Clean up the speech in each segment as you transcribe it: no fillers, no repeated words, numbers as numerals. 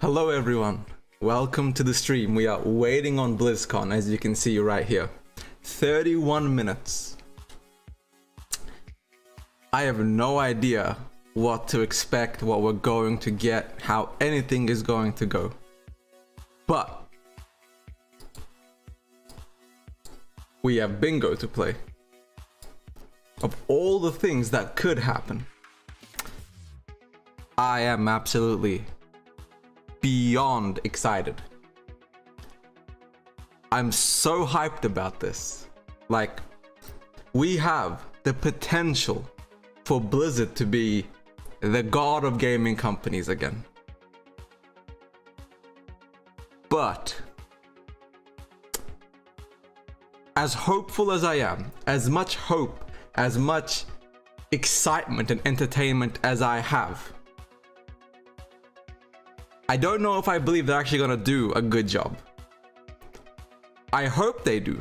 Hello everyone, welcome to the stream. We are waiting on BlizzCon, as you can see right here. 31 minutes. I have no idea what to expect, what we're going to get, how anything is going to go. But we have bingo to play. Of all the things that could happen, I am absolutely beyond excited. I'm so hyped about this. Like, we have the potential for Blizzard to be the god of gaming companies again. But as hopeful as I am, as much hope, as much excitement and entertainment as I have, I don't know if I believe they're actually gonna do a good job. I hope they do,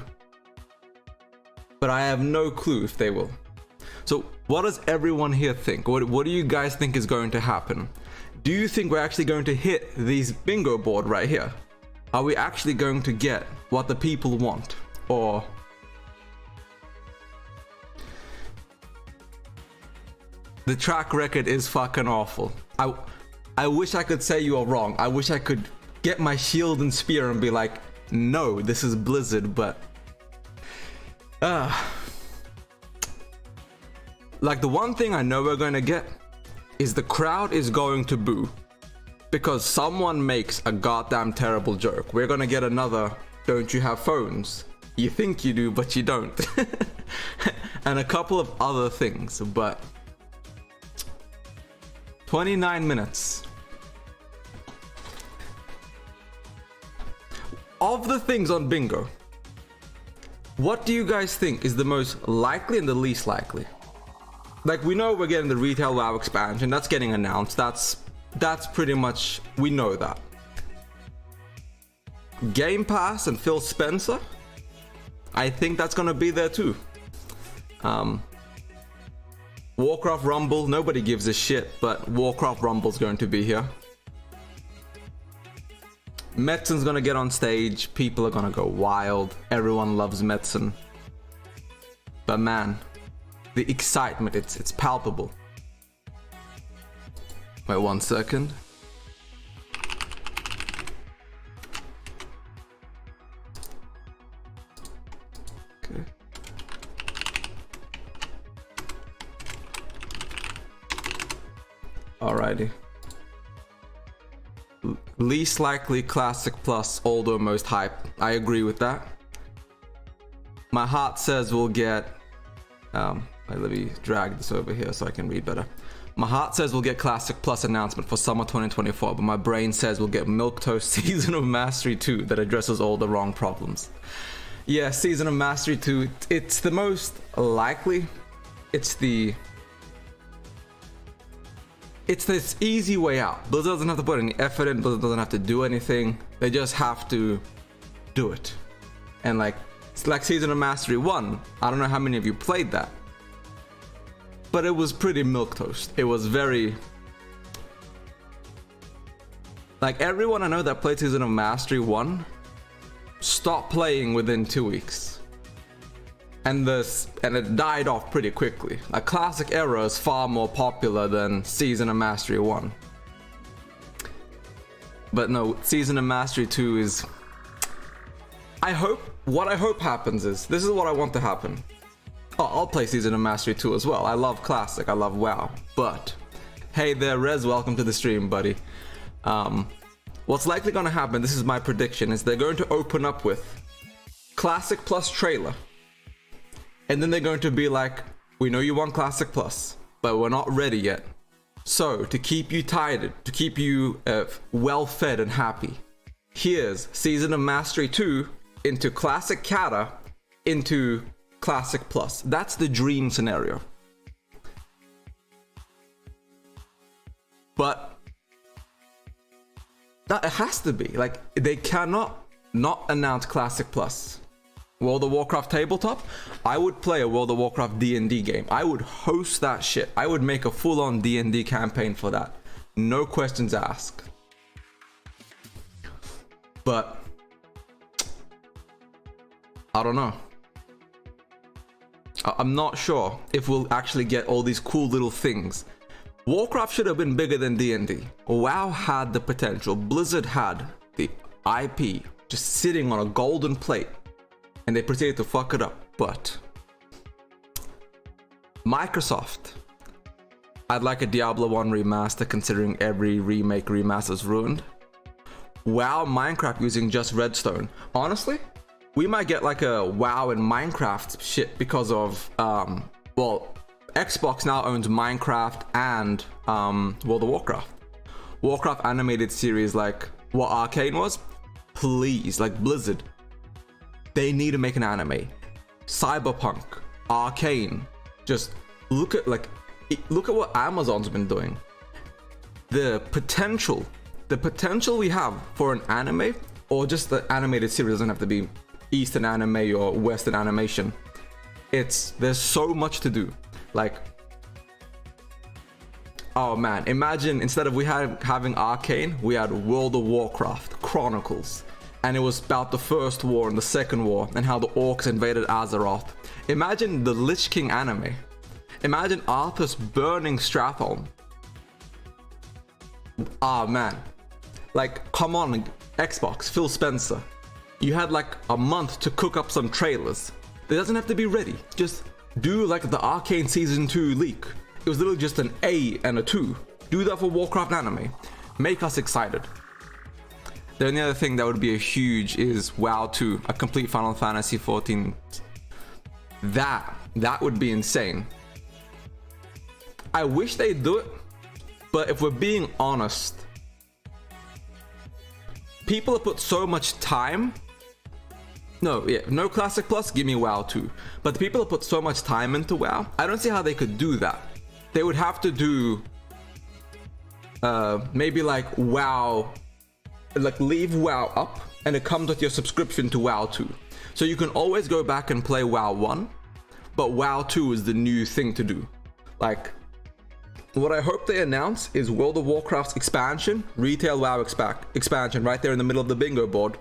but I have no clue if they will. So what does everyone here think? What do you guys think is going to happen? Do you think we're actually going to hit these bingo board right here? Are we actually going to get what the people want? Or the track record is fucking awful. I wish I could say you are wrong. I wish I could get my shield and spear and be like, no, this is Blizzard, but like, the one thing I know we're going to get is the crowd is going to boo because someone makes a goddamn terrible joke. We're going to get another, don't you have phones? You think you do, but you don't. And a couple of other things, but 29 minutes. Of the things on bingo, what do you guys think is the most likely and the least likely? Like, we know we're getting the retail WoW expansion, that's getting announced. That's pretty much, we know that. Game Pass and Phil Spencer, I think that's gonna be there too. Warcraft Rumble, nobody gives a shit, but Warcraft Rumble's going to be here. Medson's gonna get on stage, people are gonna go wild, everyone loves Medson. But man, the excitement, it's palpable. Wait 1 second. Okay. Alrighty. Least likely Classic Plus, although most hype. I agree with that. My heart says we'll get let me drag this over here so I can read better. My heart says we'll get Classic Plus announcement for summer 2024, but my brain says we'll get Milquetoast Season of Mastery 2 that addresses all the wrong problems. Yeah, Season of Mastery 2, it's the most likely. It's this easy way out. Blizzard doesn't have to put any effort in, Blizzard doesn't have to do anything. They just have to do it. And like, it's like Season of Mastery 1. I don't know how many of you played that, but it was pretty milquetoast. It was very, like, everyone I know that played Season of Mastery 1 stopped playing within 2 weeks. And it died off pretty quickly. Like, Classic Era is far more popular than Season of Mastery 1. But no, Season of Mastery 2 is... what I hope happens is, this is what I want to happen. Oh, I'll play Season of Mastery 2 as well. I love Classic, I love WoW. But, hey there, Rez, welcome to the stream, buddy. What's likely gonna happen, this is my prediction, is they're going to open up with Classic Plus trailer. And then they're going to be like, we know you want Classic Plus, but we're not ready yet. So, to keep you tired, to keep you well fed and happy, here's Season of Mastery 2 into Classic Kata into Classic Plus. That's the dream scenario. But it has to be. Like, they cannot not announce Classic Plus. World of Warcraft tabletop, I would play a World of Warcraft D&D game. I would host that shit. I would make a full-on D&D campaign for that. No questions asked. but I don't know. I'm not sure if we'll actually get all these cool little things. Warcraft should have been bigger than D&D. WoW had the potential. Blizzard had the IP just sitting on a golden plate, and they proceeded to fuck it up. But Microsoft, I'd like a Diablo 1 remaster, considering every remake remaster is ruined. WoW Minecraft using just redstone. Honestly, we might get like a WoW and Minecraft shit because of well, Xbox now owns Minecraft and World of Warcraft. Warcraft animated series like what Arcane was, please, like Blizzard, they need to make an anime. Cyberpunk, Arcane, just look at what Amazon's been doing. The potential we have for an anime, or just the animated series, doesn't have to be Eastern anime or Western animation. There's so much to do. Like, oh man, imagine instead of having Arcane, we had World of Warcraft Chronicles, and it was about the First War and the Second War and how the orcs invaded Azeroth. Imagine the Lich King anime. Imagine Arthas burning Stratholme. Ah man, like, come on, Xbox, Phil Spencer, you had like a month to cook up some trailers. It doesn't have to be ready, just do like the Arcane Season 2 leak. It was literally just an A and a 2. Do that for Warcraft anime. Make us excited. The only other thing that would be a huge is WoW 2, a complete Final Fantasy 14. That would be insane. I wish they'd do it, but if we're being honest, people have put so much time. No Classic Plus, give me WoW 2. But the people have put so much time into WoW, I don't see how they could do that. They would have to do maybe like WoW, like leave WoW up and it comes with your subscription to WoW 2. So you can always go back and play WoW 1, but WoW 2 is the new thing to do. Like, what I hope they announce is World of Warcraft's expansion, retail WoW expansion, right there in the middle of the bingo board.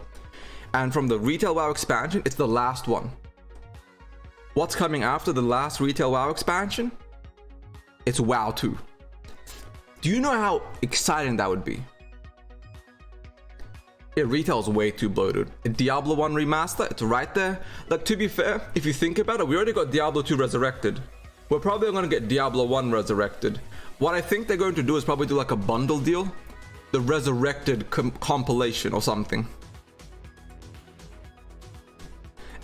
And from the retail WoW expansion, it's the last one. What's coming after the last retail WoW expansion? It's WoW 2. Do you know how exciting that would be? Yeah, retail's way too bloated. A Diablo 1 remaster, it's right there. Like, to be fair, if you think about it, we already got Diablo 2 resurrected. We're probably gonna get Diablo 1 resurrected. What I think they're going to do is probably do like a bundle deal. The resurrected compilation or something.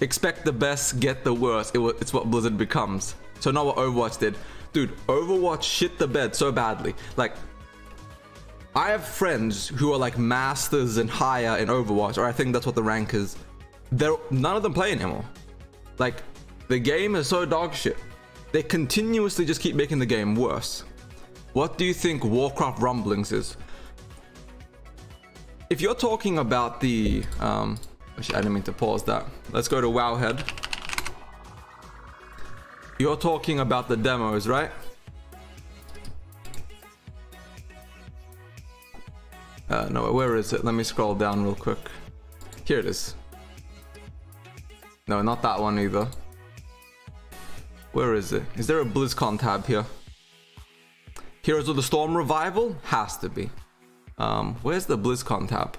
Expect the best, get the worst. It's what Blizzard becomes. So not what Overwatch did. Dude, Overwatch shit the bed so badly. Like, I have friends who are like masters and higher in Overwatch, or I think that's what the rank is. None of them play anymore. Like, the game is so dog shit. They continuously just keep making the game worse. What do you think Warcraft Rumblings is? If you're talking about the actually, I didn't mean to pause that. Let's go to Wowhead. You're talking about the demos, right? No, where is it? Let me scroll down real quick. Here it is. No, not that one either. Where is it? Is there a BlizzCon tab here? Heroes of the Storm Revival? Has to be. Where's the BlizzCon tab?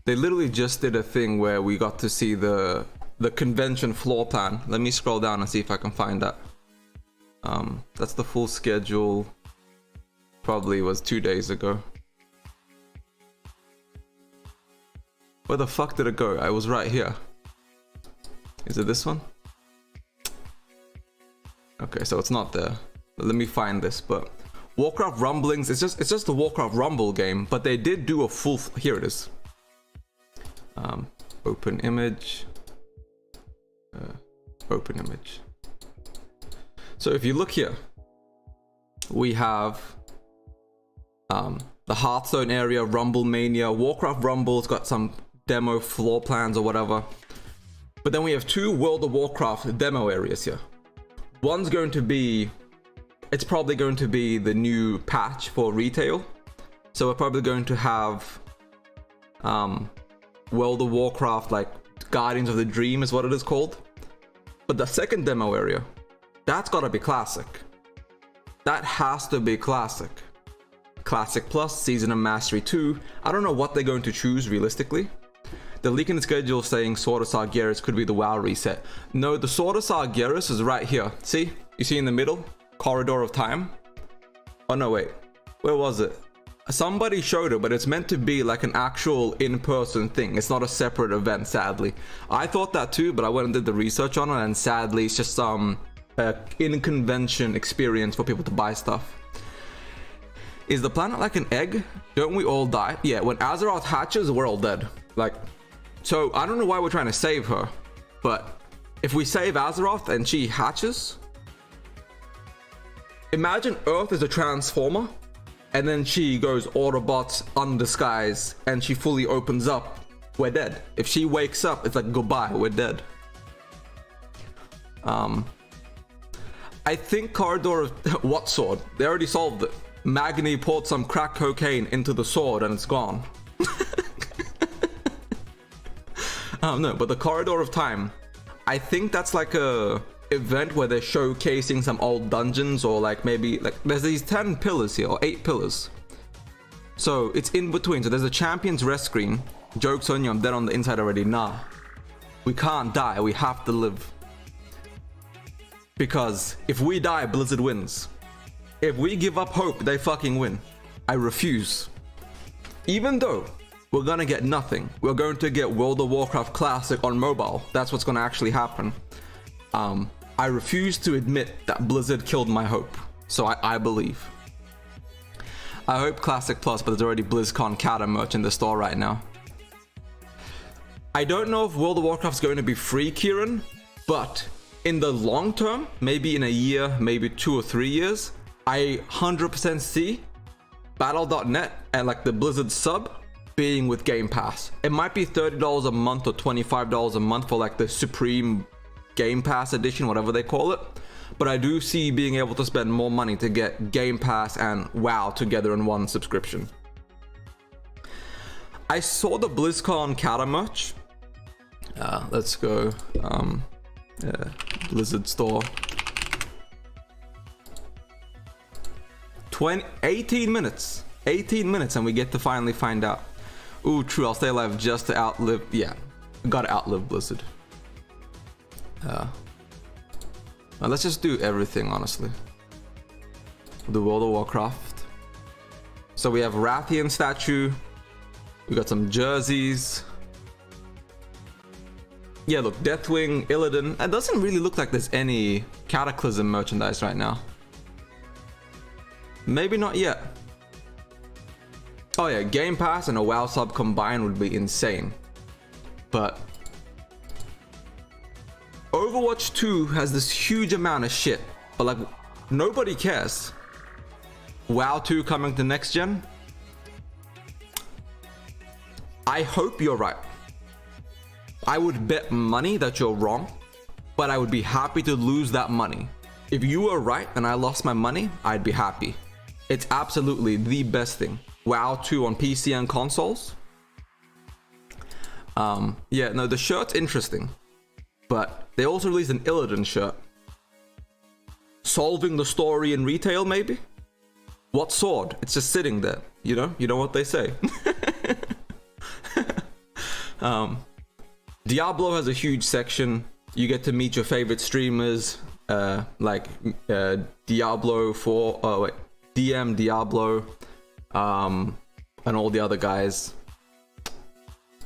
They literally just did a thing where we got to see the convention floor plan. Let me scroll down and see if I can find that. That's the full schedule. Probably was 2 days ago. Where the fuck did it go? I was right here. Is it this one? Okay, so it's not there. Let me find this. But Warcraft Rumblings, it's just the Warcraft Rumble game, but they did do a full. Here it is. Open image. Open image. So if you look here, we have the Hearthstone area, Rumble Mania, Warcraft Rumble's got some demo floor plans or whatever. But then we have two World of Warcraft demo areas here. One's going to be, it's probably going to be the new patch for retail. So we're probably going to have World of Warcraft, like Guardians of the Dream is what it is called. But the second demo area, that's gotta be classic. That has to be classic. Classic Plus, Season of Mastery 2. I don't know what they're going to choose realistically. The leak in the schedule saying Sword of Sargeras could be the WoW reset. No, the Sword of Sargeras is right here. See? You see in the middle? Corridor of Time? Oh no, wait. Where was it? Somebody showed it, but it's meant to be like an actual in-person thing. It's not a separate event, sadly. I thought that too, but I went and did the research on it, and sadly it's just some in-convention experience for people to buy stuff. Is the planet like an egg? Don't we all die? Yeah, when Azeroth hatches, we're all dead. Like, so I don't know why we're trying to save her, but if we save Azeroth and she hatches, imagine Earth is a transformer, and then she goes Autobots undisguised, and she fully opens up. We're dead. If she wakes up, it's like goodbye, we're dead. I think Corridor of what sword? They already solved it. Magni poured some crack cocaine into the sword and it's gone. No, but the Corridor of Time, I think that's like a event where they're showcasing some old dungeons, or like maybe like there's these 10 pillars here, or 8 pillars. So it's in between. So there's a champion's rest screen. Joke's on you, I'm dead on the inside already. Nah, we can't die, we have to live. Because if we die, Blizzard wins. If we give up hope, they fucking win. I refuse. Even though we're gonna get nothing, we're going to get World of Warcraft Classic on mobile. That's what's gonna actually happen. I refuse to admit that Blizzard killed my hope. So I believe. I hope Classic Plus, but there's already BlizzCon Kata merch in the store right now. I don't know if World of Warcraft's going to be free, Kieran, but in the long term, maybe in a year, maybe 2 or 3 years, I 100% see Battle.net and like the Blizzard sub being with Game Pass. It might be $30 a month or $25 a month for like the Supreme Game Pass edition, whatever they call it. But I do see being able to spend more money to get Game Pass and WoW together in one subscription. I saw the BlizzCon Kata merch. Let's go. Blizzard store. 18 minutes and we get to finally find out. Ooh, true, I'll stay alive just to outlive. Yeah, gotta outlive Blizzard. Now let's just do everything, honestly. The World of Warcraft. So we have Rathian statue. We got some jerseys. Yeah, look, Deathwing, Illidan. It doesn't really look like there's any Cataclysm merchandise right now. Maybe not yet. Oh yeah, Game Pass and a WoW sub combined would be insane. But Overwatch 2 has this huge amount of shit, but like nobody cares. WoW 2 coming to next gen. I hope you're right. I would bet money that you're wrong, but I would be happy to lose that money. If you were right and I lost my money, I'd be happy. It's absolutely the best thing. WoW 2 on PC and consoles. Yeah, no, the shirt's interesting, but they also released an Illidan shirt. Solving the story in retail, maybe? What sword? It's just sitting there, you know what they say. Diablo has a huge section. You get to meet your favorite streamers, like Diablo 4, oh wait, DM Diablo, and all the other guys.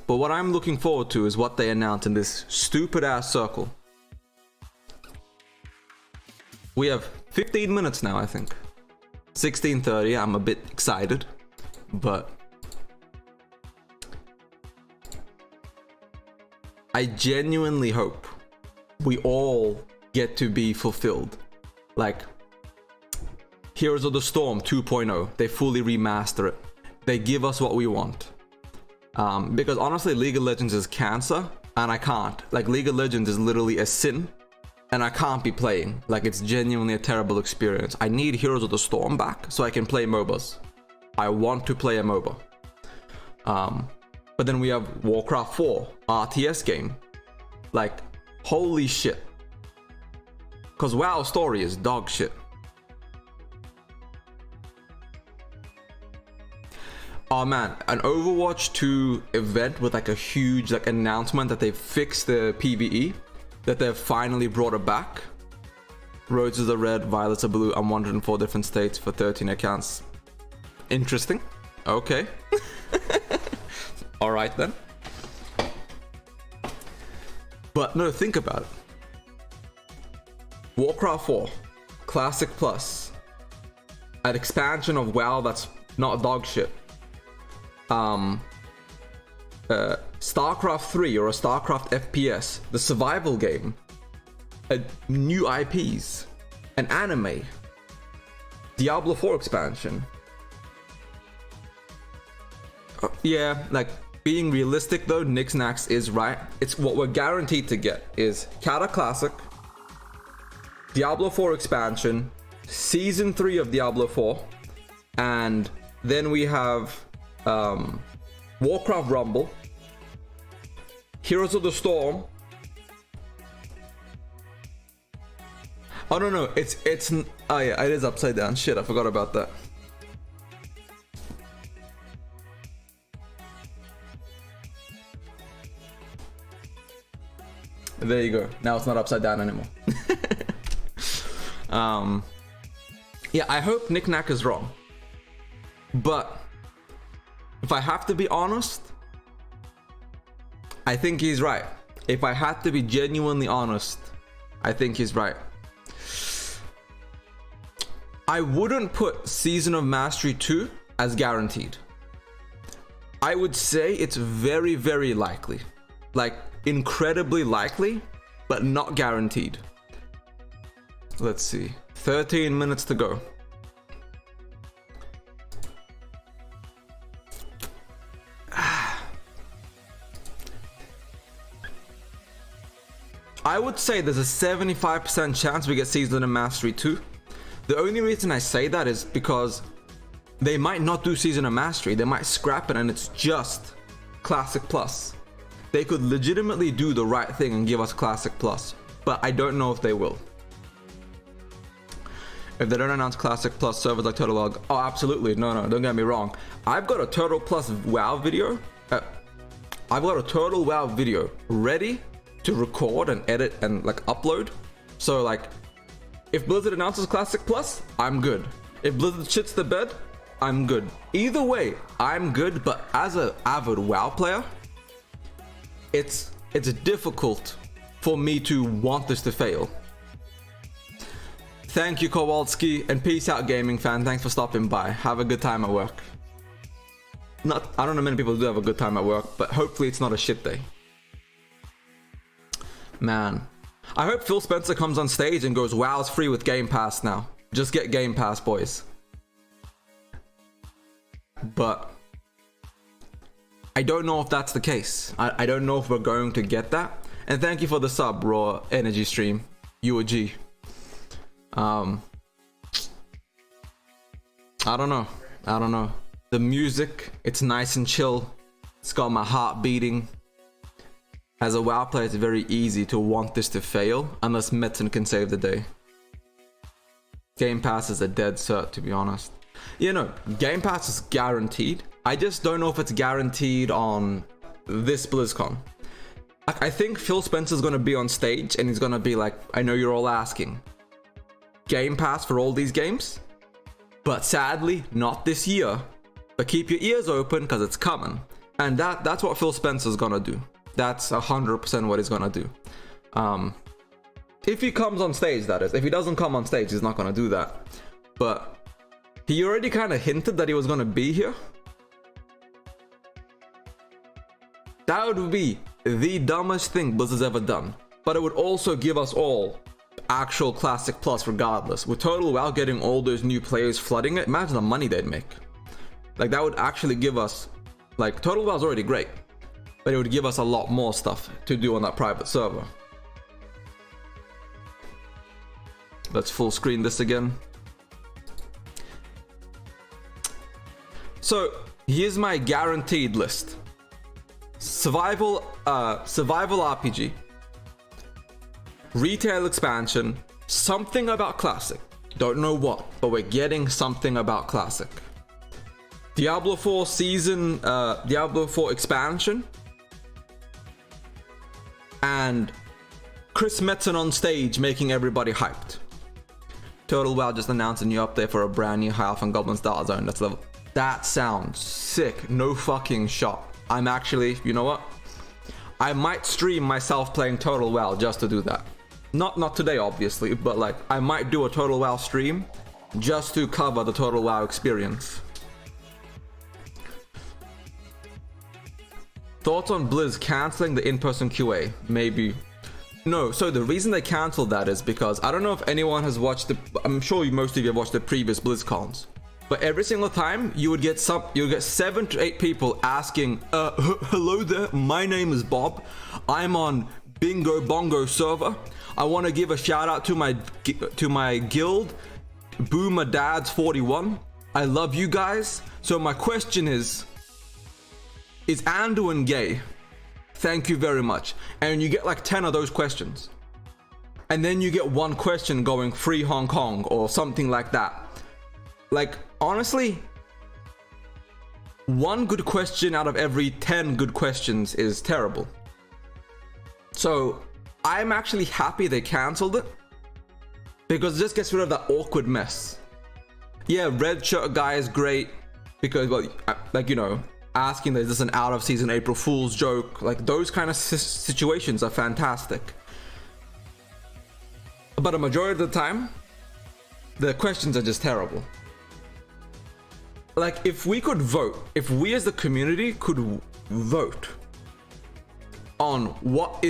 But what I'm looking forward to is what they announced in this stupid ass circle. We have 15 minutes now, I think. 16:30, I'm a bit excited, but I genuinely hope we all get to be fulfilled. Like Heroes of the Storm 2.0, they fully remaster it. They give us what we want. Because honestly, League of Legends is cancer, and I can't. Like, League of Legends is literally a sin, and I can't be playing. Like, it's genuinely a terrible experience. I need Heroes of the Storm back so I can play MOBAs. I want to play a MOBA. But then we have Warcraft 4, RTS game. Like, holy shit. Because WoW story is dog shit. Oh man, an Overwatch 2 event with like a huge like announcement that they've fixed the PvE, that they've finally brought it back. Roses are red, violets are blue, and 104 different states for 13 accounts. Interesting. Okay. Alright then. But no, think about it. Warcraft 4, Classic Plus, an expansion of WoW that's not dog shit. StarCraft 3 or a StarCraft FPS, the survival game, new IPs, an anime, Diablo 4 expansion. Yeah, like being realistic though, Nixnax is right. It's what we're guaranteed to get is Kata Classic, Diablo 4 expansion, Season 3 of Diablo 4, and then we have Warcraft Rumble, Heroes of the Storm. Oh no, it's oh yeah, it is upside down. Shit, I forgot about that. There you go. Now it's not upside down anymore. Yeah, I hope Knick-Knack is wrong. But if I have to be honest, I think he's right. If I had to be genuinely honest, I think he's right. I wouldn't put Season of Mastery 2 as guaranteed. I would say it's very, very likely. Like, incredibly likely, but not guaranteed. Let's see. 13 minutes to go. I would say there's a 75% chance we get Season of Mastery 2. The only reason I say that is because they might not do Season of Mastery. They might scrap it and it's just Classic Plus. They could legitimately do the right thing and give us Classic Plus, but I don't know if they will. If they don't announce Classic Plus servers like Turtle Log, oh absolutely, no, don't get me wrong. I've got a Turtle Plus WoW video. I've got a Turtle WoW video ready to record and edit and like upload. So like, if Blizzard announces Classic Plus, I'm good. If Blizzard shits the bed, I'm good. Either way, I'm good. But as an avid WoW player, it's difficult for me to want this to fail. Thank you, Kowalski, and peace out, gaming fan. Thanks for stopping by. Have a good time at work. I don't know many people do have a good time at work, but hopefully it's not a shit day. Man, I hope Phil Spencer comes on stage and goes, WoW's free with Game Pass now. Just get Game Pass, boys. But I don't know if that's the case. I don't know if we're going to get that. And thank you for the sub, Raw Energy Stream. You a G. I don't know. The music, it's nice and chill. It's got my heart beating. As a WoW player, it's very easy to want this to fail unless Metzen can save the day. Game Pass is a dead cert, to be honest. You know, Game Pass is guaranteed. I just don't know if it's guaranteed on this BlizzCon. I think Phil Spencer's gonna be on stage and he's gonna be like, I know you're all asking. Game Pass for all these games? But sadly, not this year. But keep your ears open because it's coming. And that's what Phil Spencer's gonna do. That's 100% what he's gonna do. If he comes on stage, that is. If he doesn't come on stage, he's not gonna do that. But he already kind of hinted that he was gonna be here. That would be the dumbest thing Blizzard's ever done. But it would also give us all actual Classic Plus regardless. With Total WoW getting all those new players flooding it, imagine the money they'd make. Like, that would actually give us, like, Total WoW's already great, but it would give us a lot more stuff to do on that private server. Let's full screen this again. So here's my guaranteed list. survival RPG, retail expansion, something about classic. Don't know what, but we're getting something about classic. Diablo 4 season, Diablo 4 expansion, and Chris Metzen on stage making everybody hyped. Total WoW just announced a new update for a brand new High Elf and Goblin Star Zone. That's level. That sounds sick. No fucking shot. I'm actually, you know what? I might stream myself playing Total WoW just to do that. Not today, obviously, but like I might do a Total WoW stream just to cover the Total WoW experience. Thoughts on Blizz canceling the in-person QA? Maybe. No, so the reason they cancelled that is because I don't know if anyone has watched the. I'm sure most of you have watched the previous BlizzCons, but every single time you would get 7 to 8 people asking, "Hello there, my name is Bob. I'm on Bingo Bongo server. I want to give a shout out to my guild, Boomer Dads 41. I love you guys. So my question is Anduin gay? Thank you very much." And you get like 10 of those questions. And then you get one question going free Hong Kong or something like that. Like, honestly, one good question out of every 10 good questions is terrible. So I'm actually happy they cancelled it because it just gets rid of that awkward mess. Yeah, red shirt guy is great because, well, like, you know, asking is this an out of season April Fool's joke, like those kind of situations are fantastic, but a majority of the time the questions are just terrible. Like, if we could vote, if we as the community could vote on what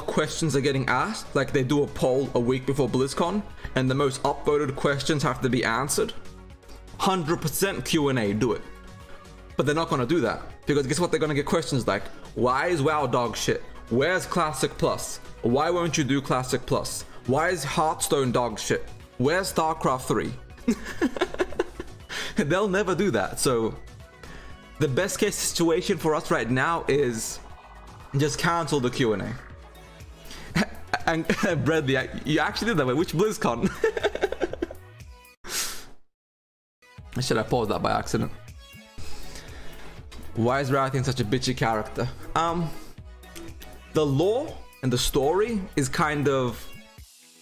questions are getting asked, like they do a poll a week before BlizzCon and the most upvoted questions have to be answered, 100% Q&A, do it. But they're not going to do that because guess what? They're going to get questions like, why is WoW dog shit? Where's Classic Plus? Why won't you do Classic Plus? Why is Hearthstone dog shit? Where's StarCraft 3? They'll never do that. So the best case situation for us right now is just cancel the Q&A. And Bradley, you actually did that. Which BlizzCon? Should I pause that by accident? Why is Rathian such a bitchy character? The lore and the story is kind of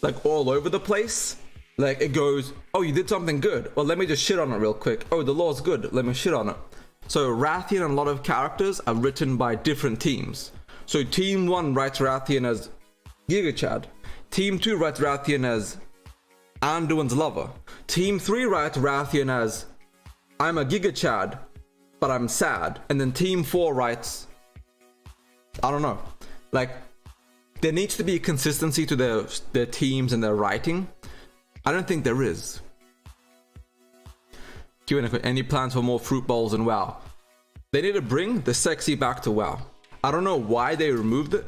like all over the place. Like it goes, oh, you did something good. Well, let me just shit on it real quick. Oh, the lore's good. Let me shit on it. So Rathian and a lot of characters are written by different teams. So Team 1 writes Rathian as Giga Chad. Team 2 writes Rathian as Anduin's lover. Team 3 writes Rathian as I'm a Giga Chad, but I'm sad. And then Team 4 writes, I don't know. Like, there needs to be a consistency to their teams and their writing. I don't think there is. Q&A, any plans for more fruit bowls in WoW? They need to bring the sexy back to WoW. I don't know why they removed it.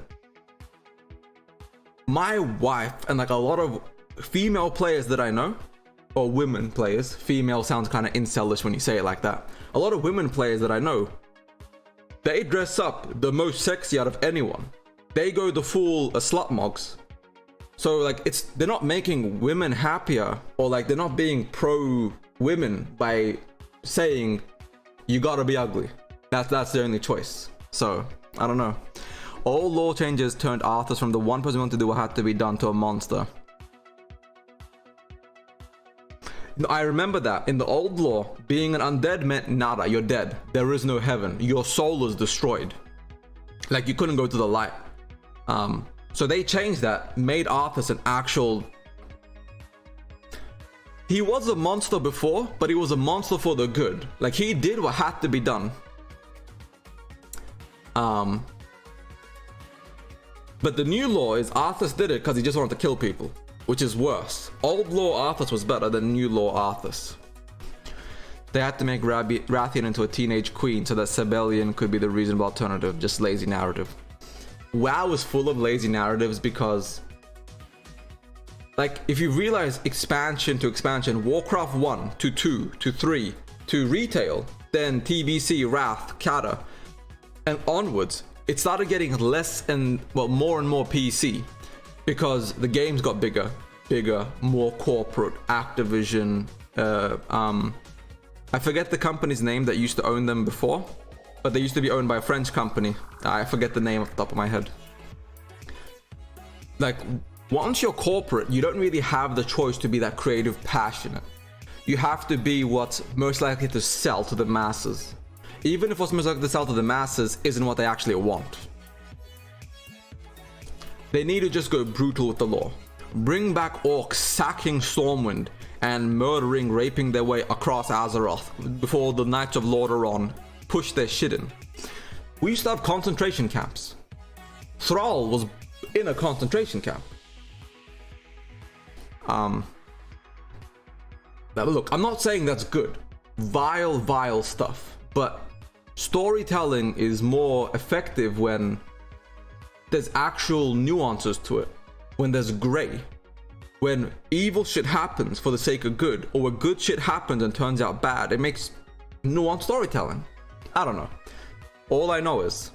My wife and like a lot of female players that I know, or women players, female sounds kind of incelish when you say it like that. A lot of women players that I know, they dress up the most sexy out of anyone. They go the full slut mogs. So like they're not making women happier, or like they're not being pro women by saying you gotta be ugly. That's the only choice. So I don't know. All lore changes turned Arthas from the one person who wanted to do what had to be done to a monster. I remember that in the old lore, being an undead meant nada, you're dead. There is no heaven. Your soul is destroyed. Like you couldn't go to the light. So they changed that, made Arthas an actual... He was a monster before, but he was a monster for the good. Like he did what had to be done. But the new lore is Arthas did it because he just wanted to kill people, which is worse. Old lore Arthas was better than new lore Arthas. They had to make Rathian into a teenage queen so that Sibelian could be the reasonable alternative, just lazy narrative. WoW is full of lazy narratives because, like, if you realize expansion to expansion, Warcraft 1 to 2 to 3 to retail, then TBC, Wrath, Kata, and onwards, it started getting less and, well, more and more PC because the games got bigger, more corporate. Activision, I forget the company's name that used to own them before, but they used to be owned by a French company. I forget the name off the top of my head. Like, once you're corporate, you don't really have the choice to be that creative, passionate. You have to be what's most likely to sell to the masses. Even if what's most likely to sell to the masses isn't what they actually want. They need to just go brutal with the law. Bring back orcs sacking Stormwind and murdering, raping their way across Azeroth before the Knights of Lordaeron push their shit in. We used to have concentration camps. Thrall was in a concentration camp. Now look, I'm not saying that's good. Vile stuff. But storytelling is more effective when there's actual nuances to it. When there's gray. When evil shit happens for the sake of good, or when good shit happens and turns out bad, it makes nuanced storytelling. I don't know. All I know is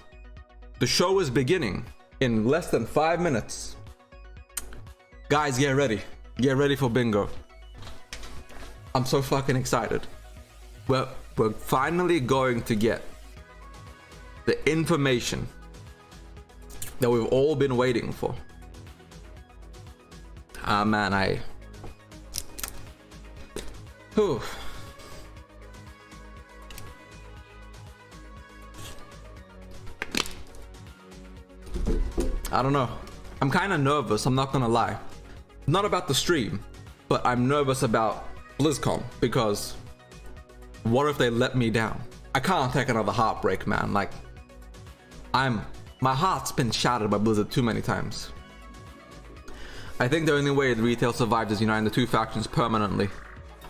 the show is beginning in less than 5 minutes. Guys, get ready. Get ready for bingo. I'm so fucking excited. We're finally going to get the information that we've all been waiting for. Ah, man, Whew. I don't know. I'm kind of nervous, I'm not gonna lie. Not about the stream, but I'm nervous about BlizzCon, because what if they let me down? I can't take another heartbreak, man. Like, my heart's been shattered by Blizzard too many times. I think the only way retail survives is uniting the two factions permanently.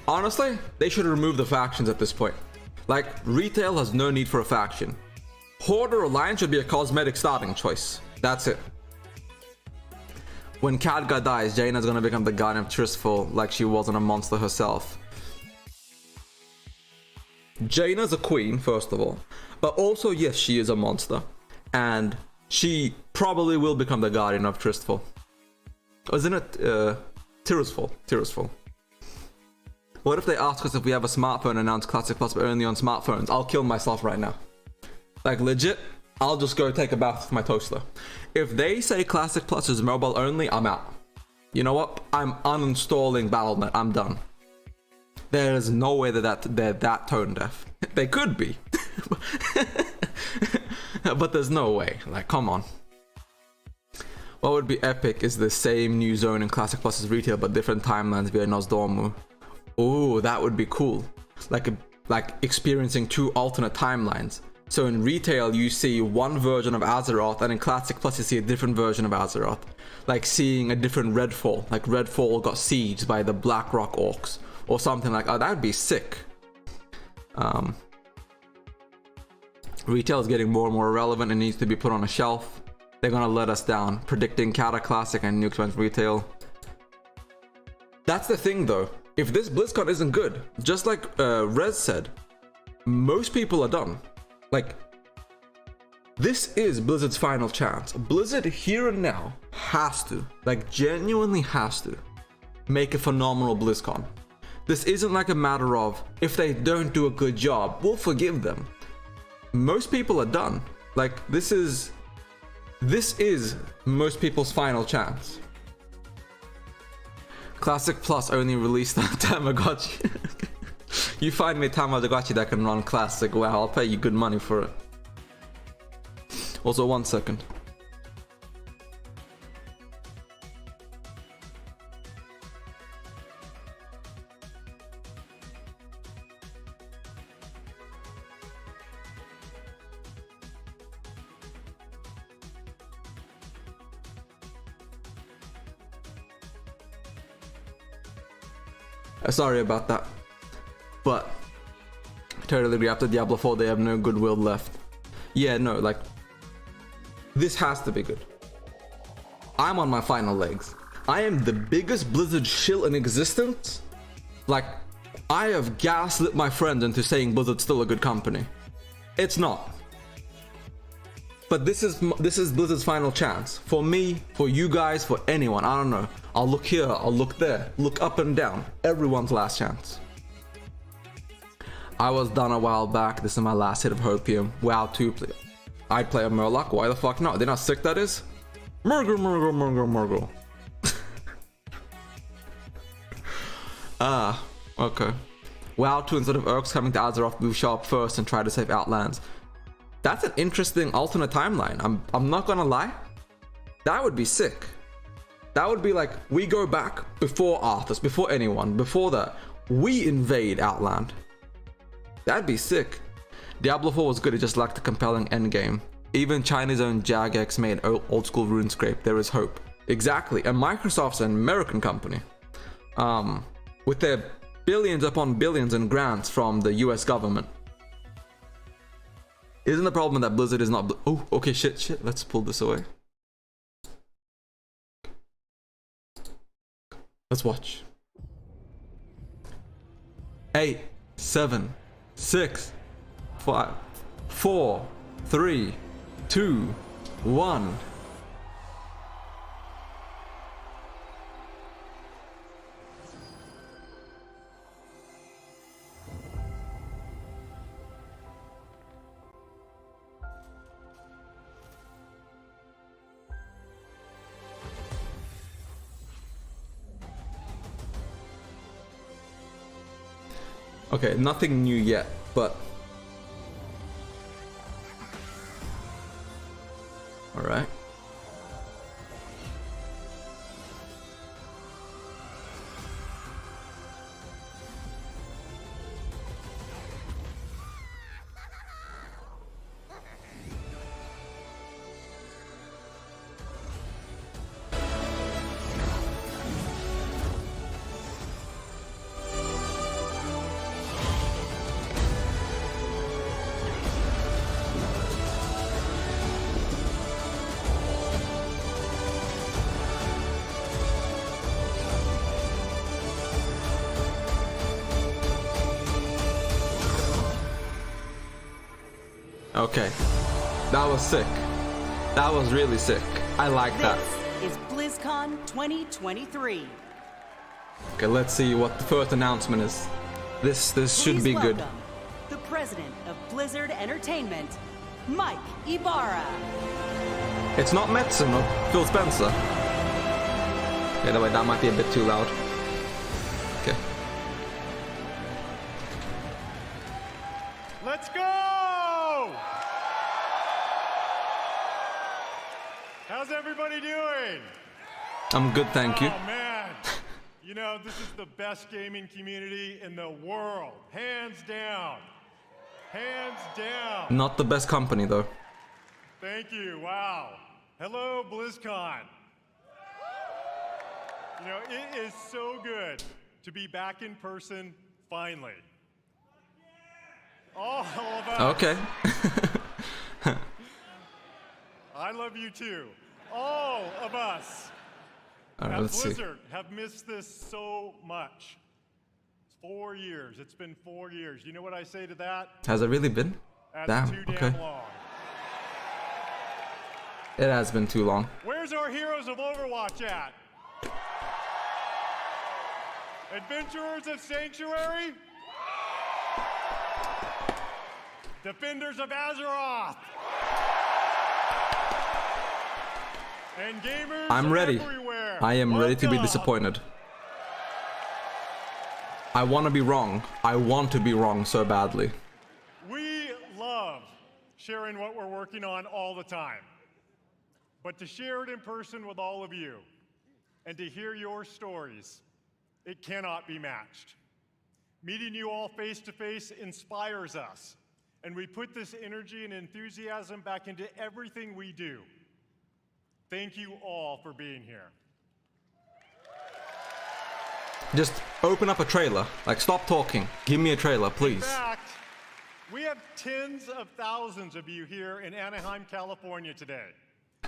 Honestly, they should remove the factions at this point. Like, retail has no need for a faction. Horde or Alliance should be a cosmetic starting choice. That's it. When Khadgar dies, Jaina's gonna become the guardian of Tristful like she wasn't a monster herself. Jaina's a queen, first of all. But also, yes, she is a monster. And she probably will become the guardian of Tristful. Isn't it Tirisful? What if they ask us if we have a smartphone and announce Classic Plus but only on smartphones? I'll kill myself right now. Like, legit, I'll just go take a bath with my toaster. If they say Classic Plus is mobile only, I'm out. You know what? I'm uninstalling Battle.net. I'm done. There's no way that they're that tone deaf. They could be. But there's no way. Like, come on. What would be epic is the same new zone in Classic Plus as retail, but different timelines via Nosdormu. Ooh, that would be cool. Like experiencing two alternate timelines. So in retail, you see one version of Azeroth, and in Classic Plus, you see a different version of Azeroth. Like seeing a different Redfall. Like Redfall got sieged by the Blackrock Orcs, or something like that. Oh, that would be sick. Retail is getting more and more irrelevant and needs to be put on a shelf. They're gonna let us down, predicting Kata Classic and New Expansion Retail. That's the thing though. If this BlizzCon isn't good, just like Rez said, most people are done. Like, this is Blizzard's final chance. Blizzard here and now has to, like genuinely has to, make a phenomenal BlizzCon. This isn't like a matter of, if they don't do a good job, we'll forgive them. Most people are done. Like, this is most people's final chance. Classic Plus only released on Tamagotchi. You find me a Tamagotchi that can run Classic, wow, I'll pay you good money for it. Also, 1 second. Sorry about that, but totally agree. After Diablo 4, they have no goodwill left. Yeah, no, like, this has to be good. I'm on my final legs. I am the biggest Blizzard shill in existence. Like, I have gaslit my friends into saying Blizzard's still a good company. It's not. but this is Blizzard's final chance. For me, for you guys, for anyone. I don't know. I'll look here. I'll look there. Look up and down. Everyone's last chance. I was done a while back. This is my last hit of Hopium. WoW 2 play. I'd play a Murloc. Why the fuck not? They're not sick, that is? Murgle, Murgle, Murgle, Murgle. Okay. WoW 2 instead of Orcs coming to Azeroth, move sharp first and try to save Outlands. That's an interesting alternate timeline. I'm not gonna lie. That would be sick. That would be like, we go back before Arthas, before anyone, before that. We invade Outland. That'd be sick. Diablo 4 was good, it just lacked a compelling endgame. Even China's own Jagex made old school RuneScape, there is hope. Exactly, and Microsoft's an American company. With their billions upon billions in grants from the US government. Isn't the problem that Blizzard is not oh, okay, shit, let's pull this away. Let's watch. 8, 7, 6, 5, 4, 3, 2, 1. Okay, nothing new yet, but all right. Okay, that was sick. That was really sick. I like that. This is BlizzCon 2023. Okay, let's see what the first announcement is. This should be good. The president of Blizzard Entertainment, Mike Ibarra. It's not Metzen or Phil Spencer. Yeah, wait, that might be a bit too loud. Okay. Let's go! How's everybody doing? I'm good, thank you. Oh man, you know, this is the best gaming community in the world. Hands down. Hands down. Not the best company though. Thank you, wow. Hello, BlizzCon. You know, it is so good to be back in person, finally. All of us. Okay. I love you too. All of us Alright, at let's see. Blizzard have missed this so much. It's 4 years. It's been 4 years. You know what I say to that? Has it really been? That's Damn, too okay. damn long. It has been too long. Where's our heroes of Overwatch at? Adventurers of Sanctuary? Defenders of Azeroth? And gamers I'm ready. everywhere. I am ready to be Welcome. disappointed. I want to be wrong. I want to be wrong so badly. We love sharing what we're working on all the time. But to share it in person with all of you and to hear your stories, it cannot be matched. Meeting you all face to face inspires us, and we put this energy and enthusiasm back into everything we do. Thank you all for being here. Just open up a trailer. Like, stop talking. Give me a trailer, please. In fact, we have tens of thousands of you here in Anaheim, California today,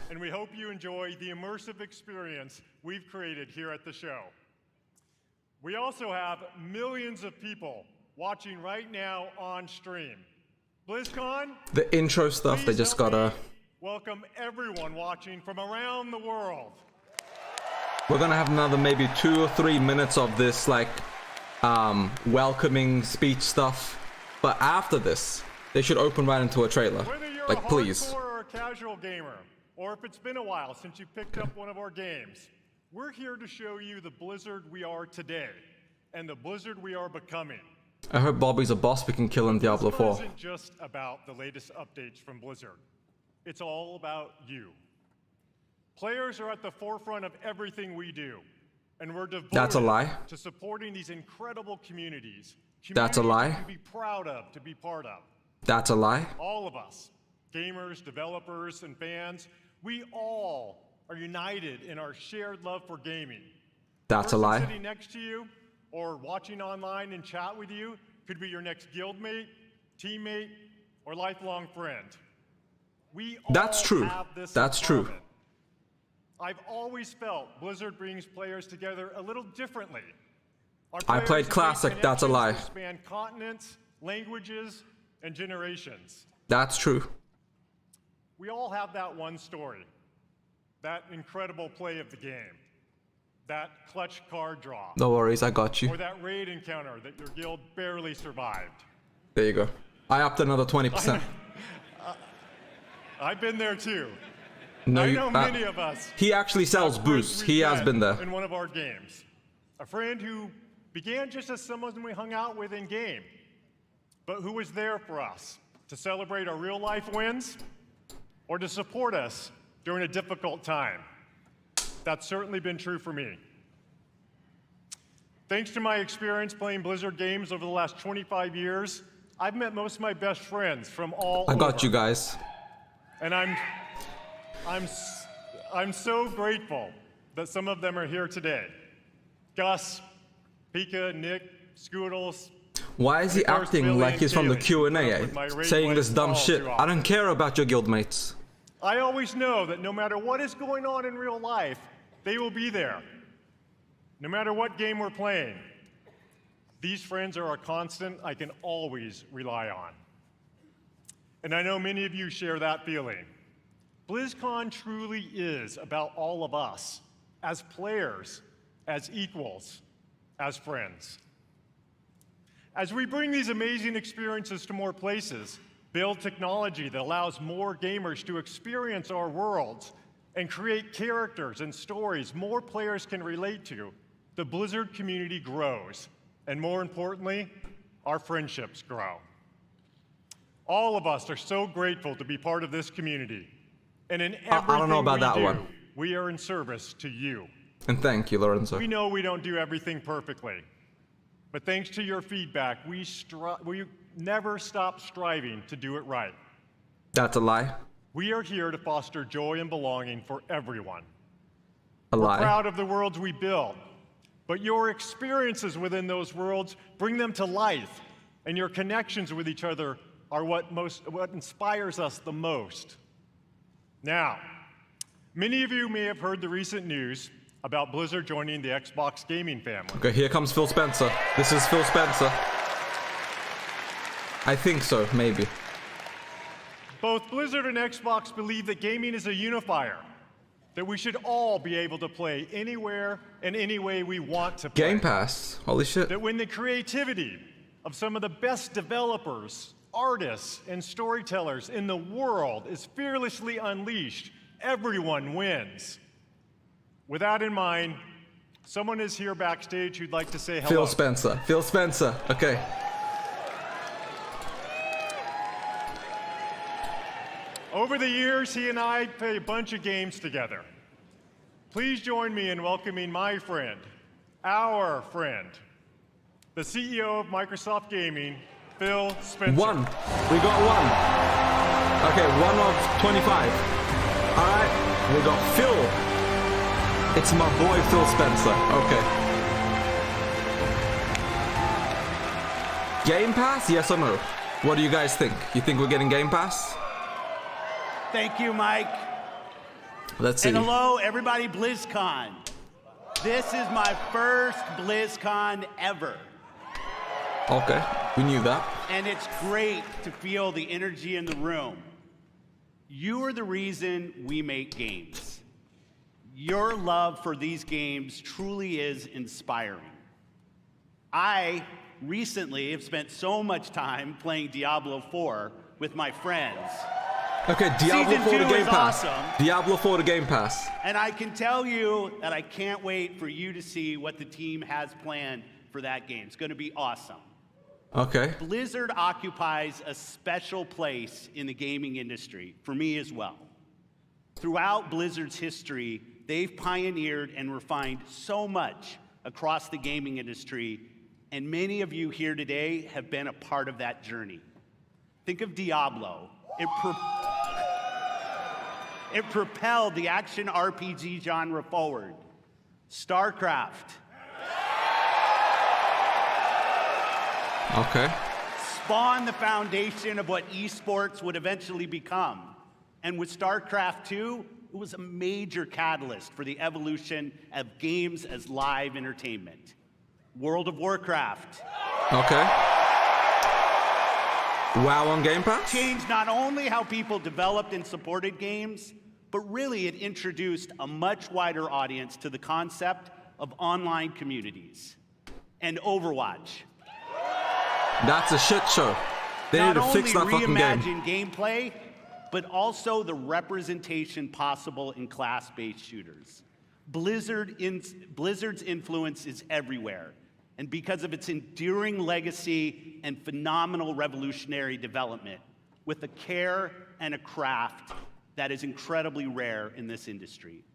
and we hope you enjoy the immersive experience we've created here at the show. We also have millions of people watching right now on stream. BlizzCon, The intro stuff, they just gotta welcome everyone watching from around the world. We're gonna have another maybe 2 or 3 minutes of this like welcoming speech stuff, but after this they should open right into a trailer. Whether you're Like, a please. hardcore or a casual gamer, or if it's been a while since you picked up one of our games, we're here to show you the Blizzard we are today and the Blizzard we are becoming. I heard Bobby's a boss we can kill in Diablo This 4. isn't just about the latest updates from Blizzard. It's all about you. Players are at the forefront of everything we do, and we're devoted That's a lie. to supporting these incredible communities. That's a lie. You can be proud of, to be part of. That's a lie. All of us, gamers, developers, and fans, we all are united in our shared love for gaming. That's a The person lie. sitting next to you or watching online and chat with you could be your next guildmate, teammate, or lifelong friend. We all That's true. have this in That's true. common. I've always felt Blizzard brings players together a little differently. Our I players played have made Classic, that's a lie. connections that span continents, languages, and generations. That's true. We all have that one story, that incredible play of the game, that clutch card draw, No worries, I got you. or that raid encounter that your guild barely survived. There you go. I upped another 20%. I've been there too. No, I you, know many of us. he actually sells have friends boosts. we've He has met been there. in one of our games. A friend who began just as someone we hung out with in game, but who was there for us to celebrate our real life wins or to support us during a difficult time. That's certainly been true for me. Thanks to my experience playing Blizzard games over the last 25 years, I've met most of my best friends from all I got over. you guys. And I'm so grateful that some of them are here today. Gus, Pika, Nick, Scoodles. Why is he Of course, acting Billy like and he's from the Kaylee, with my Q&A, raid saying this blitz dumb all shit? too I don't care about your guildmates. I always know that no matter what is going on in real life, they will be there. No matter what game we're playing. These friends are a constant I can always rely on. And I know many of you share that feeling. BlizzCon truly is about all of us, as players, as equals, as friends. As we bring these amazing experiences to more places, build technology that allows more gamers to experience our worlds, and create characters and stories more players can relate to, the Blizzard community grows. And more importantly, our friendships grow. All of us are so grateful to be part of this community. And in everything I don't know about we that do, one. we are in service to you. And thank you, Lorenzo. We know we don't do everything perfectly. But thanks to your feedback, we never stop striving to do it right. That's a lie. We are here to foster joy and belonging for everyone. A We're lie. proud of the worlds we build, but your experiences within those worlds bring them to life, and your connections with each other are what inspires us the most. Now, many of you may have heard the recent news about Blizzard joining the Xbox gaming family. Okay, here comes Phil Spencer. This is Phil Spencer. I think so, maybe. Both Blizzard and Xbox believe that gaming is a unifier, that we should all be able to play anywhere and any way we want to play. Game Pass. Holy shit. That when the creativity of some of the best developers, artists, and storytellers in the world is fearlessly unleashed, everyone wins. With that in mind, someone is here backstage who'd like to say hello. Phil Spencer. Phil Spencer. Okay. Over the years, he and I played a bunch of games together. Please join me in welcoming my friend, our friend, the CEO of Microsoft Gaming, Phil Spencer. One. We got one. Okay, 1 of 25. All right, we got Phil. It's my boy Phil Spencer. Okay. Game Pass? Yes or no? What do you guys think? You think we're getting Game Pass? Thank you, Mike. Let's see. And hello, everybody, BlizzCon. This is my first BlizzCon ever. Okay, we knew that. And it's great to feel the energy in the room. You are the reason we make games. Your love for these games truly is inspiring. I recently have spent so much time playing Diablo 4 with my friends. Okay, Diablo Season 4 to 2 Game is Pass. awesome. Diablo 4 to Game Pass. And I can tell you that I can't wait for you to see what the team has planned for that game. It's going to be awesome. Okay. Blizzard occupies a special place in the gaming industry, for me as well. Throughout Blizzard's history, they've pioneered and refined so much across the gaming industry, and many of you here today have been a part of that journey. Think of Diablo. It propelled the action RPG genre forward. StarCraft. Okay. Spawned the foundation of what esports would eventually become. And with StarCraft 2, it was a major catalyst for the evolution of games as live entertainment. World of Warcraft. Okay. WoW on Game Pass? Changed not only how people developed and supported games, but really it introduced a much wider audience to the concept of online communities. And Overwatch. That's a shit show. They need to fix that fucking game. Not only reimagine gameplay, but also the representation possible in class-based shooters. Blizzard's influence is everywhere, and because of its enduring legacy and phenomenal revolutionary development, with a care and a craft that is incredibly rare in this industry.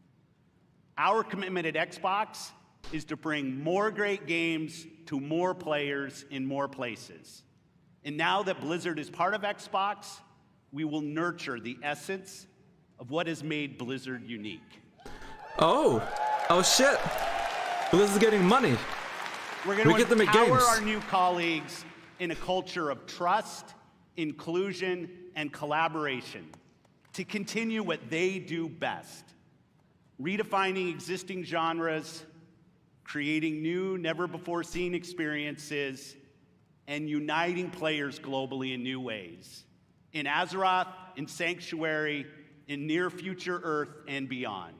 Our commitment at Xbox is to bring more great games to more players in more places. And now that Blizzard is part of Xbox, we will nurture the essence of what has made Blizzard unique. Oh shit. Blizzard's getting money. We're going to get them at empower games. our new colleagues in a culture of trust, inclusion, and collaboration to continue what they do best, redefining existing genres, creating new, never-before-seen experiences, and uniting players globally in new ways, in Azeroth, in Sanctuary, in near-future Earth, and beyond.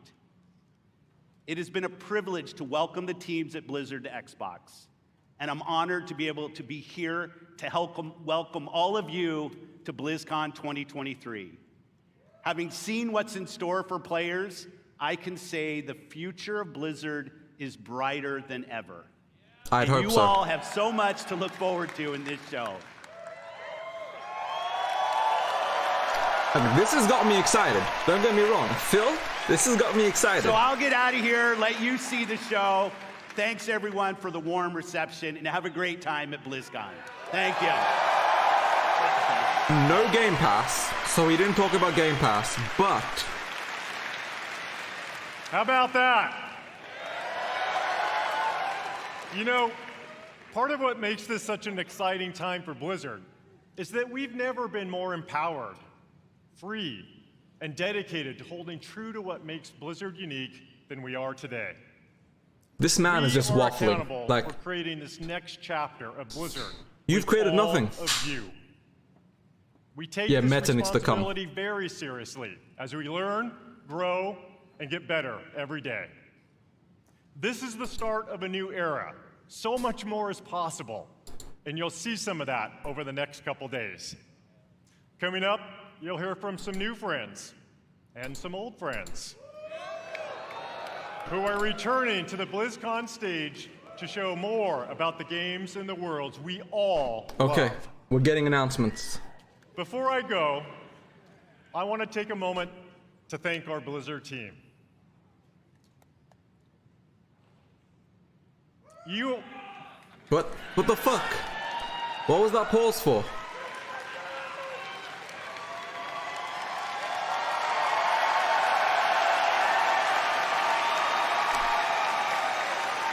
It has been a privilege to welcome the teams at Blizzard to Xbox, and I'm honored to be able to be here to help welcome all of you to BlizzCon 2023. Having seen what's in store for players, I can say the future of Blizzard is brighter than ever. I'd hope so. You all have so much to look forward to in this show. This has got me excited. Don't get me wrong. Phil, this has got me excited. So I'll get out of here, let you see the show. Thanks everyone for the warm reception, and have a great time at BlizzCon. Thank you. No Game Pass, so we didn't talk about Game Pass, but... How about that? You know, part of what makes this such an exciting time for Blizzard is that we've never been more empowered, free, and dedicated to holding true to what makes Blizzard unique than we are today. This man is just We are waffling. accountable Like, for creating this next chapter of Blizzard. You've with created all nothing. Of you. We take Yeah, this Meta needs to come. responsibility very seriously as we learn, grow, and get better every day. This is the start of a new era. So much more is possible, and you'll see some of that over the next couple days. Coming up, you'll hear from some new friends and some old friends who are returning to the BlizzCon stage to show more about the games and the worlds we all okay, love. we're getting announcements. Before I go, I want to take a moment to thank our Blizzard team. What the fuck? What was that pause for?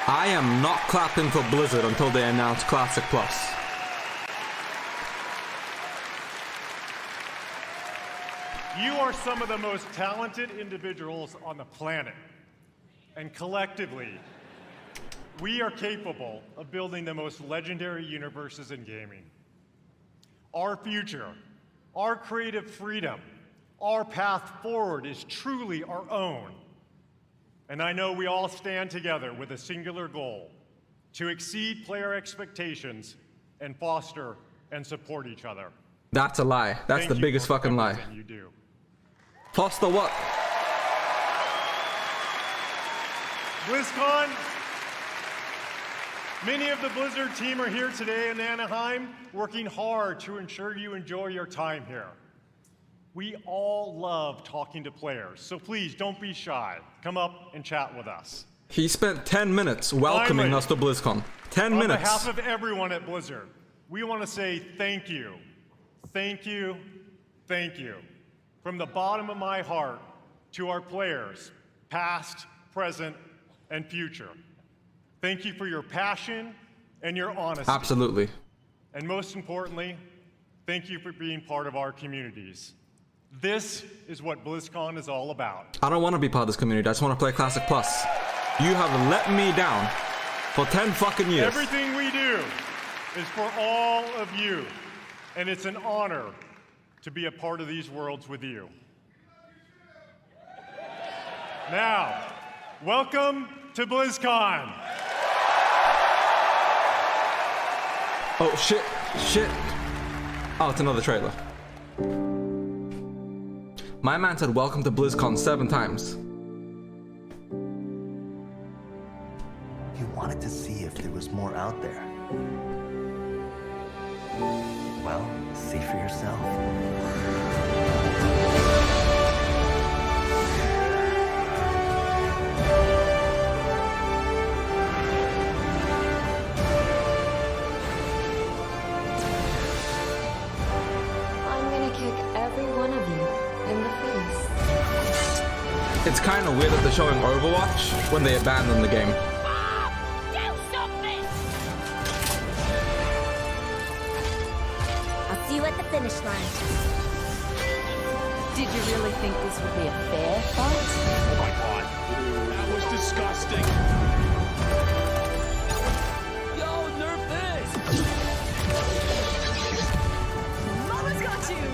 I am not clapping for Blizzard until they announce Classic Plus. You are some of the most talented individuals on the planet. And collectively, we are capable of building the most legendary universes in gaming. Our future, our creative freedom, Our path forward is truly our own. And I know we all stand together with a singular goal: to exceed player expectations and foster and support each other. That's a lie. That's Thank the you biggest for fucking lie. everything you do. Foster what? BlizzCon, many of the Blizzard team are here today in Anaheim, working hard to ensure you enjoy your time here. We all love talking to players, so please don't be shy. Come up and chat with us. He spent 10 minutes welcoming Finally, us to BlizzCon. 10 On minutes. behalf of everyone at Blizzard, we want to say thank you. Thank you. Thank you. From the bottom of my heart to our players, past, present, and future. Thank you for your passion and your honesty. Absolutely. And most importantly, thank you for being part of our communities. This is what BlizzCon is all about. I don't want to be part of this community. I just want to play Classic Plus. You have let me down for 10 fucking years. Everything we do is for all of you, and it's an honor to be a part of these worlds with you. Now, welcome to BlizzCon. Oh, shit. Shit. Oh, it's another trailer. My man said welcome to BlizzCon 7 times. You wanted to see if there was more out there. Well, see for yourself. I'm gonna kick every one of you in the face. It's kind of weird that they're showing Overwatch when they abandoned the game. I'll see you at the finish line. Did you really think this would be a fair fight? Oh my god. That was disgusting. Yo, nerf this! Mama's got you!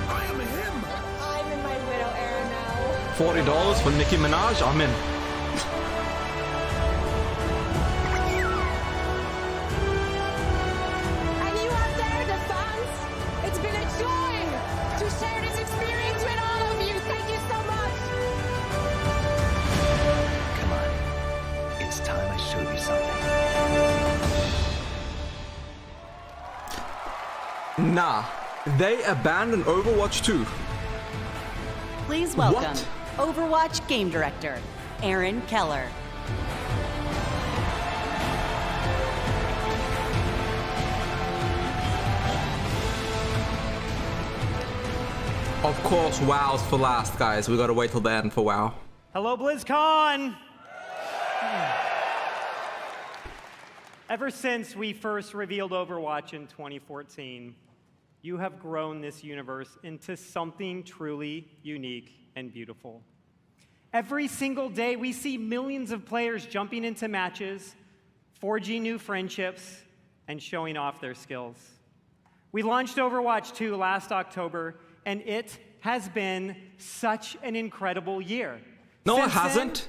I am him! I'm in my widow era now. $40 for Nicki Minaj? I'm in. And you out there, the fans, it's been a joy to share this experience with all of you. Thank you so much. Come on. It's time I showed you something. Nah. They abandoned Overwatch 2. Please welcome What? Overwatch Game Director, Aaron Keller. Of course, WoW's for last, guys. We gotta wait till the end for WoW. Hello, BlizzCon! Ever since we first revealed Overwatch in 2014, you have grown this universe into something truly unique and beautiful. Every single day, we see millions of players jumping into matches, forging new friendships, and showing off their skills. We launched Overwatch 2 last October, and it has been such an incredible year. No, it Since then, hasn't.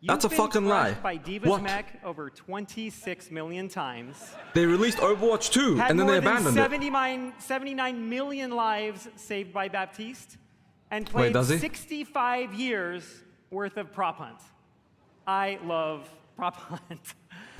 you've That's a been fucking lie. crushed by Diva's What? mech over 26 million times. They released Overwatch 2 Had and then more they than abandoned it. 79 million lives saved by Baptiste, and played does he? 65 years worth of prop hunt. I love prop hunt.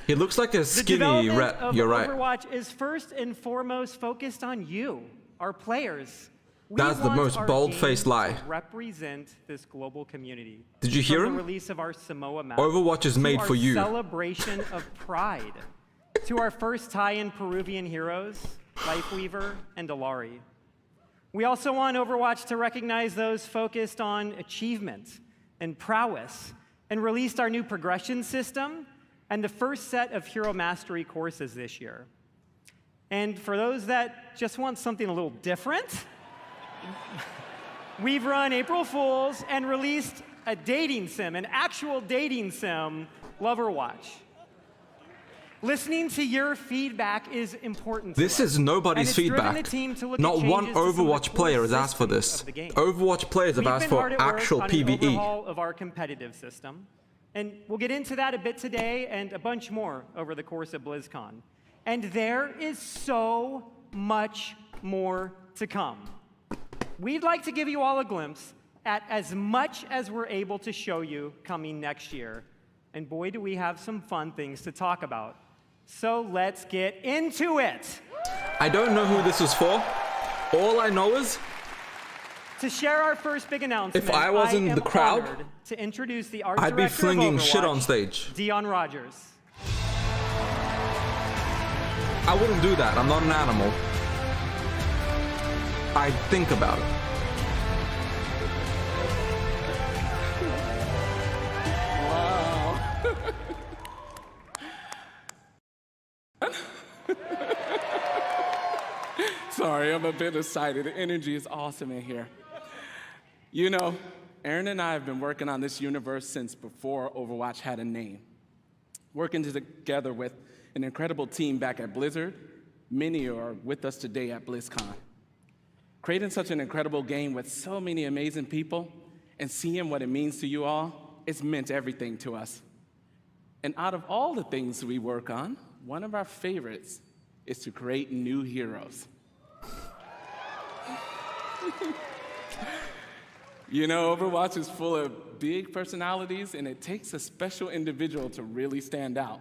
He looks like a The skinny development rat. of You're right. Overwatch is first and foremost focused on you, our players. We That's the want most our bold-faced game lie. to represent this global community. Did you hear From him? the release of our Samoa map, Overwatch is to made our for you. celebration of pride, to our first tie-in Peruvian heroes, Lifeweaver and Alari. We also want Overwatch to recognize those focused on achievement and prowess, and released our new progression system and the first set of hero mastery courses this year. And for those that just want something a little different, we've run April Fools and released a dating sim, an actual dating sim, Loverwatch. Listening to your feedback is important to This us, is nobody's and it's driven feedback. the team to look Not at one changes to some of the Overwatch core player has asked for systems this. of the game. Overwatch players have We've asked been for hard at work actual on an PvE. overhaul of our competitive system, and we'll get into that a bit today and a bunch more over the course of BlizzCon. And there is so much more to come. We'd like to give you all a glimpse at as much as we're able to show you coming next year. And boy, do we have some fun things to talk about. So let's get into it. I don't know who this is for. All I know is To share our first big announcement, if I was in am the crowd, honored to introduce the art I'd be director flinging of shit on Overwatch, stage. Dion Rogers. I wouldn't do that. I'm not an animal. I'd think about it. Sorry, I'm a bit excited. The energy is awesome in here. You know, Aaron and I have been working on this universe since before Overwatch had a name. Working together with an incredible team back at Blizzard. Many are with us today at BlizzCon. Creating such an incredible game with so many amazing people and seeing what it means to you all, it's meant everything to us. And out of all the things we work on, one of our favorites is to create new heroes. You know, Overwatch is full of big personalities, and it takes a special individual to really stand out.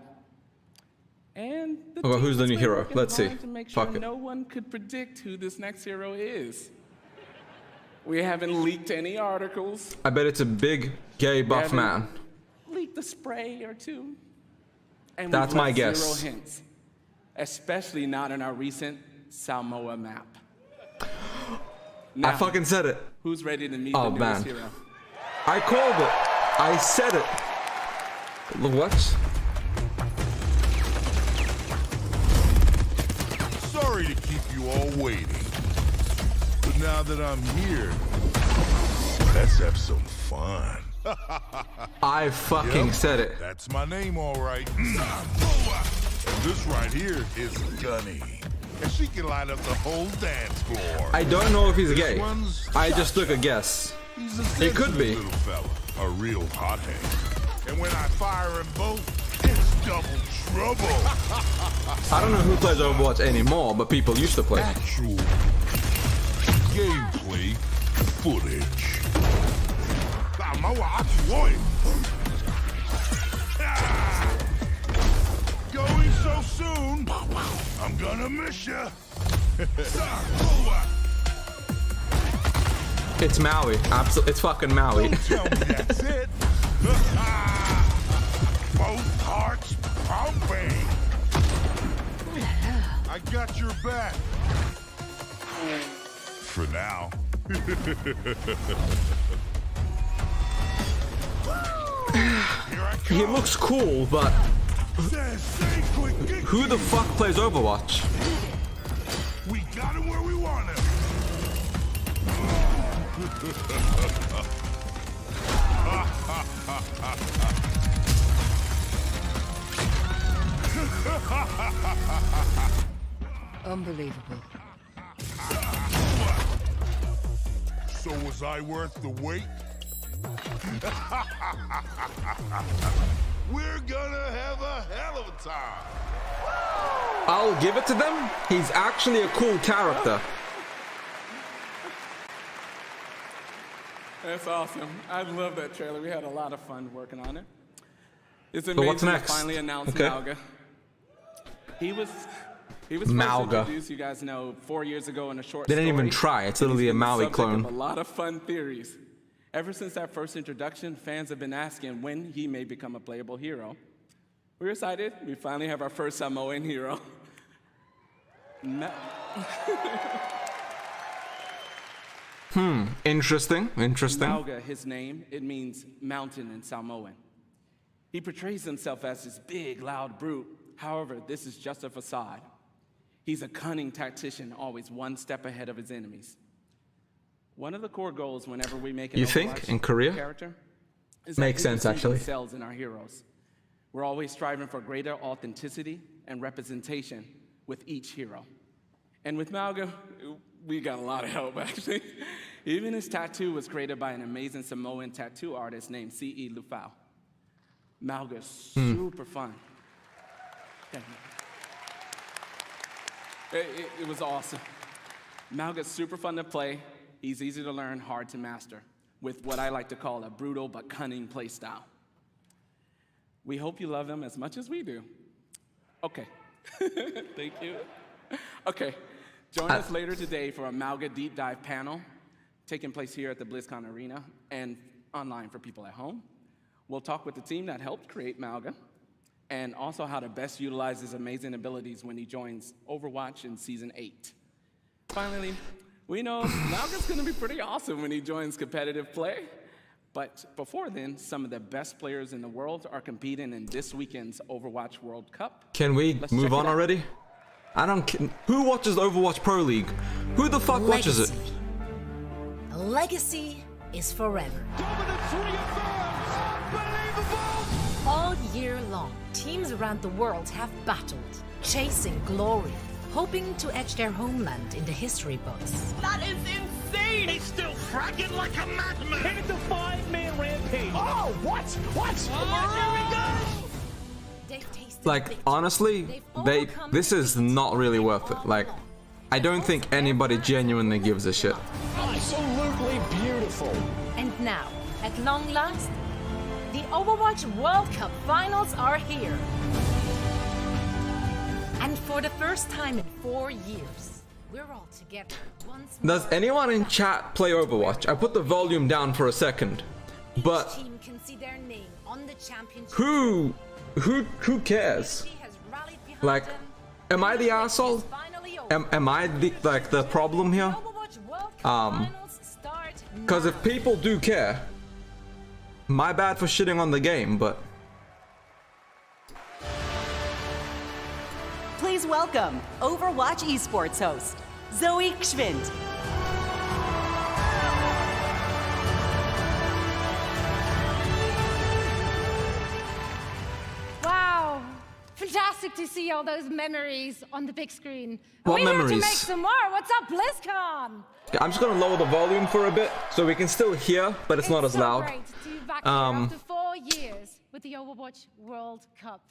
And Okay, who's the new hero? Let's see. To make sure Fuck it. no one could predict who this next hero is. We haven't leaked any articles. I bet it's a big, gay, buff haven't man. Leaked a spray or two. And That's we've my left guess. Zero hints, especially not in our recent Samoa map. Now, I fucking said it. who's ready to meet Oh, the newest man. hero? I called it. I said it. What? Sorry to keep you all waiting. But now that I'm here, let's have some fun. I fucking Yep, said it. That's my name, all right. And this right here is Gunny. And she can light up the whole dance floor. I don't know if he's This gay. one's I just Cha-Cha. took a guess. He's a It could sensitive be. little fella, a real hothead. And when I fire them both, it's double trouble. I don't know who plays Overwatch anymore, but people used to play. Actual gameplay footage. Going so soon, I'm gonna miss ya. It's Maui. Absolutely, it's fucking Maui. Don't tell me that's it. Both hearts pumping. I got your back. For now. Here I come. He looks cool, but Say quick, get who the key. fuck plays Overwatch? We got him where we want him. Unbelievable. So was I worth the wait? We're gonna have a hell of a time. I'll give it to them. He's actually a cool character. That's awesome. I love that trailer. We had a lot of fun working on it. It's So amazing what's next? to finally announce Okay. Malga. He was first Malga. introduced, you guys know, 4 years ago in a short They didn't story, even try. It's and he's literally a been the Maui subject clone. of a lot of fun theories. Ever since that first introduction, fans have been asking when he may become a playable hero. We're excited. We finally have our first Samoan hero. Interesting. Interesting. Malga, his name, it means mountain in Samoan. He portrays himself as this big, loud brute. However, this is just a facade. He's a cunning tactician, always one step ahead of his enemies. One of the core goals whenever we make an You think, Overwatch in Korea? character is Makes that sense, people see actually. themselves in our heroes. We're always striving for greater authenticity and representation with each hero. And with Malga, we got a lot of help, actually. Even his tattoo was created by an amazing Samoan tattoo artist named C.E. Lufau. Malga's super fun. It was awesome. Malga's super fun to play. He's easy to learn, hard to master, with what I like to call a brutal but cunning play style. We hope you love him as much as we do. Okay. Thank you. Okay. Join us later today for a Malga Deep Dive panel taking place here at the BlizzCon Arena and online for people at home. We'll talk with the team that helped create Malga and also how to best utilize his amazing abilities when he joins Overwatch in Season 8. Finally, we know Malga's going to be pretty awesome when he joins competitive play. But before then, some of the best players in the world are competing in this weekend's Overwatch World Cup. Can we move on already? I don't. Who watches the Overwatch Pro League? Who the fuck watches it? Legacy is forever. Dominance reaffirms! Unbelievable! All year long, teams around the world have battled, chasing glory, hoping to etch their homeland in the history books. That is insane! He's still fragging like a madman! Hit it to 5-man rampage! Oh, what? What? Oh, there we go! Like, honestly, this is not really worth it. Like, I don't think anybody genuinely gives a shit. Absolutely beautiful. And now, at long last, the Overwatch World Cup finals are here. And for the first time in 4 years, we're all together once more. Does anyone in chat play Overwatch? I put the volume down for a second, but each team can see their name on the championship. Who cares? Like, am I the asshole? Am I the problem here? Because if people do care, my bad for shitting on the game, but Please welcome Overwatch esports host, Zoe Gschwind. Wow, fantastic to see all those memories on the big screen. What We're here to memories? make some more. What's up, BlizzCon? I'm just gonna lower the volume for a bit so we can still hear, but it's not as loud. Great to be back here after 4 years with the Overwatch World Cup.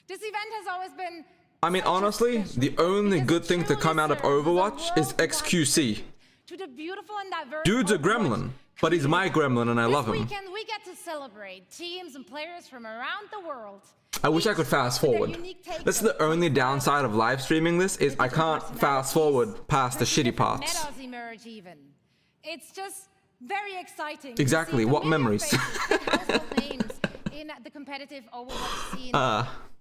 This event has always been. I mean, honestly, the only good thing to come out of Overwatch is XQC. To the beautiful and diverse Dude's a Overwatch gremlin, but he's my gremlin and I love him. This weekend we get to celebrate teams and players from around the world. I wish I could fast forward. That's the only downside of live streaming this is I can't fast forward past the shitty parts. Metas emerge even. It's just very exciting. Exactly, what memories? Household names in the competitive Overwatch scene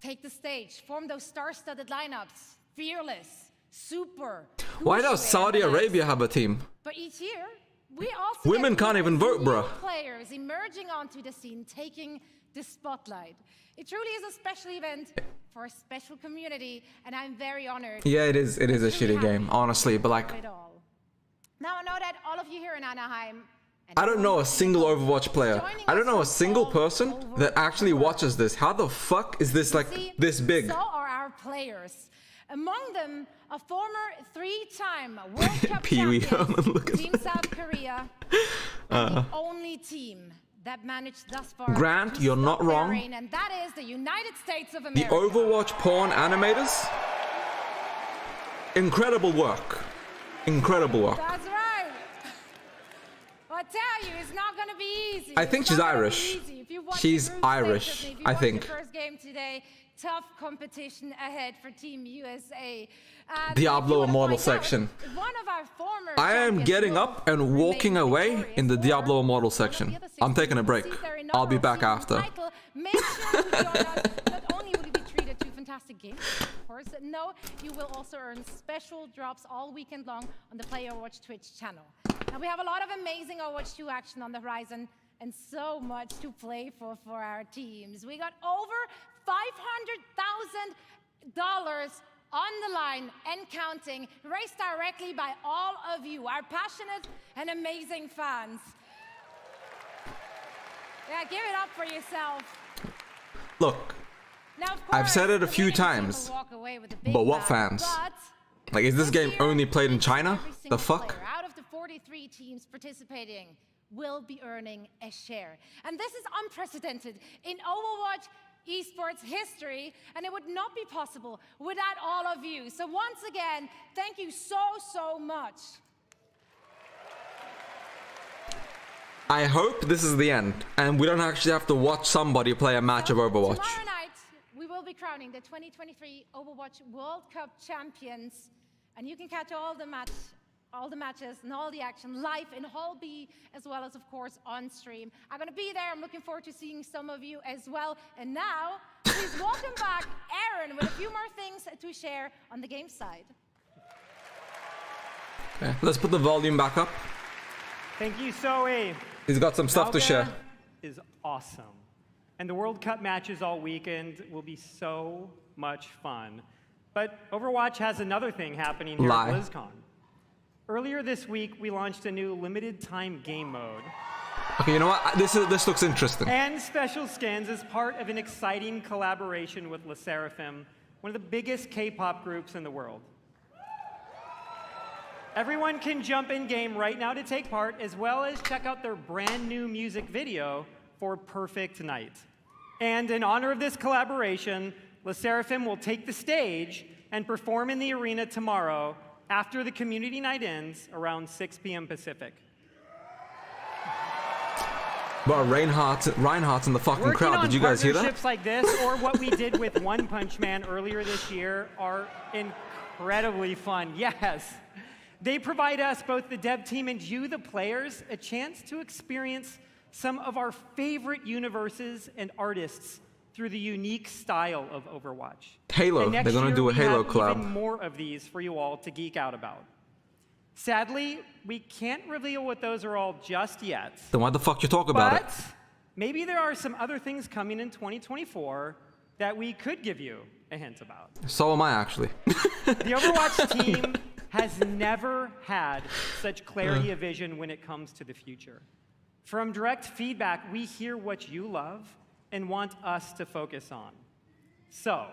take the stage, form those star-studded lineups. Fearless, Super. Why does Saudi Arabia have a team? But each year, we also Women get can't even vote, bruh. players emerging onto the scene, taking the spotlight. It truly is a special event for a special community, and I'm very honored. Yeah, it is a shitty game, honestly, but like, Now I know that all of you here in Anaheim. I don't know a single Overwatch player. I don't know a single person that actually watches this. How the fuck is this like this big? So are our players. Among them, a former 3-time World Cup champion, Team South Korea, and the only team that managed thus far. Grant, you're not wrong. And that is the United States of The America. Overwatch porn animators, incredible work. Incredible work. That's right. I tell you, it's not gonna be easy. I think she's Irish. She's Irish, I think. First game today, tough competition ahead for Team USA. Diablo Immortal section. One of our former I am getting up and walking away in the Diablo Immortal section. I'm taking a break. I'll be back after. Make sure to join us. Not only will you be treated to fantastic games, of course, no, you will also earn special drops all weekend long on the Play Overwatch Twitch channel. Now we have a lot of amazing Overwatch 2 action on the horizon and so much to play for our teams. We got over $500,000 on the line and counting, raised directly by all of you, our passionate and amazing fans. Yeah, give it up for yourself. Look, Now, of I've said course, it a the few winning team times, will walk away with a big but what bag, fans? but Like, is this game year, only played in each and China? every The single fuck? player out of the 43 teams participating will be earning a share. And this is unprecedented in Overwatch esports history, and it would not be possible without all of you. So once again, thank you so much. I hope this is the end, and we don't actually have to watch somebody play a match of Overwatch. Tomorrow night, we will be crowning the 2023 Overwatch World Cup champions, and you can catch all the matches and all the action live in Hall B, as well as, of course, on stream. I'm going to be there. I'm looking forward to seeing some of you as well. And now, please welcome back Aaron with a few more things to share on the game side. Okay, let's put the volume back up. Thank you, Zoe. He's got some stuff to share. Is awesome. And the World Cup matches all weekend will be so much fun. But Overwatch has another thing happening here at BlizzCon. Earlier this week, we launched a new limited time game mode. Okay, you know what? This looks interesting. And special skins as part of an exciting collaboration with LE SSERAFIM, one of the biggest K-pop groups in the world. Everyone can jump in game right now to take part, as well as check out their brand new music video for Perfect Night. And in honor of this collaboration, LE SSERAFIM will take the stage and perform in the arena tomorrow after the community night ends around 6 p.m. Pacific. But Reinhardt's in the fucking crowd. Did you guys hear that? Partnerships like this, or what we did with One Punch Man earlier this year, are incredibly fun. Yes. They provide us, both the dev team and you, the players, a chance to experience some of our favorite universes and artists through the unique style of Overwatch. Halo. They're going to do a Halo collab. Even more of these for you all to geek out about. Sadly, we can't reveal what those are all just yet. Then why the fuck you talk about it? But maybe there are some other things coming in 2024 that we could give you a hint about. So am I, actually. The Overwatch team has never had such clarity of vision when it comes to the future. From direct feedback, we hear what you love and want us to focus on. So,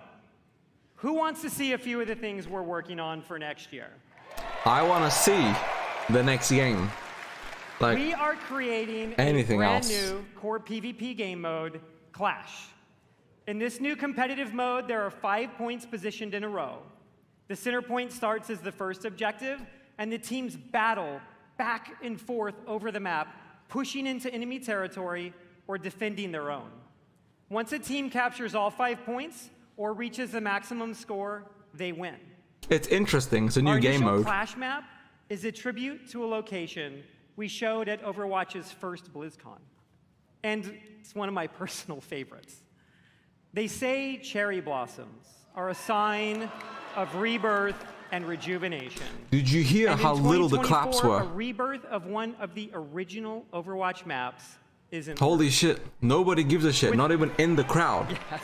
who wants to see a few of the things we're working on for next year? I want to see the next game. Like, we are creating anything a brand else. new core PvP game mode, Clash. In this new competitive mode, there are 5 points positioned in a row. The center point starts as the first objective, and the teams battle back and forth over the map, pushing into enemy territory or defending their own. Once a team captures all 5 points or reaches the maximum score, they win. It's interesting. It's a new game Our mode. initial Clash map is a tribute to a location we showed at Overwatch's first BlizzCon. And it's one of my personal favorites. They say cherry blossoms are a sign of rebirth and rejuvenation. Did you hear And how in little the claps 2024, were? A rebirth of one of the original Overwatch maps is in Holy shit. Nobody gives a shit. Not even in the crowd. Yes.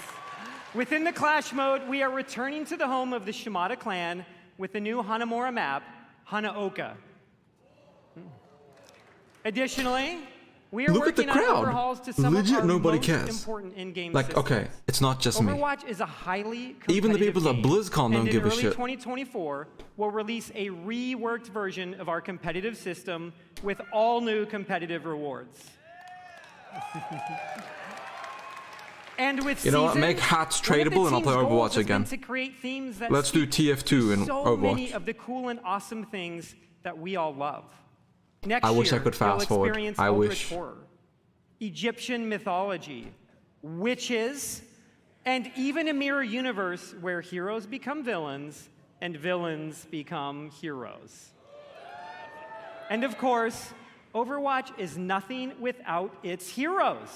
Within the Clash mode, we are returning to the home of the Shimada clan with the new Hanamura map, Hanaoka. Additionally, we are Look at the working on crowd. overhauls to some Legit, of our nobody most cares. important in-game Like, systems. okay, it's not just me. Overwatch is a highly Even the competitive people at game, BlizzCon don't and give a in early shit. 2024, we'll release a reworked version of our competitive system with all new competitive rewards. And with You know what? seasons, Make hats one of the tradable and I'll team's play goals Overwatch has been again. to create themes that Let's do speak TF2 to in so Overwatch. many of the cool and awesome things that we all love. Next I wish I year, could fast you'll forward. experience I Eldritch wish. horror, Egyptian mythology, witches, and even a mirror universe where heroes become villains and villains become heroes. And of course, Overwatch is nothing without its heroes.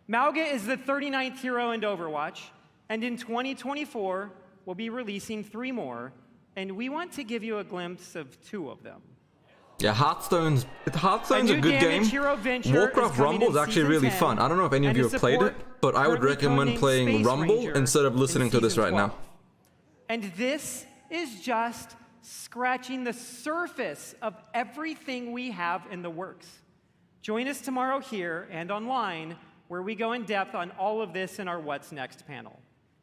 Mauga is the 39th hero in Overwatch, and in 2024, we'll be releasing 3 more, and we want to give you a glimpse of 2 of them. Yeah, Hearthstone's a new good game. damage hero Venture is Warcraft coming Rumble in is actually Season really 10, fun. I don't know if any of and you a have played it, support but I would currently recommend codenamed playing Space Rumble Ranger instead of in listening to this Season right 12. now. And this is just scratching the surface of everything we have in the works. Join us tomorrow here and online, where we go in depth on all of this in our What's Next panel.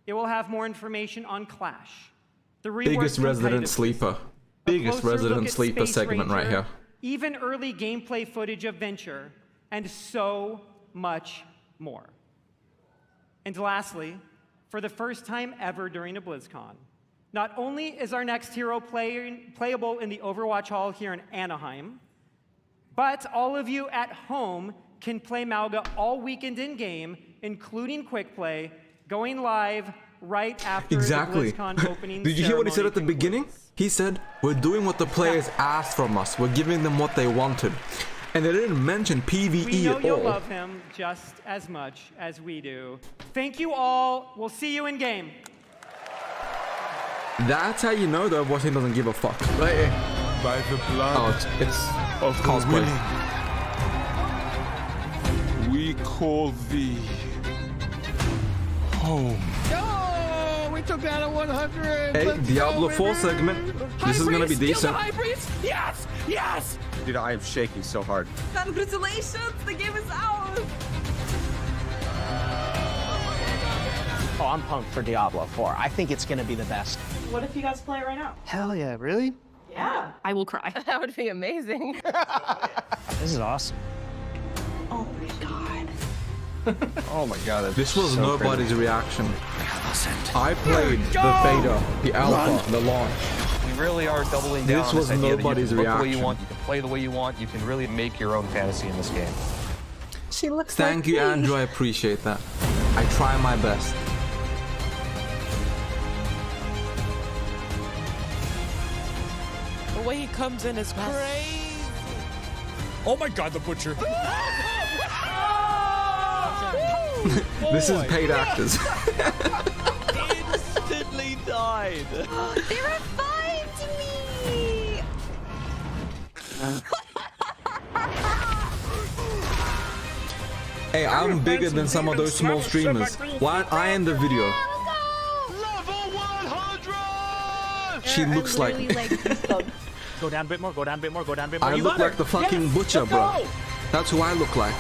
It will have more information on Clash, the Biggest reworked resident competitiveness, sleeper. a Biggest closer resident look at sleeper Space segment right Ranger, here. even early gameplay footage of Venture, and so much more. And lastly, for the first time ever during a BlizzCon, not only is our next hero playable in the Overwatch Hall here in Anaheim, but all of you at home can play Malga all weekend in-game, including Quick Play, going live right after Exactly. the BlizzCon opening Did you hear what he said at the ceremony beginning? concludes. He said, we're doing what the players asked from us. We're giving them what they wanted. And they didn't mention PvE We know at you'll all. love him just as much as we do. Thank you all. We'll see you in game. That's how you know the Overwatch team doesn't give a fuck. Right? By the blood Oh, it's of the cosplay. willing, we call thee home. Oh, we took down a 100. Hey, Let's Diablo go, 4 baby. segment. This is gonna be High priest, kill decent. the high priest. Yes, yes. Dude, I am shaking so hard. Congratulations, the game is out! Oh, I'm pumped for Diablo 4. I think it's gonna be the best. What if you guys play it right now? Hell yeah, really? Yeah. I will cry. That would be amazing. This is awesome. Oh my god. Oh my god, that's This was so nobody's crazy. reaction. I played the beta, the alpha, the launch. We really are doubling down This on was this idea that nobody's you can look the way you reaction. want, you can play the way you want, you can really make your own fantasy in this game. She looks Thank you, Andrew. I appreciate that. I try my best. The way he comes in is crazy. Oh my god, the butcher. This is paid actors. Instantly died. They revived me! Hey, I'm bigger than some of those small streamers. Why aren't I in the video? Level 100! She looks like me. Go down a bit more, go down a bit more, go down a bit more. I You look got like her. the fucking Yes, butcher, let's bro. go. That's who I look like.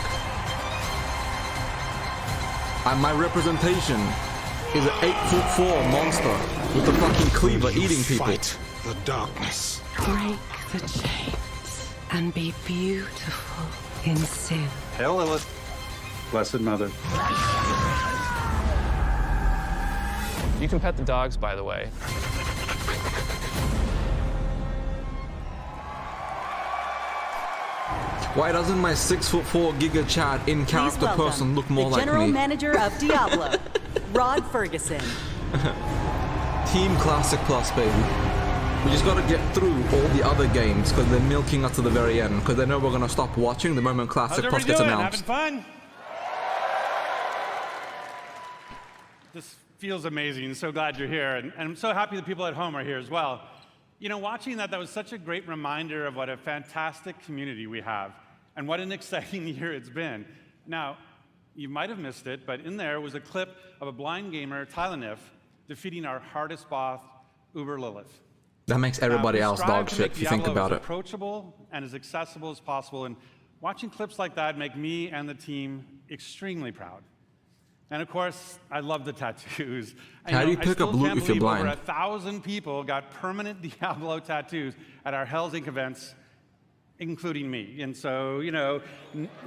My representation is an 8'4" monster with a fucking cleaver eating people. The darkness. Break the chains and be beautiful in sin. Hail Lilith. Blessed Mother. You can pet the dogs, by the way. Why doesn't my 6'4" Giga Chad in character person look more the like General me? Manager of Diablo, Rod Ferguson. Team Classic Plus, baby. We just gotta get through all the other games because they're milking us to the very end because they know we're gonna stop watching the moment Classic Plus gets announced. Having fun? This feels amazing. So glad you're here. And I'm so happy the people at home are here as well. You know, watching that was such a great reminder of what a fantastic community we have and what an exciting year it's been. Now, you might have missed it, but in there was a clip of a blind gamer, Tylenif, defeating our hardest boss, Uber Lilith. That makes everybody We else strive dog to shit make if you think Diablo about as it. approachable and as accessible as possible, and watching clips like that make me and the team extremely proud. And of course, I love the tattoos. How do you pick up loot if you're blind? Over 1,000 people got permanent Diablo tattoos at our Hell's Inc. events, including me. And so, you know,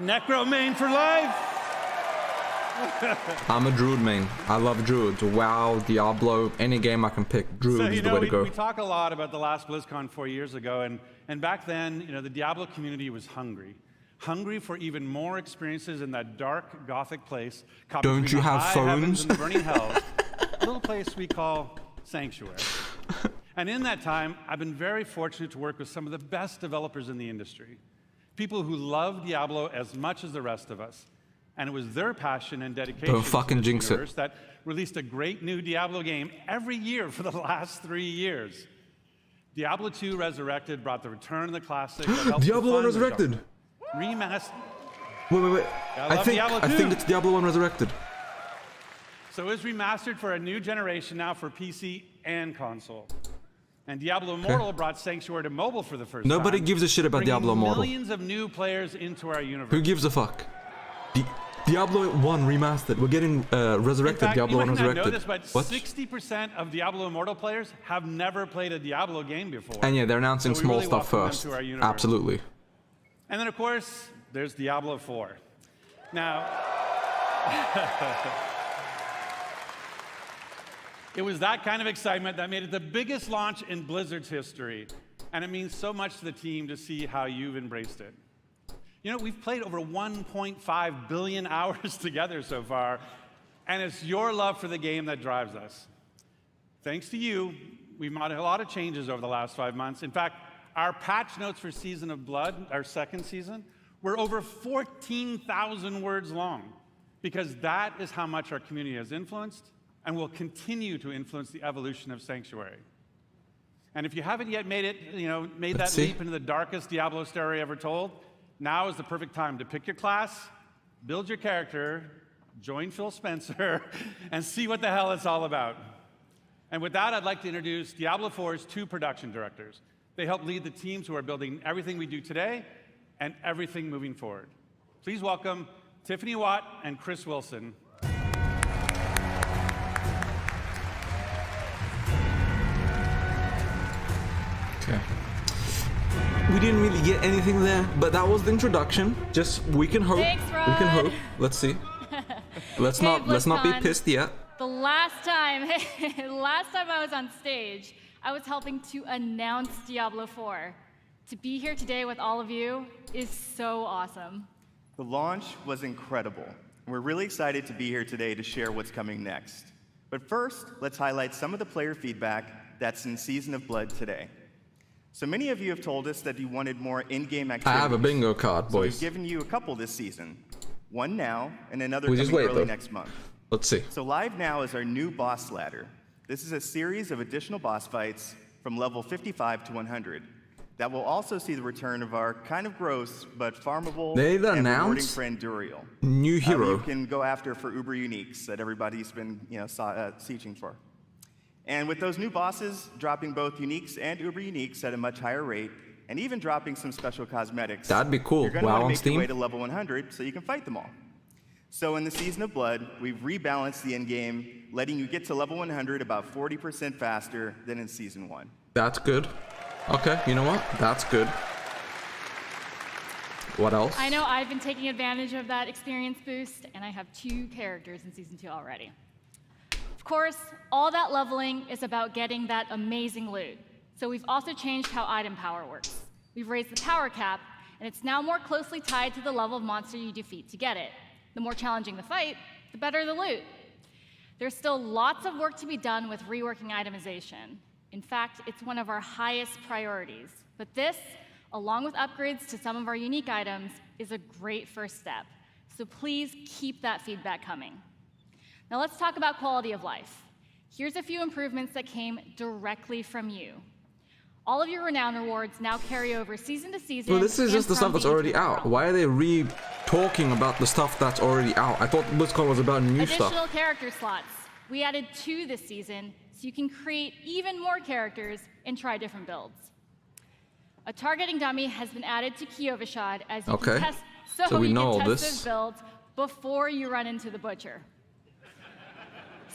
Necro main for life. I'm a Druid main. I love Druids. WoW, Diablo, any game I can pick. Druid So, is you the know, way to go. we talk a lot about the last BlizzCon 4 years ago, and back then, you know, the Diablo community was hungry. Hungry for even more experiences in that dark, gothic place. caught Don't between you the have high phones? heavens and the burning hells, a little place we call Sanctuary. And in that time, I've been very fortunate to work with some of the best developers in the industry. People who love Diablo as much as the rest of us. And it was their passion and dedication Don't fucking to this jinx it. universe that released a great new Diablo game every year for the last 3 years. Diablo 2 Resurrected brought the return of the classic. that helped Diablo 1 define the Resurrected. genre. Remastered. Wait. I I love think Diablo I 2. think it's Diablo 1 Resurrected. So it was remastered for a new generation now for PC and console. And Diablo Immortal brought Sanctuary to mobile for the first time. Nobody gives a shit about bringing Diablo Immortal. millions of new players into our universe. Who gives a fuck? Diablo 1 remastered. We're getting resurrected. In fact, Diablo 1 you might not resurrected. know this, but What? 60% of Diablo Immortal players have never played a Diablo game before. And yeah, they're announcing So we small really stuff welcome them first. to our universe. Absolutely. And then, of course, there's Diablo 4. Now, it was that kind of excitement that made it the biggest launch in Blizzard's history. And it means so much to the team to see how you've embraced it. You know, we've played over 1.5 billion hours together so far, and it's your love for the game that drives us. Thanks to you, we've made a lot of changes over the last 5 months. In fact, our patch notes for Season of Blood, our second season, were over 14,000 words long, because that is how much our community has influenced and will continue to influence the evolution of Sanctuary. And if you haven't yet made it, that leap into the darkest Diablo story ever told, now is the perfect time to pick your class, build your character, join Phil Spencer, and see what the hell it's all about. And with that, I'd like to introduce Diablo 4's 2 production directors. They help lead the teams who are building everything we do today and everything moving forward. Please welcome Tiffany Watt and Chris Wilson. Okay. We didn't really get anything there, but that was the introduction. Just we can hope. Thanks, Rod. We can hope. Let's see. Let's not be BlizzCon. pissed yet. The last time I was on stage, I was helping to announce Diablo 4. To be here today with all of you is so awesome. The launch was incredible. We're really excited to be here today to share what's coming next. But first, let's highlight some of the player feedback that's in Season of Blood today. So many of you have told us that you wanted more in-game activities. I have a bingo card, So boys. we've given you a couple this season. One now, and another We coming just wait, early though. next month. Let's see. So live now is our new boss ladder. This is a series of additional boss fights from level 55 to 100. That will also see the return of our kind of gross but farmable They and rewarding announced friend Duriel. new hero. You can go after for Uber Uniques that everybody's been sieging for. And with those new bosses dropping both Uniques and Uber Uniques at a much higher rate, and even dropping some special cosmetics, That'd be cool. you're going to WoW want on to make Steam. your way to level 100 so you can fight them all. So in the Season of Blood, we've rebalanced the end game, letting you get to level 100 about 40% faster than in Season 1. That's good. Okay, you know what? That's good. What else? I know I've been taking advantage of that experience boost, and I have 2 characters in Season 2 already. Of course, all that leveling is about getting that amazing loot. So we've also changed how item power works. We've raised the power cap, and it's now more closely tied to the level of monster you defeat to get it. The more challenging the fight, the better the loot. There's still lots of work to be done with reworking itemization. In fact, it's one of our highest priorities. But this, along with upgrades to some of our unique items, is a great first step. So please keep that feedback coming. Now let's talk about quality of life. Here's a few improvements that came directly from you. All of your renown rewards now carry over season to season. Well, this is just the and stuff from that's the already Eternal out. Realm. Why are they re-talking about the stuff that's already out? I thought BlizzCon was about new Additional stuff. character slots. We added 2 this season, so you can create even more characters and try different builds. A targeting dummy has been added to Kiovashad as you can test, so we you know can all test this. those builds before you run into the butcher.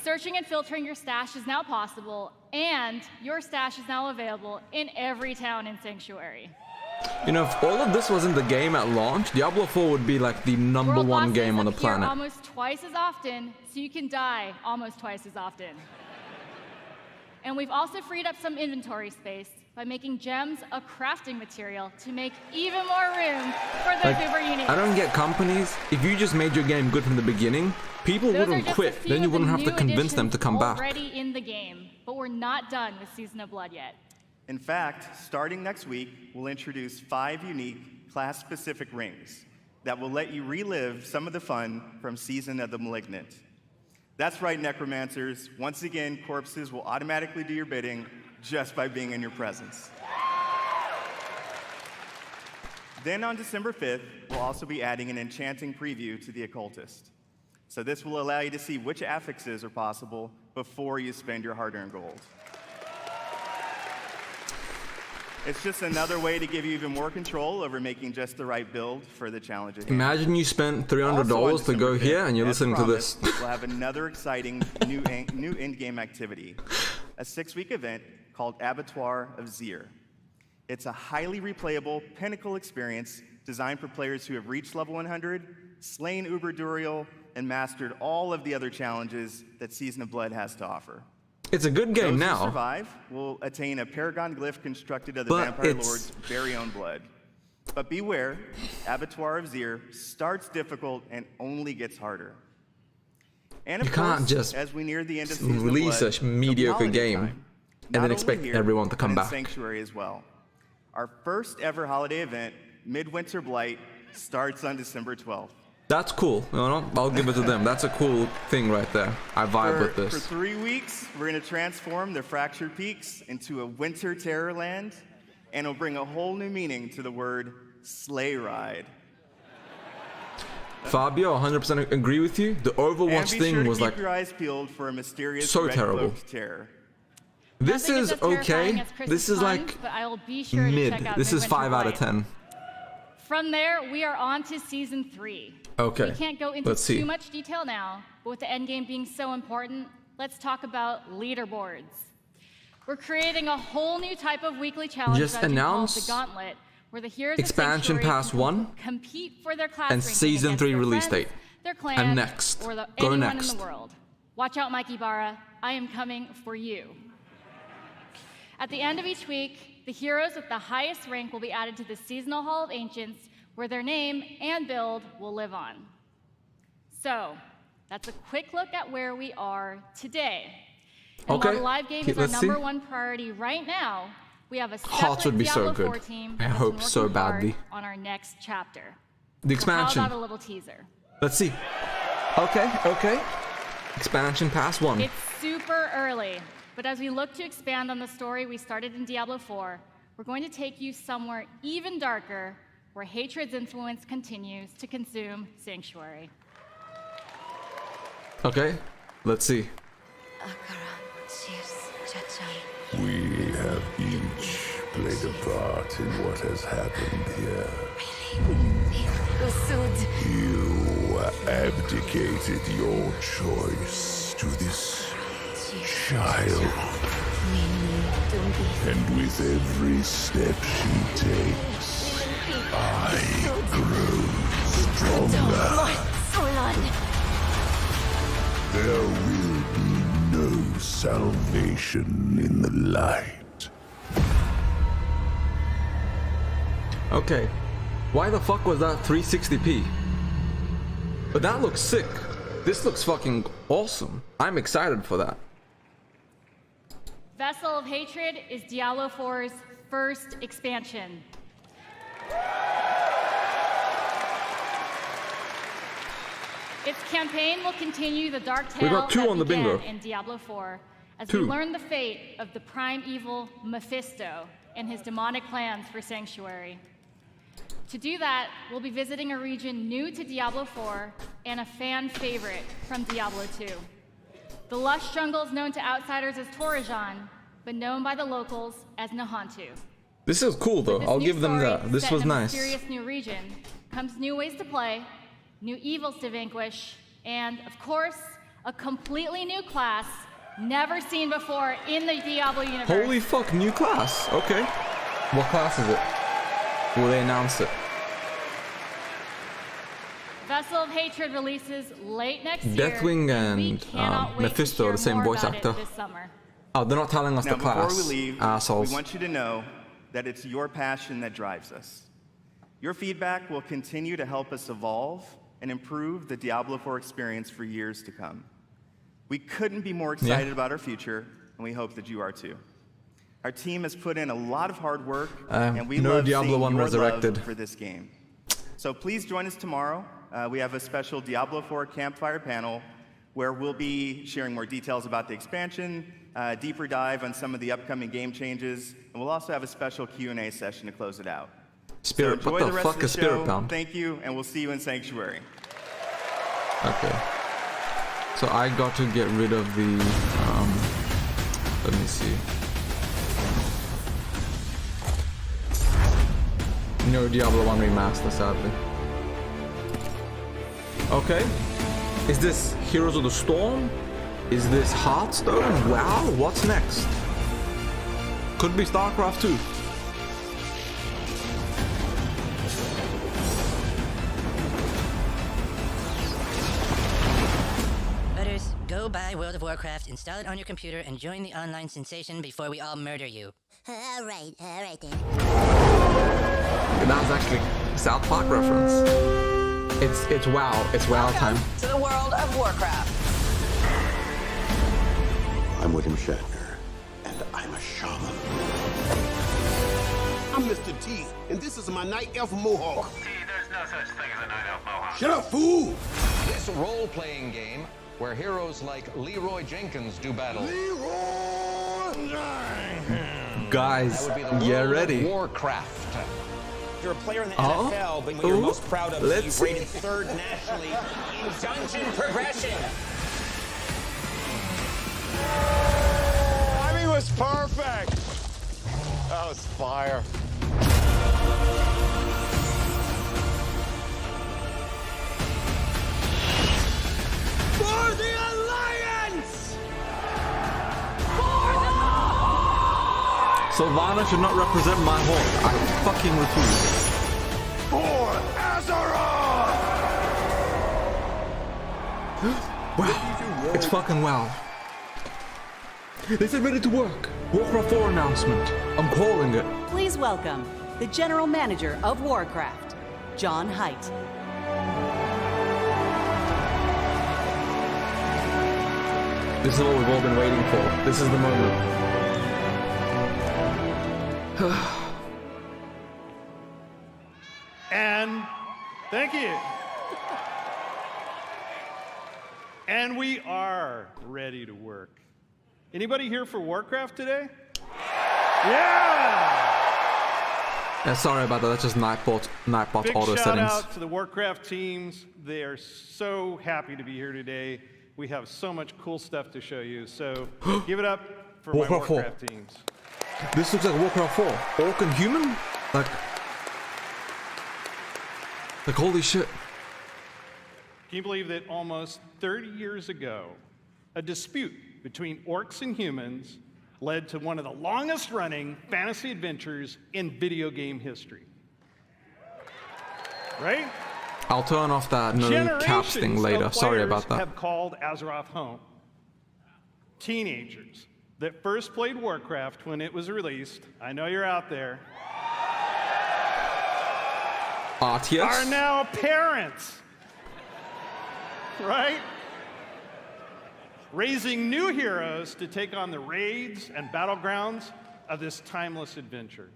Searching and filtering your stash is now possible, and your stash is now available in every town in Sanctuary. You know, if all of this was in the game at launch, Diablo 4 would be like the number World 1 bosses game on the appear planet. almost twice as often, so you can die almost twice as often. And we've also freed up some inventory space by making gems a crafting material to make even more room for those Like, Uber Uniques. I don't get companies. If you just made your game good from the beginning, people Those are wouldn't just a quit. few Then you of the wouldn't have to new convince them to additions come back. Already in the game, but we're not done with Season of Blood yet. In fact, starting next week, we'll introduce 5 unique class-specific rings that will let you relive some of the fun from Season of the Malignant. That's right, Necromancers. Once again, corpses will automatically do your bidding just by being in your presence. Then on December 5th, we'll also be adding an enchanting preview to the Occultist. So this will allow you to see which affixes are possible before you spend your hard-earned gold. It's just another way to give you even more control over making just the right build for the challenge at hand. Imagine you spent $300 Also to go on here December and you're 5th, listening as to this. promised, We'll have another exciting new in-game activity, a 6-week event called Abattoir of Zir. It's a highly replayable pinnacle experience designed for players who have reached level 100, slain Uber Duriel, and mastered all of the other challenges that Season of Blood has to offer. It's a good game Those now. who survive will attain a Paragon glyph constructed of the But Vampire it's- Lord's very own blood. But beware, Abattoir of Zir starts difficult and only gets harder. And of You can't course, just as we near the end of Season release of Blood, a mediocre holiday game time, and not then only expect here, everyone to come but in back. Sanctuary as well. Our first ever holiday event, Midwinter Blight, starts on December 12th. That's cool. You know, I'll give it to them. That's a cool thing right there. I vibe with For this. 3 weeks, we're going to transform the Fractured Peaks into a winter terror land, and it'll bring a whole new meaning to the word sleigh ride. Fabio, 100% agree with you. The And Overwatch be thing sure to was keep like your eyes peeled for a mysterious so red terrible. cloaked terror. This Nothing is as terrifying okay. as Christmas This is puns, like but I will be sure to mid. check out This is Midwinter 5 out of Blight. 10. From there, we are on to season 3. Okay, We can't go into let's see. too much detail now, but with the end game being so important, let's talk about leaderboards. We're creating a whole new type of weekly challenge Just that we call announce the Gauntlet, where the heroes Expansion of Sanctuary Pass can 1 compete for their class and ranking Season against 3 their release friends, date. their clan, And next. or Go anyone next. in the world. Watch out, Mikey Barra. I am coming for you. At the end of each week, the heroes with the highest rank will be added to the Seasonal Hall of Ancients, where their name and build will live on. So, that's a quick look at where we are today. And Okay, while the live game is our let's see. number 1 priority right now, we have a Hearts separate would be so Diablo 4 good. team I that's hope been so working hard badly. on our next chapter. The So how expansion. about a little teaser? Let's see. Okay. Expansion Pass 1. It's super early, but as we look to expand on the story we started in Diablo 4, we're going to take you somewhere even darker, where hatred's influence continues to consume Sanctuary. Okay, let's see. We have each played a part in what has happened here. You abdicated your choice to this child. And with every step she takes, I grow stronger. There will be no salvation in the light. Okay. Why the fuck was that 360p? But that looks sick. This looks fucking awesome. I'm excited for that. Vessel of Hatred is Diablo 4's first expansion. Its campaign will continue the dark We tale got 2 that on the began bingo. in Diablo 4 as 2. we learn the fate of the prime evil Mephisto and his demonic plans for Sanctuary. To do that, we'll be visiting a region new to Diablo 4 and a fan favorite from Diablo 2. The lush jungles known to outsiders as Torajan, but known by the locals as Nahantu. This is cool though. With this I'll new give them story that. This set was in a nice. mysterious new region comes new ways to play, new evils to vanquish, and of course, a completely new class never seen before in the Diablo universe. Holy fuck, new class. Okay. What class is it? Will they announce it? Vessel of Hatred releases late next year. Deathwing we and cannot wait to Mephisto, share the same more voice about it actor. this summer. Oh, they're not telling us Now, the class. before we leave, Assholes. we want you to know that it's your passion that drives us. Your feedback will continue to help us evolve and improve the Diablo 4 experience for years to come. We couldn't be more excited about our future, and we hope that you are too. Our team has put in a lot of hard work, and we no love Diablo seeing 1 your Resurrected. love for this game. So please join us tomorrow. We have a special Diablo 4 campfire panel where we'll be sharing more details about the expansion, deeper dive on some of the upcoming game changes, and we'll also have a special Q&A session to close it out. Spirit, So enjoy what the the rest fuck of the is Spirit show. Pound? Thank you, and we'll see you in Sanctuary. Okay. So I got to get rid of the, let me see. No Diablo 1 remaster, sadly. Okay. Is this Heroes of the Storm? Is this Hearthstone? Wow, what's next? Could be StarCraft 2. Butters, go buy World of Warcraft, install it on your computer, and join the online sensation before we all murder you. All right then. That's actually South Park reference. It's WoW. It's WoW time. To the world of Warcraft. I'm William Shatner, and I'm a shaman. I'm Mr. T, and this is my night elf mohawk. T, there's no such thing as a night elf mohawk. Shut up, fool! This role-playing game where heroes like Leroy Jenkins do battle. Guys, get ready. Warcraft. You're a player in the NFL, but what you're most proud of is you rated 3rd nationally in dungeon progression. Timing was perfect. That was fire. For the Alliance! Sylvana should not represent my horde. I fucking refuse. For Azeroth! Wow. It's fucking wow. They said ready to work. Warcraft 4 announcement. I'm calling it. Please welcome the General Manager of Warcraft, John Haidt. This is what we've all been waiting for. This is the moment. And thank you. And we are ready to work. Anybody here for Warcraft today? Yeah! Sorry about that. That's just Nightbot Big auto shout settings. out to the Warcraft teams. They are so happy to be here today. We have so much cool stuff to show you. So give it up for Warcraft my 4. Warcraft teams. This looks like Warcraft 4. Orc and human? Like holy shit. Can you believe that almost 30 years ago, a dispute between orcs and humans led to one of the longest running fantasy adventures in video game history? Right? I'll turn off that no caps thing Generations later. of Sorry players about that. have called Azeroth home. Teenagers that first played Warcraft when it was released, I know you're out there, RTS? are now parents. Right? Raising new heroes to take on the raids and battlegrounds of this timeless adventure.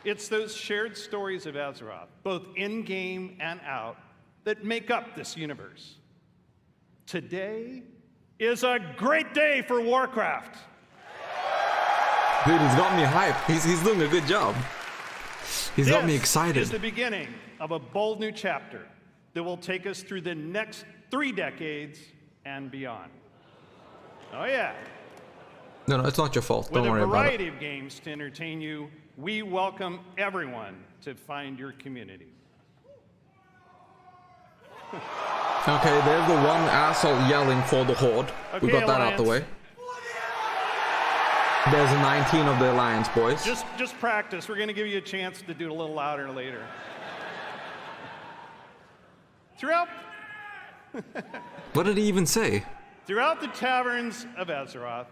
It's those shared stories of Azeroth, both in-game and out, that make up this universe. Today is a great day for Warcraft. Dude, he's got me hyped. He's doing a good job. He's got me excited. This is the beginning of a bold new chapter that will take us through the next 3 decades and beyond. Oh yeah. No, it's not your fault. Don't With worry a about it. variety of games to entertain you, we welcome everyone to find your community. Okay, there's the one asshole yelling for the Horde. We Okay, got that out the way. Alliance. There's 19 of the Alliance boys. Just practice. We're going to give you a chance to do it a little louder later. Throughout What did he even say? Throughout the taverns of Azeroth,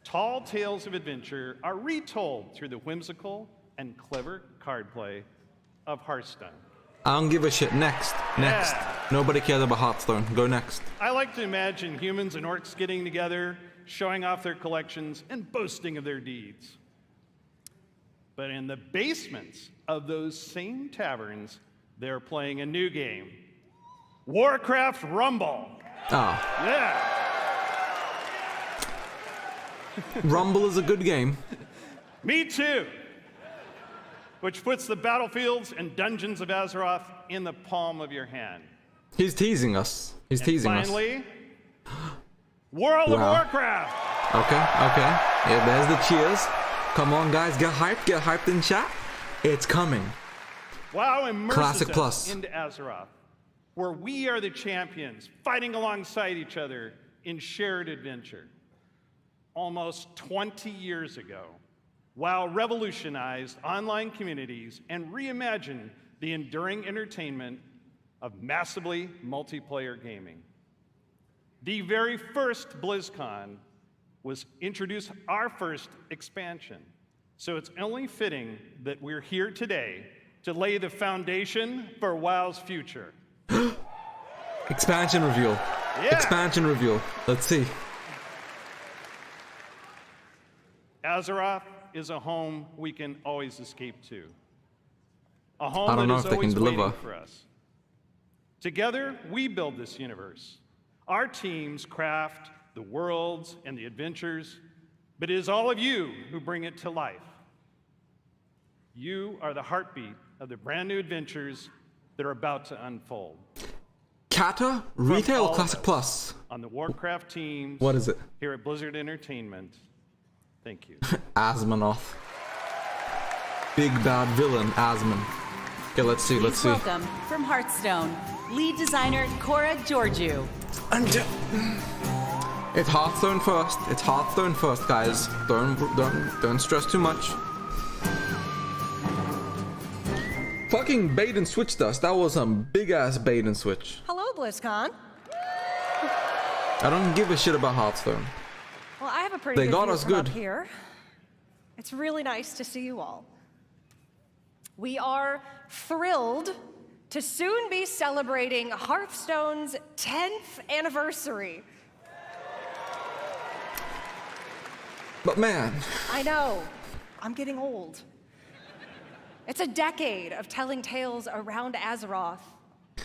tall tales of adventure are retold through the whimsical and clever card play of Hearthstone. I don't give a shit. Next. Yeah. Nobody cares about Hearthstone. Go next. I like to imagine humans and orcs getting together, showing off their collections, and boasting of their deeds. But in the basements of those same taverns, they're playing a new game, Warcraft Rumble. Ah. Yeah. Rumble is a good game. Me too. Which puts the battlefields and dungeons of Azeroth in the palm of your hand. He's teasing us. He's teasing us. Finally, World of Warcraft. Okay. Yeah, there's the cheers. Come on, guys, get hyped in chat. It's coming. WoW immerses Classic us Plus. into Azeroth, where we are the champions, fighting alongside each other in shared adventure. Almost 20 years ago, WoW revolutionized online communities and reimagined the enduring entertainment of massively multiplayer gaming. The very first BlizzCon was introduced our first expansion. So it's only fitting that we're here today to lay the foundation for WoW's future. Expansion reveal. Yeah. Expansion reveal. Let's see. Azeroth is a home we can always escape to. A home I don't that know is if they can always waiting deliver. for us. Together, we build this universe. Our teams craft the worlds and the adventures, but it is all of you who bring it to life. You are the heartbeat of the brand new adventures that are about to unfold. Kata, Retail, or Classic Plus? On the Warcraft teams. What is it? Here at Blizzard Entertainment. Thank you. Asmanoth. Big bad villain, Asmon. Okay, let's see, let's Please see. welcome from Hearthstone, lead designer Cora Georgiou. It's Hearthstone first. It's Hearthstone first, guys. Don't stress too much. Fucking bait and switch dust. That was some big ass bait and switch. Hello, BlizzCon. I don't give a shit about Hearthstone. Well, I have a pretty They good got view us from good. up here. It's really nice to see you all. We are thrilled to soon be celebrating Hearthstone's 10th anniversary. But man, I know, I'm getting old. It's a decade of telling tales around Azeroth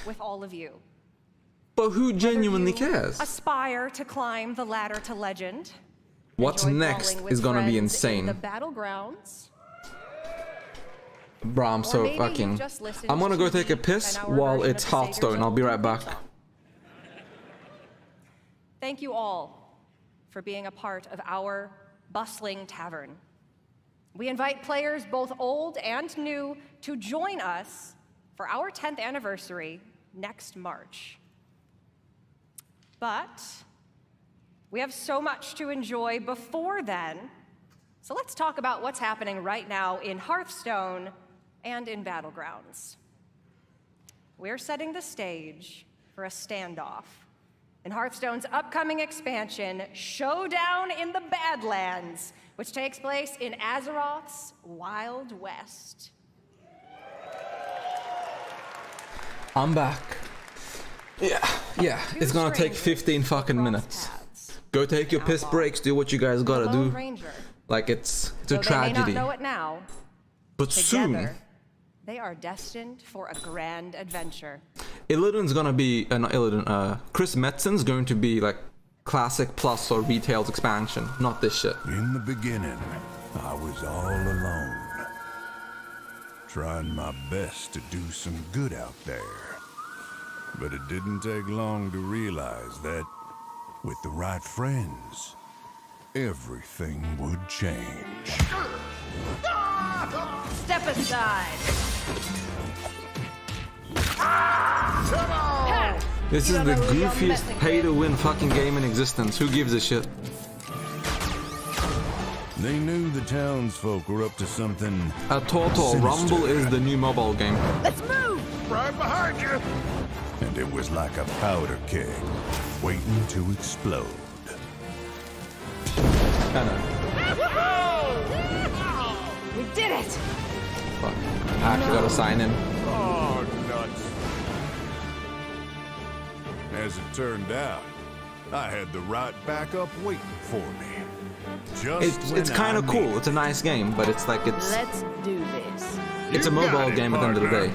with all of you. but who genuinely Whether you cares? Aspire to climb the ladder to legend. What's enjoy next brawling with is gonna be friends in insane. The battlegrounds. Bro, I'm Or so maybe you fucking. just listened I'm gonna go to take a the piss 10-hour while version it's of the Savior's Hearthstone. I'll be Old right back. song. Thank you all for being a part of our bustling tavern. We invite players both old and new to join us for our 10th anniversary next March. But we have so much to enjoy before then, so let's talk about what's happening right now in Hearthstone and in Battlegrounds. We're setting the stage for a standoff in Hearthstone's upcoming expansion, Showdown in the Badlands, which takes place in Azeroth's Wild West. I'm back. Yeah. It's gonna take 15 fucking minutes. Go take your piss breaks. Do what you guys gotta Lone do. Ranger. Like it's a Though tragedy. they may not know it now, But soon, together, they are destined for a grand adventure. Illidan's gonna be not Illidan. Chris Metzen's going to be like Classic Plus or Retail's expansion, not this shit. In the beginning, I was all alone, trying my best to do some good out there. But it didn't take long to realize that with the right friends, everything would change. Step aside. This is the goofiest pay-to-win fucking game in existence. Who gives a shit? They knew the townsfolk were up to something. A total Rumble sinister. is the new mobile game. Let's move! Right behind you! And it was like a powder keg, waiting to explode. We did it! Fuck. I actually gotta sign in. Oh, nuts. As it turned out, I had the right backup waiting for me. It's kind of cool. It's a nice game, but it's like Let's do this. it's a mobile game at the end of the day.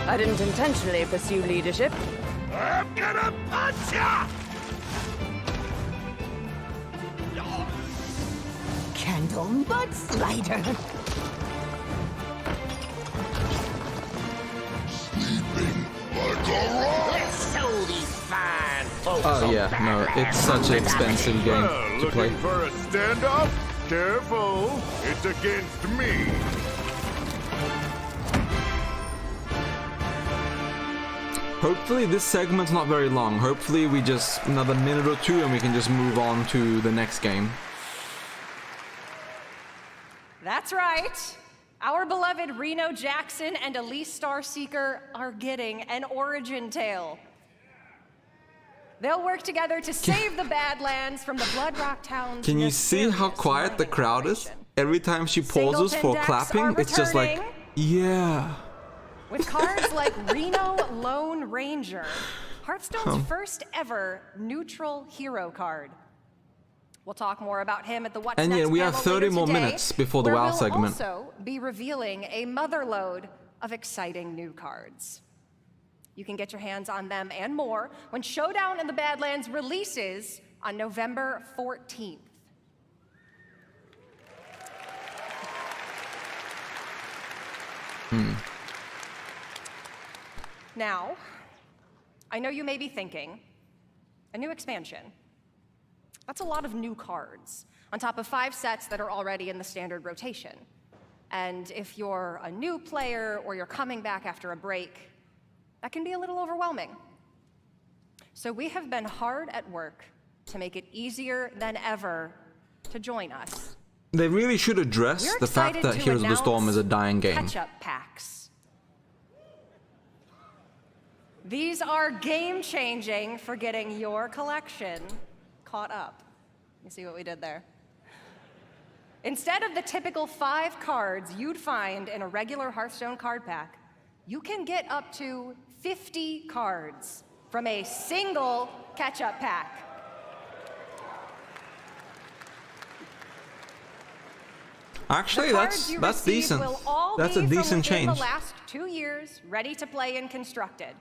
I didn't intentionally pursue leadership. I'm gonna punch ya! Candle mud slider. Sleeping like a rock! Let's show these fine Oh yeah, no, it's such an expensive game to play. Looking for a standoff? Careful, it's against me. Hopefully this segment's not very long. Hopefully we just another minute or two and we can just move on to the next game. That's right. Our beloved Reno Jackson and Elise Starseeker are getting an origin tale. They'll work together to save the Badlands from the Bloodrock Towns. Can you see how quiet the crowd is? Every time she pauses for clapping, it's just like, yeah. With cards like Reno Lone Ranger, Hearthstone's first ever neutral hero card. We'll talk more about him at the What's And Next yeah, we have panel 30 later more today, minutes before the where WoW we'll segment. also be revealing a motherload of exciting new cards. You can get your hands on them and more when Showdown in the Badlands releases on November 14th. Now, I know you may be thinking, a new expansion. That's a lot of new cards, on top of 5 sets that are already in the standard rotation. And if you're a new player or you're coming back after a break, that can be a little overwhelming. So we have been hard at work to make it easier than ever to join us. They really should address the fact that Heroes of the Storm is a dying game. Catch-up packs. These are game-changing for getting your collection caught up. You see what we did there? Instead of the typical 5 cards you'd find in a regular Hearthstone card pack, you can get up to 50 cards from a single catch-up pack. Actually, that's decent. That's a decent change. The last 2 years, ready to play and constructed.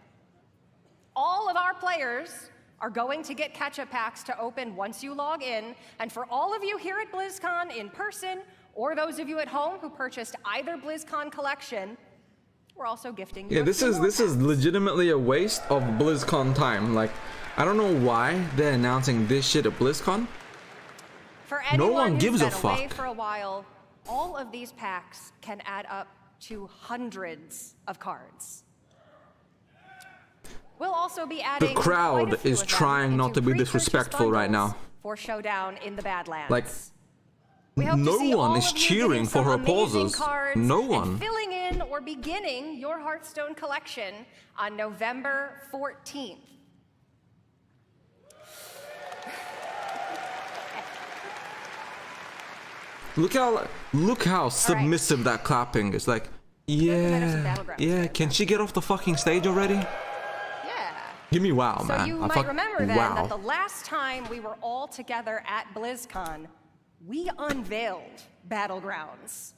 All of our players are going to get catch-up packs to open once you log in, and for all of you here at BlizzCon in person, or those of you at home who purchased either BlizzCon collection, we're also gifting you. Yeah, this is legitimately a waste of BlizzCon time. Like, I don't know why they're announcing this shit at BlizzCon. For anyone no one gives who's a been away fuck. For a while, all of these packs can add up to hundreds of cards. We'll also be adding The crowd is trying not to be disrespectful right now. For Showdown in the Badlands. Like, no one is cheering for her pauses. No one. Filling in or beginning your Hearthstone collection on November 14th. Look how submissive that clapping is. Like, yeah. Can she get off the fucking stage already? Give me WoW, man. So you might remember then that the last time we were all together at BlizzCon, we unveiled Battlegrounds.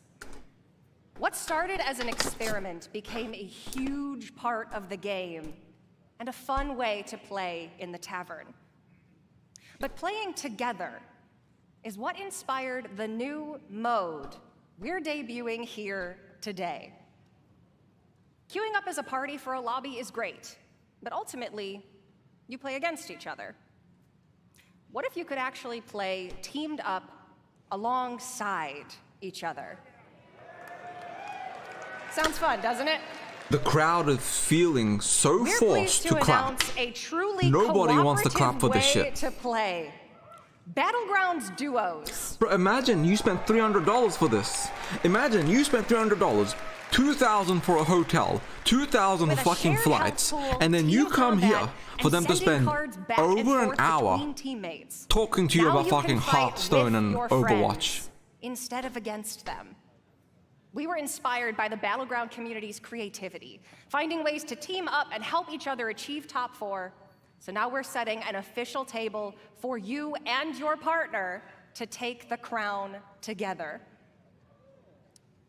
What started as an experiment became a huge part of the game and a fun way to play in the tavern. But playing together is what inspired the new mode we're debuting here today. Queuing up as a party for a lobby is great, but ultimately, you play against each other. What if you could actually play teamed up alongside each other? Sounds fun, doesn't it? The crowd is feeling so We're forced to clap. Announce a truly Nobody wants to clap for this way shit. To play. Battlegrounds duos. Bro, imagine you spent $300 for this. Imagine you spent $300, $2,000 for a hotel, $2,000 for fucking flights, and then you come here for them to spend over an hour talking to you about fucking Hearthstone and Overwatch. Instead of against them. We were inspired by the Battleground community's creativity, finding ways to team up and help each other achieve top 4. So now we're setting an official table for you and your partner to take the crown together.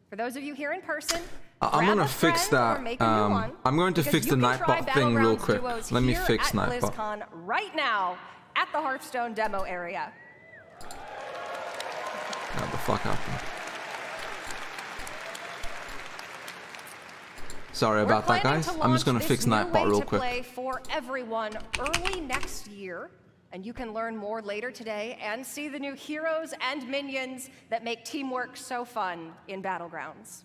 For those of you here in person, I'm gonna fix that. I'm going to fix the Nightbot thing real quick. Let me fix Nightbot. BlizzCon right now at the Hearthstone demo area. What the fuck happened? Sorry about that, guys. I'm just gonna fix Nightbot real quick. Play for everyone early next year and you can learn more later today and see the new heroes and minions that make teamwork so fun in Battlegrounds.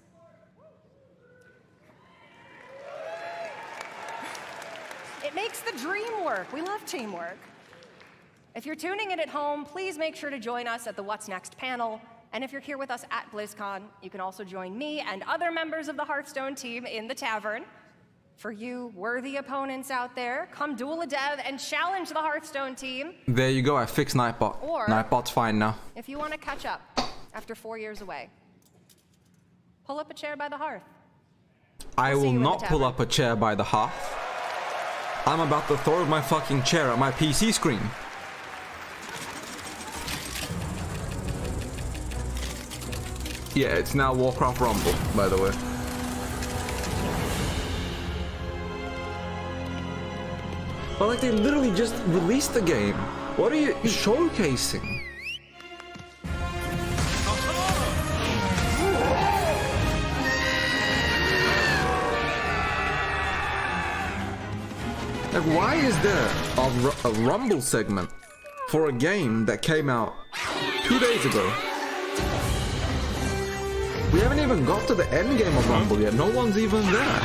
It makes the dream work. We love teamwork. If you're tuning in at home, please make sure to join us at the What's Next panel. And if you're here with us at BlizzCon, you can also join me and other members of the Hearthstone team in the tavern. For you worthy opponents out there, come duel a dev and challenge the Hearthstone team. There you go, I fixed Nightbot. Or, Nightbot's fine now. If you want to catch up after 4 years away, pull up a chair by the hearth. I will not pull up a chair by the hearth. I'm about to throw my fucking chair at my PC screen. Yeah, it's now Warcraft Rumble, by the way. But like, they literally just released the game. What are you showcasing? Like, why is there a Rumble segment for a game that came out 2 days ago? We haven't even got to the end game of Rumble yet. No one's even there.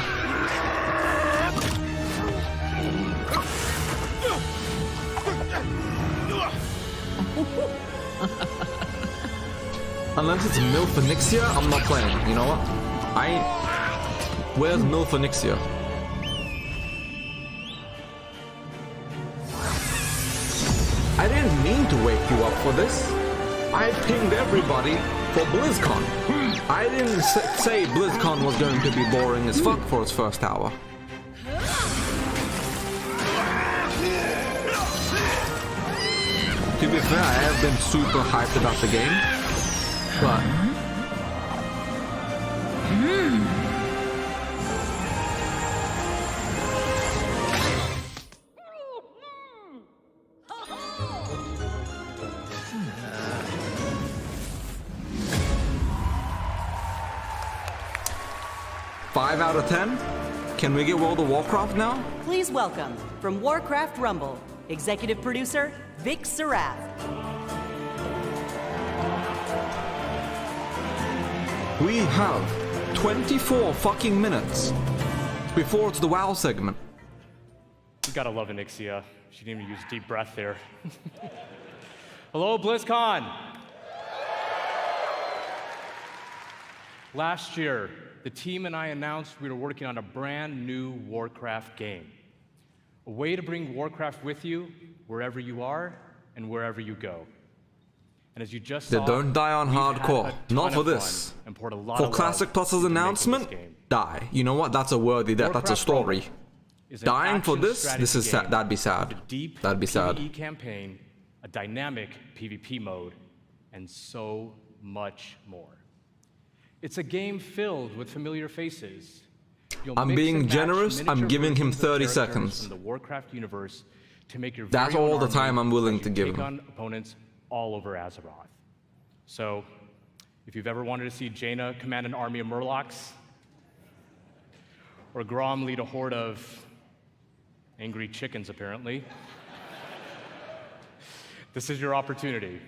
Unless it's Milphenixia, I'm not playing. You know what? Where's Milphenixia? I didn't mean to wake you up for this. I pinged everybody for BlizzCon. I didn't say BlizzCon was going to be boring as fuck for its first hour. To be fair, I have been super hyped about the game, but... Five out of 10? Can we get World of Warcraft now? Please welcome, from Warcraft Rumble, executive producer, Vic Sarath. We have 24 fucking minutes before it's the WoW segment. You gotta love Anixia. She didn't even use a deep breath there. Hello, BlizzCon! Last year, the team and I announced we were working on a brand new Warcraft game. A way to bring Warcraft with you wherever you are and wherever you go. And as you just saw, don't die on hardcore. Not for this. For Classic Plus's announcement, die. You know what? That's a worthy death. That's a story. Dying for this is sad. That'd be sad. That'd be sad. PvE campaign, a dynamic PvP mode, and so much more. It's a game filled with familiar faces. I'm being generous. I'm giving him 30 seconds. From the Warcraft universe to make your That's all the time I'm willing to give him. Take on opponents all over Azeroth. So, if you've ever wanted to see Jaina command an army of Murlocs, or Grom lead a horde of angry chickens, apparently, this is your opportunity.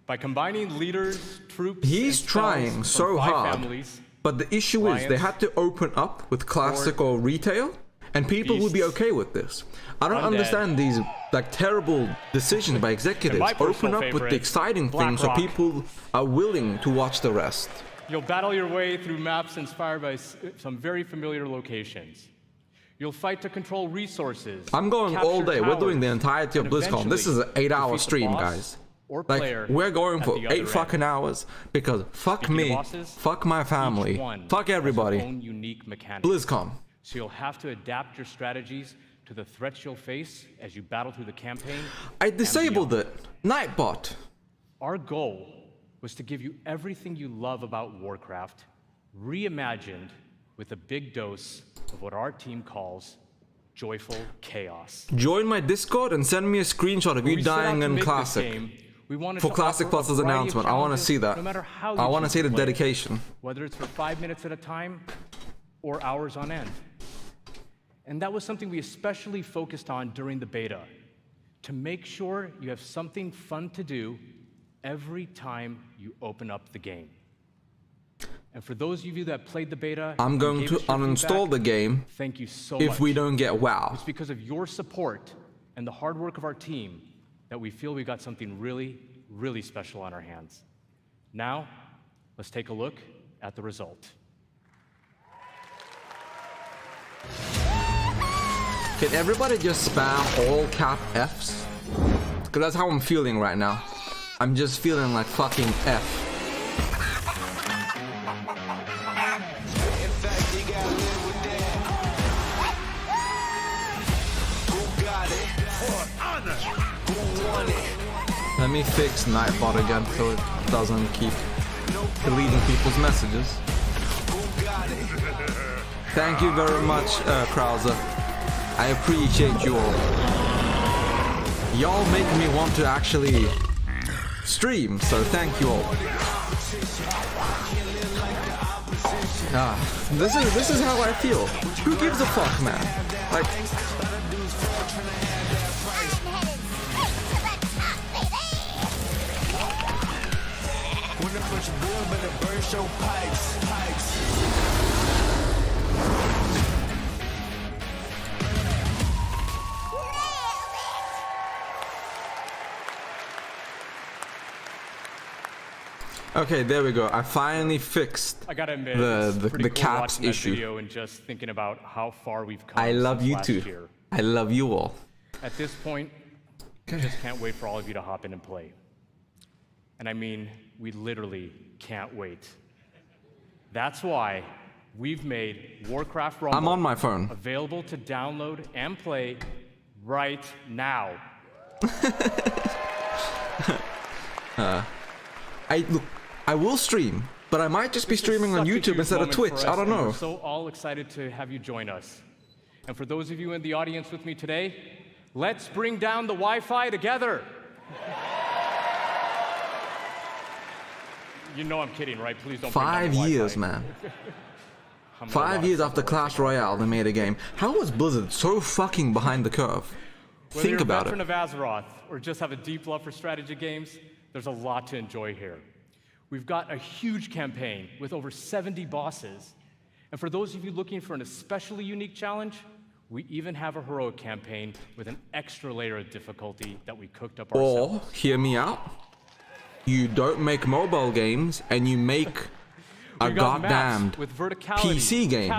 By combining leaders, troops, he's trying so hard, but the issue is they had to open up with classic or retail, and people would be okay with this. I don't understand these like terrible decisions by executives. Open up with the exciting things so people are willing to watch the rest. You'll battle your way through maps inspired by some very familiar locations. You'll fight to control resources. I'm going all day. We're doing the entirety of BlizzCon. This is an 8-hour stream, guys. Like, we're going for 8 fucking hours because fuck me, fuck my family, fuck everybody. BlizzCon. So you'll have to adapt your strategies to the threats you'll face as you battle through the campaign. I disabled it. Nightbot. Our goal was to give you everything you love about Warcraft, reimagined with a big dose of what our team calls joyful chaos. Join my Discord and send me a screenshot of you dying in Classic. For Classic Plus's announcement, I want to see that. I want to see the dedication. Whether it's for 5 minutes at a time or hours on end. And that was something we especially focused on during the beta, to to make sure you have something fun to do every time you open up the game. And for those of you that played the beta, I'm going to uninstall the game thank you so much. if we don't get WoW. It's because of your support and the hard work of our team that we feel we got something really, really special on our hands. Now, let's take a look at the result. Can everybody just spam all cap Fs? Because that's how I'm feeling right now. I'm just feeling like fucking F. Let me fix Nightbot again so it doesn't keep deleting people's messages. Thank you very much, Krause. I appreciate you all. Y'all make me want to actually stream, so thank you all. This is how I feel. Who gives a fuck, man? Like, okay, there we go. I finally fixed I gotta admit, the cool caps issue. Video and just thinking about how far we've come. I love you too. Year. I love you all. At this point, I just can't wait for all of you to hop in and play. And I mean, we literally can't wait. That's why we've made Warcraft Rumble I'm on my phone. available to download and play right now. I will stream, but I might just be streaming on YouTube instead of Twitch. I don't know. We're so all excited to have you join us. And for those of you in the audience with me today, let's bring down the Wi-Fi together. You know I'm kidding, right? Please don't. 5 years, man. 5 years after Clash Royale, they made a game. How was Blizzard so fucking behind the curve? Whether Think about it. Whether you're a veteran of Azeroth or just have a deep love for strategy games, there's a lot to enjoy here. We've got a huge campaign with over 70 bosses. And for those of you looking for an especially unique challenge, we even have a heroic campaign with an extra layer of difficulty that we cooked up ourselves. Or, hear me out, you don't make mobile games and you make a goddamned PC game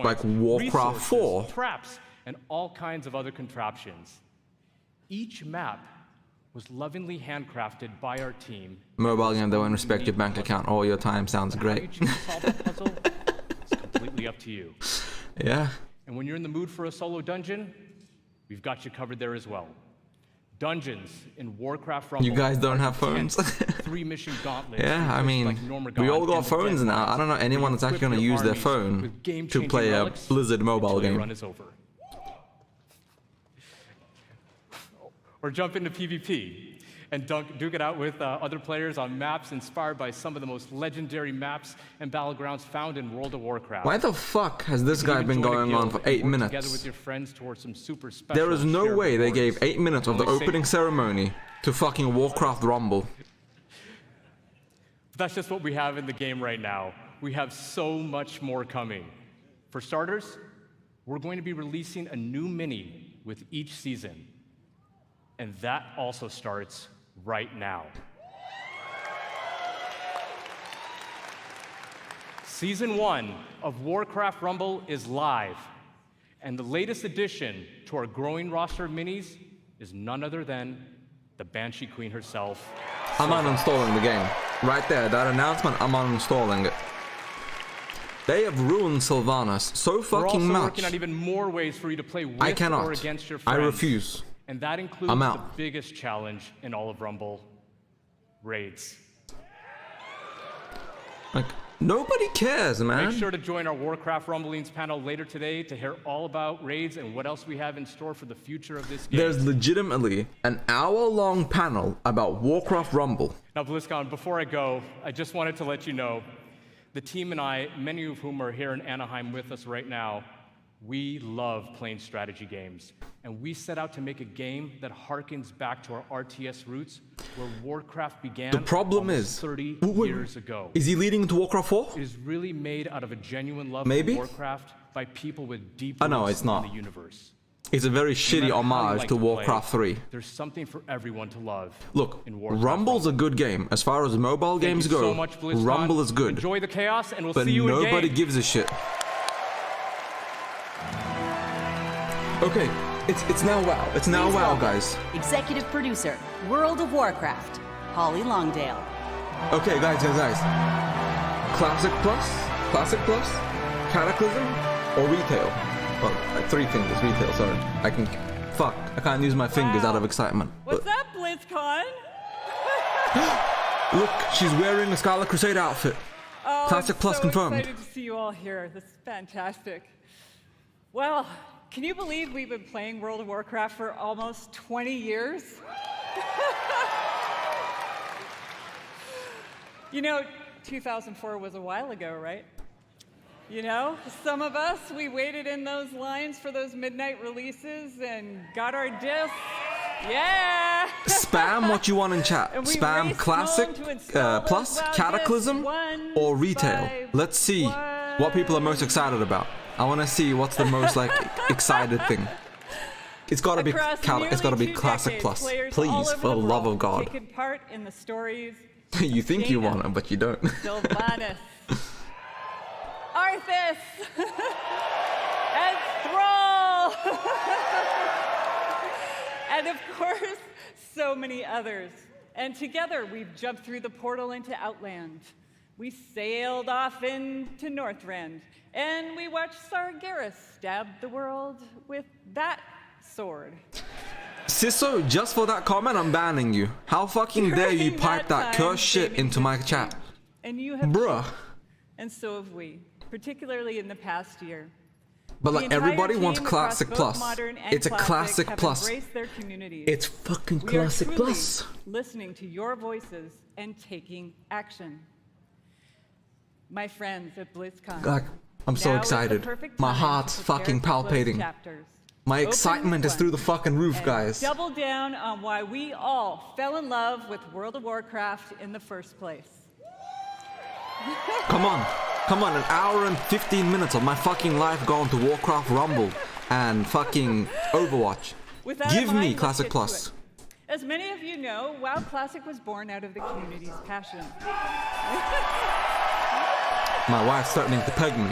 like Warcraft 4. Traps, and all kinds of other contraptions. Each map was lovingly handcrafted by our team. Mobile game that won't respect your bank account all your time sounds great. How you choose to solve the puzzle, it's completely up to you. Yeah. And when you're in the mood for a solo dungeon, we've got you covered there as well. Dungeons in Warcraft Rumble. You guys don't have phones? 3-mission gauntlets. Yeah, I mean, we all got phones now. I don't know anyone that's actually going to use their phone to play a Blizzard mobile game. Run is over. Or jump into PvP and duke it out with other players on maps inspired by some of the most legendary maps and battlegrounds found in World of Warcraft. Why the fuck has this guy been going on for 8 minutes? With your friends towards some super special there is no way they gave 8 minutes of the opening ceremony to fucking Warcraft Rumble. That's just what we have in the game right now. We have so much more coming. For starters, we're going to be releasing a new mini with each season. And that also starts right now. Season 1 of Warcraft Rumble is live, and the latest addition to our growing roster of minis is none other than the Banshee Queen herself. I'm uninstalling the game. Right there, that announcement, I'm uninstalling it. They have ruined Sylvanas so fucking We're also much. working on even more ways for you to play with I cannot. or against your friends. I refuse. And that includes I'm the out. biggest challenge in all of Rumble, raids. Like, nobody cares, man. Make sure to join our Warcraft Rumblings panel later today to hear all about raids and what else we have in store for the future of this game. There's legitimately an hour-long panel about Warcraft Rumble. Now, BlizzCon, before I go, I just wanted to let you know, the team and I, many of whom are here in Anaheim with us right now, We love playing strategy games, and we set out to make a game that harkens back to our RTS roots, where Warcraft began. The problem almost is, 30 years ago. Is he leading into Warcraft 4? It is really made out of a genuine love Maybe? for Warcraft by people with deep No, roots it's not. in the universe. It's a very No shitty matter how you homage like to play, Warcraft 3. There's something for everyone to love. Look, in Warcraft Rumble's a good game. As far as mobile Thank games you go, so much, BlizzCon. Rumble is good. Enjoy the chaos, and we'll But see you in nobody game. gives a shit. Okay, it's now WoW. It's now Please WoW, welcome guys. Executive producer, World of Warcraft, Holly Longdale. Okay, guys. Classic Plus, Cataclysm, or Retail? Well, three fingers, Retail, sorry. I can't use my fingers out of excitement. What's up, BlizzCon? Look, she's wearing a Scarlet Crusade outfit. Oh, Classic I'm Plus so confirmed. excited to see you all here. This is fantastic. Well, can you believe we've been playing World of Warcraft for almost 20 years? You know, 2004 was a while ago, right? You know, some of us, we waited in those lines for those midnight releases and got our discs. Yeah! Spam what you want in chat. And we Spam raced Classic, home to install Plus, those WoW Cataclysm, discs one or Retail. by Let's see what people are most excited about. I want to see what's the most excited thing. It's got to be Across nearly 2 Classic decades, Plus. players all Please, over for the love world of God. taken part in the stories. You think you want it, but you don't. Sylvanas, Arthas, and Thrall, and of course, so many others. And together, we've jumped through the portal into Outland. We sailed off into Northrend, and we watched Sargeras stab the world with that sword. Sisso, just for that comment, I'm banning you. How fucking dare you pipe that cursed shit into my chat? And you have Bruh. And so have we, particularly in the past year. But The like entire everybody team wants across Classic both Plus. modern and It's a Classic have Plus. embraced their communities. It's fucking We are Classic truly Plus. listening to your voices and taking action. My friends at BlizzCon. Like, I'm so now is the excited. perfect My time heart's to prepare fucking for closed palpating. chapters. My Open excitement is one through the fucking roof, and guys. Double down on why we all fell in love with World of Warcraft in the first place. Come on, an hour and 15 minutes of my fucking life going to Warcraft Rumble and fucking Overwatch. With that Give in mind, me let's Classic get to Plus. it. As many of you know, WoW Classic was born out of the community's passion. My wife's threatening to peg me.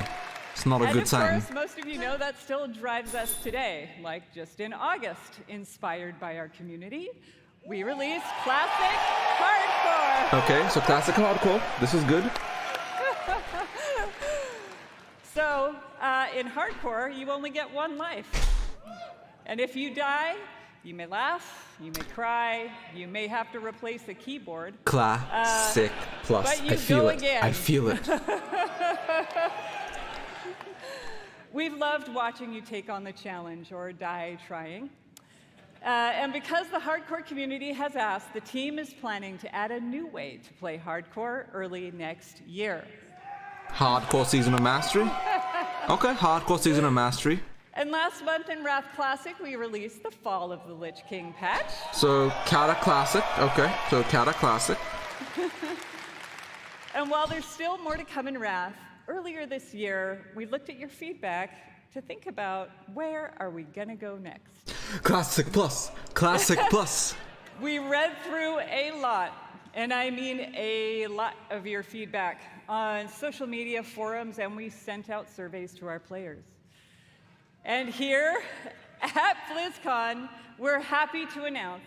It's not a And good of sign. course, most of you know that still drives us today. Like just in August, inspired by our community, we released Classic Hardcore. Okay, so Classic Hardcore. This is good. So, in Hardcore, you only get one life. And if you die, you may laugh, you may cry, you may have to replace the keyboard. Classic Plus. But you I feel go it. again. I feel it. We've loved watching you take on the challenge or die trying. And because the hardcore community has asked, the team is planning to add a new way to play hardcore early next year. Hardcore Season of Mastery. Okay, Hardcore Season of Mastery. And last month in Wrath Classic, we released the Fall of the Lich King patch. So Kata Classic. Okay, so Kata Classic. And while there's still more to come in Wrath, earlier this year, we looked at your feedback to think about where are we gonna go next. Classic Plus. Classic Plus. We read through a lot, and I mean a lot of your feedback on social media forums, and we sent out surveys to our players. And here at BlizzCon, we're happy to announce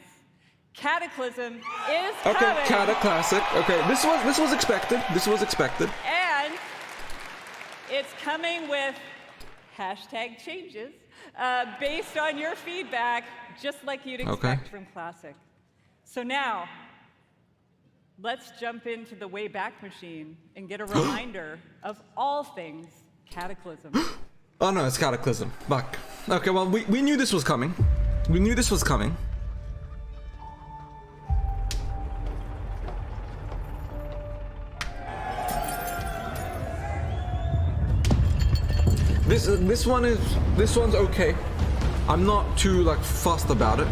Cataclysm is coming. Okay, Kata Classic. Okay, this was expected. This was expected. And it's coming with hashtag changes based on your feedback, just like you'd expect from Classic. So now, let's jump into the Wayback Machine and get a reminder of all things Cataclysm. Oh no, it's Cataclysm. Fuck. Okay, well, we knew this was coming. We knew this was coming. This one's okay. I'm not too like fussed about it.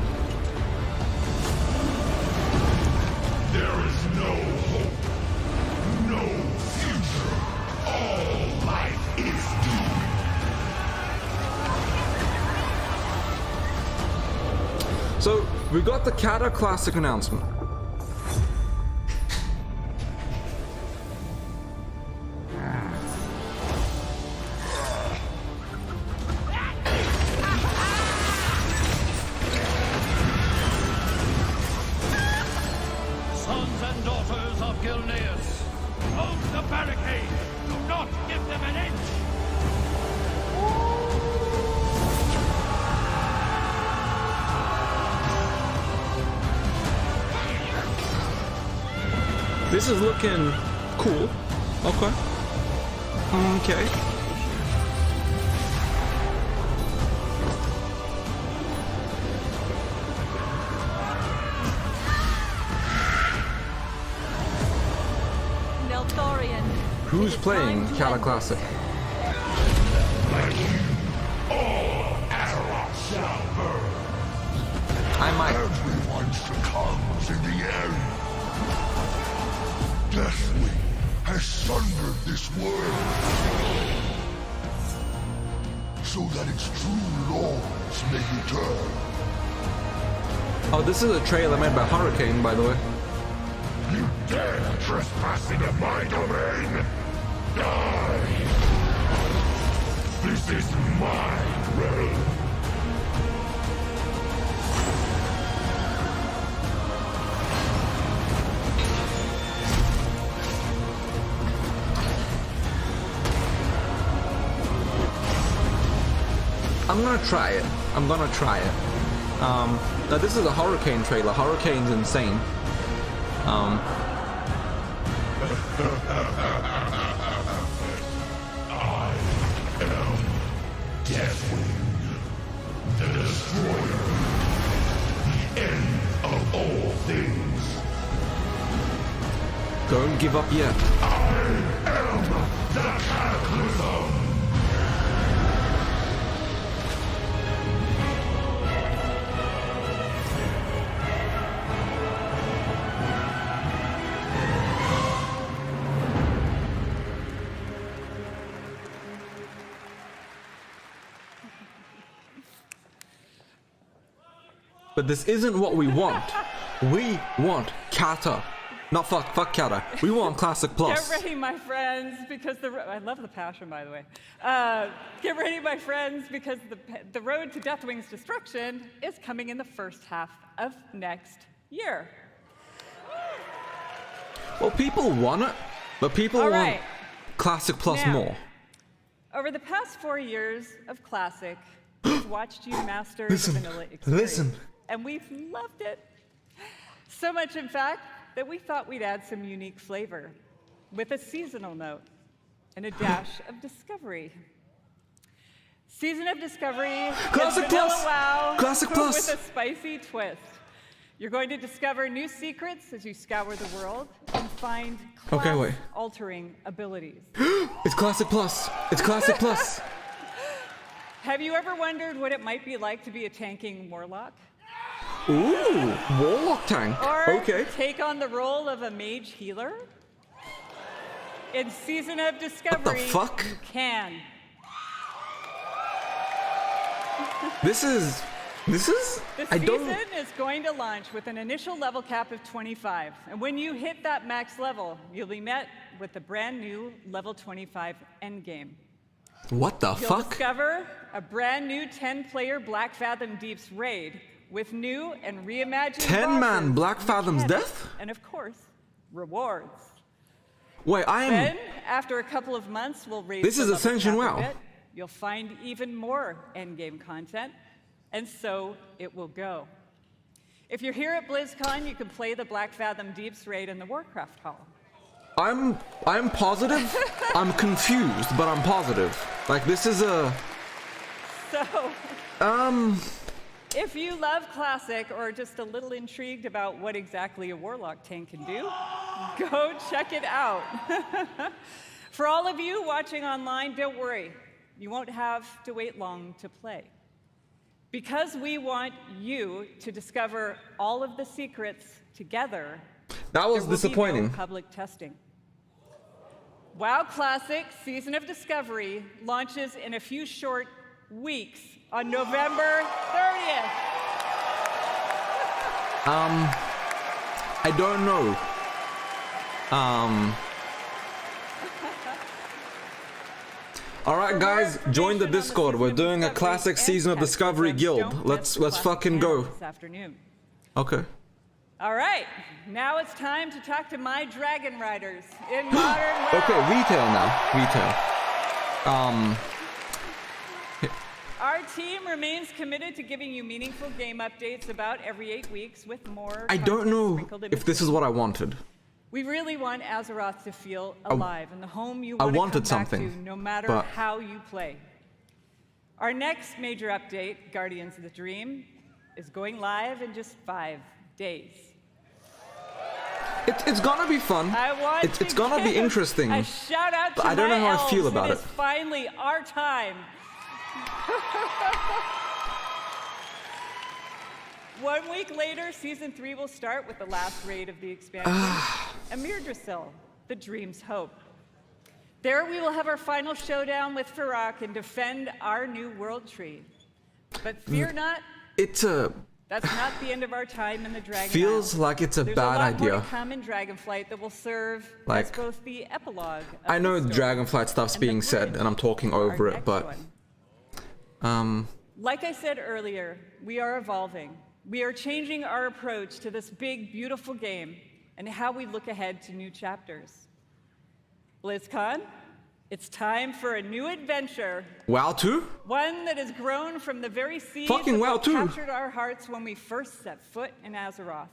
There is no hope, no future. All life is doomed. So we got the Kata Classic announcement. Sons and daughters of Gilneas, hold the barricade. Do not give them an inch. This is looking cool. Okay. Okay. Nelthorian. Who's playing Kata Classic? All Azeroth shall burn. I might. Everyone succumbs in the end. Deathwing has sundered this world so that its true lords may return. Oh, this is a trailer made by Hurricane, by the way. You dare trespass into my domain? Die! This is my realm. I'm gonna try it. I'm gonna try it. Now this is a Hurricane trailer. Hurricane's insane. I am Deathwing, the Destroyer, the end of all things. Don't give up yet. I am the Cataclysm. But this isn't what we want. We want Kata. Not fuck Kata. We want Classic Plus. Get ready, my friends, because I love the passion, by the way. Get ready, my friends, because the road to Deathwing's destruction is coming in the first half of next year. Well, people want it, but people All want right. Classic Plus Now, more. Over the past 4 years of Classic, we've watched you master the vanilla experience. Listen. And we've loved it. So much, in fact, that we thought we'd add some unique flavor with a seasonal note and a dash of discovery. Season of Discovery Classic is vanilla Plus. WoW Classic Plus. with a spicy twist. You're going to discover new secrets as you scour the world and find class-altering abilities. It's Classic Plus. It's Classic Plus. Have you ever wondered what it might be like to be a tanking warlock? Ooh, Warlock tank. Or Okay. take on the role of a mage healer? In Season of Discovery, fuck? you can. This is. The season is going to launch with an initial level cap of 25. And when you hit that max level, you'll be met with the brand new level 25 endgame. What the You'll fuck? discover a brand new 10-player Black Fathom Deeps raid with new and reimagined 10-man bosses, Black Fathom's mechanics, death? and of course, rewards. Wait, Then, after a couple of months, we'll raise This the is level Ascension cap a WoW. bit. You'll find even more endgame content, and so it will go. If you're here at BlizzCon, you can play the Black Fathom Deeps raid in the Warcraft Hall. I'm positive. I'm confused, but I'm positive. Like this is a. So. If you love Classic or are just a little intrigued about what exactly a Warlock tank can do, go check it out. For all of you watching online, don't worry. you won't have to wait long to play. Because we want you to discover all of the secrets together, that was there will disappointing. be no public testing. WoW Classic Season of Discovery launches in a few short weeks on November 30th. I don't know. Alright guys, join the Discord. We're doing a classic Season of Discovery guild. Let's fucking go. This afternoon. Okay. All right, now it's time to talk to my dragon riders in modern WoW. Okay, retail now. Retail. Our team remains committed to giving you meaningful game updates about every 8 weeks with more. I don't know if this is what I wanted. We really want Azeroth to feel alive and the home you want to come back to, no matter how you play. Our next major update, Guardians of the Dream, is going live in just 5 days. It's gonna be fun. It's gonna be interesting. A shout out to I don't know how elves. I feel about it. It's finally our time. 1 week later, Season 3 will start with the last raid of the expansion, Emirdrasil, the Dream's Hope. There we will have our final showdown with Farak and defend our new world tree. But fear not, that's not the end of our time in the Dragon Feels Isles. like it's a There's bad a lot idea. more to come in Dragonflight that will serve Like, as both the epilogue of I know the story Dragonflight stuff's and being the said, bridge and I'm talking to our over it, next but one. Like I said earlier, we are evolving. We are changing our approach to this big, beautiful game and how we look ahead to new chapters. BlizzCon, it's time for a new adventure. WoW 2? One that has grown from the very seeds Fucking that WoW 2. captured our hearts when we first set foot in Azeroth.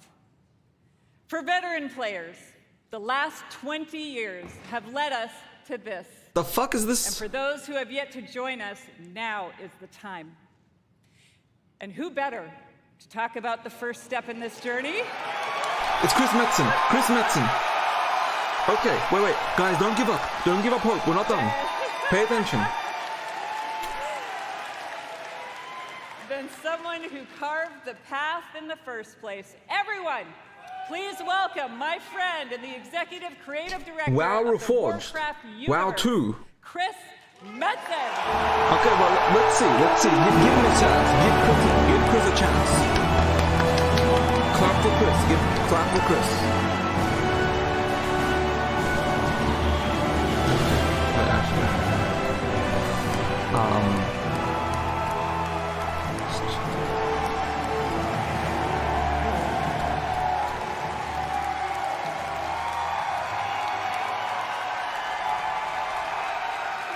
For veteran players, the last 20 years have led us to this. The fuck is this? And for those who have yet to join us, now is the time. And who better to talk about the first step in this journey? It's Chris Metzen. Chris Metzen. Okay, wait. Guys, don't give up. Don't give up hope. We're not done. Pay attention. Than someone who carved the path in the first place. Everyone, please welcome my friend and the executive creative director WoW of the Reforged. Warcraft Universe, WoW 2. Chris Metzen. Okay, well, let's see. Give him a chance. Give Chris a chance. Clap for Chris. Clap for Chris.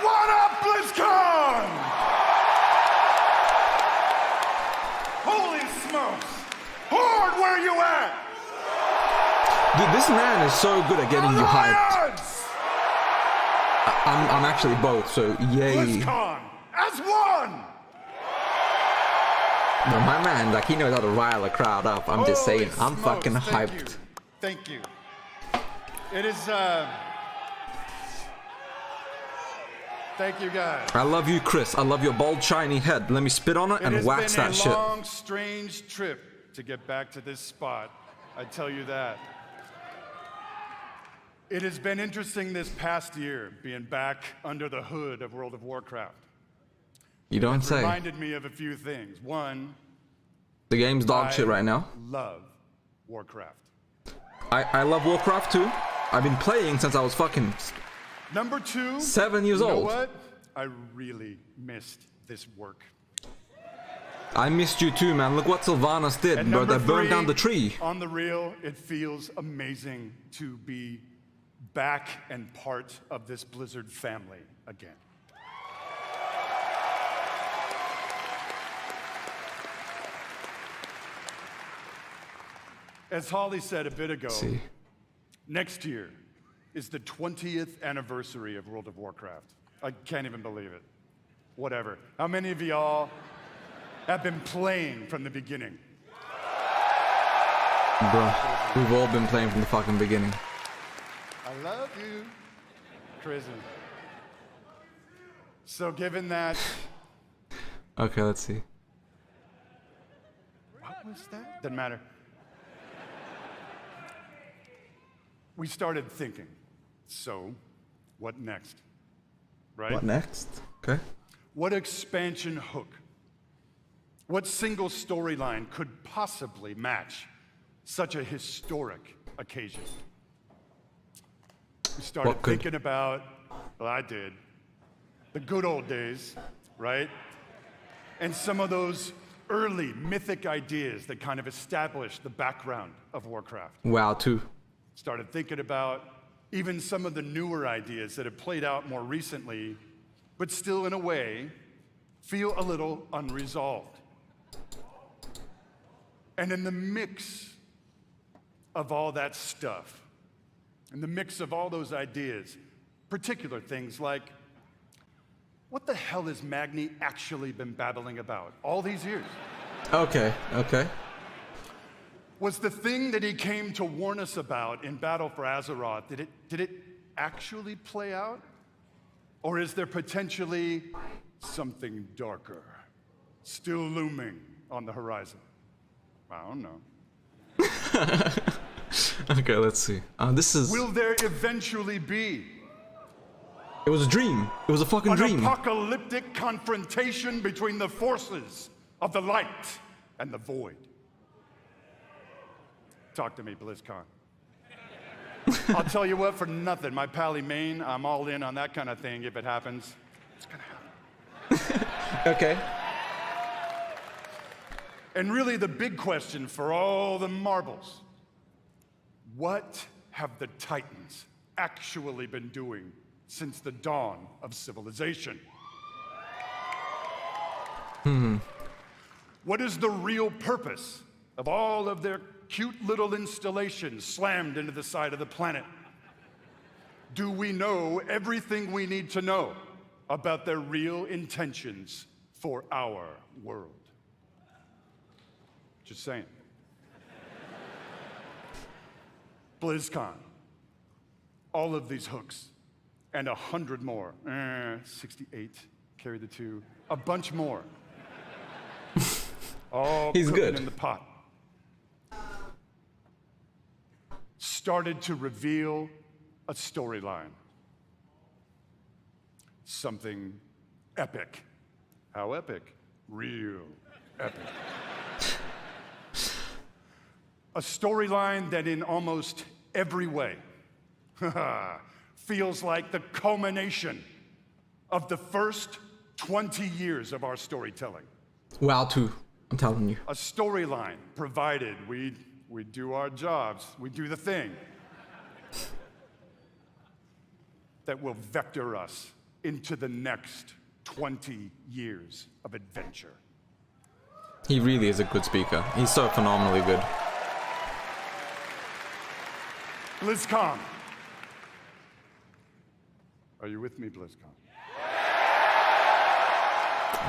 What up, BlizzCon? Holy smokes! Horde, where you at? Dude, this man is so good at getting you hyped. I'm actually both, so yay. BlizzCon as one! No, my man, like, he knows how to rile a crowd up. I'm just Holy saying, I'm smokes, fucking thank hyped. you. Thank you. It is, thank you guys. I love you, Chris. I love your bald, shiny head. Let me spit on it and wax that shit. It has been a long, strange trip to get back to this spot. I tell you that. It has been interesting this past year, being back under the hood of World of Warcraft. You don't It's say. reminded me of a few things. One, The game's dog shit right now. love Warcraft. I love Warcraft too. I've been playing since I was fucking Number two, 7 years you know old. what? I really missed this work. I missed you too, man. Look what Sylvanas did, And bro. number They burned three, down the tree. On the real, it feels amazing to be back and part of this Blizzard family again. As Holly said a bit ago, next year is the 20th anniversary of World of Warcraft. I can't even believe it. Whatever. How many of y'all have been playing from the beginning? Bro, we've all been playing from the fucking beginning. I love you, Prison. So given that... Okay, let's see. What was that? Doesn't matter. We started thinking, so what next? Right? What next? Okay. What expansion hook? What single storyline could possibly match such a historic occasion? We started thinking about, well, I did, the good old days, right? And some of those early mythic ideas that kind of established the background of Warcraft. WoW 2. Started thinking about even some of the newer ideas that have played out more recently, but still in a way feel a little unresolved. And in the mix of all that stuff, in the mix of all those ideas, particular things like, what the hell has Magni actually been babbling about all these years? Okay, okay. Was the thing that he came to warn us about in Battle for Azeroth, did it actually play out? Or is there potentially something darker still looming on the horizon? I don't know. Okay, let's see. This is... Will there eventually be... It was a dream. It was a fucking dream. An apocalyptic confrontation between the forces of the light and the void. Talk to me, BlizzCon. I'll tell you what, for nothing, my pally Maine, I'm all in on that kind of thing if it happens. It's gonna happen. Okay. And really the big question for all the marbles, what have the Titans actually been doing since the dawn of civilization? What is the real purpose of all of their cute little installations slammed into the side of the planet? Do we know everything we need to know about their real intentions for our world? Just saying. BlizzCon. All of these hooks and 100 more. 68, carry the 2. A bunch more. All He's cooking good. in the pot. Started to reveal a storyline. Something epic. How epic? Real epic. A storyline that in almost every way feels like the culmination of the first 20 years of our storytelling. WoW 2, I'm telling you. A storyline provided we do our jobs, we do the thing that will vector us into the next 20 years of adventure. He really is a good speaker. He's so phenomenally good. BlizzCon. Are you with me, BlizzCon?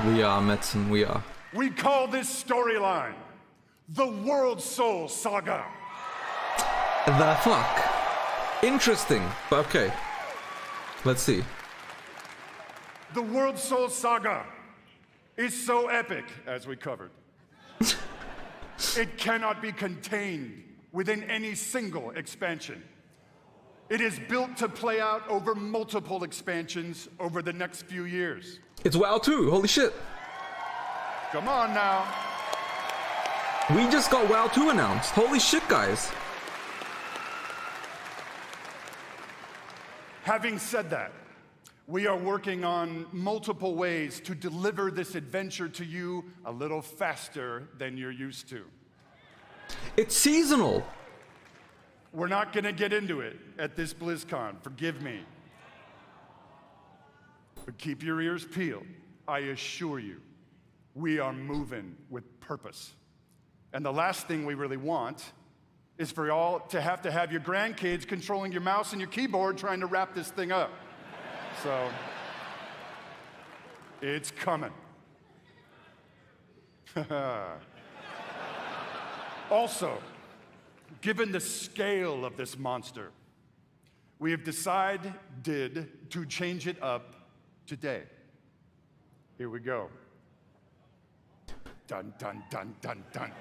We are, Metzen, we are. We call this storyline the World Soul Saga. The fuck? Interesting, but okay. Let's see. The World Soul Saga is so epic, as we covered. It cannot be contained within any single expansion. It is built to play out over multiple expansions over the next few years. It's WoW 2, holy shit. Come on now. We just got WoW 2 announced. Holy shit, guys. Having said that, we are working on multiple ways to deliver this adventure to you a little faster than you're used to. It's seasonal. We're not going to get into it at this BlizzCon, forgive me. But keep your ears peeled. I assure you, we are moving with purpose. And the last thing we really want is for y'all to have your grandkids controlling your mouse and your keyboard trying to wrap this thing up. So, it's coming. Also, given the scale of this monster, we have decided to change it up today. Here we go. Dun, dun, dun, dun, dun.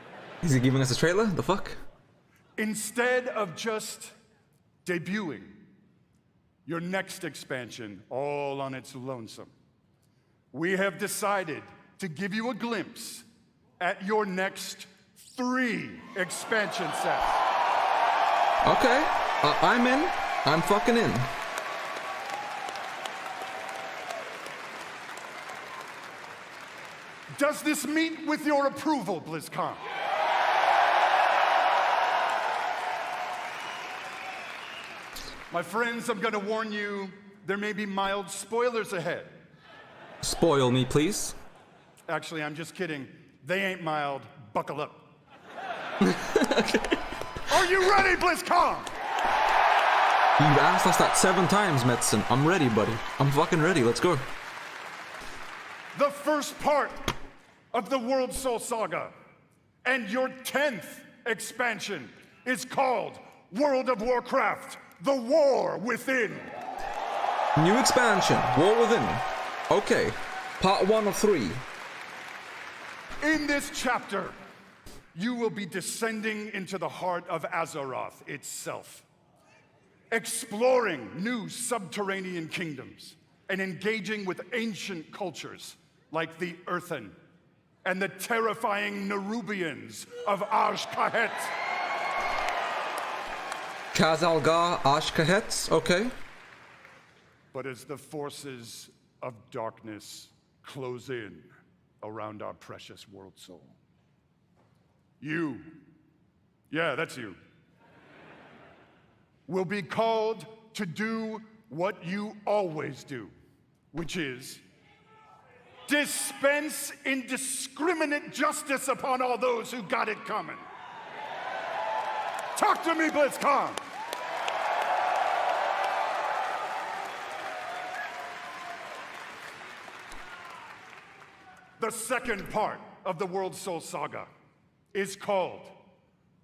Is he giving us a trailer? The fuck? Instead of just debuting your next expansion all on its lonesome, we have decided to give you a glimpse at your next 3 expansion sets. Okay, I'm in. I'm fucking in. Does this meet with your approval, BlizzCon? My friends, I'm gonna warn you, there may be mild spoilers ahead. Spoil me, please. Actually, I'm just kidding. They ain't mild. Buckle up. Are you ready, BlizzCon? You've asked us that 7 times, Metzen. I'm ready, buddy. I'm fucking ready. Let's go. The first part of the World Soul Saga and your 10th expansion is called World of Warcraft: The War Within. New expansion, War Within. Okay, part 1 of 3. In this chapter, you will be descending into the heart of Azeroth itself, exploring new subterranean kingdoms and engaging with ancient cultures like the Earthen and the terrifying Nerubians of Azj-Kahet. Khazalgar Azj-Kahet, okay. But as the forces of darkness close in around our precious world soul, yeah, that's you, will be called to do what you always do, which is dispense indiscriminate justice upon all those who got it coming. Talk to me, BlizzCon! The second part of the World Soul Saga is called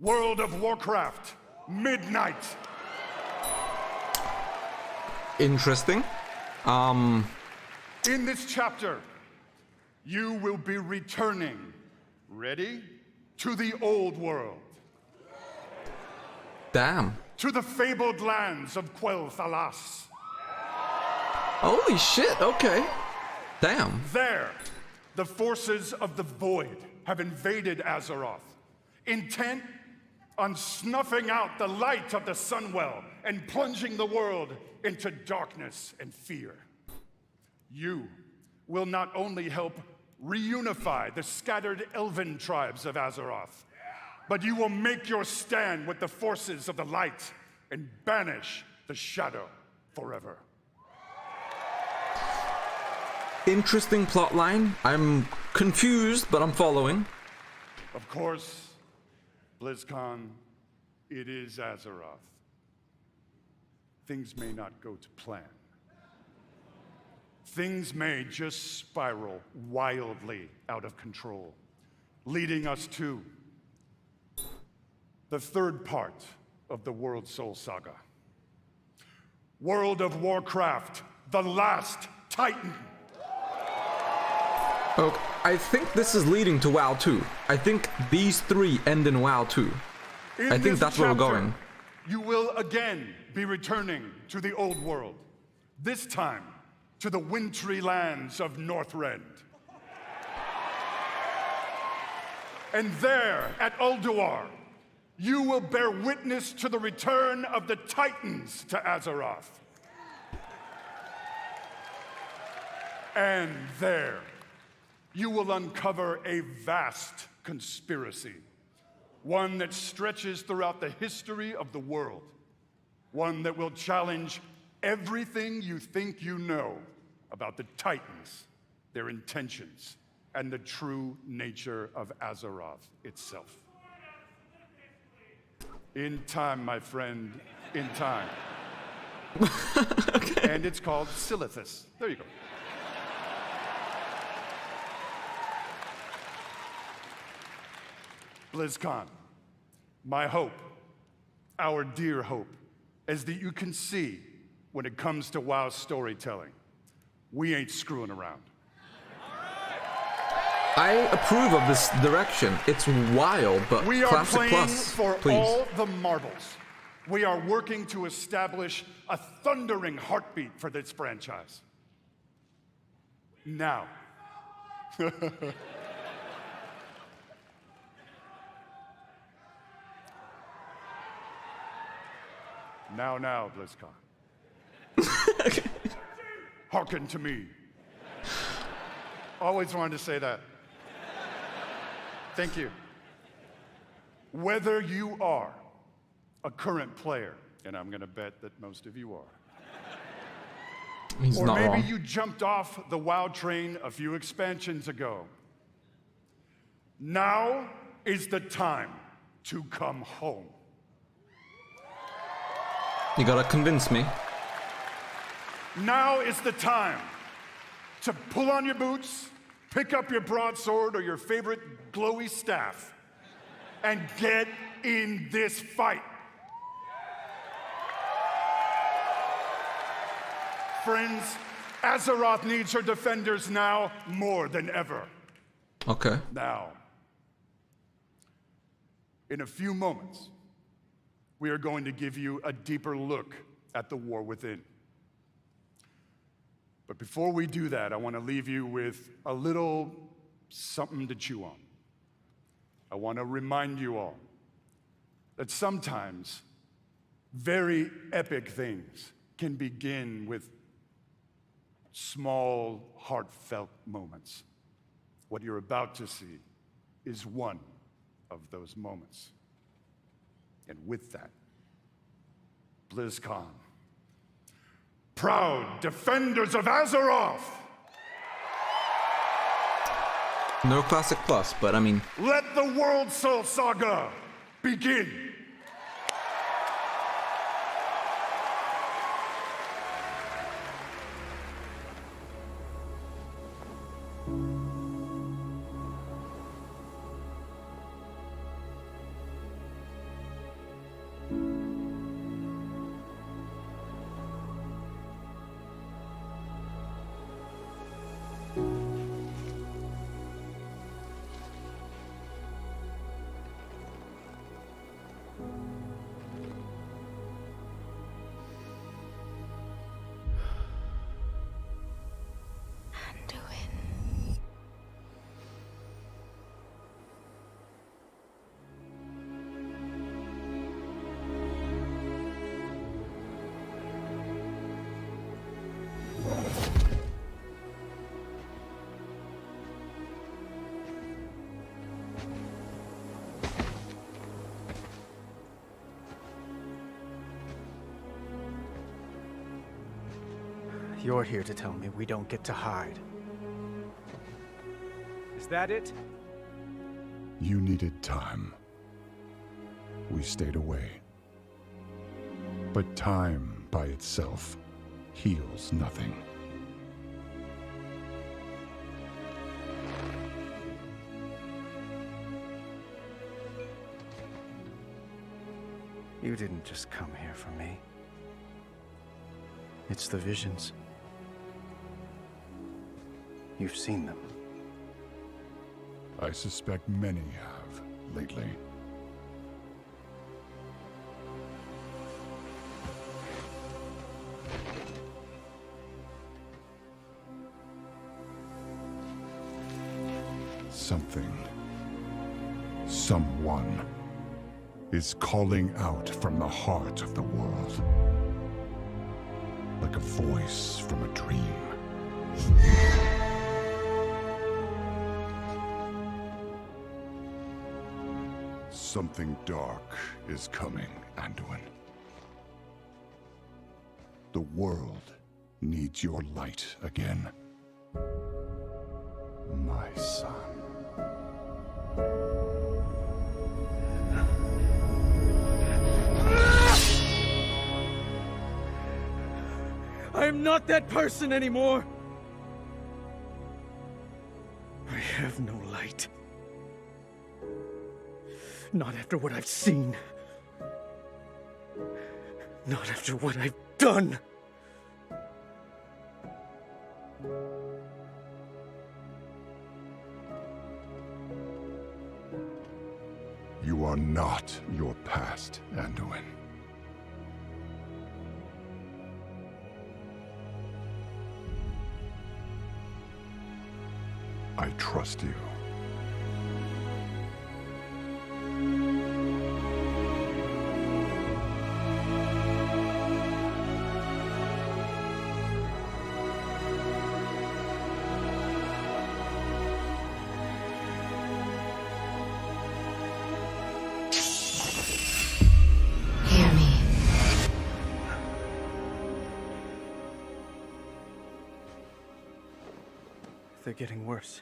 World of Warcraft Midnight. Interesting. In this chapter, you will be returning, ready, to the old world. Damn. To the fabled lands of Quel'Thalas. Holy shit, okay. Damn. There, the forces of the Void have invaded Azeroth, intent on snuffing out the light of the Sunwell and plunging the world into darkness and fear. You will not only help reunify the scattered elven tribes of Azeroth, but you will make your stand with the forces of the light and banish the shadow forever. Interesting plotline. I'm confused, but I'm following. Of course, BlizzCon, it is Azeroth. Things may not go to plan. Things may just spiral wildly out of control, leading us to the third part of the World Soul Saga. World of Warcraft, the Last Titan. Okay, I think this is leading to WoW 2. I think these 3 end in WoW 2. I think that's where we're going. You will again be returning to the old world, this time to the wintry lands of Northrend. And there, at Ulduar, you will bear witness to the return of the Titans to Azeroth. And there, you will uncover a vast conspiracy, one that stretches throughout the history of the world, one that will challenge everything you think you know about the Titans, their intentions, and the true nature of Azeroth itself. In time, my friend, in time. Okay. And it's called Silithus. There you go. BlizzCon, my hope, our dear hope, is that you can see when it comes to WoW storytelling, we ain't screwing around. I approve of this direction. It's wild, but We are Classic playing Plus, for please. all the marbles. We are working to establish a thundering heartbeat for this franchise. Now. Now, BlizzCon. Hearken to me. Always wanted to say that. Thank you. Whether you are a current player, and I'm going to bet that most of you are, He's or not maybe wrong. you jumped off the WoW train a few expansions ago, now is the time to come home. You gotta convince me. Now is the time to pull on your boots, pick up your broadsword or your favorite glowy staff, and get in this fight. Friends, Azeroth needs her defenders now more than ever. Okay. Now, in a few moments, we are going to give you a deeper look at the war within. But before we do that, I want to leave you with a little something to chew on. I want to remind you all that sometimes very epic things can begin with small, heartfelt moments. What you're about to see is one of those moments. And with that, BlizzCon, proud defenders of Azeroth! No Classic Plus, but I mean... Let the World Soul Saga begin! You're here to tell me we don't get to hide. Is that it? You needed time. We stayed away. But time by itself heals nothing. You didn't just come here for me. It's the visions. You've seen them. I suspect many have lately. Something, someone, is calling out from the heart of the world. Like a voice from a dream. Something dark is coming, Anduin. The world needs your light again. My son. I'm not that person anymore! I have no light. Not after what I've seen. Not after what I've done. are not your past, Anduin. I trust you. Hear me. They're getting worse.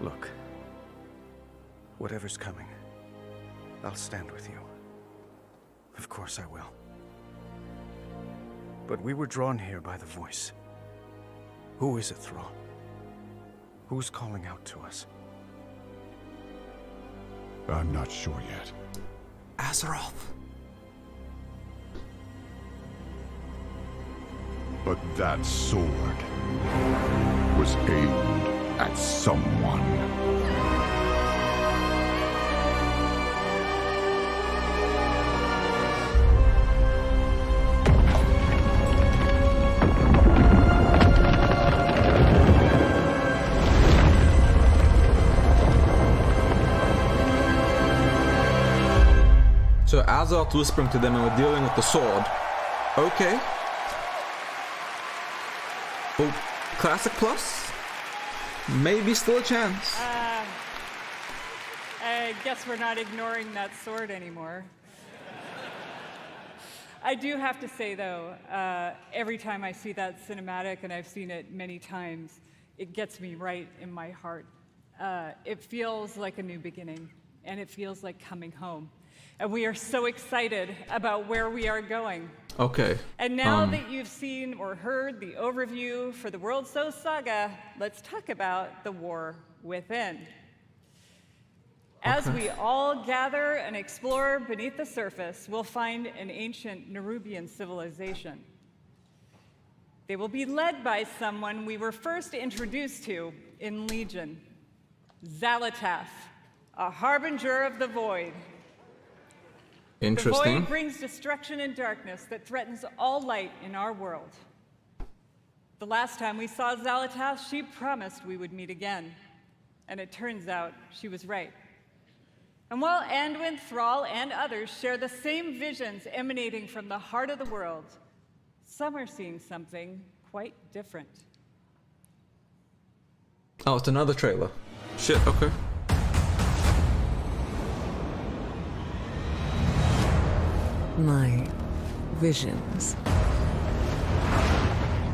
Look, whatever's coming, I'll stand with you. Of course I will. But we were drawn here by the voice. Who is it, Thrall? Who's calling out to us? I'm not sure yet. Azeroth. But that sword was aimed at someone. So Azeroth whispering to them and we're dealing with the sword. Okay. Well, Classic Plus? Maybe still a chance. I guess we're not ignoring that sword anymore. I do have to say, though, every time I see that cinematic, and I've seen it many times, it gets me right in my heart. It feels like a new beginning, and it feels like coming home. And we are so excited about where we are going. Okay. And now that you've seen or heard the overview for the World So Saga, let's talk about the war within. As we all gather and explore beneath the surface, we'll find an ancient Nerubian civilization. They will be led by someone we were first introduced to in Legion, Xal'atath, a harbinger of the void. Interesting. The void brings destruction and darkness that threatens all light in our world. The last time we saw Xal'atath, she promised we would meet again. And it turns out she was right. And while Anduin, Thrall, and others share the same visions emanating from the heart of the world, some are seeing something quite different. Oh, it's another trailer. Shit, okay. My visions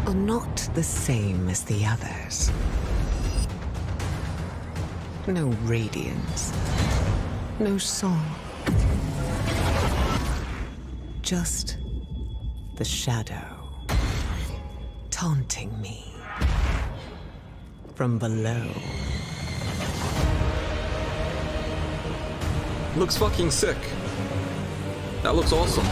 are not the same as the others. No radiance, no song. Just the shadow taunting me from below. Looks fucking sick. That looks awesome.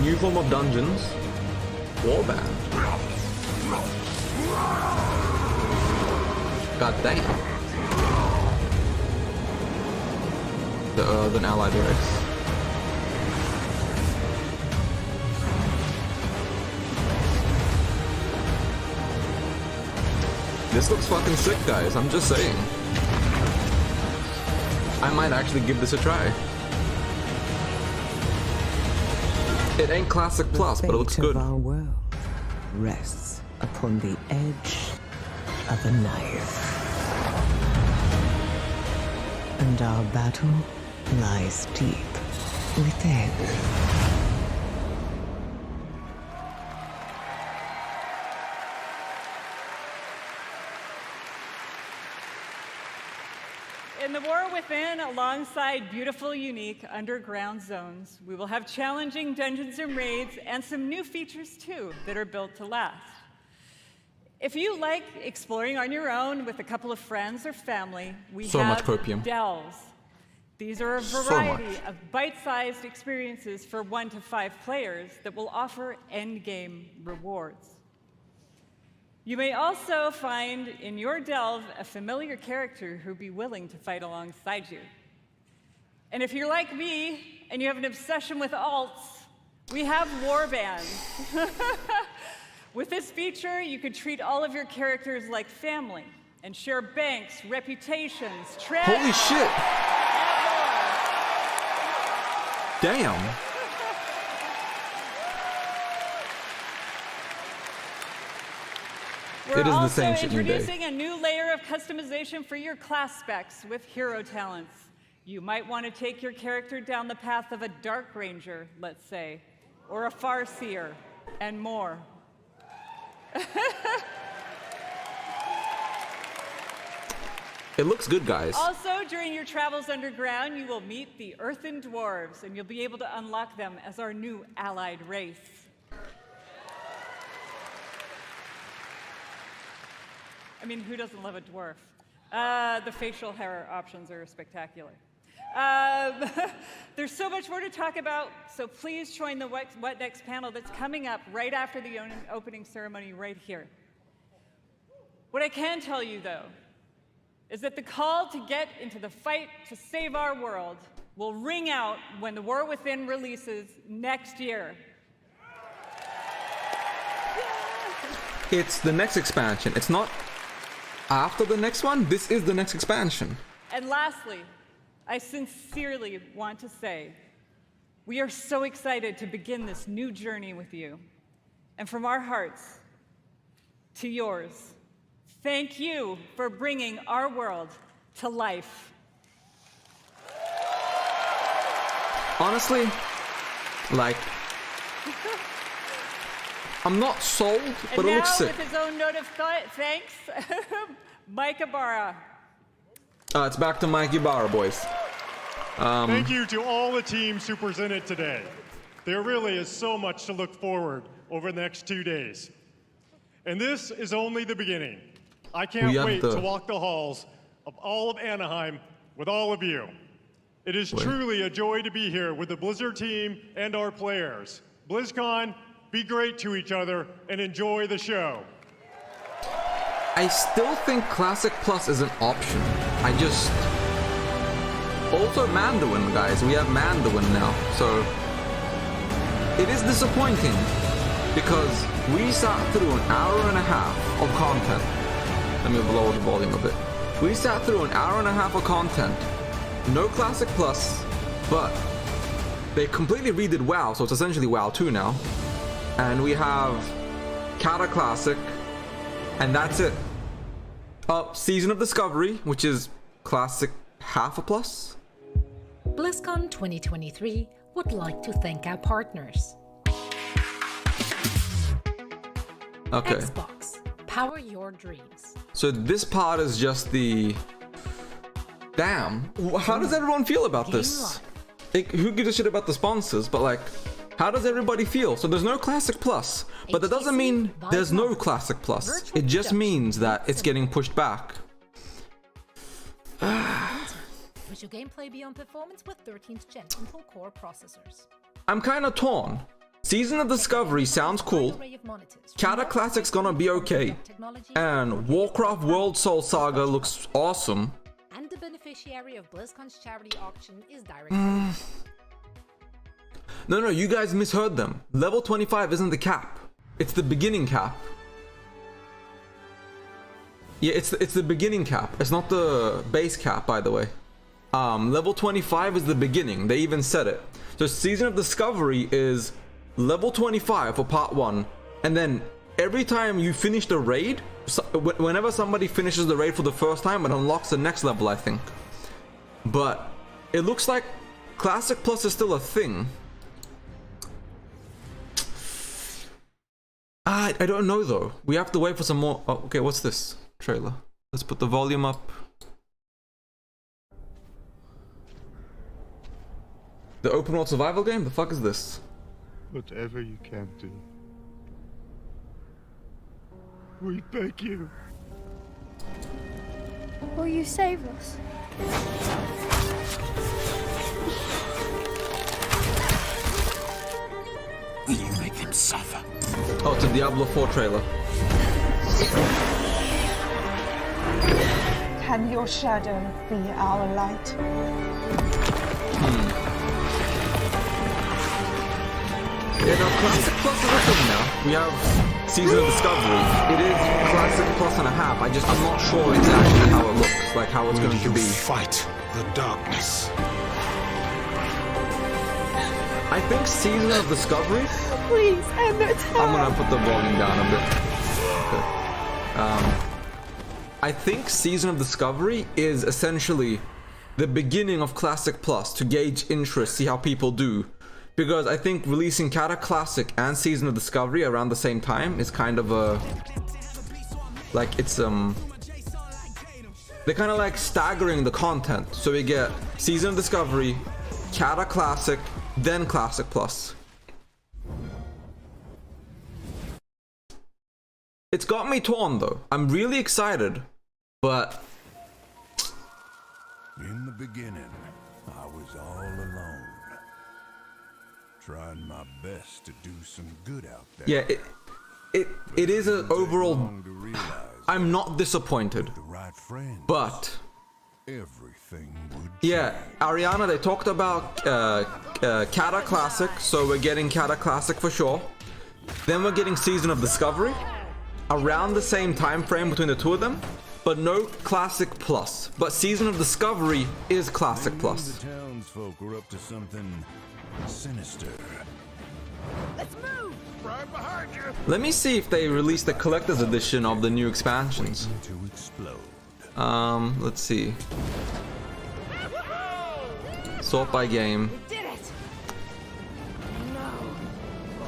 New form of dungeons. Warband. God damn. The Earthen Allied race. This looks fucking sick, guys. I'm just saying. I might actually give this a try. It ain't Classic Plus, but it looks good. Our world rests upon the edge of a knife. And our battle lies deep within. In the War Within, alongside beautiful, unique underground zones, we will have challenging dungeons and raids and some new features too that are built to last. If you like exploring on your own with a couple of friends or family, we have delves. These are a variety of bite-sized experiences for 1 to 5 players that will offer endgame rewards. You may also find in your delve a familiar character who'll be willing to fight alongside you. And if you're like me and you have an obsession with alts, we have warbands. With this feature, you could treat all of your characters like family and share banks, reputations, Holy shit! Damn. We're also introducing a new layer of customization for your class specs with hero talents. You might want to take your character down the path of a Dark Ranger, let's say, or a Farseer, and more. It looks good, guys. Also, during your travels underground, you will meet the Earthen Dwarves, and you'll be able to unlock them as our new allied race. I mean, who doesn't love a dwarf? The facial hair options are spectacular. There's so much more to talk about, so please join the What Next panel that's coming up right after the opening ceremony right here. What I can tell you, though, is that the call to get into the fight to save our world will ring out when the War Within releases next year. It's the next expansion. It's not after the next one. This is the next expansion. And lastly, I sincerely want to say, we are so excited to begin this new journey with you. And from our hearts to yours, thank you for bringing our world to life. Honestly, like, I'm not sold, but it looks sick. And now, with his own note of thanks, Mike Ibarra. It's back to Mike Ibarra, boys. Thank you to all the teams who presented today. There really is so much to look forward over the next 2 days. And this is only the beginning. I can't wait to walk the halls of all of Anaheim with all of you. It is truly a joy to be here with the Blizzard team and our players. BlizzCon, be great to each other and enjoy the show. I still think Classic Plus is an option. I just... Also Mandarin, guys. We have Mandarin now, so... It is disappointing, because we sat through an hour and a half of content. Let me lower the volume a bit. We sat through an hour and a half of content. No Classic Plus, but they completely redid WoW, so it's essentially WoW 2 now. And we have Kata Classic, and that's it. Season of Discovery, which is Classic half a plus. BlizzCon 2023 would like to thank our partners. Okay. Xbox, power your dreams. So this part is just the... Damn. How does everyone feel about this? Like, who gives a shit about the sponsors, but like... How does everybody feel? So there's no Classic Plus, but that doesn't mean there's no Classic Plus. It just means that it's getting pushed back. Push your gameplay beyond performance with 13th gen Intel Core processors. I'm kind of torn. Season of Discovery sounds cool. Kata Classic's gonna be okay. And Warcraft World Soul Saga looks awesome. And the beneficiary of BlizzCon's charity auction is directly. No, you guys misheard them. Level 25 isn't the cap. It's the beginning cap. Yeah, it's the beginning cap. It's not the base cap, by the way. Level 25 is the beginning. They even said it. So Season of Discovery is level 25 for part 1. And then every time you finish the raid, whenever somebody finishes the raid for the first time, it unlocks the next level, I think. But it looks like Classic Plus is still a thing. I don't know though. We have to wait for some more. Oh, okay, what's this trailer? Let's put the volume up. The open world survival game? The fuck is this? Whatever you can do. We beg you. Will you save us? Will you make them suffer? Oh, it's a Diablo 4 trailer. Can your shadow be our light? Yeah, no, Classic Plus is a thing now. We have Season of Discovery. It is Classic Plus and a half. I'm not sure exactly how it looks, like how it's going to be. Fight the darkness. I think Season of Discovery. Please end it. I'm gonna put the volume down a bit. I think Season of Discovery is essentially the beginning of Classic Plus to gauge interest, see how people do. Because I think releasing Kata Classic and Season of Discovery around the same time is kind of a... like, it's, they're kind of like staggering the content. So we get Season of Discovery, Kata Classic, then Classic Plus. It's got me torn though. I'm really excited, but... In the beginning, I was all alone. Trying my best to do some good out there. Yeah, it is an overall... I'm not disappointed, but... everything would yeah, Ariana, they talked about Kata Classic, so we're getting Kata Classic for sure. Then we're getting Season of Discovery, around the same time frame between the two of them, but no Classic Plus. But Season of Discovery is Classic Plus. The townsfolk were up to something sinister. Let's move! Right behind you! Let me see if they released the collector's edition of the new expansions. To explode. Let's see. Sort by game. We did it! No.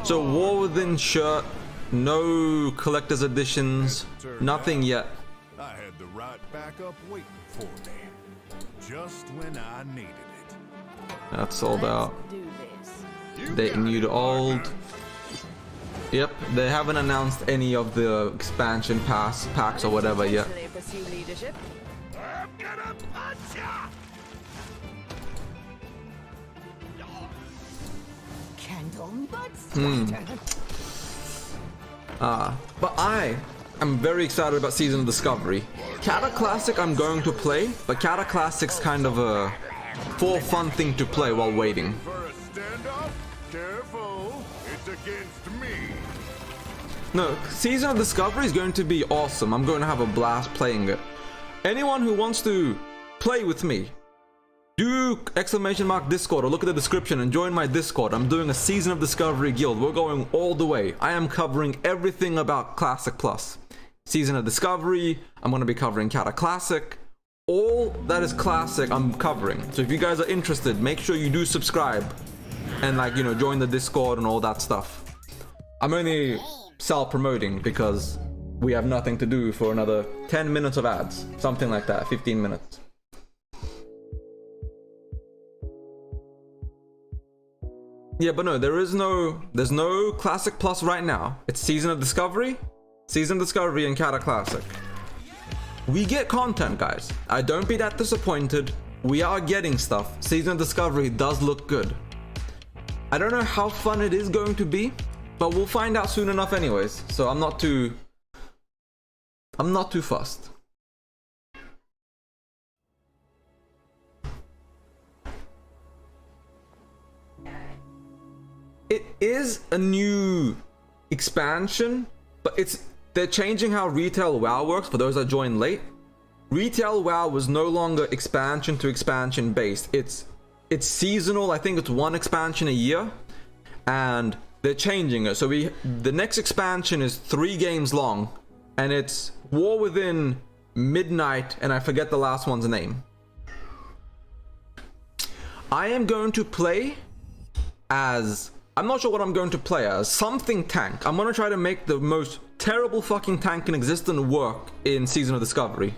So War Within shirt, no collector's editions, nothing yet. I had the right backup waiting for me, just when I needed it. That's sold out. They new to old. Yep, they haven't announced any of the expansion packs or whatever yet. But I am very excited about Season of Discovery. Kata Classic I'm going to play, but Kata Classic's kind of a for fun thing to play while waiting. Careful, it's against me. No, Season of Discovery is going to be awesome. I'm going to have a blast playing it. Anyone who wants to play with me, do !Discord or look at the description and join my Discord. I'm doing a Season of Discovery guild. We're going all the way. I am covering everything about Classic Plus. Season of Discovery, I'm going to be covering Kata Classic. All that is Classic I'm covering. So if you guys are interested, make sure you do subscribe and, like, you know, join the Discord and all that stuff. I'm only self-promoting because we have nothing to do for another 10 minutes of ads. Something like that, 15 minutes. Yeah, but no, there's no Classic Plus right now. It's Season of Discovery, and Kata Classic. We get content, guys. I don't be that disappointed. We are getting stuff. Season of Discovery does look good. I don't know how fun it is going to be, but we'll find out soon enough anyways. So I'm not too fussed. It is a new expansion, but they're changing how retail WoW works for those that joined late. Retail WoW was no longer expansion to expansion based. It's seasonal. I think it's one expansion a year, and they're changing it. So the next expansion is 3 games long, and it's War Within, Midnight, and I forget the last one's name. I am going to play as... I'm not sure what I'm going to play as. Something tank. I'm going to try to make the most terrible fucking tank in existence work in Season of Discovery.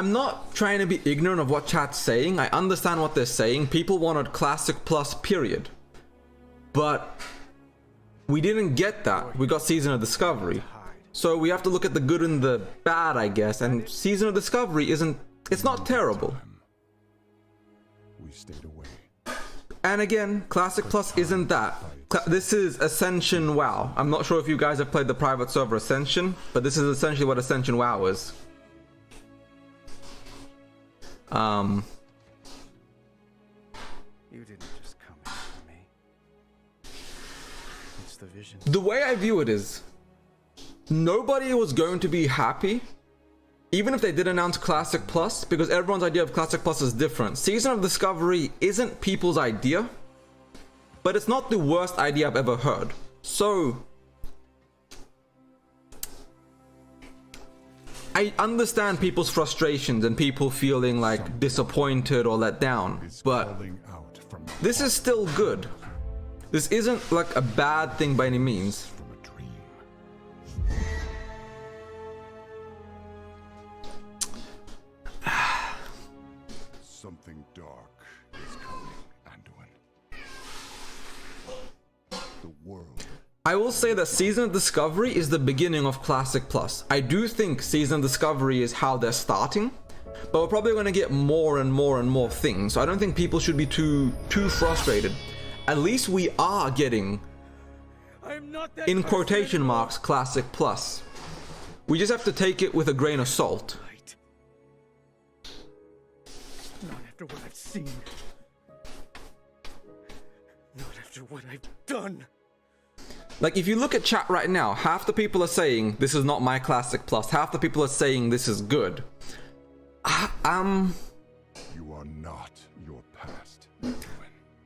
I'm not trying to be ignorant of what chat's saying. I understand what they're saying. People wanted Classic Plus, period. But we didn't get that. We got Season of Discovery. So we have to look at the good and the bad, I guess. And Season of Discovery isn't... It's not terrible. We stayed away. And again, Classic Plus isn't that. This is Ascension WoW. I'm not sure if you guys have played the private server Ascension, but this is essentially what Ascension WoW is. You didn't just come after me. It's the vision. The way I view it is, nobody was going to be happy even if they did announce Classic Plus, because everyone's idea of Classic Plus is different. Season of Discovery isn't people's idea, but it's not the worst idea I've ever heard. So I understand people's frustrations and people feeling like disappointed or let down, but this is still good. This isn't like a bad thing by any means. Something dark is coming, Anduin. The world. I will say that Season of Discovery is the beginning of Classic Plus. I do think Season of Discovery is how they're starting, but we're probably going to get more and more and more things. So I don't think people should be too frustrated. At least we are getting, in quotation marks, Classic Plus. We just have to take it with a grain of salt. Not after what I've seen. Not after what I've done. Like, if you look at chat right now, half the people are saying this is not my Classic Plus. Half the people are saying this is good. You are not your past.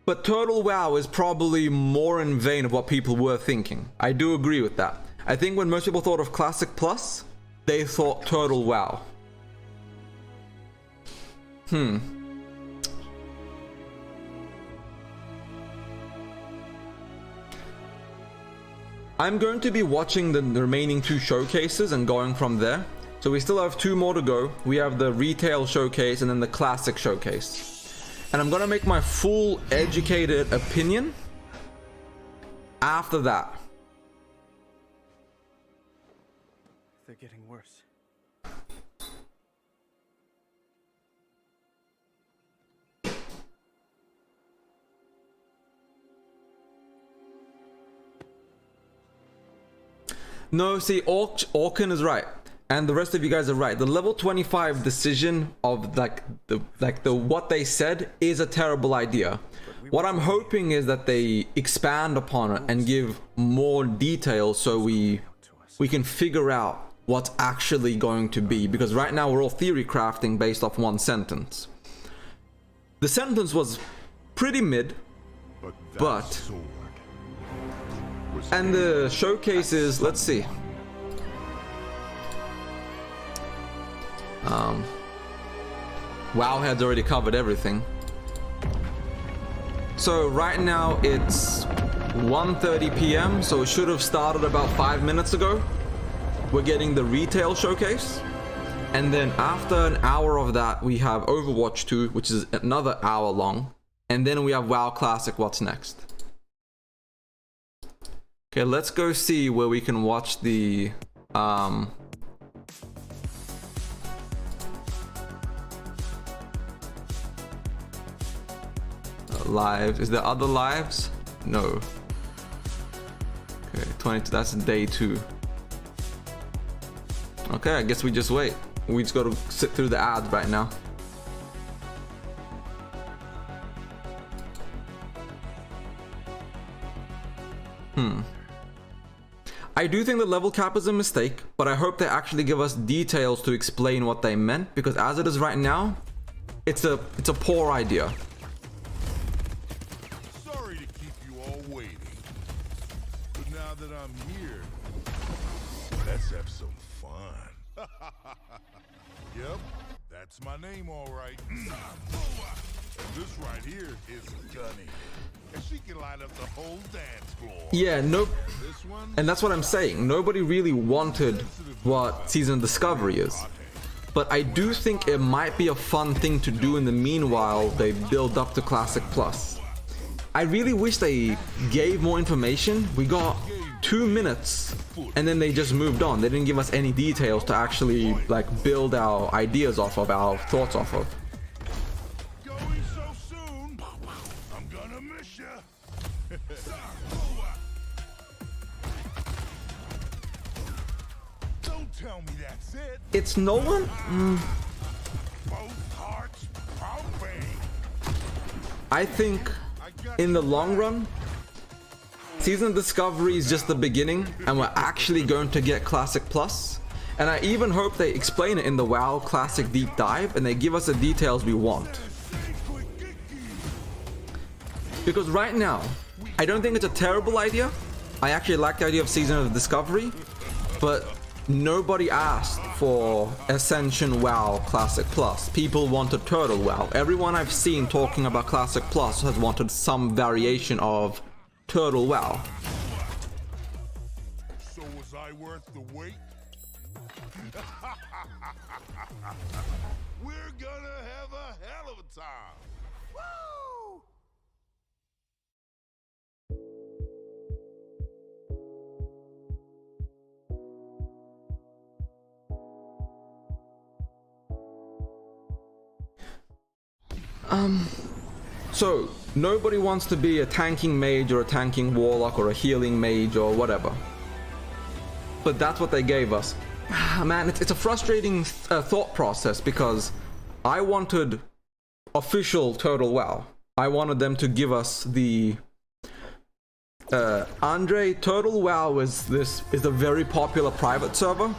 But Total WoW is probably more in vein of what people were thinking. I do agree with that. I think when most people thought of Classic Plus, they thought Total WoW. I'm going to be watching the remaining 2 showcases and going from there. So we still have 2 more to go. We have the retail showcase and then the classic showcase. And I'm gonna make my full educated opinion after that. They're getting worse. No, see, Orkin is right, and the rest of you guys are right. The level 25 decision of the what they said is a terrible idea. What I'm hoping is that they expand upon it and give more details so we can figure out what's actually going to be. Because right now we're all theory crafting based off one sentence. The sentence was pretty mid, but and the showcases, let's see. Wowhead's already covered everything. So right now it's 1:30 p.m. so it should have started about 5 minutes ago. We're getting the retail showcase, and then after an hour of that we have Overwatch 2, which is another hour long, and then we have WoW Classic. What's next? Okay, let's go see where we can watch the lives. Is there other lives? No. Okay, 22, that's day 2. Okay, I guess we just wait. We just gotta sit through the ads right now. I do think the level cap is a mistake, but I hope they actually give us details to explain what they meant, because as it is right now, it's a poor idea. Sorry to keep you all waiting, but now that I'm here, let's have some fun. Yep, that's my name, all right. And this right here is Gunny, and she can light up the whole dance floor. Yeah, no, and that's what I'm saying. Nobody really wanted what Season of Discovery is. but I do think it might be a fun thing to do in the meanwhile they build up to Classic Plus. I really wish they gave more information. We got 2 minutes and then they just moved on. They didn't give us any details to actually like build our ideas off of, our thoughts off of. Going so soon, I'm gonna miss ya. Don't tell me that's it. It's Nolan? Both hearts pumping. I think in the long run, Season of Discovery is just the beginning and we're actually going to get Classic Plus. And I even hope they explain it in the WoW Classic Deep Dive and they give us the details we want. Because right now, I don't think it's a terrible idea. I actually like the idea of Season of Discovery, but nobody asked for Ascension WoW Classic Plus. People wanted Turtle WoW. Everyone I've seen talking about Classic Plus has wanted some variation of Turtle WoW. So was I worth the wait? We're gonna have a hell of a time. Woo! So nobody wants to be a tanking mage or a tanking warlock or a healing mage or whatever. But that's what they gave us. Man, it's a frustrating thought process because I wanted official Turtle WoW. I wanted them to give us the Andre, Turtle WoW is a very popular private server.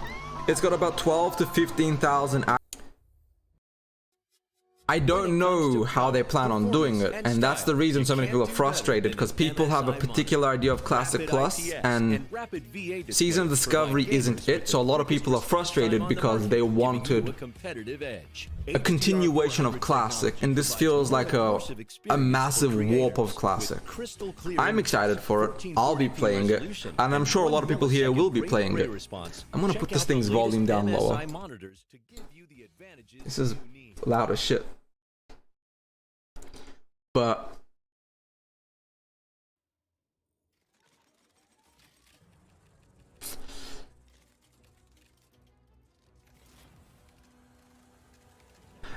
It's got about 12 to 15,000 active. I don't know how they plan on doing it, and that's the reason so many people are frustrated, because people have a particular idea of Classic Plus, and Season of Discovery isn't it, so a lot of people are frustrated because they wanted a continuation of Classic, and this feels like a massive warp of Classic. I'm excited for it, I'll be playing it, and I'm sure a lot of people here will be playing it. I'm gonna put this thing's volume down lower. This is loud as shit. But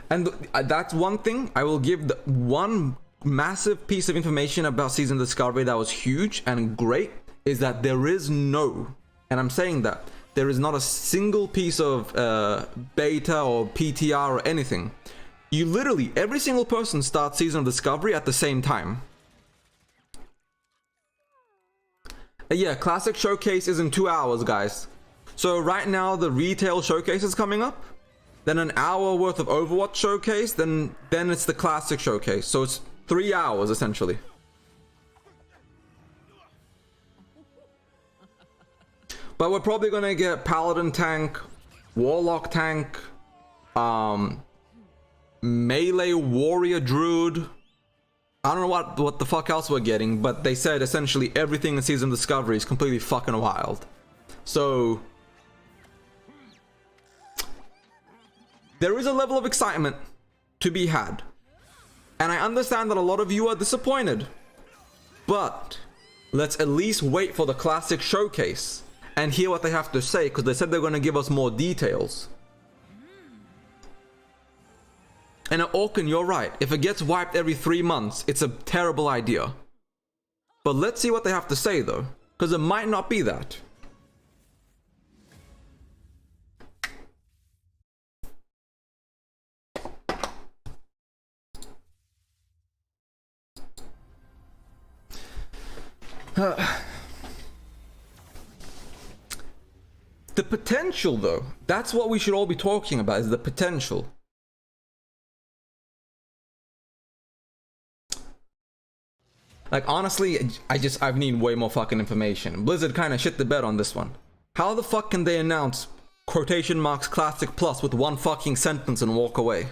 and that's one thing I will give. The one massive piece of information about Season Discovery that was huge and great is that there is no, and I'm saying that there is not a single piece of beta or PTR or anything. You literally, every single person starts Season of Discovery at the same time. Yeah, Classic Showcase is in 2 hours, guys. So right now the retail showcase is coming up. Then an hour worth of Overwatch showcase. Then it's the Classic Showcase. So it's 3 hours essentially. But we're probably gonna get Paladin tank, Warlock tank, melee warrior druid. I don't know what the fuck else we're getting, but they said essentially everything in Season Discovery is completely fucking wild. So there is a level of excitement to be had, and I understand that a lot of you are disappointed, but let's at least wait for the Classic Showcase and hear what they have to say, because they said they're going to give us more details. And Orkin, you're right. If it gets wiped every 3 months, it's a terrible idea. But let's see what they have to say, though, because it might not be that. The potential, though, that's what we should all be talking about, is the potential. Like, honestly, I need way more fucking information. Blizzard kind of shit the bed on this one. How the fuck can they announce quotation marks Classic Plus with one fucking sentence and walk away?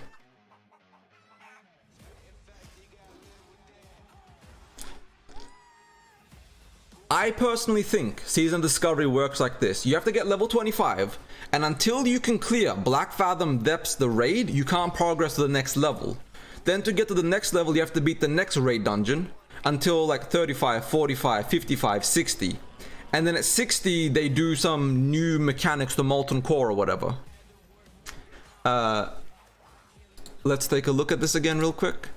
I personally think Season Discovery works like this. You have to get level 25, and until you can clear Black Fathom Depths, the raid, you can't progress to the next level. Then to get to the next level, you have to beat the next raid dungeon until like 35, 45, 55, 60. And then at 60, they do some new mechanics to Molten Core or whatever. Let's take a look at this again real quick.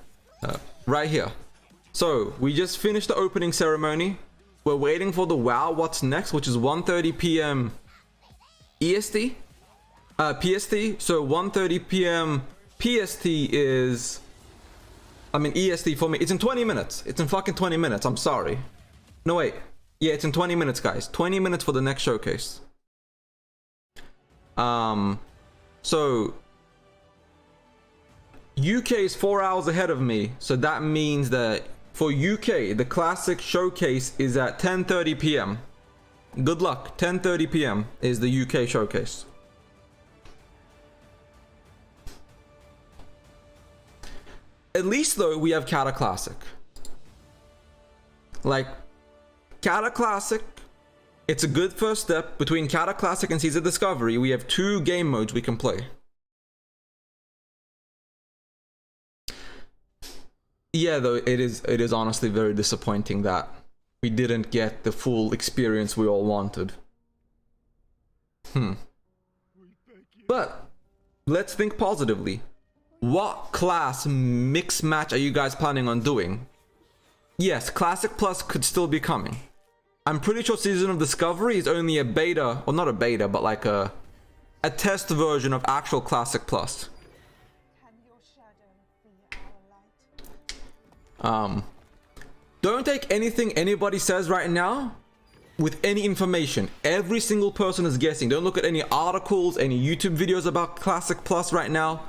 Right here. So, we just finished the opening ceremony. We're waiting for the WoW What's Next, which is 1:30 p.m. EST? PST? So 1:30 p.m. PST is... I mean, EST for me. It's in 20 minutes. It's in fucking 20 minutes. I'm sorry. No, wait. Yeah, it's in 20 minutes, guys. 20 minutes for the next showcase. So... UK is 4 hours ahead of me. So that means that for UK, the classic showcase is at 10:30 p.m. Good luck. 10:30 p.m. is the UK showcase. At least though, we have Kata Classic. Like, Kata Classic, it's a good first step. Between Kata Classic and Season Discovery, we have 2 game modes we can play. Yeah, though, it is honestly very disappointing that we didn't get the full experience we all wanted. But let's think positively. What class mix match are you guys planning on doing? Yes, Classic Plus could still be coming. I'm pretty sure Season of Discovery is only a beta, or not a beta, but like a test version of actual Classic Plus. Don't take anything anybody says right now with any information. Every single person is guessing. Don't look at any articles, any YouTube videos about Classic Plus right now.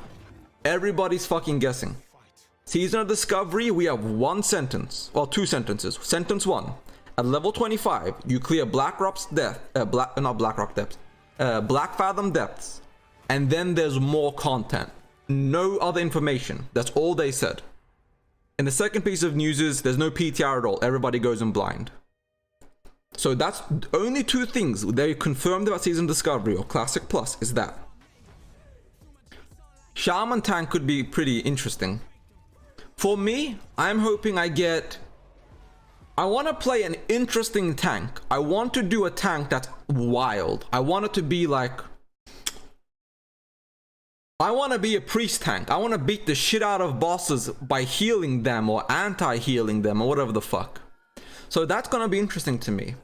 Everybody's fucking guessing. Season of Discovery, we have 1 sentence, well, 2 sentences. Sentence 1: at level 25, you clear Black Fathom Depths, and then there's more content. No other information. That's all they said. And the second piece of news is there's no PTR at all. Everybody goes in blind. So that's only 2 things they confirmed about Season Discovery or Classic Plus is that. Shaman tank could be pretty interesting. For me, I'm hoping I want to play an interesting tank. I want to do a tank that's wild. I want it to be like... I want to be a priest tank. I want to beat the shit out of bosses by healing them or anti-healing them or whatever the fuck. So that's going to be interesting to me.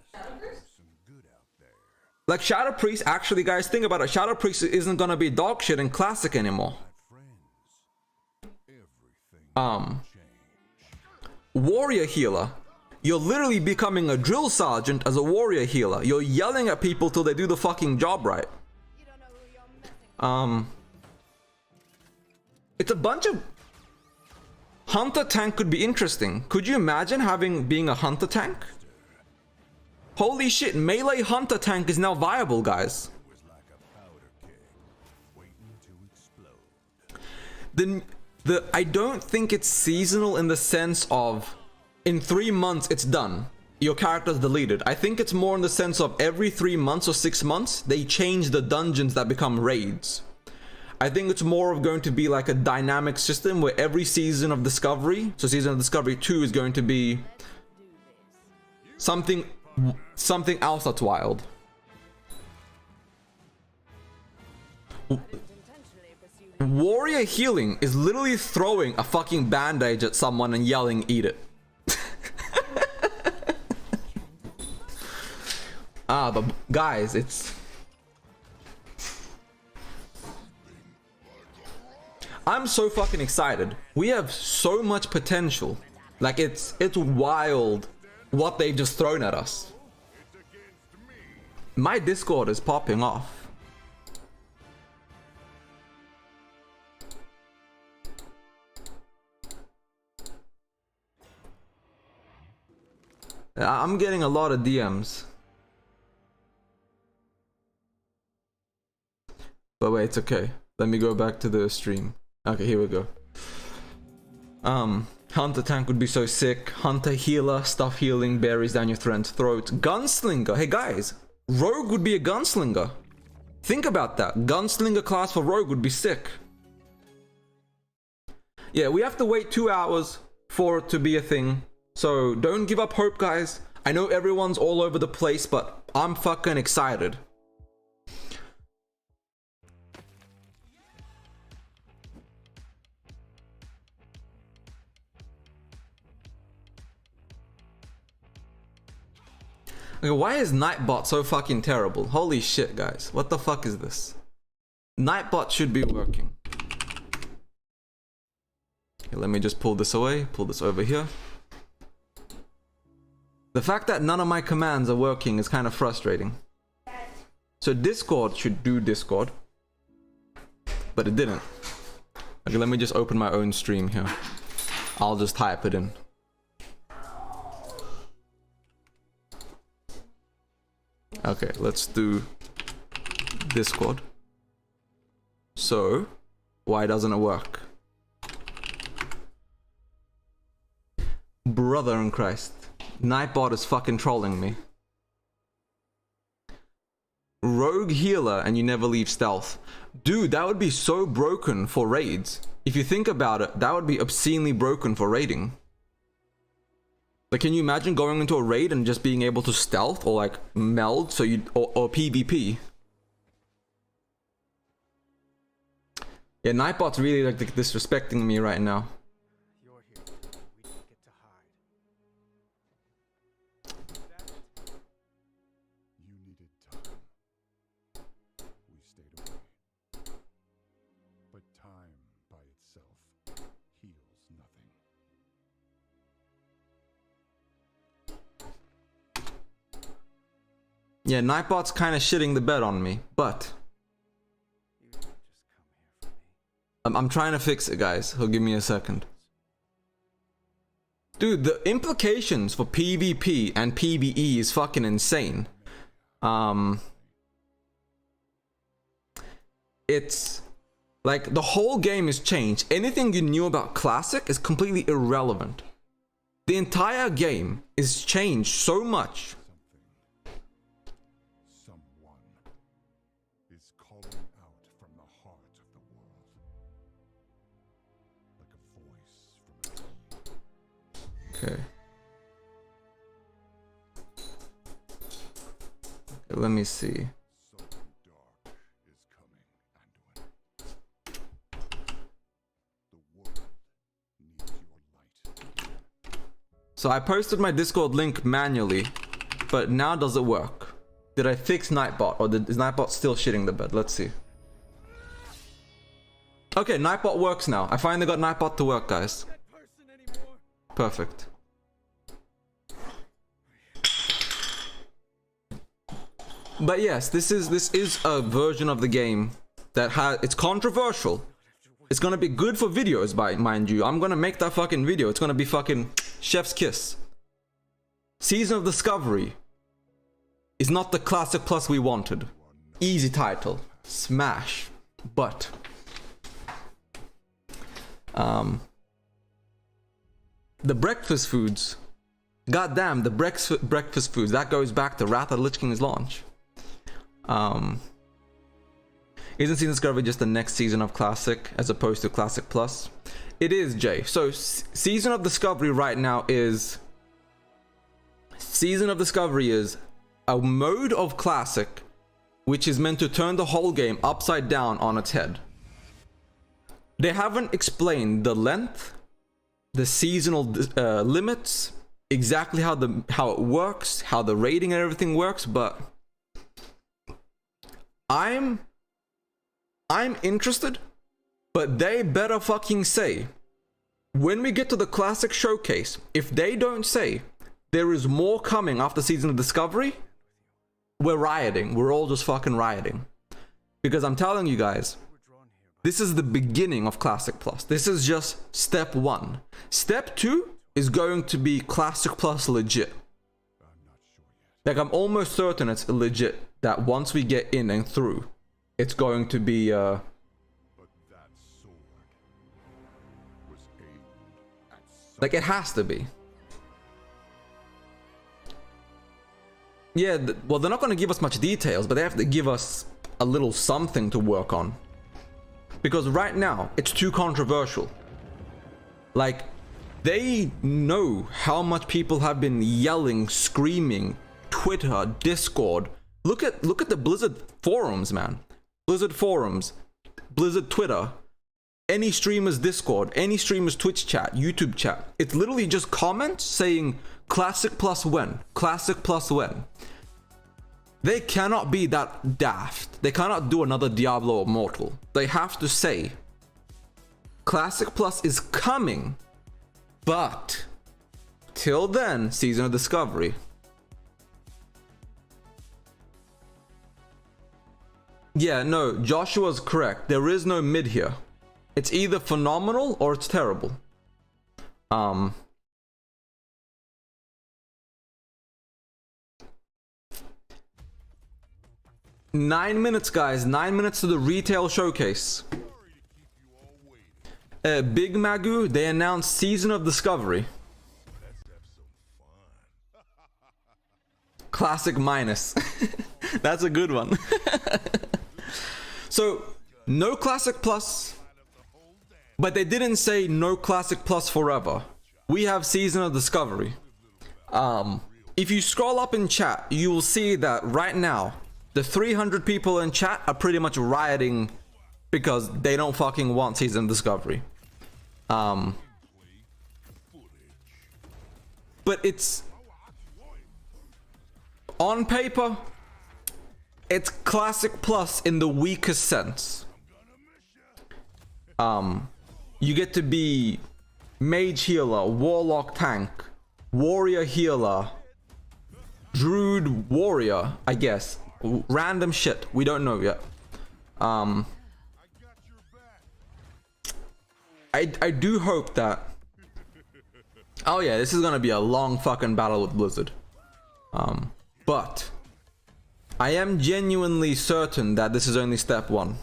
Like Shadow Priest, actually guys, think about it. Shadow Priest isn't going to be dog shit in Classic anymore. Warrior healer. You're literally becoming a drill sergeant as a warrior healer. You're yelling at people till they do the fucking job right. It's a bunch of... Hunter tank could be interesting. Could you imagine being a hunter tank? Holy shit, melee hunter tank is now viable, guys. I don't think it's seasonal in the sense of in 3 months it's done. Your character's deleted. I think it's more in the sense of every 3 months or 6 months, they change the dungeons that become raids. I think it's more of going to be like a dynamic system where every Season of Discovery, so Season of Discovery 2 is going to be something else that's wild. Warrior healing is literally throwing a fucking bandage at someone and yelling, "Eat it." But guys, I'm so fucking excited. We have so much potential. Like it's wild what they've just thrown at us. My Discord is popping off. I'm getting a lot of DMs. But wait, it's okay. Let me go back to the stream. Okay, here we go. Hunter tank would be so sick. Hunter healer, stuff healing, berries down your throat. Gunslinger. Hey guys, rogue would be a gunslinger. Think about that. Gunslinger class for rogue would be sick. Yeah, we have to wait 2 hours for it to be a thing. So don't give up hope, guys. I know everyone's all over the place, but I'm fucking excited. Okay, why is Nightbot so fucking terrible? Holy shit, guys. What the fuck is this? Nightbot should be working. Okay, let me just pull this away. Pull this over here. The fact that none of my commands are working is kind of frustrating. So Discord should do Discord. But it didn't. Okay, let me just open my own stream here. I'll just type it in. Okay, let's do Discord. So, why doesn't it work? Brother in Christ. Nightbot is fucking trolling me. Rogue healer and you never leave stealth. Dude, that would be so broken for raids. If you think about it, that would be obscenely broken for raiding. Like, can you imagine going into a raid and just being able to stealth or like meld so you or PvP? Yeah, Nightbot's really like disrespecting me right now. You're here. We don't get to hide. You needed time. We stayed away. But time by itself heals nothing. Yeah, Nightbot's kind of shitting the bed on me, but I'm trying to fix it, guys. He'll give me a second. Dude, the implications for PvP and PvE is fucking insane. It's like the whole game has changed. Anything you knew about Classic is completely irrelevant. The entire game is changed so much. Okay. Let me see. So I posted my Discord link manually, but now does it work? Did I fix Nightbot, or is Nightbot still shitting the bed? Let's see. Okay, Nightbot works now. I finally got Nightbot to work, guys. Perfect. But yes, this is a version of the game that it's controversial. It's gonna be good for videos, mind you. I'm gonna make that fucking video. It's gonna be fucking chef's kiss. Season of Discovery is not the Classic Plus we wanted. Easy title. Smash. But the breakfast foods. Goddamn, the breakfast foods. That goes back to Wrath of the Lich King's launch. Isn't Season of Discovery just the next season of Classic as opposed to Classic Plus? It is, Jay. So Season of Discovery right now is... Season of Discovery is a mode of Classic which is meant to turn the whole game upside down on its head. They haven't explained the length, the seasonal limits, exactly how it works, how the rating and everything works, but I'm interested, but they better fucking say, when we get to the Classic Showcase, if they don't say there is more coming after Season of Discovery, we're rioting. We're all just fucking rioting. Because I'm telling you guys, this is the beginning of Classic Plus. This is just step 1. Step 2 is going to be Classic Plus legit. Like, I'm almost certain it's legit that once we get in and through, it's going to be Like, it has to be. Yeah, well, they're not going to give us much details, but they have to give us a little something to work on. Because right now, it's too controversial. Like, they know how much people have been yelling, screaming, Twitter, Discord. Look at the Blizzard forums, man. Blizzard forums, Blizzard Twitter, any streamer's Discord, any streamer's Twitch chat, YouTube chat. It's literally just comments saying classic plus when, classic plus when. They cannot be that daft. They cannot do another Diablo Immortal. They have to say classic plus is coming, but till then, Season of Discovery. Yeah, no, Joshua's correct. There is no mid here. It's either phenomenal or it's terrible. 9 minutes, guys. 9 minutes to the retail showcase. Big Magoo, they announced Season of Discovery. Classic minus. That's a good one. So, no Classic Plus, but they didn't say no Classic Plus forever. We have Season of Discovery. If you scroll up in chat, you will see that right now, the 300 people in chat are pretty much rioting because they don't fucking want Season of Discovery. But it's... on paper, it's Classic Plus in the weakest sense. You get to be Mage Healer, Warlock Tank, Warrior Healer, Druid Warrior, I guess. Random shit, we don't know yet. I do hope that... oh yeah, this is gonna be a long fucking battle with Blizzard. But I am genuinely certain that this is only step one.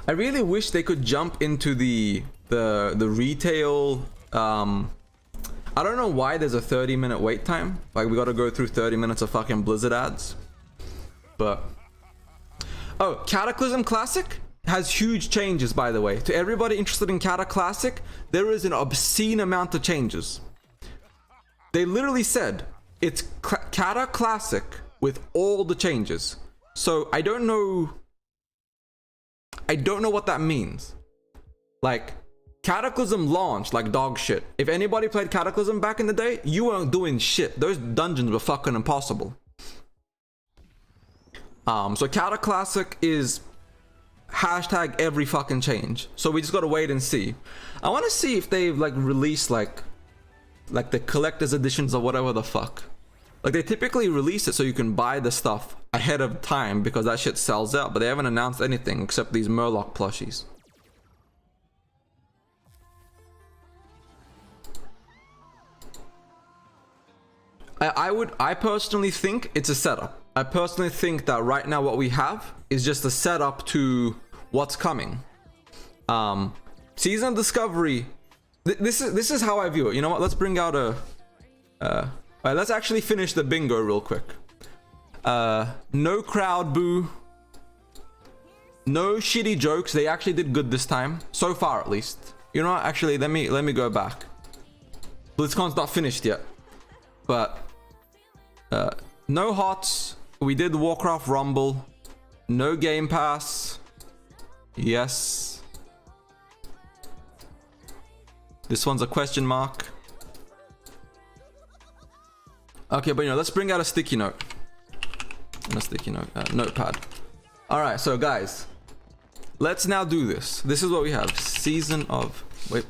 I really wish they could jump into the retail. I don't know why there's a 30-minute wait time. Like, we gotta go through 30 minutes of fucking Blizzard ads. But oh, Cataclysm Classic has huge changes, by the way. To everybody interested in Cata Classic, there is an obscene amount of changes. They literally said it's Cata Classic with all the changes. So I don't know what that means. Like, Cataclysm launched like dog shit. If anybody played Cataclysm back in the day, you weren't doing shit. Those dungeons were fucking impossible. So Cata Classic is hashtag every fucking change. So we just gotta wait and see. I want to see if they've like released like the collector's editions or whatever the fuck. Like, they typically release it so you can buy the stuff ahead of time because that shit sells out, but they haven't announced anything except these Murloc plushies. I personally think it's a setup. I personally think that right now what we have is just a setup to what's coming. Season of Discovery. This is how I view it. You know what? Let's bring out a. Alright, let's actually finish the bingo real quick. No crowd boo. No shitty jokes. They actually did good this time, so far at least. You know what? Actually, let me go back. BlizzCon's not finished yet, but no HOTS. We did Warcraft Rumble. No Game Pass. Yes. This one's a question mark. Okay, but you know, let's bring out a sticky note. Not a sticky note, notepad. All right, so guys, let's now do this. This is what we have. Season of... wait.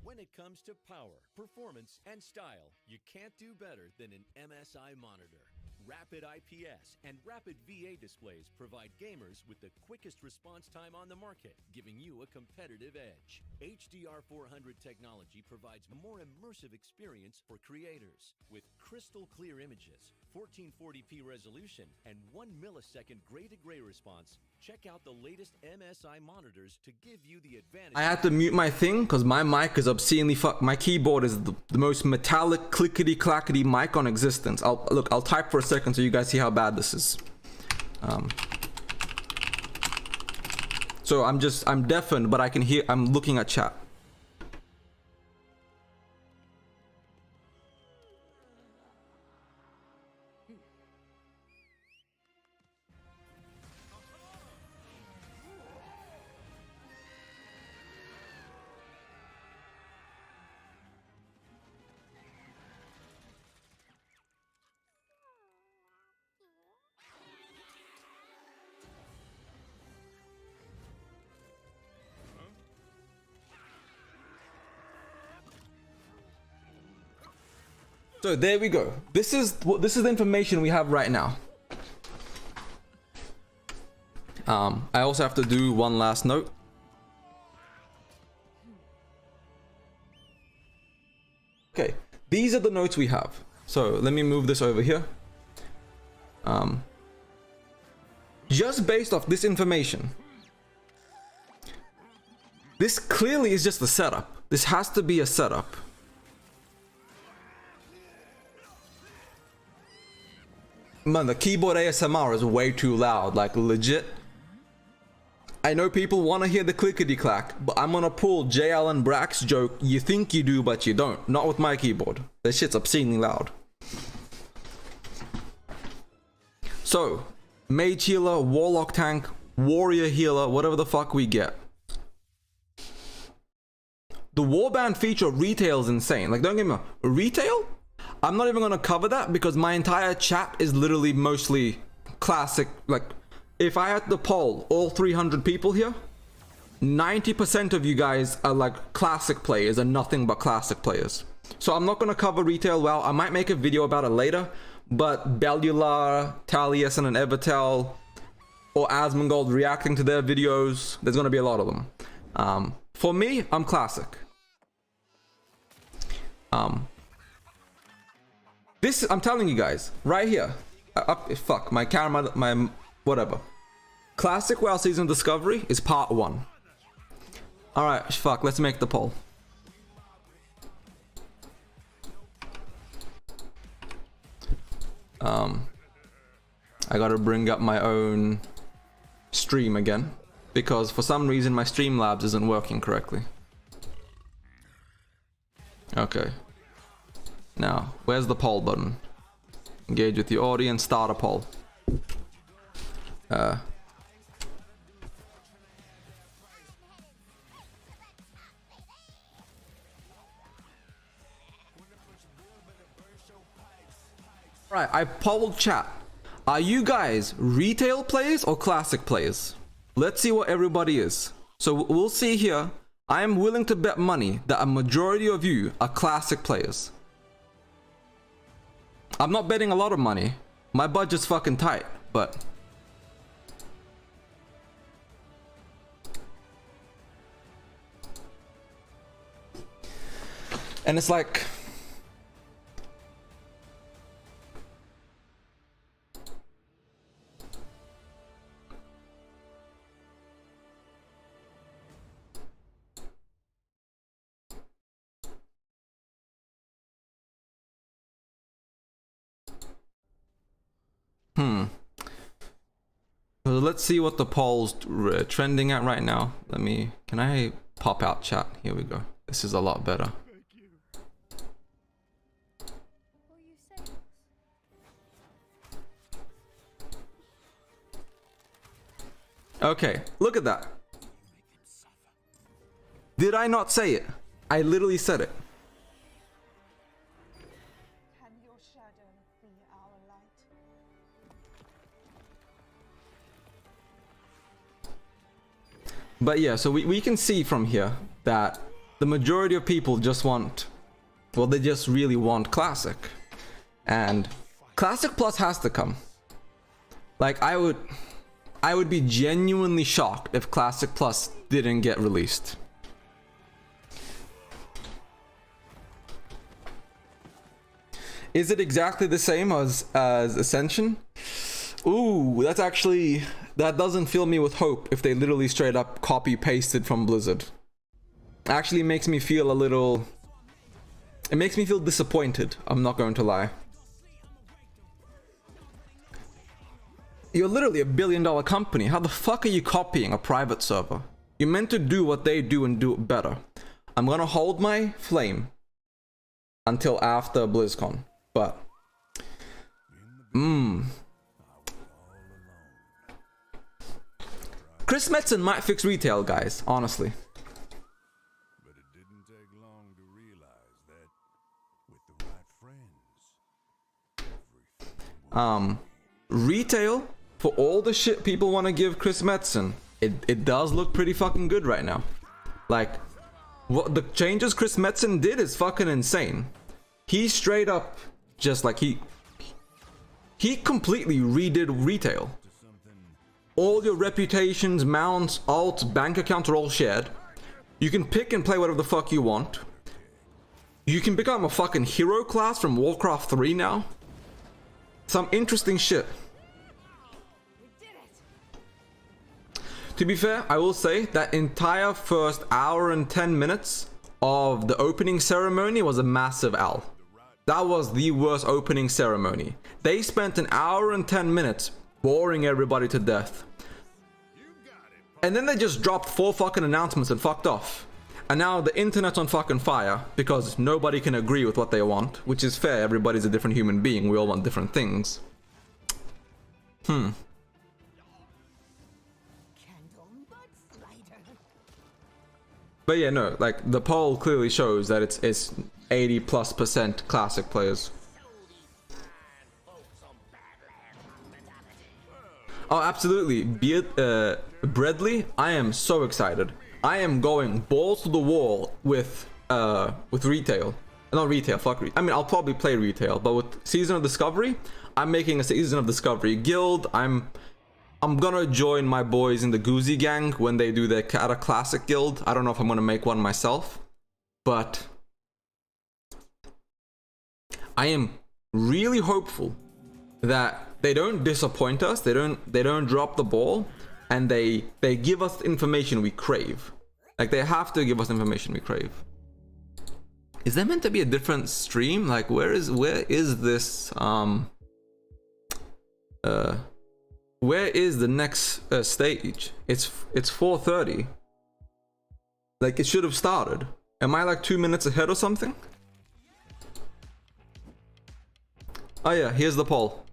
When it comes to power, performance, and style, you can't do better than an MSI monitor. Rapid IPS and Rapid VA displays provide gamers with the quickest response time on the market, giving you a competitive edge. HDR400 technology provides a more immersive experience for creators. With crystal clear images, 1440p resolution, and 1 millisecond gray-to-gray response, Check out the latest MSI monitors to give you the advantage. I had to mute my thing because my mic is obscenely my keyboard is the most metallic clickety clackety mic on existence. I'll type for a second so you guys see how bad this is. So I'm deafened, but I can hear. I'm looking at chat. So there we go. This is the information we have right now. I also have to do one last note. Okay, these are the notes we have. So let me move this over here. Just based off this information, this clearly is just a setup. This has to be a setup. Man, the keyboard ASMR is way too loud, like legit. I know people want to hear the clickety clack, but I'm gonna pull J. Allen Brack's joke, you think you do, but you don't. Not with my keyboard. That shit's obscenely loud. So, Mage Healer, Warlock Tank, Warrior Healer, whatever the fuck we get. The Warband feature retail is insane. Like, don't get me wrong, retail? I'm not even gonna cover that because my entire chat is literally mostly classic. Like, if I had to poll all 300 people here, 90% of you guys are like classic players and nothing but classic players. So I'm not gonna cover retail well. I might make a video about it later, but Bellular, Talius, and an Evertel, or Asmongold reacting to their videos, there's gonna be a lot of them. For me, I'm classic. This, I'm telling you guys, right here. Fuck, my camera, my whatever. Classic WoW Season Discovery is part 1. Alright, fuck, let's make the poll. I gotta bring up my own stream again, because for some reason my Streamlabs isn't working correctly. Okay. Now, where's the poll button? Engage with the audience, start a poll. Right, I polled chat. Are you guys retail players or classic players? Let's see what everybody is. So we'll see here. I am willing to bet money that a majority of you are classic players. I'm not betting a lot of money. My budget's fucking tight, but... And it's like... So let's see what the poll's trending at right now. Can I pop out chat? Here we go. This is a lot better. Okay, look at that. Did I not say it? I literally said it. But yeah, so we can see from here that the majority of people just want, well, they just really want Classic. And Classic Plus has to come. Like, I would be genuinely shocked if Classic Plus didn't get released. Is it exactly the same as Ascension? Ooh, that's actually that doesn't fill me with hope if they literally straight up copy pasted from Blizzard. Actually makes me feel a little... It makes me feel disappointed, I'm not going to lie. You're literally $1 billion company. How the fuck are you copying a private server? You're meant to do what they do and do it better. I'm gonna hold my flame until after BlizzCon, but... Chris Metzen might fix retail, guys, honestly. But it didn't take long to realize that with the right friends, Retail, for all the shit people want to give Chris Metzen, it does look pretty fucking good right now. Like, what the changes Chris Metzen did is fucking insane. He straight up just like he completely redid retail. All your reputations, mounts, alts, bank accounts are all shared. You can pick and play whatever the fuck you want. You can become a fucking hero class from Warcraft 3 now. Some interesting shit. To be fair, I will say that entire first hour and 10 minutes of the opening ceremony was a massive L. That was the worst opening ceremony. They spent an hour and 10 minutes boring everybody to death. And then they just dropped 4 fucking announcements and fucked off. And now the internet's on fucking fire because nobody can agree with what they want, which is fair. Everybody's a different human being. We all want different things. But yeah, no, like the poll clearly shows that it's 80+% classic players. Oh, absolutely. Bradley, I am so excited. I am going balls to the wall with retail. Not retail, fuck retail. I mean, I'll probably play retail, but with Season of Discovery, I'm making a Season of Discovery guild. I'm gonna join my boys in the Goozy Gang when they do their Kata Classic guild. I don't know if I'm gonna make one myself, but I am really hopeful that they don't disappoint us. They don't drop the ball, and they give us the information we crave. Like, they have to give us information we crave. Is there meant to be a different stream? Like, where is this where is the next stage? It's 4:30. Like, it should have started. Am I like 2 minutes ahead or something? Oh yeah, here's the poll.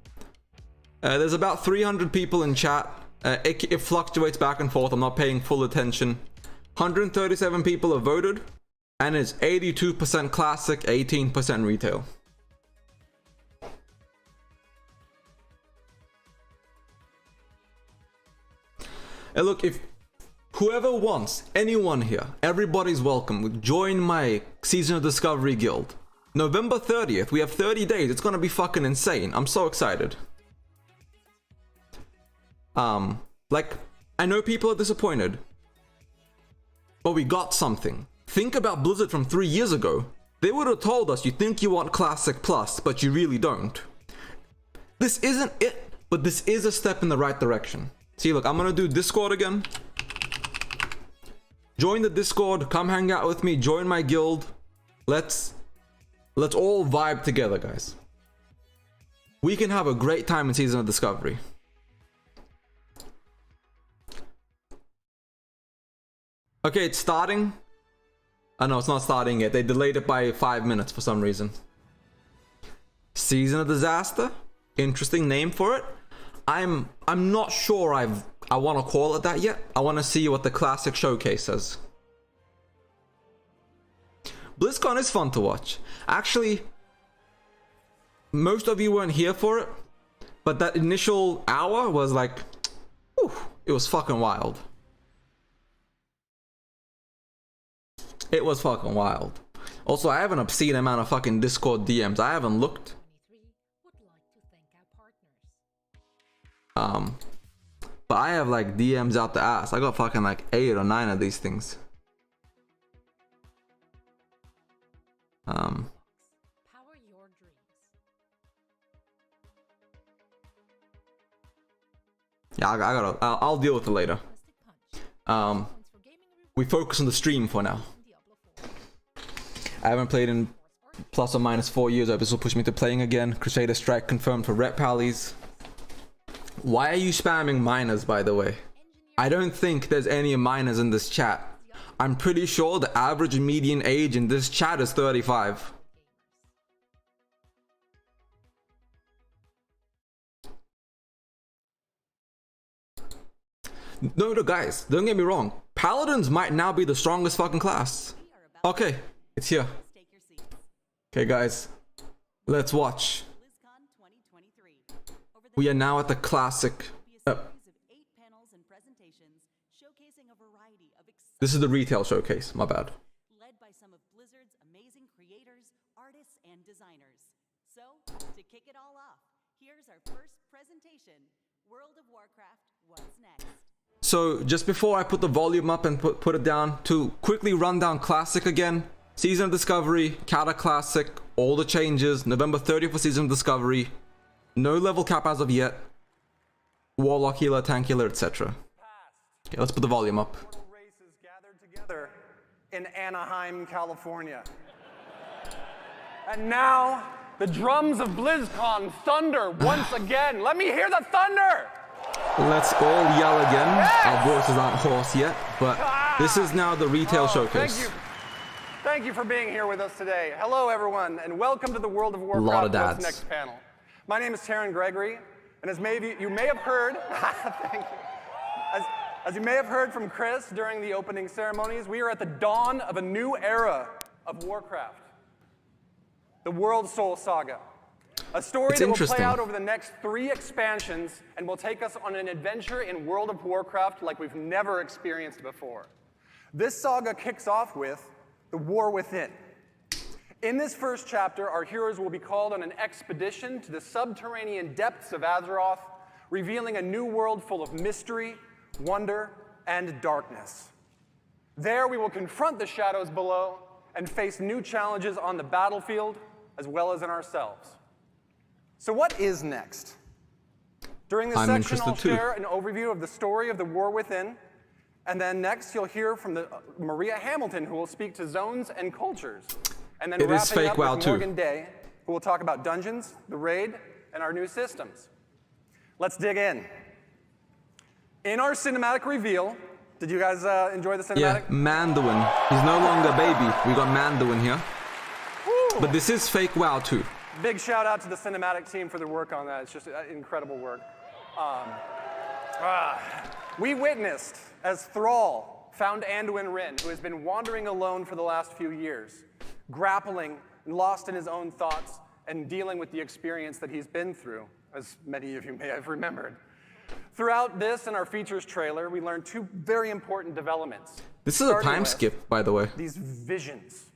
There's about 300 people in chat. It fluctuates back and forth. I'm not paying full attention. 137 people have voted, and it's 82% classic, 18% retail. And look, if whoever wants, anyone here, everybody's welcome. Join my Season of Discovery guild. November 30th, we have 30 days. It's gonna be fucking insane. I'm so excited. Like, I know people are disappointed, but we got something. Think about Blizzard from 3 years ago. They would have told us you think you want Classic Plus, but you really don't. This isn't it, but this is a step in the right direction. See, look, I'm gonna do Discord again. Join the Discord, come hang out with me, join my guild. Let's all vibe together, guys. We can have a great time in Season of Discovery. Okay, it's starting. Oh no, it's not starting yet. They delayed it by 5 minutes for some reason. Season of Disaster? Interesting name for it. I'm not sure I want to call it that yet. I want to see what the classic showcase says. BlizzCon is fun to watch. Actually, most of you weren't here for it, but that initial hour was like, whew, it was fucking wild. It was fucking wild. Also, I have an obscene amount of fucking Discord DMs. I haven't looked. But I have like DMs out the ass. I got fucking like 8 or 9 of these things. Yeah, I'll deal with it later. We focus on the stream for now. I haven't played in plus or minus 4 years. This will push me to playing again. Crusader Strike confirmed for Rep Pallies. Why are you spamming minors, by the way? I don't think there's any minors in this chat. I'm pretty sure the average median age in this chat is 35. No, guys, don't get me wrong. Paladins might now be the strongest fucking class. Okay, it's here. Okay, guys, let's watch. We are now at the classic. This is the retail showcase, my bad. Led by some of Blizzard's amazing creators, artists, and designers. So, to kick it all off, here's our first presentation, World of Warcraft, What's Next? So, just before I put the volume up and put it down, to quickly run down Classic again. Season of Discovery, Kata Classic, all the changes, November 30th for Season of Discovery. No level cap as of yet. Warlock healer, tank healer, etc. Okay, let's put the volume up. Together in Anaheim, California. And now, the drums of BlizzCon thunder once again. Let me hear the thunder! Let's all yell again. Yes! Our voices aren't hoarse yet, but this is now the retail showcase. Thank you for being here with us today. Hello, everyone, and welcome to the World of Warcraft What's Next panel. My name is Taryn Gregory, and as you may have heard, thank you. As you may have heard from Chris during the opening ceremonies, we are at the dawn of a new era of Warcraft. The World Soul Saga. A story that will play out over the next 3 expansions and will take us on an adventure in World of Warcraft like we've never experienced before. This saga kicks off with the War Within. In this first chapter, our heroes will be called on an expedition to the subterranean depths of Azeroth, revealing a new world full of mystery, wonder, and darkness. There we will confront the shadows below and face new challenges on the battlefield as well as in ourselves. So what is next? During this section, I'll share an overview of the story of the War Within, and then next you'll hear from Maria Hamilton, who will speak to zones and cultures. And then wrapping up with Morgan Day, who will talk about dungeons, the raid, and our new systems. Let's dig in. In our cinematic reveal, did you guys enjoy the cinematic? Yeah, Manduin. He's no longer a baby. We got Manduin here. Woo! But this is fake WoW too. Big shout out to the cinematic team for their work on that. It's just incredible work. We witnessed as Thrall found Anduin Wrynn, who has been wandering alone for the last few years, grappling and lost in his own thoughts and dealing with the experience that he's been through, as many of you may have remembered. Throughout this and our features trailer, we learned 2 very important developments. This is a time skip, by the way. These visions.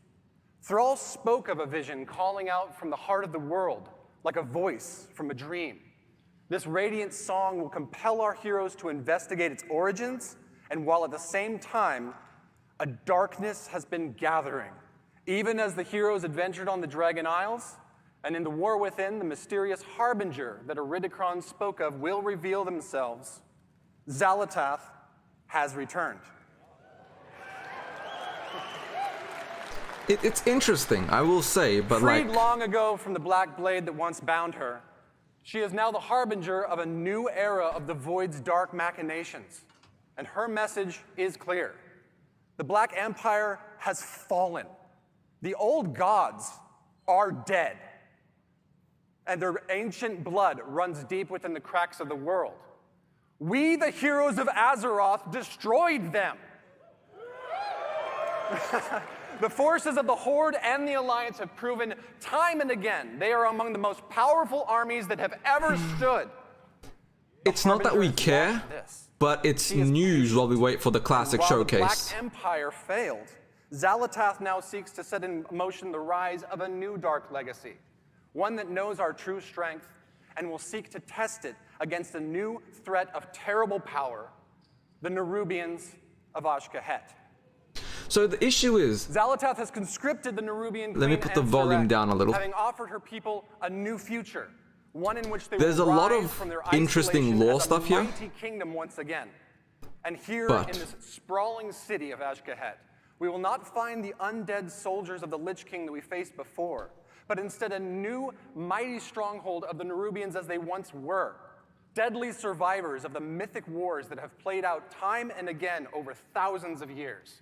Thrall spoke of a vision calling out from the heart of the world, like a voice from a dream. This radiant song will compel our heroes to investigate its origins, and while at the same time, a darkness has been gathering. Even as the heroes adventured on the Dragon Isles, and in the War Within, the mysterious harbinger that Iridikron spoke of will reveal themselves. Xal'atath has returned. It's interesting, I will say, but Freed long ago from the black blade that once bound her, she is now the harbinger of a new era of the Void's dark machinations. And her message is clear. The Black Empire has fallen. The old gods are dead. And their ancient blood runs deep within the cracks of the world. We, the heroes of Azeroth, destroyed them. The forces of the Horde and the Alliance have proven time and again they are among the most powerful armies that have ever stood. It's not that we care, but it's news while we wait for the classic showcase. While the Black Empire failed, Xal'atath now seeks to set in motion the rise of a new dark legacy, one that knows our true strength and will seek to test it against a new threat of terrible power, the Nerubians of Ashkahet. So the issue is, Xal'atath has conscripted the Nerubian Queen. Let me put the volume down a little. Having offered her people a new future, one in which they There's a will lot rise of from their interesting isolation lore as a stuff here. mighty kingdom once again. And here But- in this sprawling city of Ashkahet, we will not find the undead soldiers of the Lich King that we faced before, but instead a new mighty stronghold of the Nerubians as they once were, deadly survivors of the mythic wars that have played out time and again over thousands of years.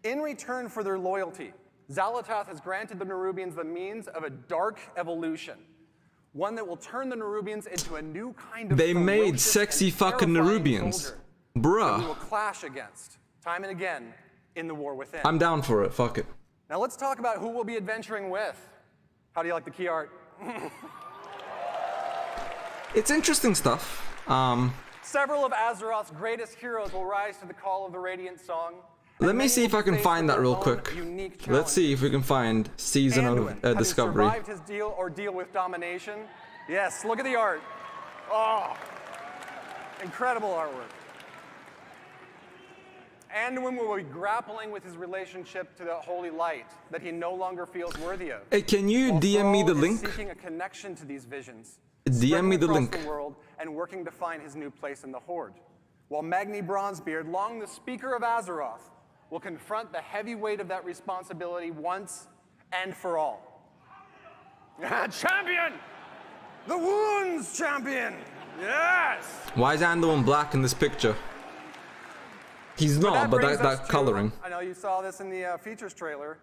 In return for their loyalty, Xal'atath has granted the Nerubians the means of a dark evolution, one that will turn the Nerubians into a new kind of They made ferocious sexy and fucking terrifying Nerubians. soldier that we will Bruh. clash against time and again in the war within. I'm down for it. Fuck it. Now let's talk about who we'll be adventuring with. How do you like the key art? It's interesting stuff. Several of Azeroth's greatest heroes will rise to the call of the Radiant Song. Let me see if I can find that real quick. Let's see if we can find Season Anduin, of Discovery. having survived his ordeal with domination. Yes, look at the art. Oh, incredible artwork. Anduin will be grappling with his relationship to the holy light that he no longer feels worthy of. Hey, can you While DM me Thrall the is link? seeking a connection to these visions, DM me spreading the across link. the world and working to find his new place in the Horde. While Magni Bronzebeard, long the Speaker of Azeroth, will confront the heavy weight of that responsibility once and for all. Champion! The Wounds Champion! Yes! Why is Anduin black in this picture? He's not, but brings us that to- coloring. I know you saw this in the features trailer.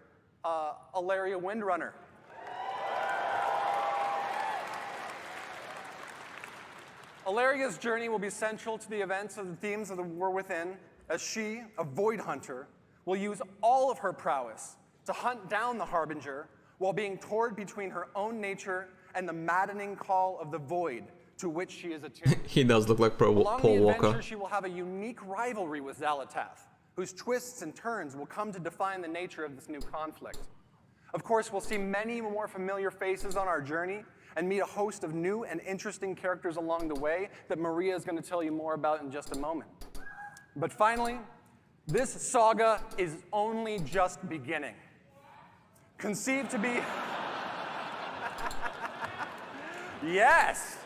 Alaria Windrunner. Alaria's journey will be central to the events of the themes of the War Within, as she, a Void Hunter, will use all of her prowess to hunt down the Harbinger while being torn between her own nature and the maddening call of the Void to which she is attuned. He does look like Paul Along the Walker. adventure, she will have a unique rivalry with Xal'atath, whose twists and turns will come to define the nature of this new conflict. Of course, we'll see many more familiar faces on our journey and meet a host of new and interesting characters along the way that Maria is going to tell you more about in just a moment. But finally, this saga is only just beginning. Conceived to be... Yes!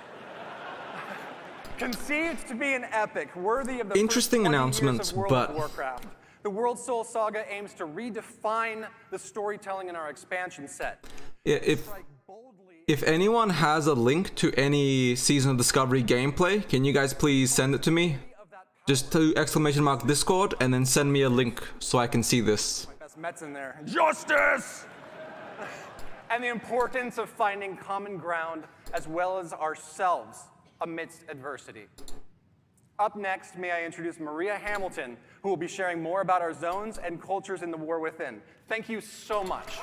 Conceived to be an epic worthy of the Interesting first 20 announcements, years of World but- of Warcraft. The World Soul Saga aims to redefine the storytelling in our expansion set. If anyone has a link to any Season of Discovery gameplay, can you guys please send it to me? Just to ! Discord and then send me a link so I can see this. That's Mets in there. Justice! And the importance of finding common ground as well as ourselves amidst adversity. Up next, may I introduce Maria Hamilton, who will be sharing more about our zones and cultures in the War Within. Thank you so much.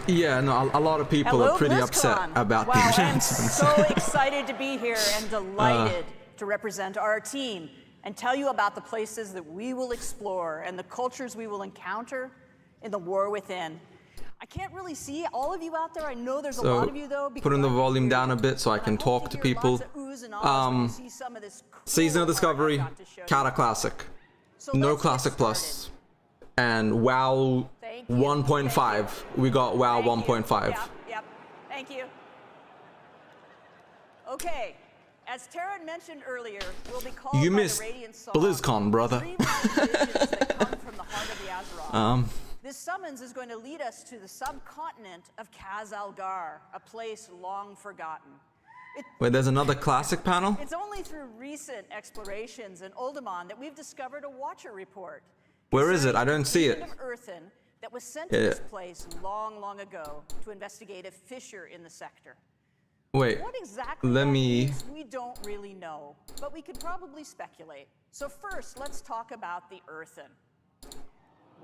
Yeah, no, a lot of people Hello, are pretty BlizzCon. upset about wow, the I'm announcements. so excited to be here and delighted to represent our team and tell you about the places that we will explore and the cultures we will encounter in the War Within. I can't really see all of you out there. I know there's a lot of you though. Putting the volume down a bit so I can talk to people. Season of Discovery, Kata Classic, no Classic Plus, and WoW 1.5. We got WoW 1.5. Yep, thank you. Okay, as Taryn mentioned earlier, we'll be called You by missed the Radiant Song. BlizzCon, brother. This summons is going to lead us to the subcontinent of Khaz-Algar, a place long forgotten. Wait, there's another classic panel? It's only through recent explorations in Uldaman that we've discovered a Watcher report. Where is it? I don't see it. Of Earthen that was sent to this place long, long ago to investigate a fissure in the sector. Wait, What exactly let that me... means, we don't really know, but we could probably speculate. So first, let's talk about the Earthen.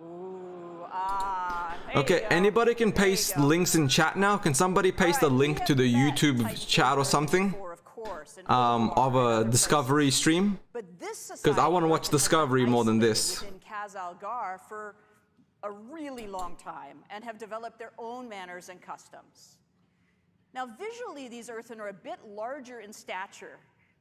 Ooh, Okay, anybody can paste links in chat now? Can somebody paste a link to the YouTube chat or something? Of a Discovery stream? Because I want to watch Discovery more than this. In Khaz-Algar for a really long time and have developed their own manners and customs. Now, visually, these Earthen are a bit larger in stature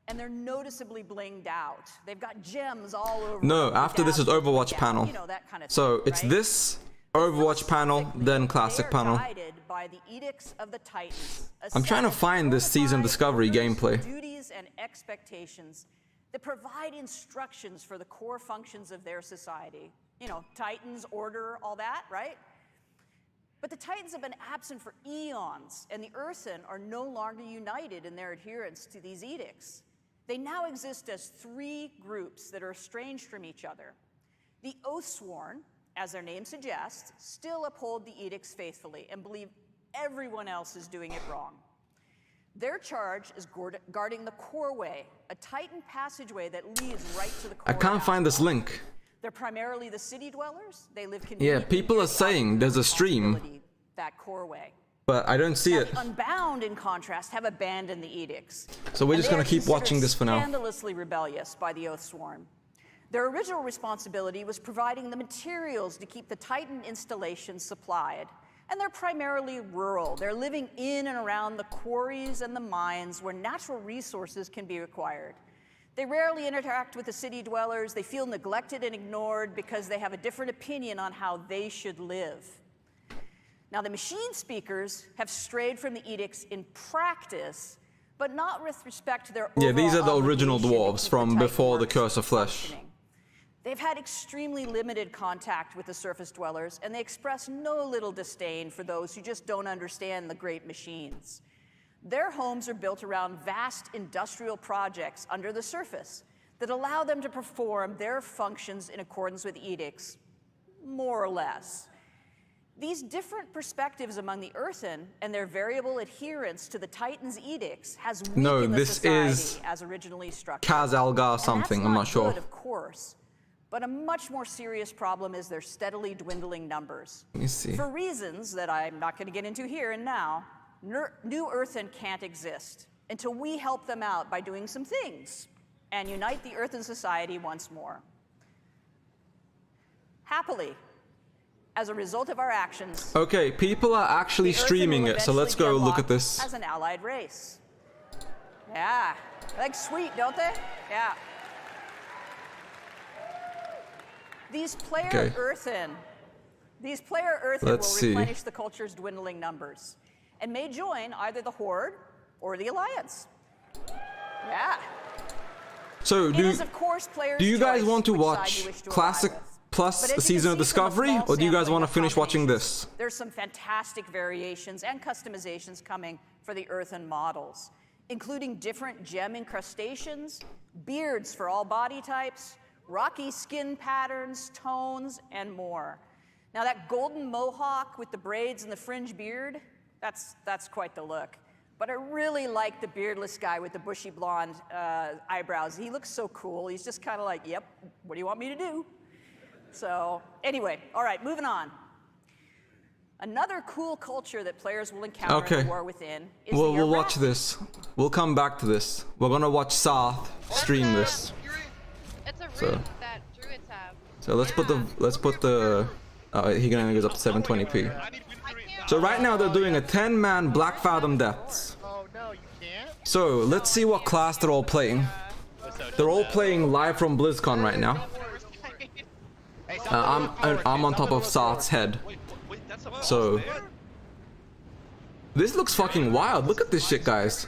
and they're noticeably blinged out. They've got gems all over. No, after this is Overwatch panel. You know, that kind of So thing, it's right? this Overwatch panel, then Classic panel. Guided by the edicts of the Titans. I'm trying to find this season discovery gameplay. Duties and expectations that provide instructions for the core functions of their society. You know, Titans, order, all that, right? But the Titans have been absent for eons, and the Earthen are no longer united in their adherence to these edicts. They now exist as three groups that are estranged from each other. The Oathsworn, as their name suggests, still uphold the edicts faithfully and believe everyone else is doing it wrong. Their charge is guarding the Core Way, a Titan passageway that leads right to the core. I can't find this link. They're primarily the city dwellers. They live Yeah, people are saying there's a stream, that Core Way. but I don't see it. The Unbound, in contrast, have abandoned the edicts. So we're And just they gonna are keep watching this for now. Scandalously rebellious by the Oathsworn. Their original responsibility was providing the materials to keep the Titan installations supplied. And they're primarily rural. They're living in and around the quarries and the mines where natural resources can be acquired. They rarely interact with the city dwellers. They feel neglected and ignored because they have a different opinion on how they should live. Now, the machine speakers have strayed from the edicts in practice, but not with respect to their Yeah, these are the overall original obligation to dwarves keep from the Titan before the works Curse of Flesh. functioning. They've had extremely limited contact with the surface dwellers, and they express no little disdain for those who just don't understand the great machines. Their homes are built around vast industrial projects under the surface that allow them to perform their functions in accordance with edicts, more or less. These different perspectives among the Earthen and their variable adherence to the Titan's edicts has weakened No, the this society is as originally structured. Kaz Algar And something, that's I'm not sure. Good, of course. But a much more serious problem is their steadily dwindling numbers. Let me see. For reasons that I'm not going to get into here and now, New Earthen can't exist until we help them out by doing some things and unite the Earthen society once more. Happily, as a result of our actions, Okay, people are actually the Earthen streaming will it, so let's eventually go be look at unlocked this. as an allied race. Yeah, they look sweet, don't they? Yeah. These player Earthen Let's will see. replenish the culture's dwindling numbers and may join either the Horde or the Alliance. Yeah. So It do is, of course, players' you guys choice want to which side watch you wish to Classic ally with. plus But the as you Season can of see from the Discovery, small or do you guys sampling want to of finish watching combinations, this? There's some fantastic variations and customizations coming for the Earthen models, including different gem incrustations, beards for all body types, rocky skin patterns, tones, and more. Now that golden mohawk with the braids and the fringe beard, that's quite the look. But I really like the beardless guy with the bushy blonde eyebrows. He looks so cool. He's just kind of like, yep, what do you want me to do? So anyway, all right, moving on. Another cool culture that players will encounter Okay. in the War Within is We'll the watch this. We'll come back to this. We're gonna watch Sarth stream this. It's a route So, that druids have. so let's put the he only goes up to 720p. So right now they're doing a 10-man Black Fathom Depths. So let's see what class they're all playing. They're all playing live from BlizzCon right now. I'm on top of Sarth's head. So this looks fucking wild. Look at this shit, guys.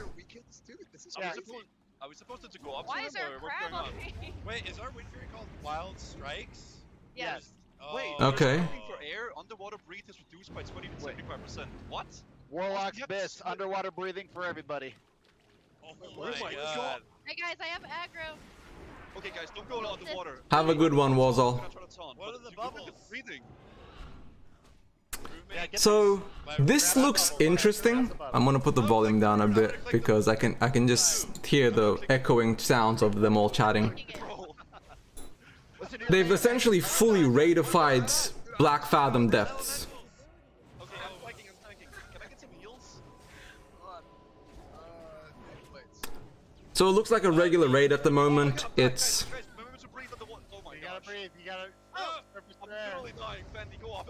Are we supposed to go up Why to is him, there a or what's crab going on on? me? Wait, is our wind fury called Wild Strikes? Yes. Wait. Okay. Breathing for air, underwater breathe is reduced by 20-75%. What? Warlock's best, underwater breathing for everybody. Oh my god. Hey guys, I have aggro. Okay guys, don't go underwater. Have a good one, Warzol. What are the bubbles? Breathing. So this looks interesting. I'm gonna put the volume down a bit because I can just hear the echoing sounds of them all chatting. They've essentially fully raidified Black Fathom Depths. Okay, I'm flanking. Can I get some heals? So it looks like a regular raid at the moment. It's Guys, remember to breathe under water. Oh my god. You gotta breathe, you gotta... I'm literally dying. Fendi, go off.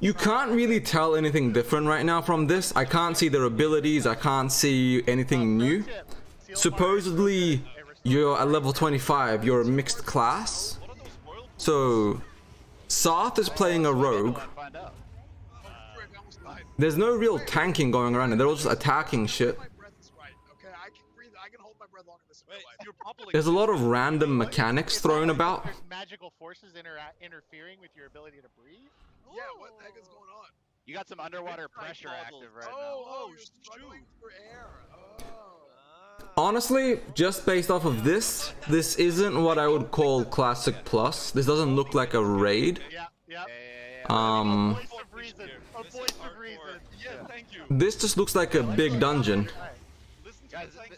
You can't really tell anything different right now from this. I can't see their abilities. I can't see anything new. Supposedly, you're at level 25. You're a mixed class. So, Sarth is playing a rogue. There's no real tanking going around, and they're all just attacking shit. There's a lot of random mechanics thrown about. There's magical forces interfering with your ability to breathe? Yeah, what the heck is going on? You got some underwater pressure active right now. You're struggling for air. Honestly, just based off of this isn't what I would call Classic Plus. This doesn't look like a raid. This just looks like a big dungeon.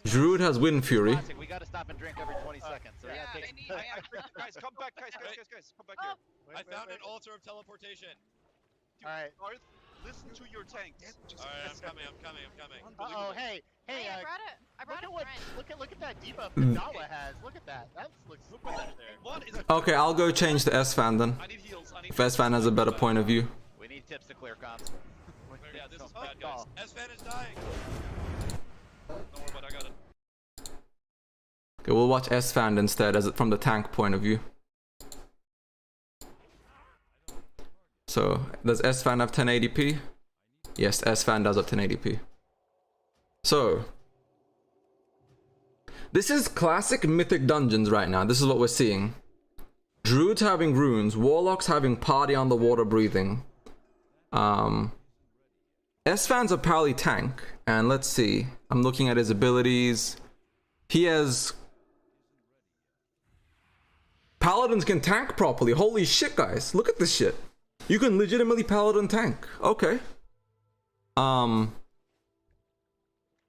Druid has Wind Fury. We gotta stop and drink every 20 seconds. So Guys, come back, guys, come back here. I found an altar of teleportation. Alright. Listen to your tanks. Alright, I'm coming. Uh-oh, hey, I brought a friend. Look at that debuff that Dawa has. Look at that. That looks super better there. What is it? Okay, I'll go change to S-Fan then. If S-Fan has a better point of view. We need tips to clear comms. Yeah, this is bad, guys. S-Fan is dying. Don't worry about it, I got it. Okay, we'll watch S-Fan instead, as it from the tank point of view. So, does S-Fan have 1080p? Yes, S-Fan does have 1080p. So, this is classic mythic dungeons right now. This is what we're seeing. Druids having runes, warlocks having party on the water breathing. S-Fan's a pally tank, and let's see. I'm looking at his abilities. He has... Paladins can tank properly. Holy shit, guys. Look at this shit. You can legitimately paladin tank. Okay. Oh,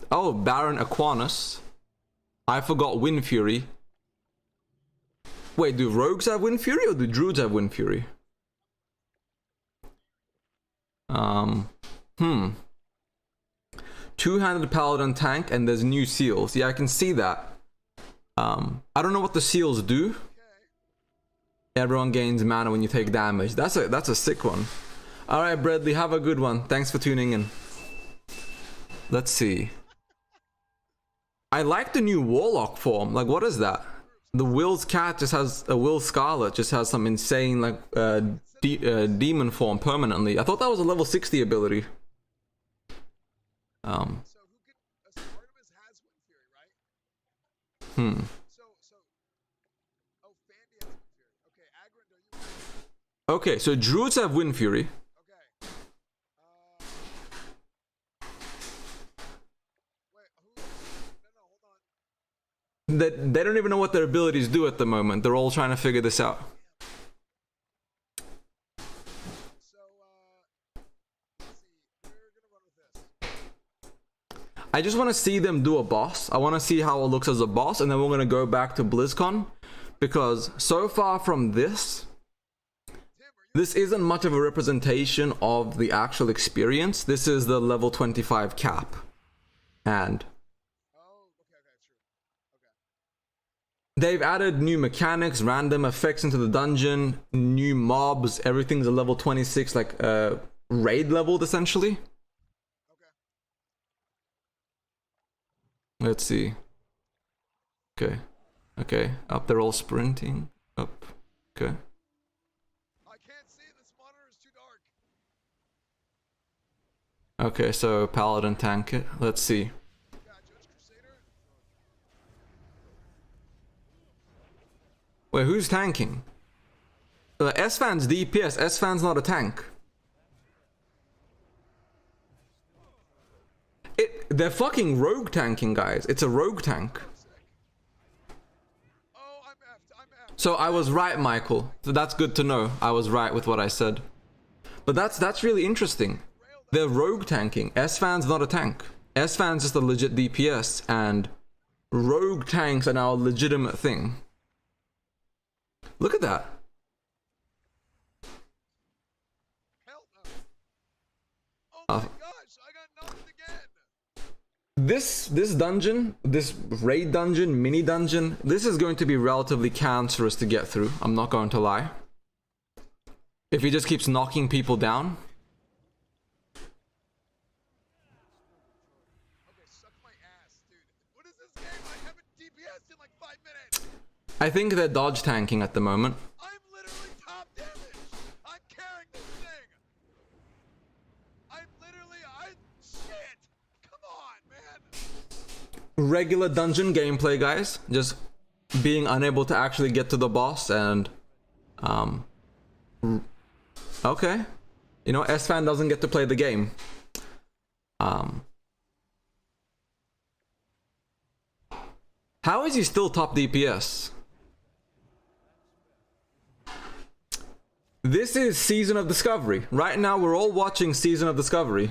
Baron Aquanus. I forgot Wind Fury. Wait, do rogues have Wind Fury or do druids have Wind Fury? Two-handed paladin tank, and there's new seals. Yeah, I can see that. I don't know what the seals do. Everyone gains mana when you take damage. That's a sick one. All right, Bradley, have a good one. Thanks for tuning in. Let's see. I like the new warlock form. Like, what is that? The Will's cat just has a Will Scarlet. Just has some insane like demon form permanently. I thought that was a level 60 ability. Okay, so druids have Wind Fury. They don't even know what their abilities do at the moment. They're all trying to figure this out. I just want to see them do a boss. I want to see how it looks as a boss, and then we're going to go back to BlizzCon, because so far from this isn't much of a representation of the actual experience. This is the level 25 cap. And they've added new mechanics, random effects into the dungeon, new mobs, everything's a level 26, like raid leveled essentially. Let's see. Okay, up they're all sprinting. Up. Okay. Okay, so Paladin tank it. Let's see. Wait, who's tanking? S-Fan's DPS. S-Fan's not a tank. They're fucking rogue tanking, guys. It's a rogue tank. So I was right, Michael. So that's good to know. I was right with what I said. But that's really interesting. They're rogue tanking. S-Fan's not a tank. S-Fan's just a legit DPS, and rogue tanks are now a legitimate thing. Look at that. This dungeon, this raid dungeon, mini dungeon, this is going to be relatively cancerous to get through. I'm not going to lie. If he just keeps knocking people down. I think they're dodge tanking at the moment. I'm literally top damage. I'm carrying this thing. Shit. Come on, man. Regular dungeon gameplay, guys. Just being unable to actually get to the boss and okay. You know, S-Fan doesn't get to play the game. How is he still top DPS? This is Season of Discovery. Right now, we're all watching Season of Discovery.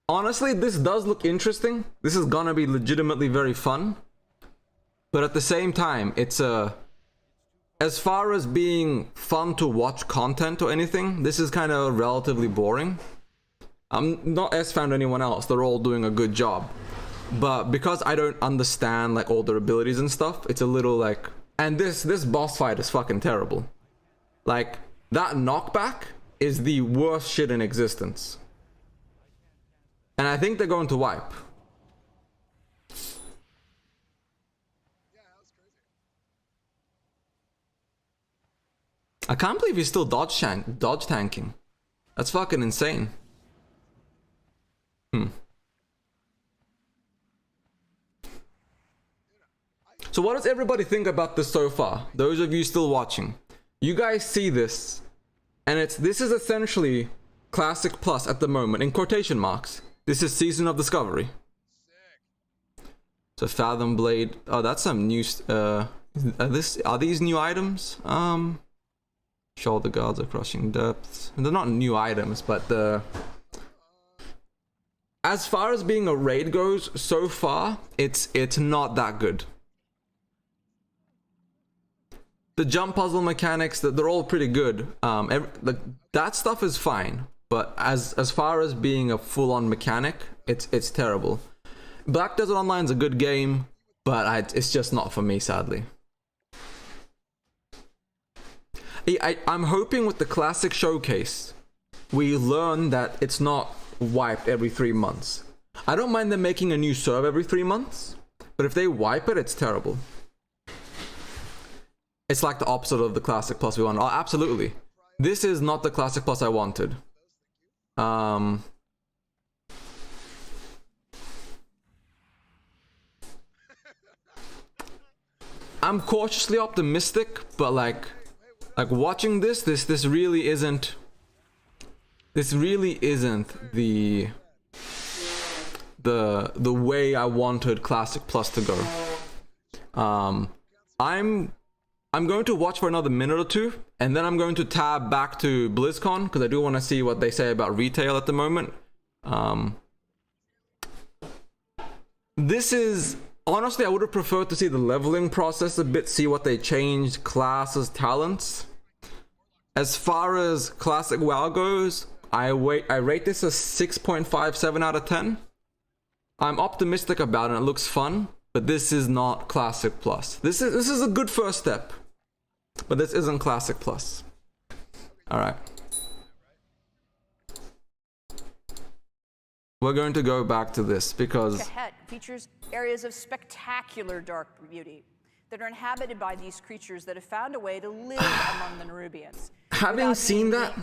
Honestly, this does look interesting. This is gonna be legitimately very fun. But at the same time, it's as far as being fun to watch content or anything, this is kind of relatively boring. I'm not S-Fan or anyone else, they're all doing a good job. But because I don't understand like all their abilities and stuff, it's a little like... And this boss fight is fucking terrible. Like, that knockback is the worst shit in existence. And I think they're going to wipe. I can't believe he's still dodge tanking. That's fucking insane. So what does everybody think about this so far? Those of you still watching. You guys see this. And this is essentially Classic Plus at the moment, in quotation marks. This is Season of Discovery. So Fathom Blade. Oh, that's some new... are these new items? Shoulder guards are crushing depths. They're not new items, but as far as being a raid goes, so far, it's not that good. The jump puzzle mechanics, they're all pretty good. That stuff is fine, but as far as being a full-on mechanic, it's terrible. Black Desert Online's a good game, but it's just not for me, sadly. I'm hoping with the Classic Showcase, we learn that it's not wiped every 3 months. I don't mind them making a new serve every 3 months, but if they wipe it, it's terrible. It's like the opposite of the Classic Plus we wanted. Oh, absolutely. This is not the Classic Plus I wanted. I'm cautiously optimistic, but like watching this really isn't the way I wanted Classic Plus to go. I'm going to watch for another minute or two, and then I'm going to tab back to BlizzCon because I do want to see what they say about retail at the moment. This is honestly, I would have preferred to see the leveling process a bit, see what they changed, classes, talents. As far as Classic WoW goes, I rate this a 6.57 out of 10. I'm optimistic about it. It looks fun, but this is not Classic Plus. This is a good first step, but this isn't Classic Plus. All right. We're going to go back to this because Kahet features areas of spectacular dark beauty that are inhabited by these creatures that have found a way to live among the Nerubians. Having seen that,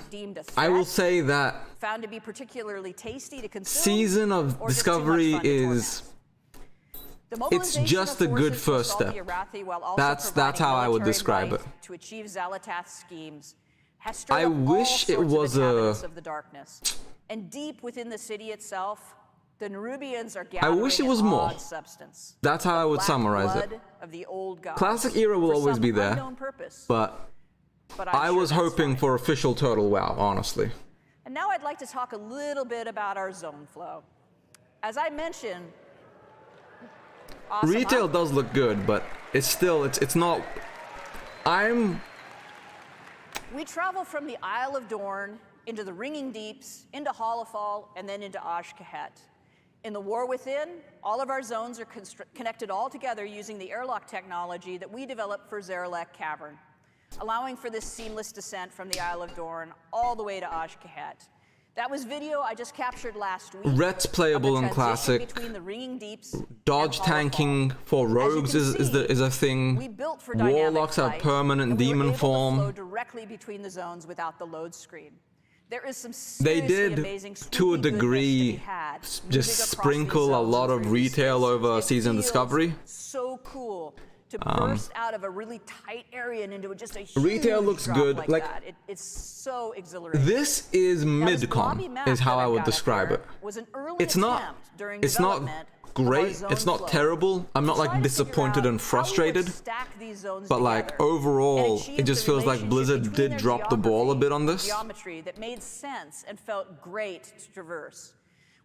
I will say that found to be particularly tasty to consume. Season of Discovery is it's just a good first step. That's how I would describe it. To achieve Xal'atath's schemes has I wish it was a of the darkness. And deep within the city itself, the Nerubians are I gathering wish it was more. Substance. That's how I would summarize it. Of the old gods. Classic era will always be there, but I was hoping for official Turtle WoW, honestly. And now I'd like to talk a little bit about our zone flow. As I mentioned, retail does look good, but it's still it's not. We travel from the Isle of Dorn into the Ringing Deeps, into Hollowfall, and then into Azj-Kahet. In the War Within, all of our zones are connected all together using the airlock technology that we developed for Zarelek Cavern, allowing for this seamless descent from the Isle of Dorn all the way to Azj-Kahet. That was video I just captured last week. Ret's playable in Classic. Between the Ringing Deeps Dodge tanking for rogues is a thing. we built for Warlocks have permanent demon form. Flow directly between the zones without the load screen. There is some They seriously did, amazing to a sweeping goodness to be degree, had just moving across sprinkle these a zones lot and of through these retail spaces. over It Season feels Discovery. so cool to burst out of a really tight area and into just a huge Retail looks drop good, like like- that. It's so exhilarating. This is Now, this blobby mid-con, map is how that I I've would got up describe here it. was an early It's not, attempt during it's not development of our great, zone it's not flow. terrible. I'm not Try like to figure disappointed out and how we would frustrated. stack these zones But like together and overall, achieve it just the feels like relationship Blizzard between did their drop the ball a bit on this. geometry that made sense and felt great to traverse.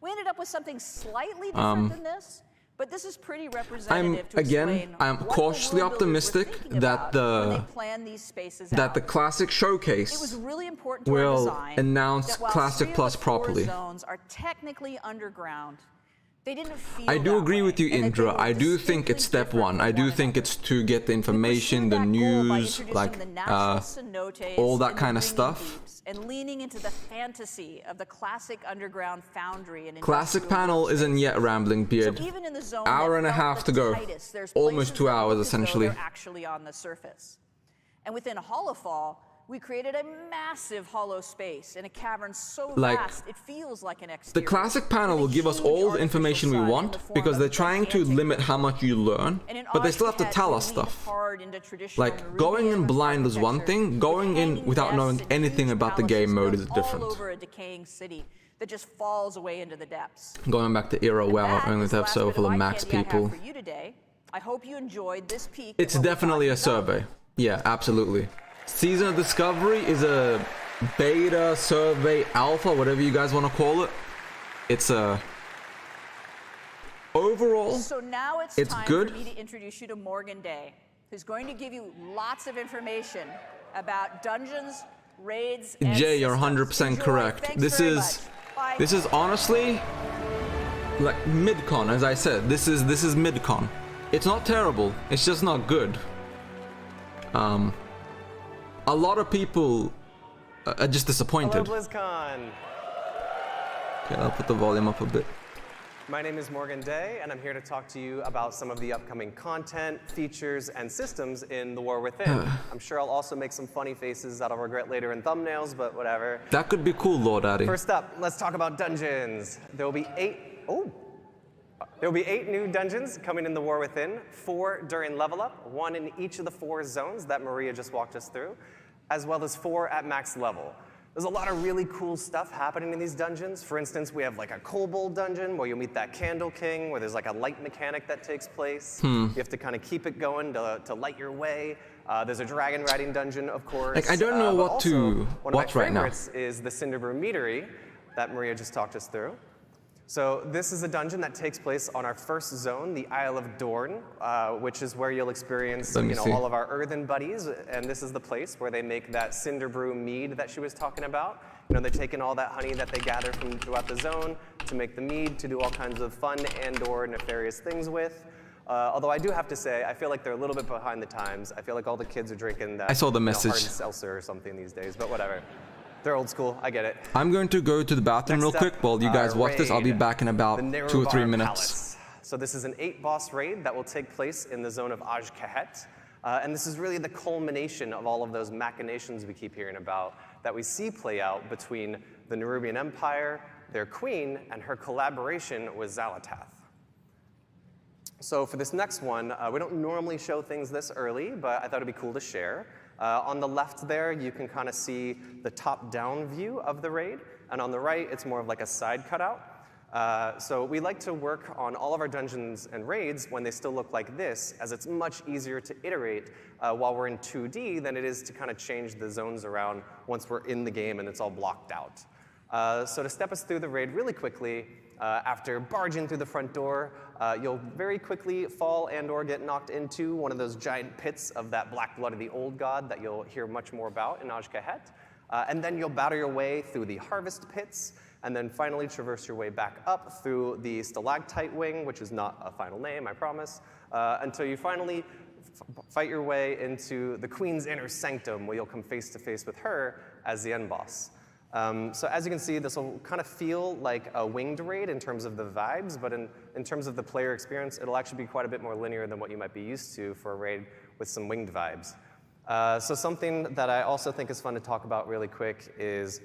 We ended up with something slightly different than this, but this is pretty representative to explain I'm what cautiously the world builders were optimistic thinking that about when they planned these spaces out. the Classic It was Showcase really important to our will design announce that while Classic 3 of Plus the 4 properly. zones are technically underground, they didn't feel I do that agree way, with you, and that they Indra. were I do think it's step one. I do think it's to get the information, the news, like all that kind of stuff. and leaning into the fantasy of the classic underground foundry and Classic industrial panel isn't yet Rambling Beard. So even in the zone Hour that and a felt half the to go. tightest, there's Almost places 2 that hours look as though essentially. they're actually on the surface. And within Hollowfall, we created a massive hollow space in a cavern so Like, vast it feels like an The exterior. Classic panel will give us all the information we want because they're trying to limit how much you learn, but they still have to tell us stuff. Like, going in blind is one thing, going in without knowing anything about the game mode is all different. over a decaying city that just falls away into the depths. Going back to era WoW, That only is to the have last server bit full of of eye max candy I have people. for you today. I hope you enjoyed this peek. It's definitely a survey. Yeah, absolutely. Season of Discovery is a beta, survey, alpha, whatever you guys want to call it. It's a... Overall, So now it's time good. for me to introduce you to Morgan Day, who's going to give you lots of information about dungeons, raids, and Jay, you're systems. 100% Enjoy. correct. Thanks This very is much. Bye. this is honestly like mid-con, as I said. This is mid-con. It's not terrible. It's just not good. A lot of people are just disappointed. Hello, BlizzCon. Okay, I'll put the volume up a bit. My name is Morgan Day, and I'm here to talk to you about some of the upcoming content, features, and systems in The War Within. I'm sure I'll also make some funny faces that I'll regret later in thumbnails, but whatever. That could be cool, Lord Addy. First up, let's talk about dungeons. There will be 8 new dungeons coming in The War Within, 4 during level up, 1 in each of the 4 zones that Maria just walked us through, as well as 4 at max level. There's a lot of really cool stuff happening in these dungeons. For instance, we have like a kobold dungeon where you'll meet that Candle King, where there's like a light mechanic that takes place. You have to kind of keep it going to light your way. There's a dragon riding dungeon, of course. Like, I don't know but what also, to one watch of my right now. favorites is the Cinderbrew Meadery that Maria just talked us through. So this is a dungeon that takes place on our first zone, the Isle of Dorn, which is where you'll experience all of our earthen buddies. And this is the place where they make that Cinderbrew mead that she was talking about. They're taking all that honey that they gather from throughout the zone to make the mead, to do all kinds of fun and/or nefarious things with. Although I do have to say, I feel like they're a little bit behind the times. I feel like all the kids are drinking that I saw the message. hard seltzer or something these days, but whatever. They're old school, I get it. I'm going to go to the bathroom real quick while you guys watch this. I'll be back in about 2 or 3 minutes. Palace. So this is an 8-boss raid that will take place in the zone of Azj-Kahet. And this is really the culmination of all of those machinations we keep hearing about that we see play out between the Nerubian Empire, their queen, and her collaboration with Xal'atath. So for this next one, we don't normally show things this early, but I thought it'd be cool to share. On the left there, you can kind of see the top-down view of the raid, and on the right, it's more of like a side cutout. So we like to work on all of our dungeons and raids when they still look like this, as it's much easier to iterate while we're in 2D than it is to kind of change the zones around once we're in the game and it's all blocked out. So to step us through the raid really quickly, after barging through the front door, you'll very quickly fall and/or get knocked into one of those giant pits of that black blood of the old god that you'll hear much more about in Azj-Kahet. And then you'll battle your way through the harvest pits, and then finally traverse your way back up through the stalactite wing, which is not a final name, I promise, until you finally fight your way into the Queen's inner sanctum, where you'll come face to face with her as the end boss. So as you can see, this will kind of feel like a winged raid in terms of the vibes, but in terms of the player experience, it'll actually be quite a bit more linear than what you might be used to for a raid with some winged vibes. So something that I also think is fun to talk about really quick is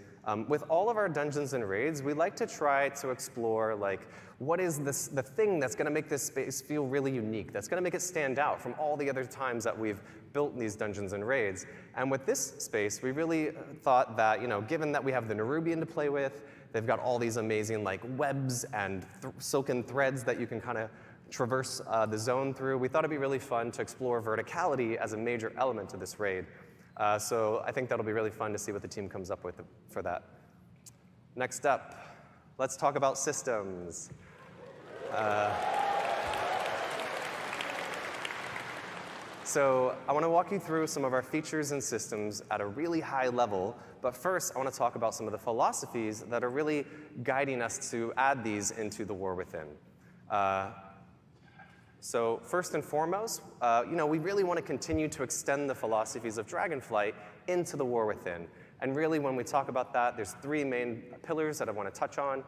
with all of our dungeons and raids, we like to try to explore like what is the thing that's going to make this space feel really unique, that's going to make it stand out from all the other times that we've built these dungeons and raids. And with this space, we really thought that, given that we have the Nerubian to play with, they've got all these amazing like webs and silken threads that you can kind of traverse the zone through, we thought it'd be really fun to explore verticality as a major element of this raid. So I think that'll be really fun to see what the team comes up with for that. Next up, let's talk about systems. So I want to walk you through some of our features and systems at a really high level, but first I want to talk about some of the philosophies that are really guiding us to add these into the War Within. So first and foremost, we really want to continue to extend the philosophies of Dragonflight into the War Within. And really, when we talk about that, there's three main pillars that I want to touch on.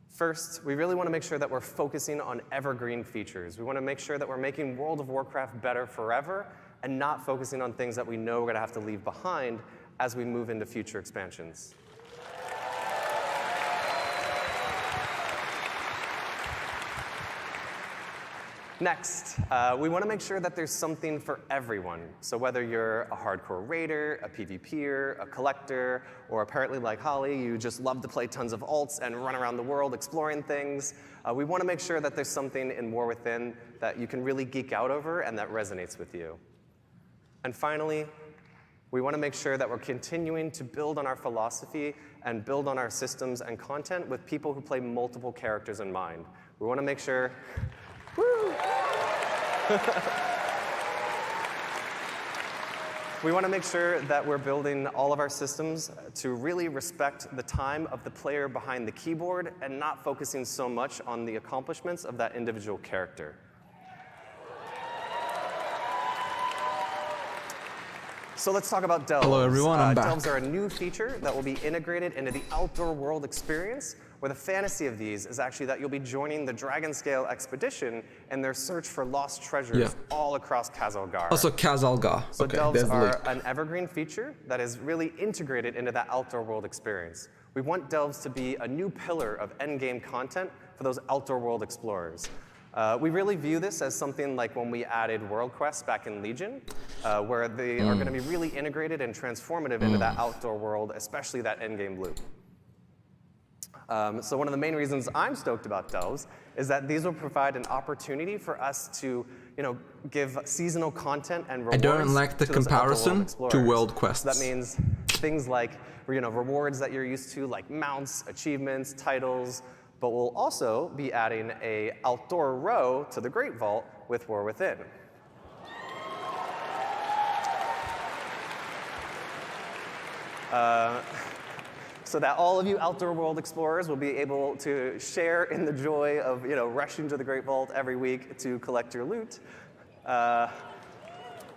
First, we really want to make sure that we're focusing on evergreen features. We want to make sure that we're making World of Warcraft better forever and not focusing on things that we know we're going to have to leave behind as we move into future expansions. Next, we want to make sure that there's something for everyone. So whether you're a hardcore raider, a PvPer, a collector, or apparently like Holly, you just love to play tons of alts and run around the world exploring things, we want to make sure that there's something in War Within that you can really geek out over and that resonates with you. And finally, we want to make sure that we're continuing to build on our philosophy and build on our systems and content with people who play multiple characters in mind. We want to make sure... Woo! We want to make sure that we're building all of our systems to really respect the time of the player behind the keyboard and not focusing so much on the accomplishments of that individual character. So let's talk about delves. Hello everyone, I'm back. Delves are a new feature that will be integrated into the outdoor world experience, where the fantasy of these is actually that you'll be joining the Dragonscale expedition in their search for lost treasures all across Khazalgar. Also Khazalgar. So okay, delves are an evergreen feature that is really integrated into that outdoor world experience. We want delves to be a new pillar of endgame content for those outdoor world explorers. We really view this as something like when we added World Quests back in Legion, where they are going to be really integrated and transformative into that outdoor world, especially that endgame loop. So one of the main reasons I'm stoked about delves is that these will provide an opportunity for us to, give seasonal content and rewards. I don't like the comparison to World Quests. So that means things like, rewards that you're used to, like mounts, achievements, titles. But we'll also be adding a outdoor row to the Great Vault with War Within. So that all of you outdoor world explorers will be able to share in the joy of rushing to the Great Vault every week to collect your loot.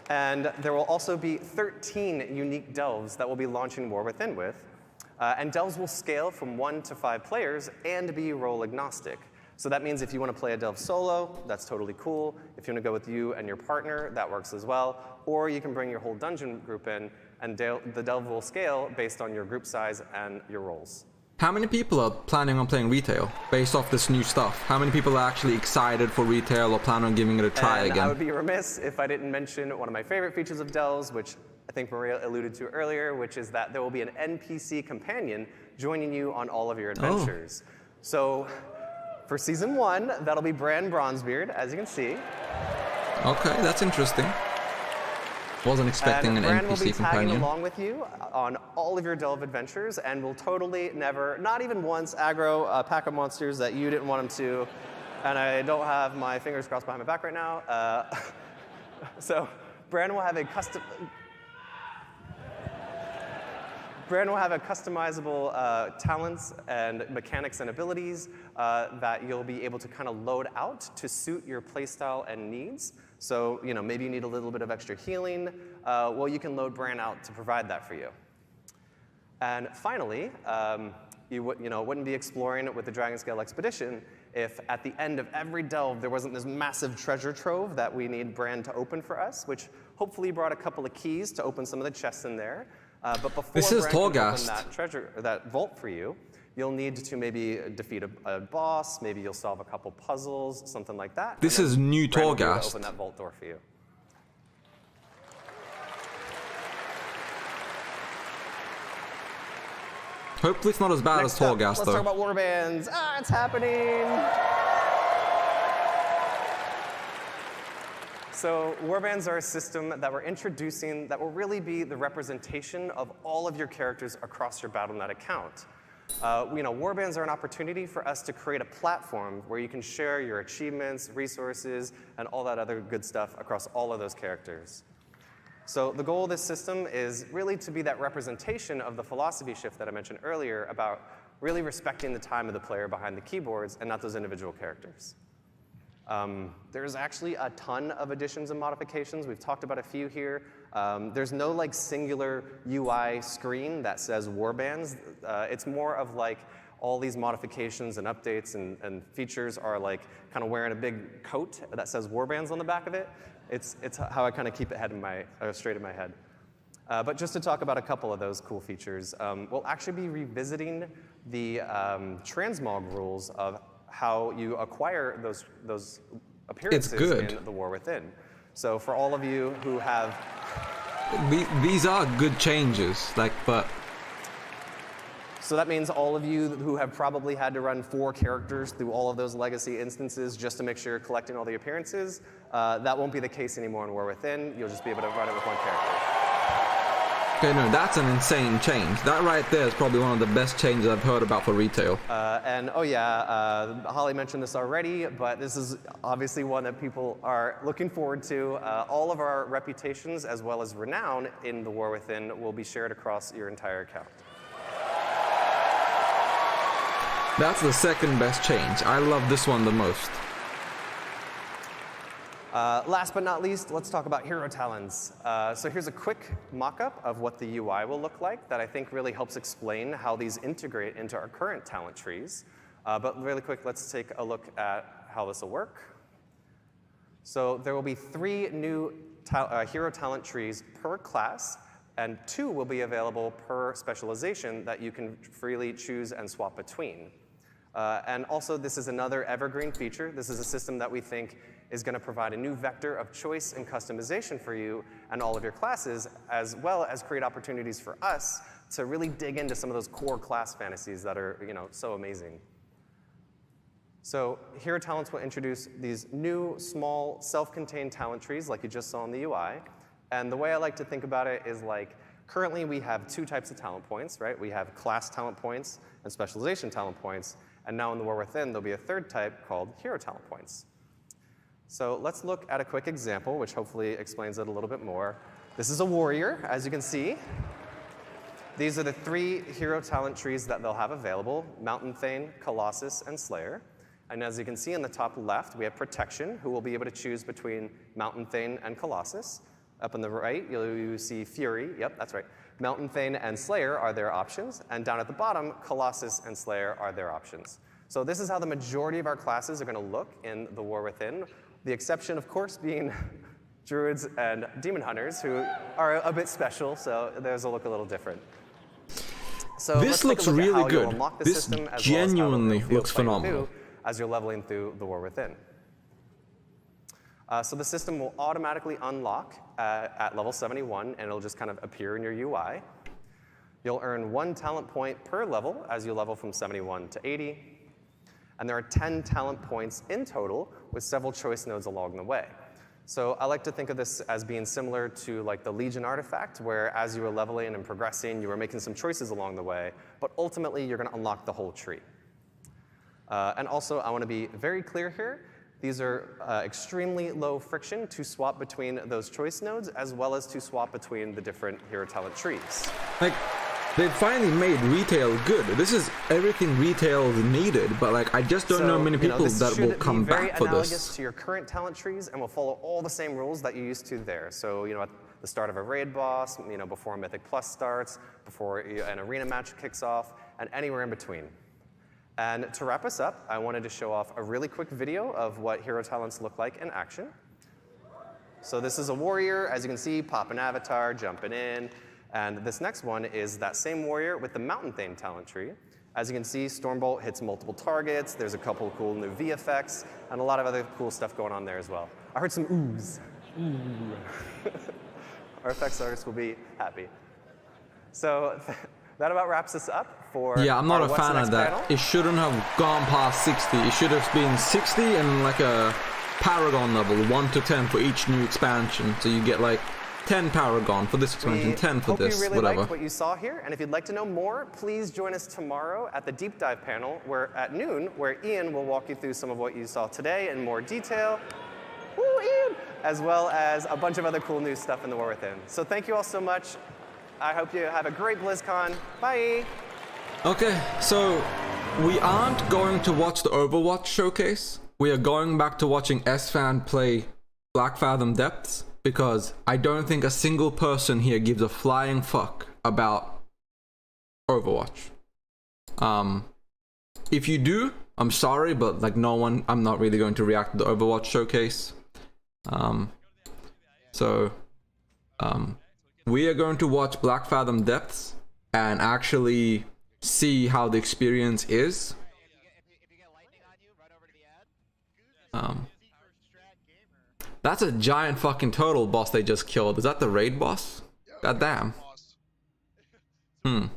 And there will also be 13 unique delves that we'll be launching War Within with. And delves will scale from 1 to 5 players and be role agnostic. So that means if you want to play a delve solo, that's totally cool. If you want to go with you and your partner, that works as well. Or you can bring your whole dungeon group in, and the delve will scale based on your group size and your roles. How many people are planning on playing retail based off this new stuff? How many people are actually excited for retail or plan on giving it a try again? I would be remiss if I didn't mention one of my favorite features of delves, which I think Maria alluded to earlier, which is that there will be an NPC companion joining you on all of your adventures. So for Season 1, that'll be Bran Bronzebeard, as you can see. Okay, that's interesting. Wasn't expecting an Bran NPC will be companion. tagging along with you on all of your delve adventures and will totally never, not even once, aggro a pack of monsters that you didn't want him to. And I don't have my fingers crossed behind my back right now. So Bran will have a custom... Brand will have a customizable talents and mechanics and abilities that you'll be able to kind of load out to suit your playstyle and needs. So, maybe you need a little bit of extra healing. Well, you can load Brand out to provide that for you. And finally, you wouldn't be exploring with the Dragonscale Expedition if at the end of every delve there wasn't this massive treasure trove that we need Brand to open for us, which hopefully brought a couple of keys to open some of the chests in there. But before Brand can open that vault for you, you'll need to maybe defeat a boss, maybe you'll solve a couple puzzles, something like that. This is new Torghast. Open that vault door for you. Hopefully it's not as bad as Torghast, though. Let's talk about warbands. It's happening! So warbands are a system that we're introducing that will really be the representation of all of your characters across your Battle.net account. Warbands are an opportunity for us to create a platform where you can share your achievements, resources, and all that other good stuff across all of those characters. So the goal of this system is really to be that representation of the philosophy shift that I mentioned earlier about really respecting the time of the player behind the keyboards and not those individual characters. There's actually a ton of additions and modifications. We've talked about a few here. There's no singular UI screen that says warbands. It's more of all these modifications and updates and features are kind of wearing a big coat that says warbands on the back of it. It's how I kind of keep it straight in my head. But just to talk about a couple of those cool features, we'll actually be revisiting the transmog rules of how you acquire those appearances in The War Within. So for all of you who have... These are good changes, but... So that means all of you who have probably had to run 4 characters through all of those legacy instances just to make sure you're collecting all the appearances, that won't be the case anymore in War Within. You'll just be able to run it with 1 character. Okay, no, that's an insane change. That right there is probably one of the best changes I've heard about for retail. Holly mentioned this already, but this is obviously one that people are looking forward to. All of our reputations as well as renown in The War Within will be shared across your entire account. That's the second best change. I love this one the most. Last but not least, let's talk about hero talents. So here's a quick mock-up of what the UI will look like that I think really helps explain how these integrate into our current talent trees. But really quick, let's take a look at how this will work. So there will be 3 new hero talent trees per class, and 2 will be available per specialization that you can freely choose and swap between. And also, this is another evergreen feature. This is a system that we think is going to provide a new vector of choice and customization for you and all of your classes, as well as create opportunities for us to really dig into some of those core class fantasies that are so amazing. So Hero Talents will introduce these new, small, self-contained talent trees like you just saw in the UI. And the way I like to think about it is currently we have 2 types of talent points, right? We have class talent points and specialization talent points. And now in The War Within, there'll be a 3rd type called hero talent points. So let's look at a quick example, which hopefully explains it a little bit more. This is a warrior, as you can see. These are the 3 hero talent trees that they'll have available: Mountain Thane, Colossus, and Slayer. And as you can see in the top left, we have Protection, who will be able to choose between Mountain Thane and Colossus. Up on the right, you'll see Fury. Yep, that's right. Mountain Thane and Slayer are their options. And down at the bottom, Colossus and Slayer are their options. So this is how the majority of our classes are going to look in The War Within. The exception, of course, being Druids and Demon Hunters, who are a bit special, so theirs will look a little different. So this looks really good. This genuinely looks phenomenal. As you're leveling through The War Within. So the system will automatically unlock at level 71, and it'll just kind of appear in your UI. You'll earn 1 talent point per level as you level from 71 to 80. And there are 10 talent points in total, with several choice nodes along the way. So I like to think of this as being similar to the Legion artifact, where as you were leveling and progressing, you were making some choices along the way, but ultimately you're going to unlock the whole tree. And also, I want to be very clear here. These are extremely low friction to swap between those choice nodes, as well as to swap between the different hero talent trees. They've finally made retail good. This is everything retail needed, but like I just don't know many people that will come back for this. Very analogous to your current talent trees and will follow all the same rules that you used to there. So, at the start of a raid boss, before a Mythic Plus starts, before an arena match kicks off, and anywhere in between. And to wrap us up, I wanted to show off a really quick video of what hero talents look like in action. So this is a warrior, as you can see, pop an avatar, jumping in. And this next one is that same warrior with the Mountain Thane talent tree. As you can see, Stormbolt hits multiple targets. There's a couple of cool new V effects, and a lot of other cool stuff going on there as well. I heard some oohs. Ooh. Our effects artists will be happy. So that about wraps us up for yeah, I'm not a fan of that. Panel. It shouldn't have gone past 60. It should have been 60 and like a Paragon level, 1 to 10 for each new expansion. So you get like 10 Paragon for this expansion, 10 for this, hope you really whatever. liked what you saw here, and if you'd like to know more, please join us tomorrow at the Deep Dive panel at noon, where Ian will walk you through some of what you saw today in more detail. Woo, Ian! As well as a bunch of other cool new stuff in the War Within. So thank you all so much. I hope you have a great BlizzCon. Bye! Okay, so we aren't going to watch the Overwatch showcase. We are going back to watching S-Fan play Black Fathom Depths, because I don't think a single person here gives a flying fuck about Overwatch. If you do, I'm sorry, but like I'm not really going to react to the Overwatch showcase. We are going to watch Black Fathom Depths and actually see how the experience is. That's a giant fucking turtle boss they just killed. Is that the raid boss? God damn. And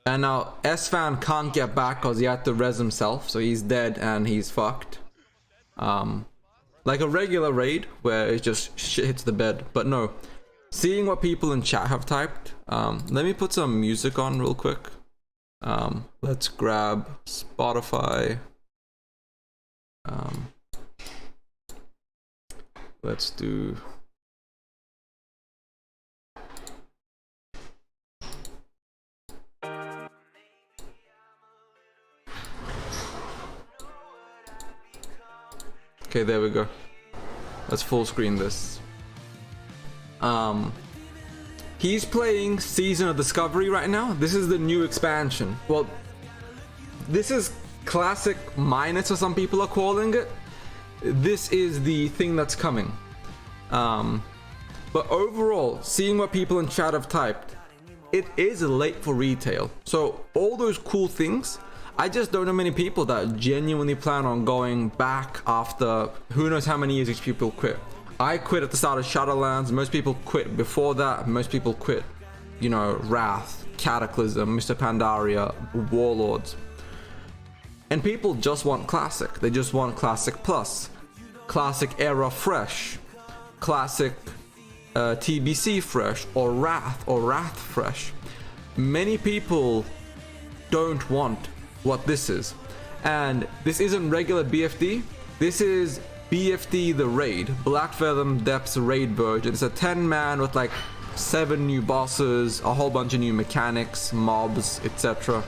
now S-Fan can't get back because he had to res himself, so he's dead and he's fucked. Like a regular raid where it just shit hits the bed. But no, seeing what people in chat have typed. Let me put some music on real quick. Let's grab Spotify. Let's do... Okay, there we go. Let's full screen this. He's playing Season of Discovery right now. This is the new expansion. Well, this is Classic Minus, or some people are calling it. This is the thing that's coming. But overall, seeing what people in chat have typed, it is late for retail. So all those cool things, I just don't know many people that genuinely plan on going back after who knows how many years each people quit. I quit at the start of Shadowlands. Most people quit before that. Most people quit, Wrath, Cataclysm, Mr. Pandaria, Warlords. And people just want Classic. They just want Classic Plus, Classic Era Fresh, Classic TBC Fresh, or Wrath Fresh. Many people don't want what this is. And this isn't regular BFD. This is BFD the Raid, Black Fathom Depths Raid version. It's a 10-man with like 7 new bosses, a whole bunch of new mechanics, mobs, etc.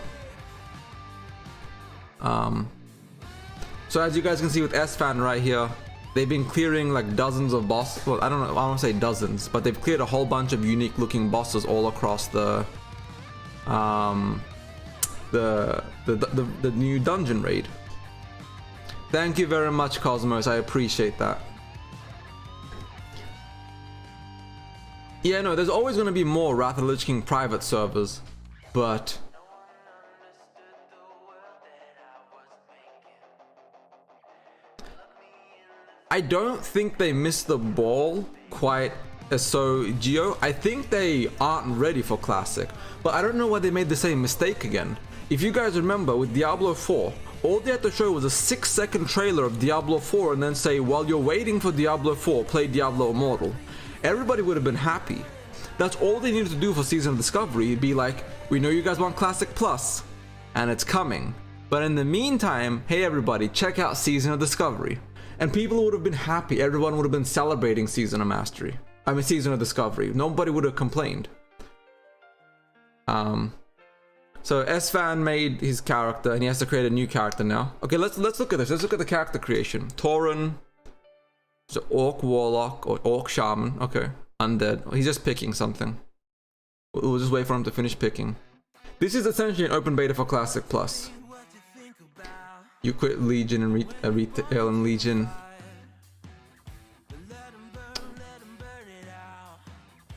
So as you guys can see with S-Fan right here, they've been clearing like dozens of bosses. Well, I don't want to say dozens, but they've cleared a whole bunch of unique looking bosses all across the new dungeon raid. Thank you very much, Cosmos. I appreciate that. Yeah, no, there's always going to be more Wrath of the Lich King private servers, but I don't think they missed the ball quite so Geo. I think they aren't ready for Classic, but I don't know why they made the same mistake again. If you guys remember with Diablo 4, all they had to show was a 6-second trailer of Diablo 4 and then say, while you're waiting for Diablo 4, play Diablo Immortal. Everybody would have been happy. That's all they needed to do for Season of Discovery. Be like, we know you guys want Classic Plus, and it's coming. But in the meantime, hey everybody, check out Season of Discovery. And people would have been happy. Everyone would have been celebrating Season of Mastery. Season of Discovery. Nobody would have complained. So Esfand made his character, and he has to create a new character now. Okay, let's look at this. Let's look at the character creation. Tauren, so Orc Warlock or Orc Shaman. Okay, undead. He's just picking something. We'll just wait for him to finish picking. This is essentially an open beta for Classic Plus. You quit Legion and Retail and Legion.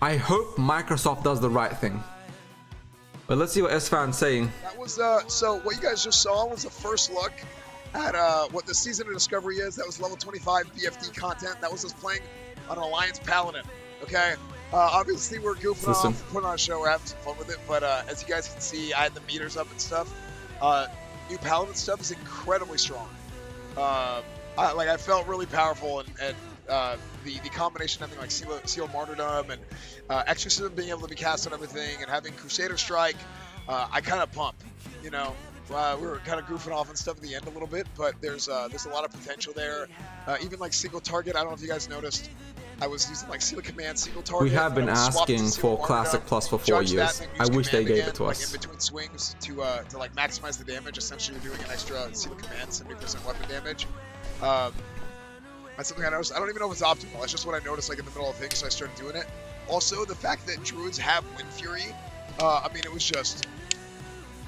I hope Microsoft does the right thing. But let's see what S-Fan's saying. That was, so what you guys just saw was the first look at what the Season of Discovery is. That was level 25 BFD content. That was us playing on an Alliance Paladin, okay? Obviously, we're goofing off, putting on a show, we're having some fun with it, but as you guys can see, I had the meters up and stuff. New Paladin stuff is incredibly strong. I felt really powerful, and the combination of having like Seal Martyrdom and Exorcism being able to be cast on everything and having Crusader Strike, I kind of pumped, you know. We were kind of goofing off and stuff at the end a little bit, but there's a lot of potential there. Even like single target, I don't know if you guys noticed, I was using like single command, single target. We have been asking for Classic Plus for 4 years. I wish they gave it to us. Like in between swings to like maximize the damage. Essentially, you're doing an extra single command, 70% weapon damage. That's something I noticed. I don't even know if it's optimal. That's just what I noticed like in the middle of things, so I started doing it. Also, the fact that druids have Wind Fury, I mean, it was just...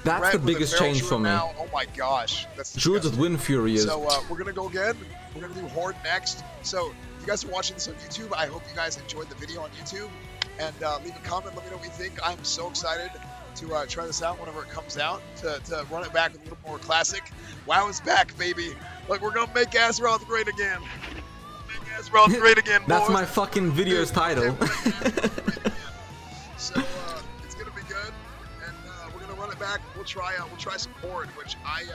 That's the biggest change for me. Now, oh my gosh. That's druids with Wind Fury is... So, we're going to go again. We're going to do Horde next. So, if you guys are watching this on YouTube, I hope you guys enjoyed the video on YouTube. And leave a comment, let me know what you think. I'm so excited to try this out whenever it comes out, to run it back with a little more classic. WoW is back, baby. Like, we're going to make Azeroth great again. Make Azeroth great again, boys. That's my fucking video's title. So, it's going to be good. And we're going to run it back. We'll try some Horde, which I've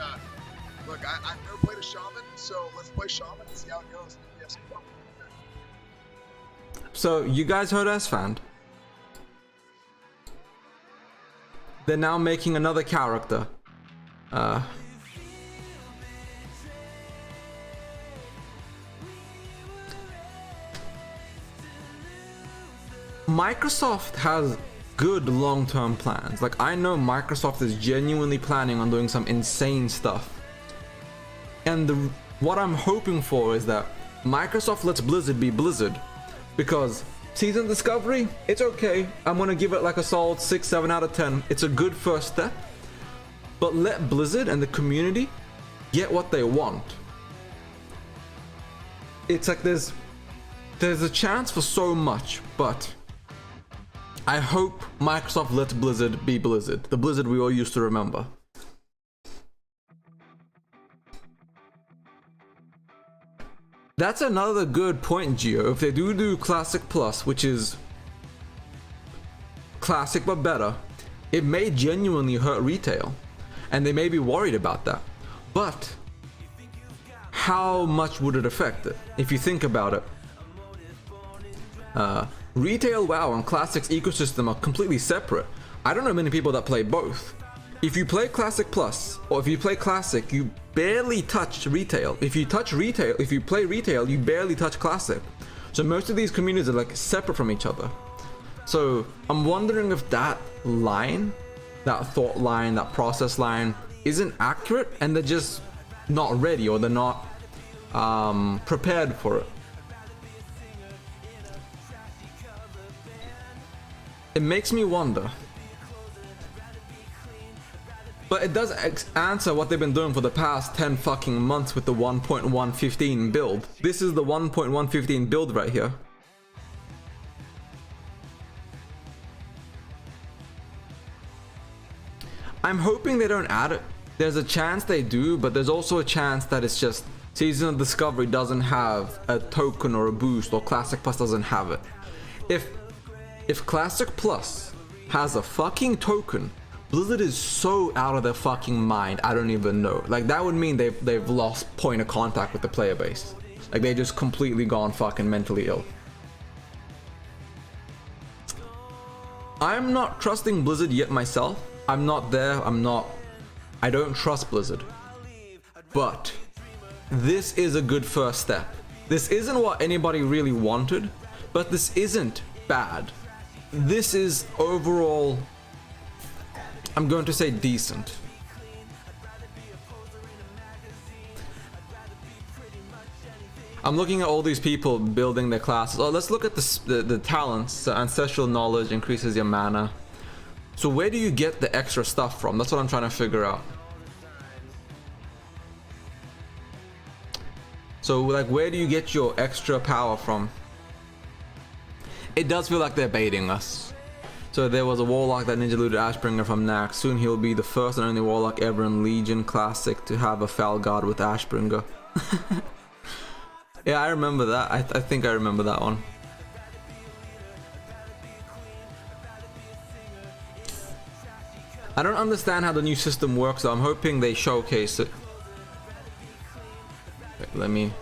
never played a Shaman, so let's play Shaman and see how it goes. We have some fun. So, you guys heard S-Fan. They're now making another character. Microsoft has good long-term plans. Like, I know Microsoft is genuinely planning on doing some insane stuff. And what I'm hoping for is that Microsoft lets Blizzard be Blizzard. Because Season Discovery, it's okay. I'm gonna give it like a solid 6-7 out of 10. It's a good first step. But let Blizzard and the community get what they want. It's like there's a chance for so much, but I hope Microsoft lets Blizzard be Blizzard. The Blizzard we all used to remember. That's another good point, Gio. If they do Classic Plus, which is classic but better, it may genuinely hurt retail. And they may be worried about that. But how much would it affect it? If you think about it, retail WoW and Classic's ecosystem are completely separate. I don't know many people that play both. If you play Classic Plus, or if you play Classic, you barely touch retail. If you play retail, you barely touch Classic. So most of these communities are like separate from each other. So I'm wondering if that line, that thought line, that process line isn't accurate and they're just not ready or they're not prepared for it. It makes me wonder. But it does answer what they've been doing for the past 10 fucking months with the 1.115 build. This is the 1.115 build right here. I'm hoping they don't add it. There's a chance they do, but there's also a chance that it's just Season of Discovery doesn't have a token or a boost, or Classic Plus doesn't have it. If Classic Plus has a fucking token, Blizzard is so out of their fucking mind, I don't even know. Like, that would mean they've lost point of contact with the player base. Like, they just completely gone fucking mentally ill. I'm not trusting Blizzard yet myself. I'm not there, I don't trust Blizzard. But this is a good first step. This isn't what anybody really wanted, but this isn't bad. This is overall I'm going to say decent. I'm looking at all these people building their classes. Oh, let's look at the talents. So ancestral knowledge increases your mana. So where do you get the extra stuff from? That's what I'm trying to figure out. So like, where do you get your extra power from? It does feel like they're baiting us. So there was a warlock that ninja looted Ashbringer from Nax. Soon he'll be the first and only warlock ever in Legion Classic to have a Fel Guard with Ashbringer. Yeah, I remember that. I think I remember that one. I don't understand how the new system works, so I'm hoping they showcase it. Wait, let me...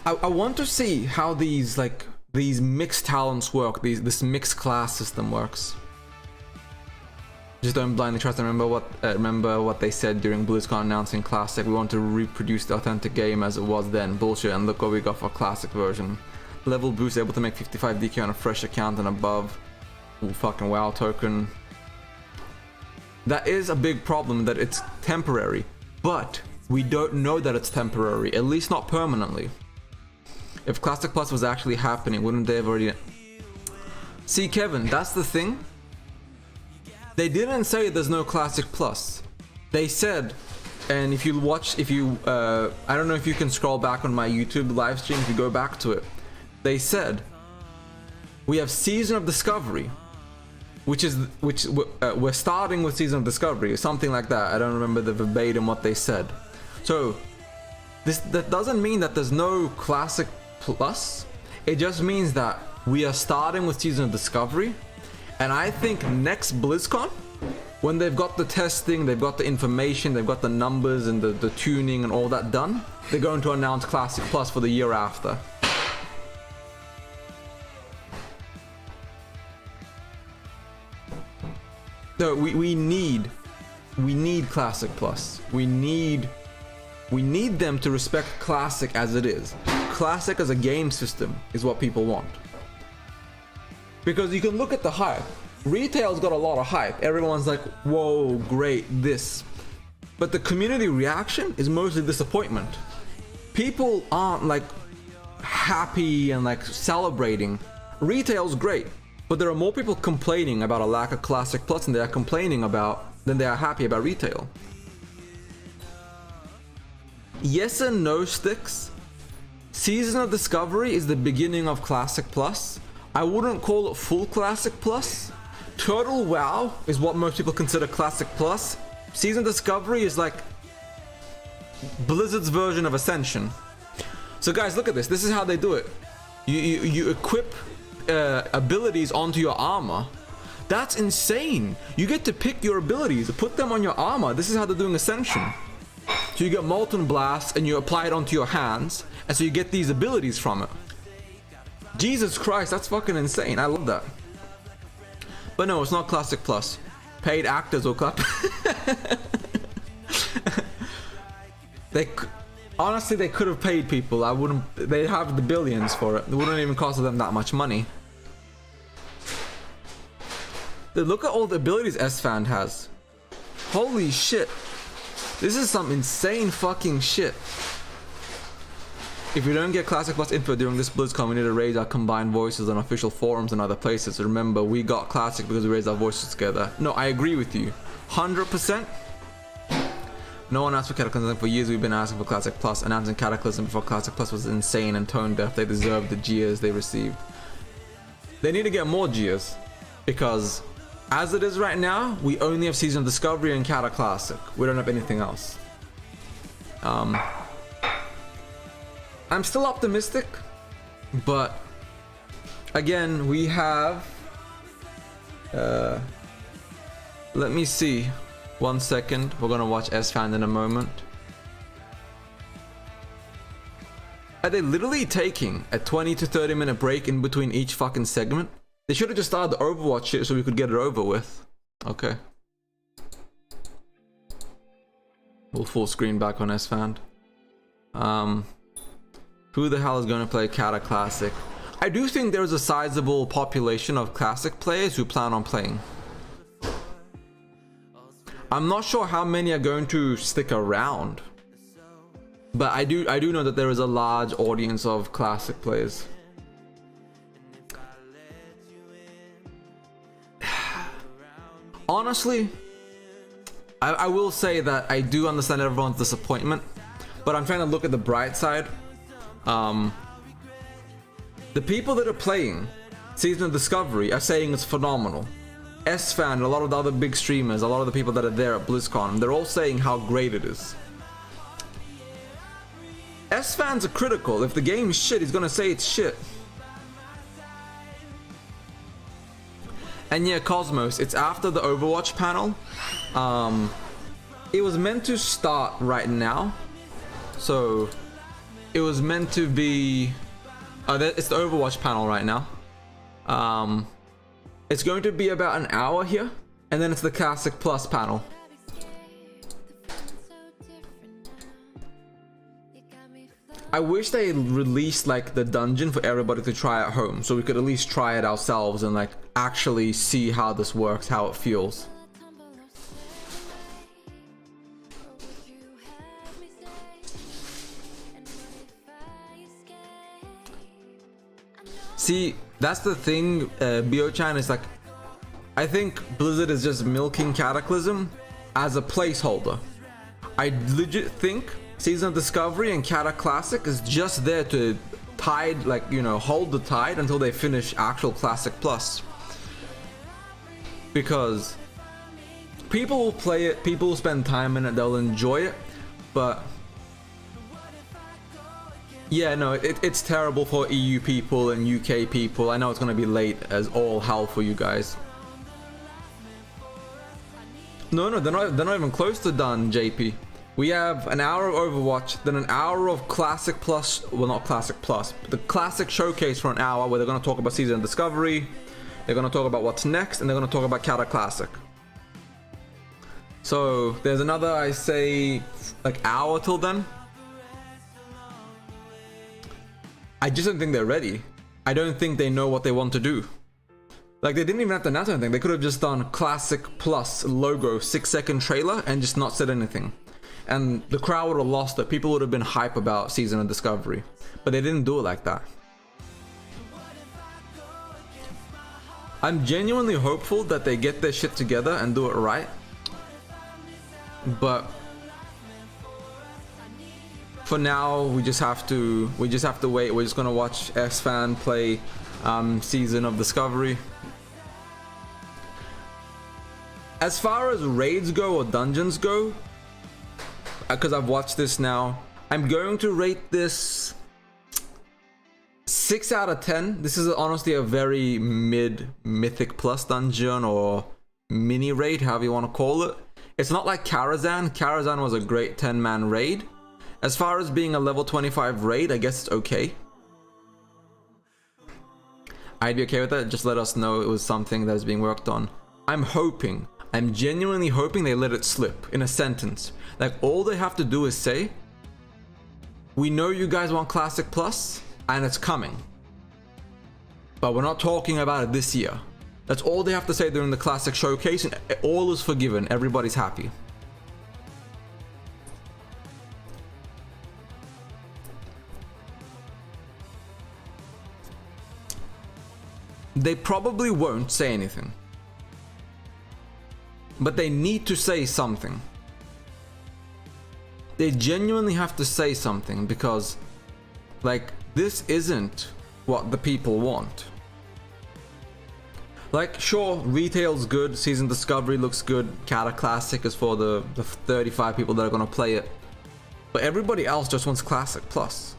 I want to see how these mixed talents work, this mixed class system works. Just don't blindly trust. Remember what they said during BlizzCon announcing Classic. We want to reproduce the authentic game as it was then. Bullshit. And look what we got for Classic version. Level boost, able to make 55 DK on a fresh account and above. Ooh, fucking WoW token. That is a big problem, that it's temporary, but we don't know that it's temporary, at least not permanently. If Classic Plus was actually happening, wouldn't they have already... See, Kevin, that's the thing. They didn't say there's no Classic Plus. They said, and if you watch, I don't know if you can scroll back on my YouTube live stream, if you go back to it, they said, we have Season of Discovery, which we're starting with Season of Discovery, something like that. I don't remember the verbatim what they said. So, that doesn't mean that there's no Classic Plus. It just means that we are starting with Season of Discovery, and I think next BlizzCon, when they've got the testing, they've got the information, they've got the numbers and the tuning and all that done, they're going to announce Classic Plus for the year after. So we need Classic Plus. We need them to respect Classic as it is. Classic as a game system is what people want. Because you can look at the hype. Retail's got a lot of hype. Everyone's like, whoa, great, this. But the community reaction is mostly disappointment. People aren't like happy and like celebrating. Retail's great, but there are more people complaining about a lack of Classic Plus than they are happy about retail. Yes and no sticks. Season of Discovery is the beginning of Classic Plus. I wouldn't call it full Classic Plus. Total WoW is what most people consider Classic Plus. Season of Discovery is like Blizzard's version of Ascension. So guys, look at this. This is how they do it. You equip abilities onto your armor. That's insane. You get to pick your abilities, put them on your armor. This is how they're doing Ascension. So you get Molten Blast and you apply it onto your hands, and so you get these abilities from it. Jesus Christ, that's fucking insane. I love that. But no, it's not Classic Plus. Paid actors will clap. Honestly, they could have paid people. They have the billions for it. It wouldn't even cost them that much money. Look at all the abilities S-Fan has. Holy shit. This is some insane fucking shit. If we don't get Classic Plus info during this BlizzCon, we need to raise our combined voices on official forums and other places. Remember, we got Classic because we raised our voices together. No, I agree with you. 100%. No one asked for Cataclysm. For years we've been asking for Classic Plus. Announcing Cataclysm before Classic Plus was insane and tone deaf. They deserve the jeers they received. They need to get more jeers. Because as it is right now, we only have Season of Discovery and Cata Classic. We don't have anything else. I'm still optimistic, but again, we have let me see. 1 second. We're gonna watch S-Fan in a moment. Are they literally taking a 20 to 30 minute break in between each fucking segment? They should have just started the Overwatch shit so we could get it over with. Okay. We'll full screen back on S-Fan. Who the hell is going to play Kata Classic? I do think there's a sizable population of Classic players who plan on playing. I'm not sure how many are going to stick around, but I do know that there is a large audience of Classic players. Honestly, I will say that I do understand everyone's disappointment, but I'm trying to look at the bright side. The people that are playing Season of Discovery are saying it's phenomenal. S-Fan, a lot of the other big streamers, a lot of the people that are there at BlizzCon, they're all saying how great it is. S-Fans are critical. If the game is shit, he's gonna say it's shit. And yeah, Cosmos, it's after the Overwatch panel. It was meant to start right now. So, it was meant to be... it's the Overwatch panel right now. It's going to be about an hour here, and then it's the Classic Plus panel. I wish they released like the dungeon for everybody to try at home, so we could at least try it ourselves and like actually see how this works, how it feels. See, that's the thing, Bio-chan, is like, I think Blizzard is just milking Cataclysm as a placeholder. I legit think Season of Discovery and Cata Classic is just there to tide, like, you know, hold the tide until they finish actual Classic Plus. Because people will play it, people will spend time in it, they'll enjoy it, but yeah, no, it's terrible for EU people and UK people. I know it's gonna be late as all hell for you guys. No, they're not even close to done, JP. We have an hour of Overwatch, then an hour of Classic Plus, well not Classic Plus, but the Classic Showcase for an hour where they're gonna talk about Season of Discovery, they're gonna talk about what's next, and they're gonna talk about Cata Classic. So there's another, I say, like hour till then. I just don't think they're ready. I don't think they know what they want to do. Like, they didn't even have to announce anything. They could have just done Classic Plus logo 6-second trailer and just not said anything. And the crowd would have lost it. People would have been hype about Season of Discovery. But they didn't do it like that. I'm genuinely hopeful that they get their shit together and do it right. But for now, we just have to wait. We're just gonna watch S-Fan play Season of Discovery. As far as raids go or dungeons go, because I've watched this now, I'm going to rate this 6 out of 10. This is honestly a very mid Mythic Plus dungeon or mini raid, however you want to call it. It's not like Karazhan. Karazhan was a great 10-man raid. As far as being a level 25 raid, I guess it's okay. I'd be okay with that. Just let us know it was something that is being worked on. I'm genuinely hoping they let it slip in a sentence. Like, all they have to do is say, we know you guys want Classic Plus, and it's coming. But we're not talking about it this year. That's all they have to say during the Classic Showcase, and all is forgiven. Everybody's happy. They probably won't say anything. But they need to say something. They genuinely have to say something because, like, this isn't what the people want. Like, sure, retail's good, Season Discovery looks good, Cata Classic is for the 35 people that are gonna play it. But everybody else just wants Classic Plus.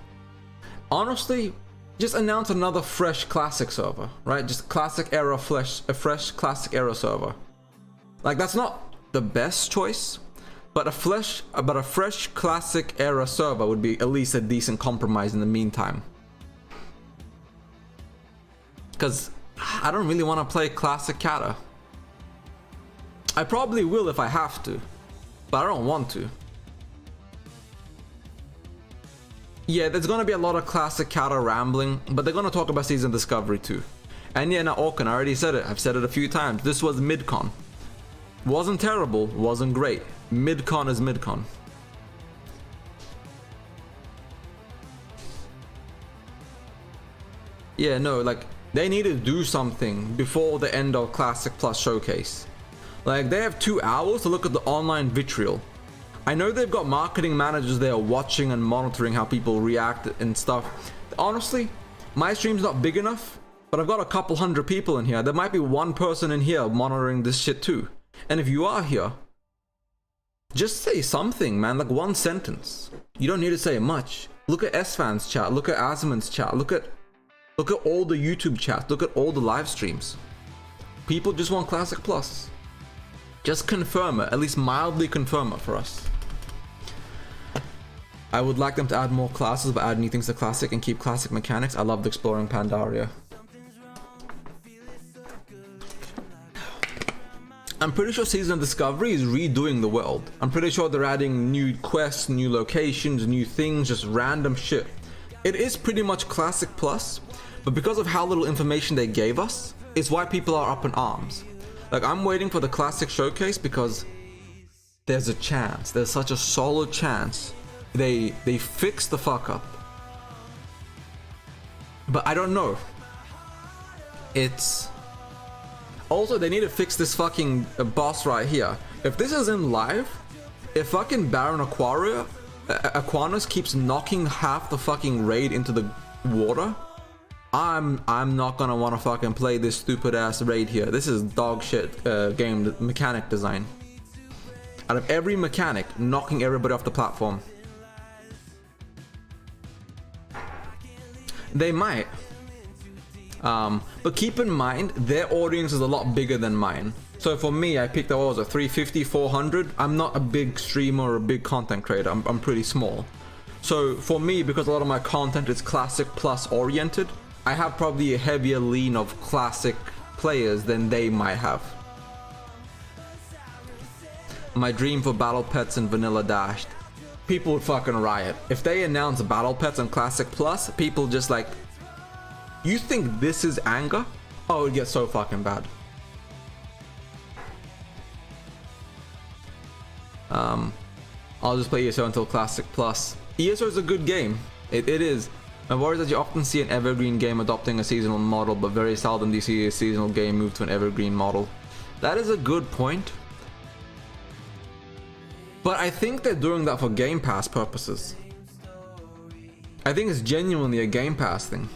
Honestly, just announce another fresh Classic server, right? Just Classic era a fresh Classic era server. Like, that's not the best choice, but a fresh Classic era server would be at least a decent compromise in the meantime. Because I don't really want to play Classic Cata. I probably will if I have to, but I don't want to. Yeah, there's gonna be a lot of classic counter rambling, but they're gonna talk about season discovery too. And yeah, now Orkan, I already said it. I've said it a few times. This was mid-con. Wasn't terrible, wasn't great. Mid-con is mid-con. Yeah, no, like, they need to do something before the end of Classic Plus Showcase. Like, they have 2 hours to look at the online vitriol. I know they've got marketing managers there watching and monitoring how people react and stuff. Honestly, my stream's not big enough, but I've got a couple hundred people in here. There might be one person in here monitoring this shit too. And if you are here, just say something, man, like one sentence. You don't need to say much. Look at S-Fan's chat, look at Asman's chat, look at all the YouTube chats, look at all the live streams. People just want Classic Plus. Just confirm it, at least mildly confirm it for us. I would like them to add more classes, but add new things to Classic and keep Classic mechanics. I loved exploring Pandaria. I'm pretty sure Season of Discovery is redoing the world. I'm pretty sure they're adding new quests, new locations, new things, just random shit. It is pretty much Classic Plus, but because of how little information they gave us, it's why people are up in arms. Like, I'm waiting for the Classic Showcase because there's a chance, there's such a solid chance they fix the fuck up. But I don't know. It's... Also, they need to fix this fucking boss right here. If this is in live, if fucking Baron Aquanus keeps knocking half the fucking raid into the water, I'm not gonna wanna fucking play this stupid ass raid here. This is dog shit game mechanic design. Out of every mechanic, knocking everybody off the platform. They might. But keep in mind, their audience is a lot bigger than mine. So for me, I picked, what was it, 350, 400? I'm not a big streamer or a big content creator. I'm pretty small. So for me, because a lot of my content is Classic Plus oriented, I have probably a heavier lean of Classic players than they might have. My dream for Battle Pets and Vanilla Dashed. People would fucking riot. If they announce Battle Pets and Classic Plus, people just like... You think this is anger? Oh, it would get so fucking bad. I'll just play ESO until Classic Plus. ESO is a good game. It is. My worry is that you often see an evergreen game adopting a seasonal model, but very seldom do you see a seasonal game move to an evergreen model. That is a good point. But I think they're doing that for Game Pass purposes. I think it's genuinely a Game Pass thing.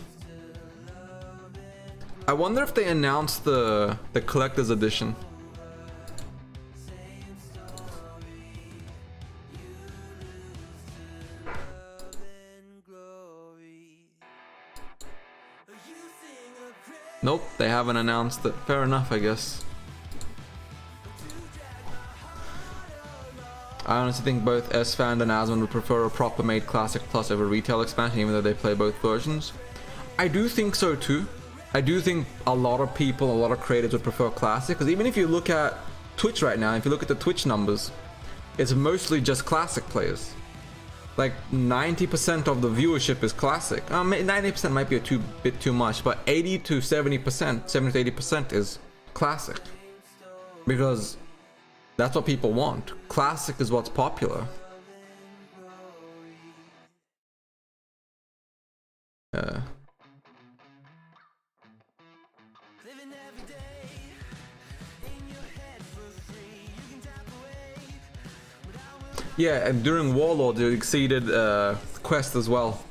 I wonder if they announced the collector's edition. Nope, they haven't announced it. Fair enough, I guess. I honestly think both S-Fan and Asman would prefer a proper made Classic Plus over retail expansion, even though they play both versions. I do think so too. I do think a lot of people, a lot of creators would prefer Classic, because even if you look at Twitch right now, if you look at the Twitch numbers, it's mostly just Classic players. Like 90% of the viewership is Classic. 90% might be a bit too much, but 80 to 70%, 70 to 80% is Classic. Because that's what people want. Classic is what's popular. Yeah, and during Warlords it exceeded Quest as well.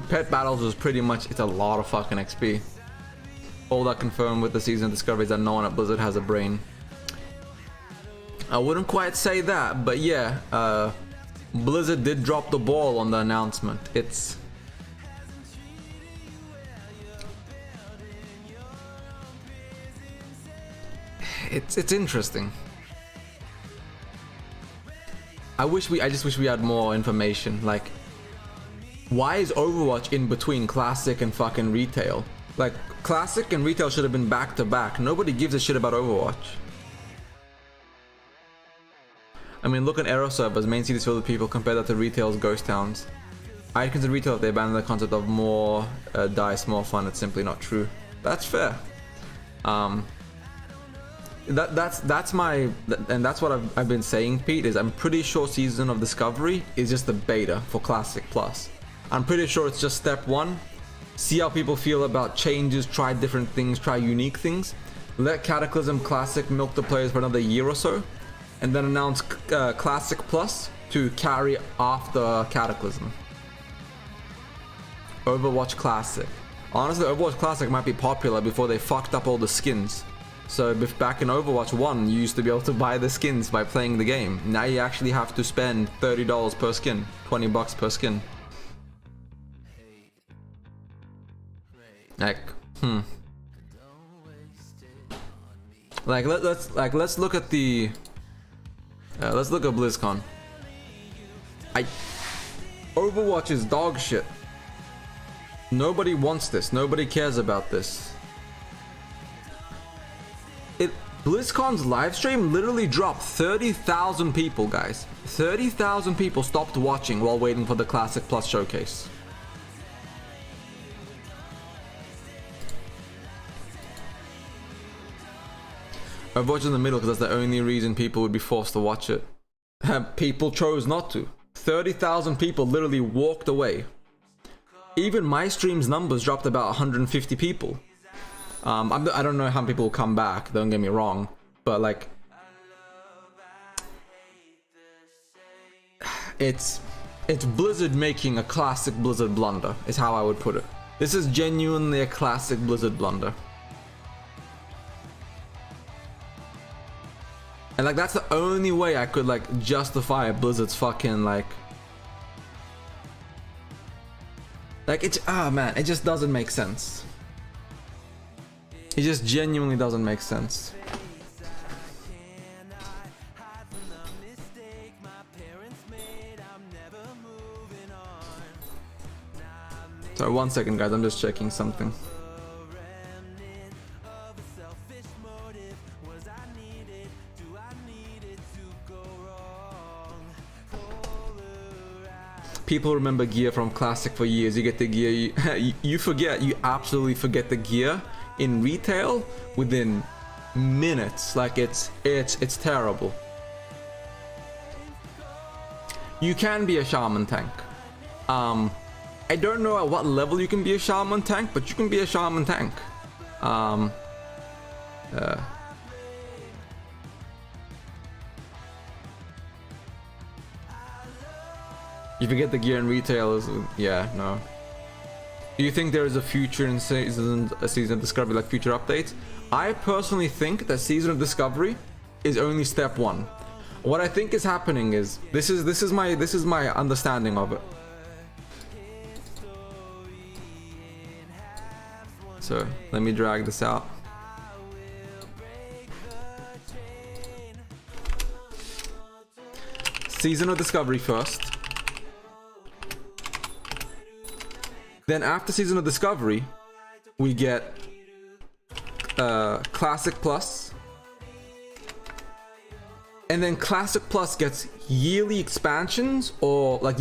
Pet Battles was pretty much, it's a lot of fucking XP. All that confirmed with the season of Discovery is that no one at Blizzard has a brain. I wouldn't quite say that, but yeah, Blizzard did drop the ball on the announcement. It's interesting. I just wish we had more information. Like, why is Overwatch in between Classic and fucking retail? Like, Classic and retail should have been back to back. Nobody gives a shit about Overwatch. I mean, look at Aero servers, main cities filled with people, compare that to retail's ghost towns. I'd consider retail if they abandoned the concept of more dice, more fun. It's simply not true. That's fair. That's my, and that's what I've been saying, Pete, is I'm pretty sure Season of Discovery is just the beta for Classic Plus. I'm pretty sure it's just step one. See how people feel about changes, try different things, try unique things. Let Cataclysm Classic milk the players for another year or so, and then announce Classic Plus to carry after Cataclysm. Overwatch Classic. Honestly, Overwatch Classic might be popular before they fucked up all the skins. So if back in Overwatch 1, you used to be able to buy the skins by playing the game. Now you actually have to spend $30 per skin, $20 per skin. Like, Like let's look at the let's look at BlizzCon. Overwatch is dog shit. Nobody wants this. Nobody cares about this. BlizzCon's live stream literally dropped 30,000 people, guys. 30,000 people stopped watching while waiting for the Classic Plus showcase. Overwatch in the middle because that's the only reason people would be forced to watch it. People chose not to. 30,000 people literally walked away. Even my stream's numbers dropped about 150 people. I don't know how many people will come back, don't get me wrong, but like, it's Blizzard making a classic Blizzard blunder, is how I would put it. This is genuinely a classic Blizzard blunder. And like, that's the only way I could like justify Blizzard's fucking like it's, man, it just doesn't make sense. It just genuinely doesn't make sense. Sorry, 1 second, guys. I'm just checking something. People remember gear from Classic for years. You get the gear, you forget, you absolutely forget the gear in retail within minutes. Like it's terrible. You can be a shaman tank. I don't know at what level you can be a shaman tank, but you can be a shaman tank. You forget the gear in retail is, yeah, no. Do you think there is a future in Season of Discovery, like future updates? I personally think that Season of Discovery is only step one. What I think is happening is this is my understanding of it. So let me drag this out. Season of Discovery first. Then after Season of Discovery, we get Classic Plus. And then Classic Plus gets yearly expansions, or like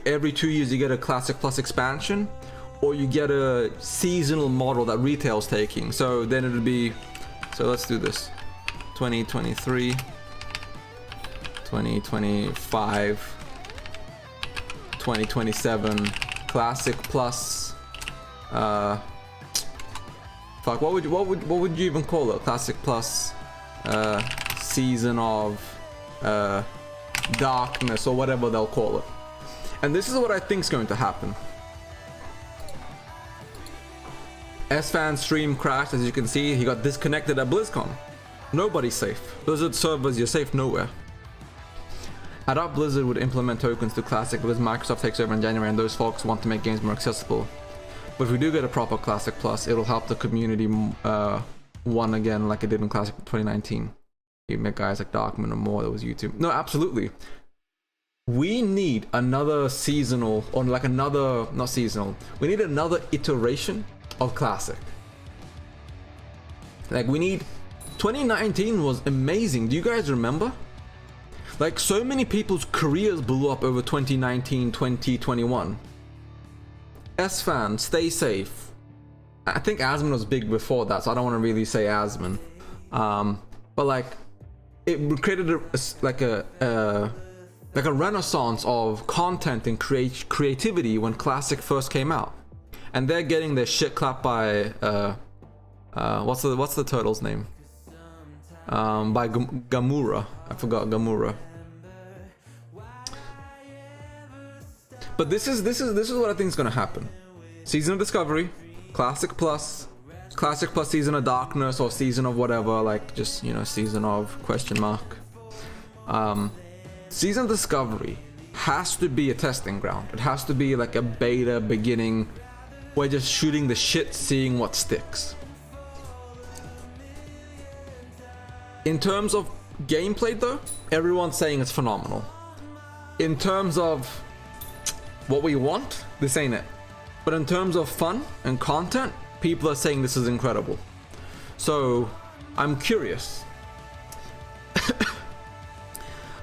every 2 years you get a Classic Plus expansion, or you get a seasonal model that retail's taking. So then it'll be, so let's do this. 2023, 2025, 2027. Classic Plus, fuck, what would you even call it? Classic Plus, Season of Darkness, or whatever they'll call it. And this is what I think is going to happen. S-Fan's stream crashed, as you can see. He got disconnected at BlizzCon. Nobody's safe. Blizzard servers, you're safe nowhere. I doubt Blizzard would implement tokens to Classic because Microsoft takes over in January and those folks want to make games more accessible. But if we do get a proper Classic Plus, it'll help the community one again like it did in Classic 2019. You met guys like Darkman and more, that was YouTube. No, absolutely. We need another seasonal, or like another, not seasonal, we need another iteration of Classic. Like we need, 2019 was amazing. Do you guys remember? Like so many people's careers blew up over 2019, 2021. S-Fan, stay safe. I think Asmon was big before that, so I don't want to really say Asmon. But like, it created like a renaissance of content and creativity when Classic first came out, and they're getting their shit clapped by what's the turtle's name? By Gamura. I forgot Gamura. But this is what I think is gonna happen. Season of Discovery, Classic Plus Season of Darkness, or Season of whatever, like just, you know, Season of question mark. Season of Discovery has to be a testing ground. It has to be like a beta beginning. We're just shooting the shit, seeing what sticks. In terms of gameplay though, everyone's saying it's phenomenal. In terms of what we want, this ain't it. But in terms of fun and content, people are saying this is incredible. So I'm curious.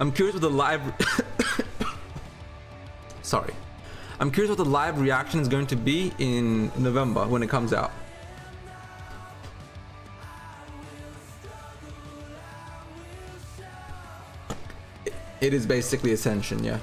I'm curious what the live sorry. I'm curious what the live reaction is going to be in November when it comes out. It is basically Ascension, yeah.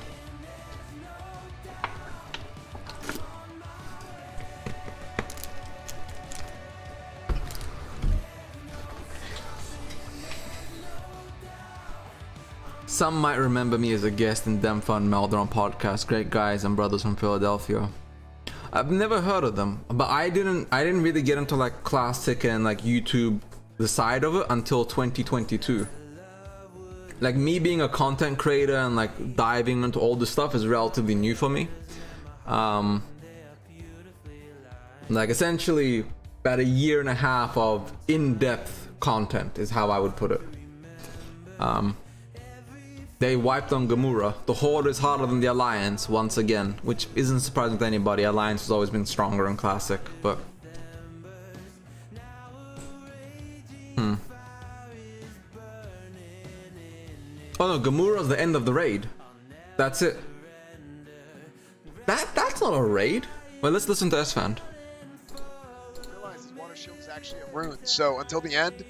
Some might remember me as a guest in Demfa and Meldron podcast. Great guys and brothers from Philadelphia. I've never heard of them, but I didn't really get into like Classic and like YouTube, the side of it, until 2022. Like, me being a content creator and like diving into all this stuff is relatively new for me. Like essentially about 1.5 years of in-depth content is how I would put it. They wiped on Gamura. The Horde is harder than the Alliance once again, which isn't surprising to anybody. Alliance has always been stronger in Classic, but oh no, Gamura's the end of the raid. That's it. That's not a raid. Well, let's listen to S-Fan. Realize his Water Shield is actually a rune, so until the end.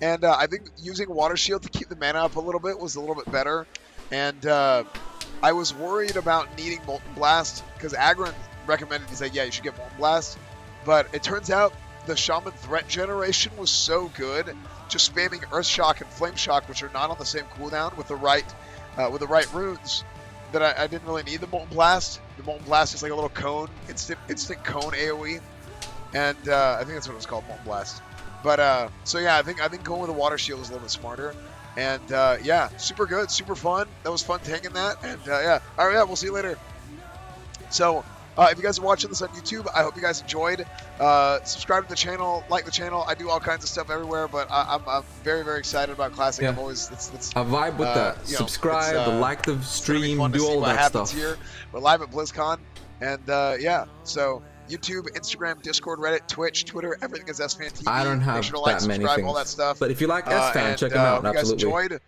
And I think using Water Shield to keep the mana up a little bit was a little bit better. And I was worried about needing Molten Blast, because Agron recommended, he said, yeah, you should get Molten Blast. But it turns out the Shaman threat generation was so good, just spamming Earth Shock and Flame Shock, which are not on the same cooldown, with the right runes, that I didn't really need the Molten Blast. The Molten Blast is like a little cone, instant cone AoE. And I think that's what it was called, Molten Blast. But so yeah, I think going with the Water Shield is a little bit smarter, and yeah, super good, super fun. That was fun taking that, and yeah, all right, yeah, we'll see you later. So if you guys are watching this on YouTube, I hope you guys enjoyed. Subscribe to the channel, like the channel. I do all kinds of stuff everywhere, but I'm very, very excited about Classic. Yeah. I'm always it's I vibe with that. Subscribe, like the stream, do all that stuff. Here. We're live at BlizzCon, and yeah, so. YouTube, Instagram, Discord, Reddit, Twitch, Twitter, everything is S-Fan TV. I don't have that many things. All that stuff. But if you like S-Fan, check them out. If you guys Absolutely. enjoyed,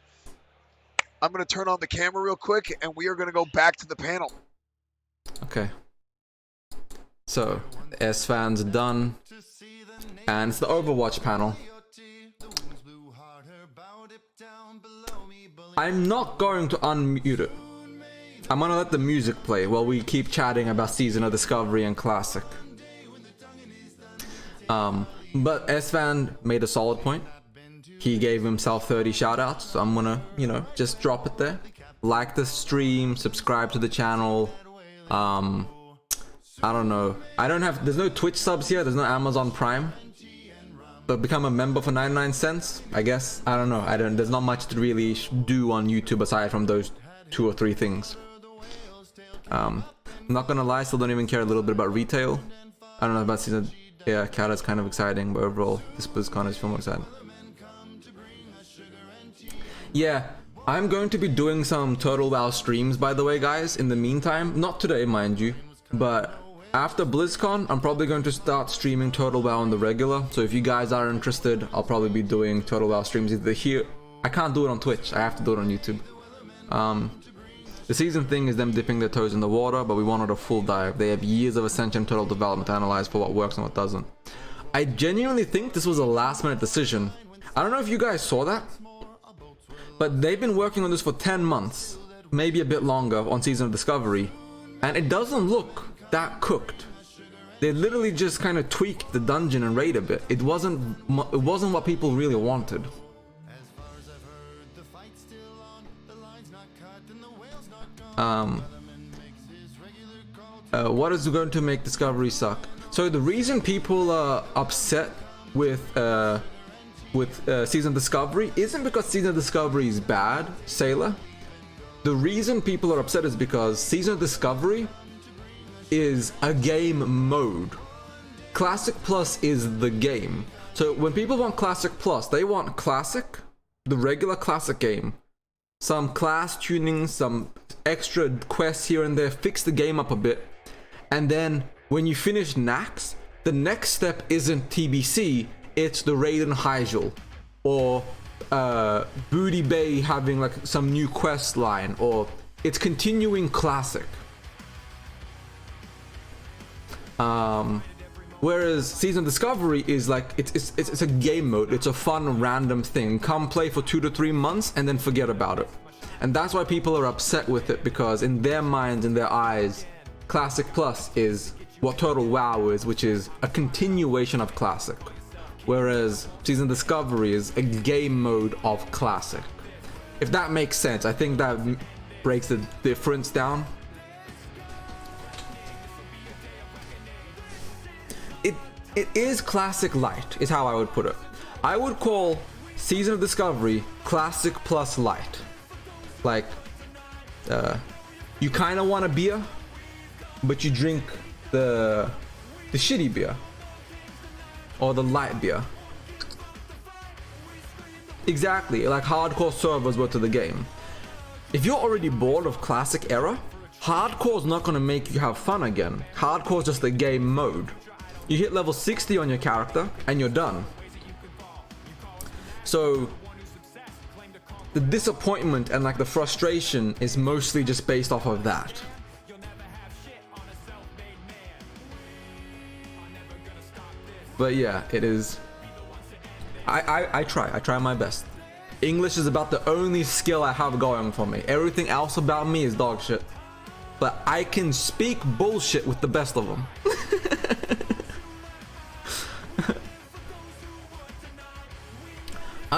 I'm going to turn on the camera real quick, and we are going to go back to the panel. Okay. So, S-Fan's done. And it's the Overwatch panel. I'm not going to unmute it. I'm gonna let the music play while we keep chatting about Season of Discovery and Classic. But S-Fan made a solid point. He gave himself 30 shoutouts, so I'm gonna, you know, just drop it there. Like the stream, subscribe to the channel. I don't know. There's no Twitch subs here, there's no Amazon Prime. But become a member for 99 cents, I guess. I don't know. There's not much to really do on YouTube aside from those 2 or 3 things. I'm not gonna lie, still don't even care a little bit about retail. I don't know about season. Yeah, Kata's kind of exciting, but overall, this BlizzCon is far more exciting. Yeah, I'm going to be doing some Total WoW streams, by the way, guys. In the meantime, not today, mind you, but after BlizzCon, I'm probably going to start streaming Total WoW on the regular. So if you guys are interested, I'll probably be doing Total WoW streams either here. I can't do it on Twitch. I have to do it on YouTube. The season thing is them dipping their toes in the water, but we wanted a full dive. They have years of Ascension total development to analyze for what works and what doesn't. I genuinely think this was a last minute decision. I don't know if you guys saw that, but they've been working on this for 10 months, maybe a bit longer on Season of Discovery, and it doesn't look that cooked. They literally just kind of tweaked the dungeon and raid a bit. It wasn't what people really wanted. What is going to make Discovery suck? So the reason people are upset with Season Discovery isn't because Season Discovery is bad, Sailor. The reason people are upset is because Season Discovery is a game mode. Classic Plus is the game. So when people want Classic Plus, they want Classic, the regular Classic game, some class tuning, some extra quests here and there, fix the game up a bit, and then when you finish Nax, the next step isn't TBC, it's the Raiden Hyjal, or Booty Bay having like some new quest line, or it's continuing Classic. Whereas Season Discovery is like, it's a game mode, it's a fun random thing. Come play for 2 to 3 months and then forget about it. And that's why people are upset with it, because in their minds, in their eyes, Classic Plus is what Total WoW is, which is a continuation of Classic. Whereas Season Discovery is a game mode of Classic. If that makes sense, I think that breaks the difference down. It is Classic Light, is how I would put it. I would call Season of Discovery Classic Plus Light. Like, you kind of want a beer, but you drink the shitty beer or the light beer. Exactly, like hardcore servers were to the game. If you're already bored of Classic era, hardcore's not gonna make you have fun again. Hardcore's just a game mode. You hit level 60 on your character and you're done. So the disappointment and like the frustration is mostly just based off of that. But yeah, it is. I try my best. English is about the only skill I have going for me. Everything else about me is dog shit. But I can speak bullshit with the best of them.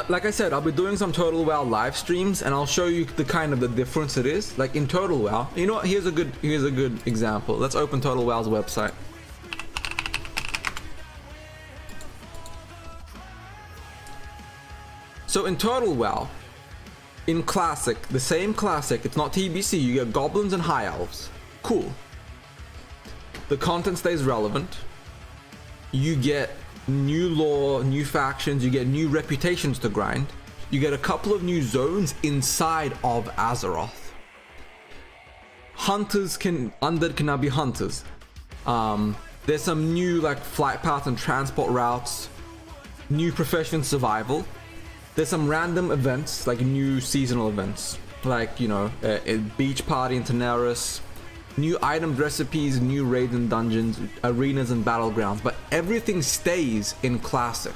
Like I said, I'll be doing some Total WoW live streams, and I'll show you the kind of the difference it is. Like in Total WoW, you know what? Here's a good example. Let's open Total WoW's website. So in Total WoW, in Classic, the same Classic, it's not TBC. You get goblins and high elves. Cool. The content stays relevant. You get new lore, new factions, you get new reputations to grind. You get a couple of new zones inside of Azeroth. Undead can now be hunters. There's some new like flight paths and transport routes, new profession survival. There's some random events, like new seasonal events, like, you know, a beach party in Daenerys, new item recipes, new raids and dungeons, arenas and battlegrounds, but everything stays in Classic.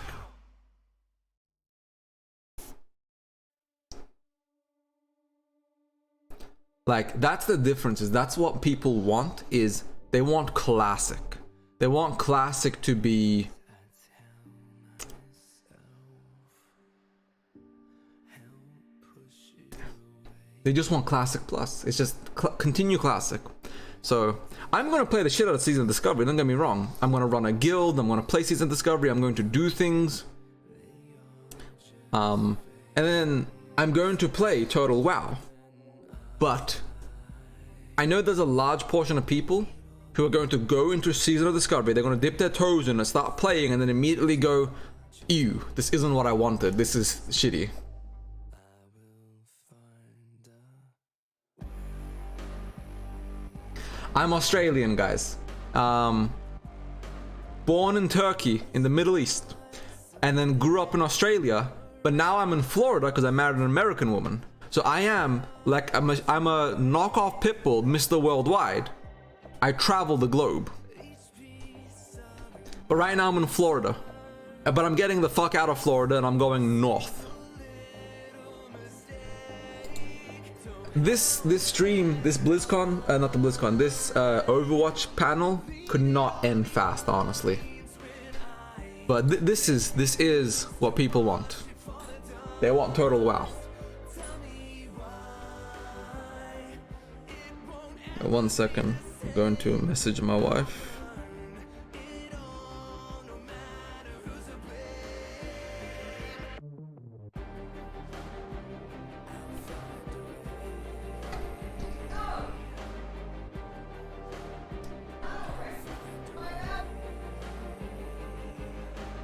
Like, that's the difference, is that's what people want, is they want Classic. They want Classic to be... They just want Classic Plus. It's just continue Classic. So I'm gonna play the shit out of Season Discovery, don't get me wrong. I'm gonna run a guild, I'm gonna play Season Discovery, I'm going to do things. And then I'm going to play Total WoW. But I know there's a large portion of people who are going to go into Season of Discovery, they're gonna dip their toes in and start playing and then immediately go, ew, this isn't what I wanted, this is shitty. I'm Australian, guys. Born in Turkey, in the Middle East, and then grew up in Australia, but now I'm in Florida because I married an American woman. So I am like I'm a knockoff Pitbull, Mr. Worldwide. I travel the globe. But right now I'm in Florida. But I'm getting the fuck out of Florida and I'm going north. This stream, this BlizzCon, not the BlizzCon, this Overwatch panel could not end fast, honestly. But this is what people want. They want total WoW. 1 second, I'm going to message my wife.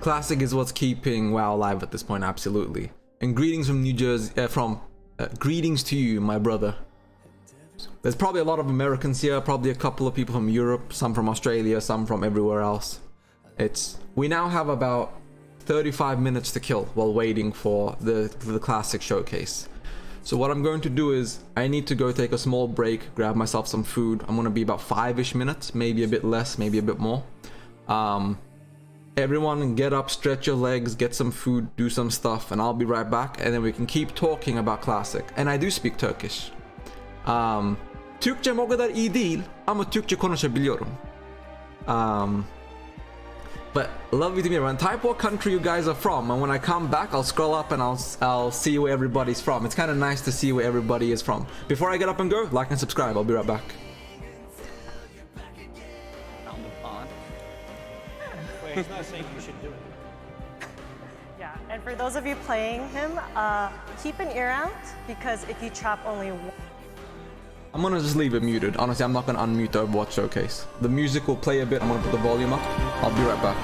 Classic is what's keeping WoW alive at this point, absolutely. And greetings from New Jersey, greetings to you, my brother. There's probably a lot of Americans here, probably a couple of people from Europe, some from Australia, some from everywhere else. We now have about 35 minutes to kill while waiting for the Classic showcase. So what I'm going to do is, I need to go take a small break, grab myself some food. I'm gonna be about 5-ish minutes, maybe a bit less, maybe a bit more. Everyone get up, stretch your legs, get some food, do some stuff, and I'll be right back, and then we can keep talking about Classic. And I do speak Turkish. Türkçem o kadar iyi değil ama Türkçe konuşabiliyorum. But love you to me, everyone. Type what country you guys are from, and when I come back, I'll scroll up and I'll see where everybody's from. It's kind of nice to see where everybody is from. Before I get up and go, like and subscribe. I'll be right back. He's not saying you should do it. Yeah, and for those of you playing him, keep an ear out, because if you chop only one... I'm gonna just leave it muted. Honestly, I'm not gonna unmute the Overwatch showcase. The music will play a bit. I'm gonna put the volume up. I'll be right back.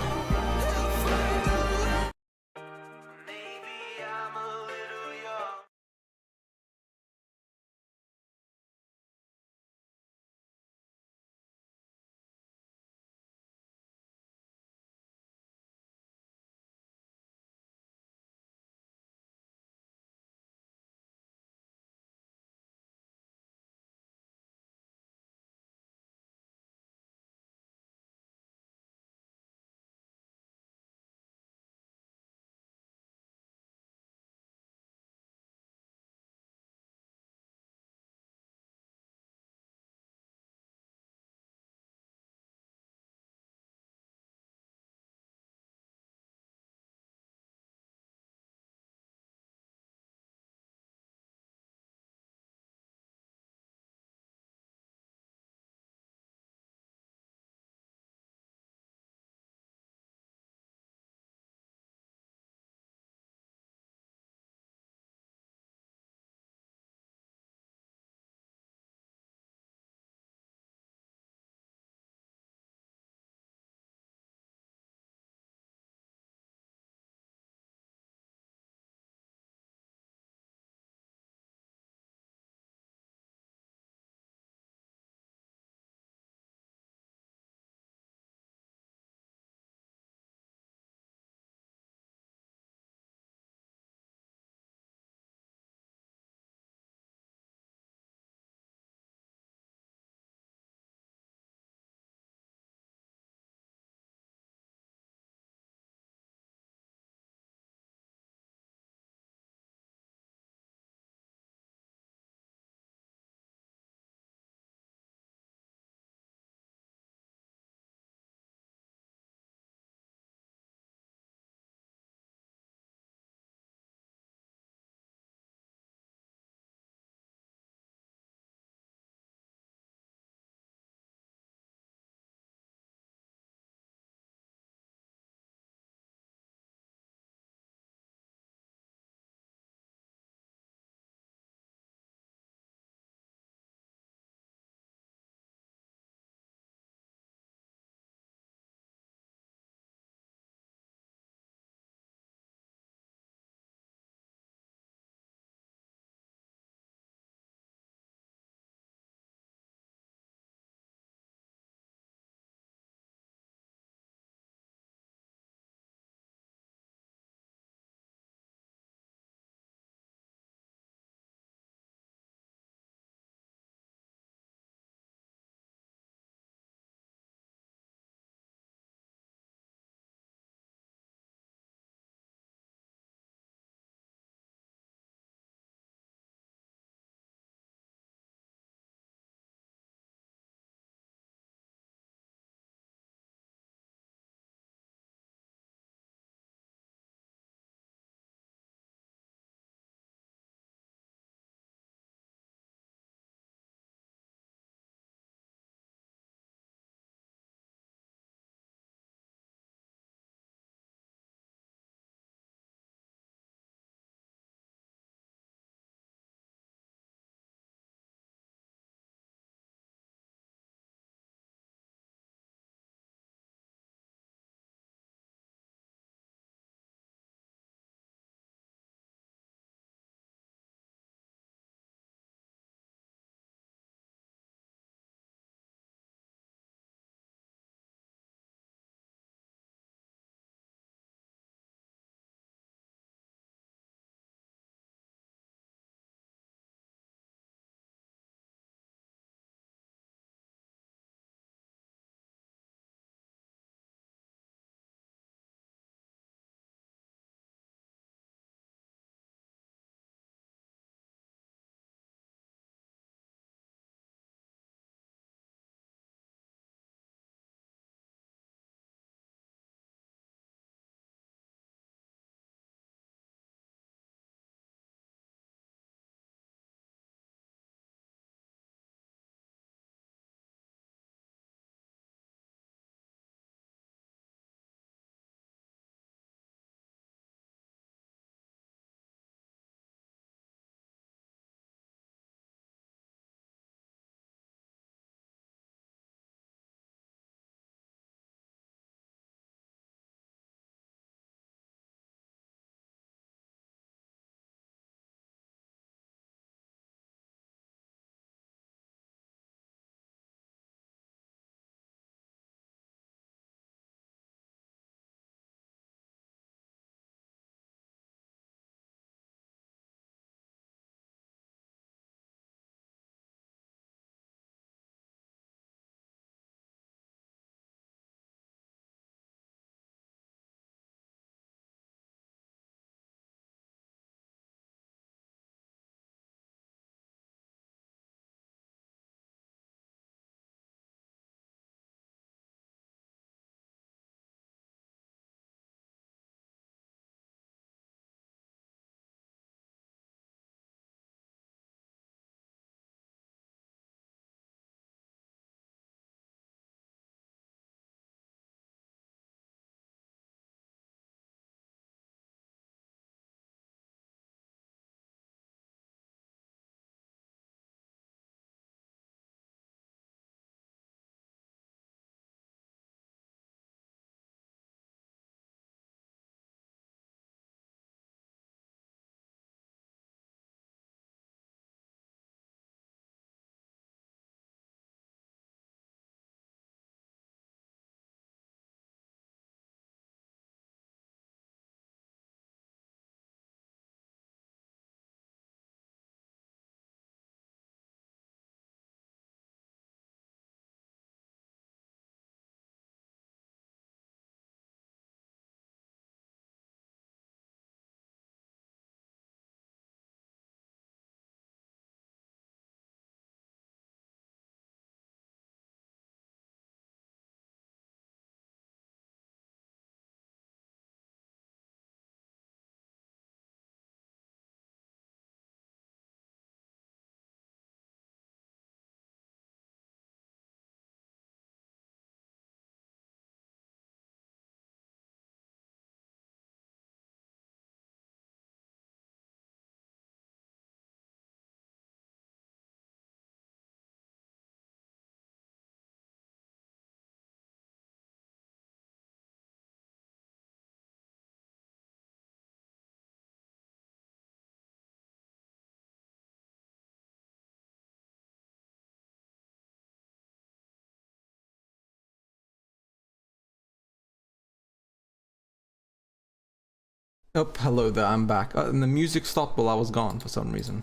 Oh, hello there, I'm back. And the music stopped while I was gone for some reason.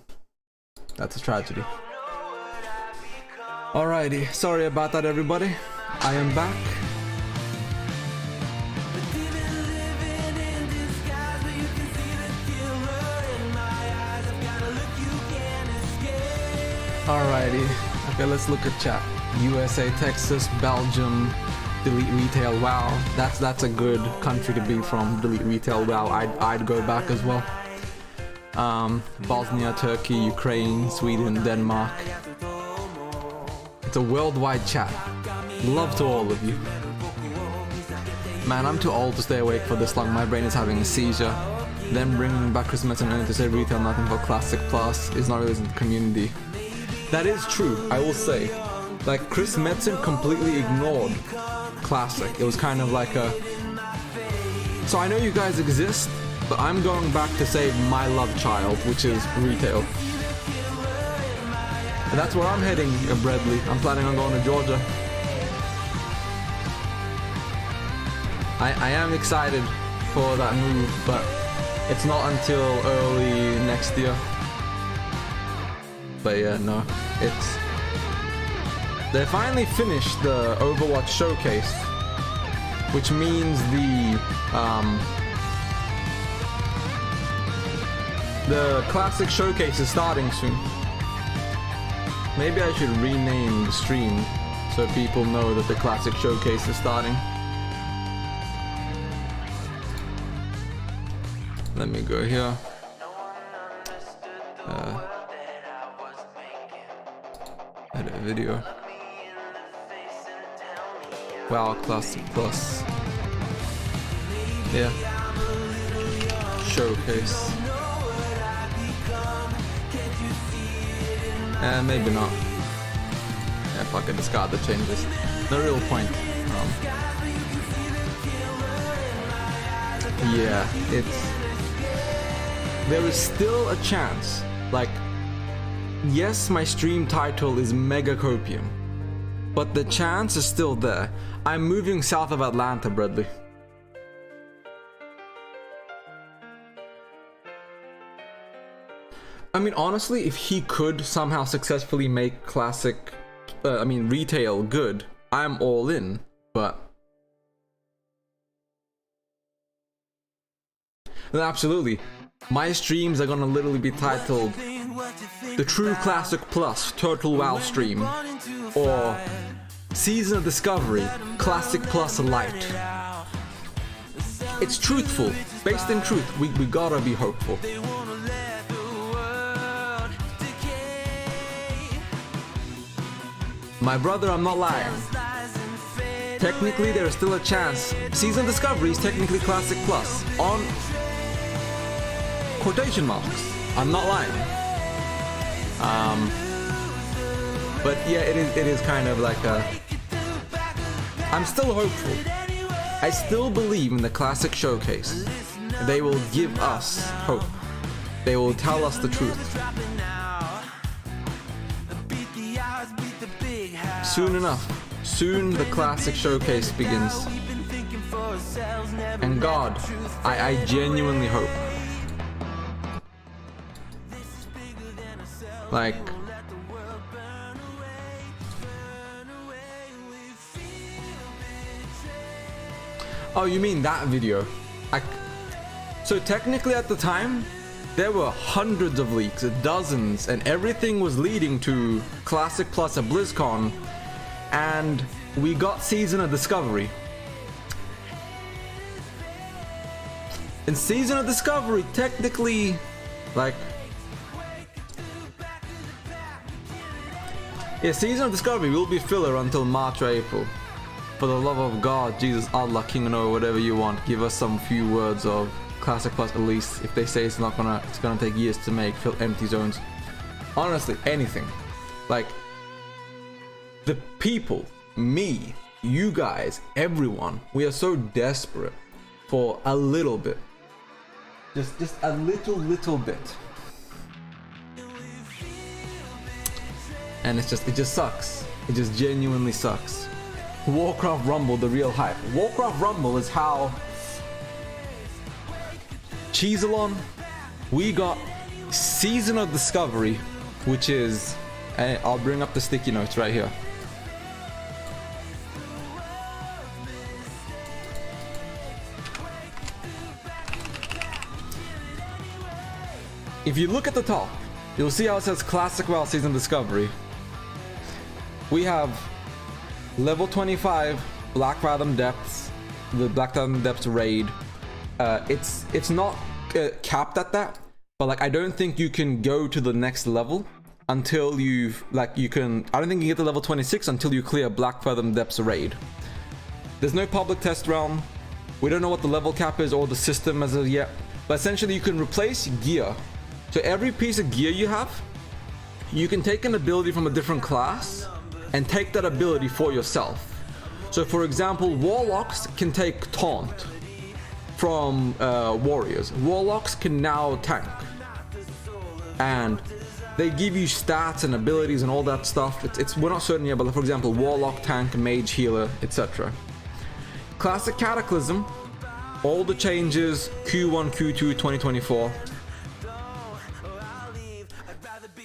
That's a tragedy. Alrighty, sorry about that everybody. I am back. Alrighty, okay, let's look at chat. USA, Texas, Belgium, Delete Retail, wow. That's a good country to be from, Delete Retail, wow. I'd go back as well. Bosnia, Turkey, Ukraine, Sweden, Denmark. It's a worldwide chat. Love to all of you. Man, I'm too old to stay awake for this long. My brain is having a seizure. Then bringing back Chris Metzen only to say retail nothing but Classic Plus is not really in the community. That is true, I will say. Like, Chris Metzen completely ignored Classic. It was kind of like a... So I know you guys exist, but I'm going back to save my love child, which is retail. And that's where I'm heading, Bradley. I'm planning on going to Georgia. I am excited for that move, but it's not until early next year. But yeah, no, it's... They finally finished the Overwatch showcase, which means the Classic showcase is starting soon. Maybe I should rename the stream so people know that the Classic showcase is starting. Let me go here. Edit video. WoW Classic Plus. Yeah. Showcase. Maybe not. Yeah, fuck it, discard the changes. No real point. Yeah, it's... There is still a chance. Like, yes, my stream title is Mega Copium, but the chance is still there. I'm moving south of Atlanta, Bradley. I mean, honestly, if he could somehow successfully make Classic, retail good, I'm all in, but... And absolutely, my streams are gonna literally be titled The True Classic Plus Total WoW Stream, or Season of Discovery Classic Plus Light. It's truthful, based in truth. We gotta be hopeful. My brother, I'm not lying. Technically, there is still a chance. Season of Discovery is technically Classic Plus. On quotation marks. I'm not lying. But yeah, it is kind of like a... I'm still hopeful. I still believe in the Classic Showcase. They will give us hope. They will tell us the truth. Soon enough. Soon the Classic Showcase begins. And God, I genuinely hope. Like... Oh, you mean that video? So technically at the time, there were hundreds of leaks, dozens, and everything was leading to Classic Plus at BlizzCon, and we got Season of Discovery. In Season of Discovery, technically, like... Yeah, Season of Discovery will be filler until March or April. For the love of God, Jesus, Allah, King, or whatever you want, give us some few words of Classic Plus at least. If they say it's gonna take years to make, fill empty zones. Honestly, anything. Like, the people, me, you guys, everyone, we are so desperate for a little bit. Just a little bit. And it just sucks. It just genuinely sucks. Warcraft Rumble, the real hype. Warcraft Rumble is how Cheeselon, we got Season of Discovery, which is, I'll bring up the sticky notes right here. If you look at the top, you'll see how it says Classic WoW Season Discovery. We have level 25 Black Fathom Depths, the Black Fathom Depths raid. It's not capped at that, but like I don't think you can go to the next level until you've I don't think you get to level 26 until you clear Black Fathom Depths raid. There's no public test realm. We don't know what the level cap is or the system as of yet, but essentially you can replace gear. So every piece of gear you have, you can take an ability from a different class and take that ability for yourself. So for example, Warlocks can take Taunt from Warriors. Warlocks can now tank. And they give you stats and abilities and all that stuff. We're not certain yet, but for example, Warlock, Tank, Mage, Healer, etc. Classic Cataclysm, all the changes, Q1, Q2, 2024.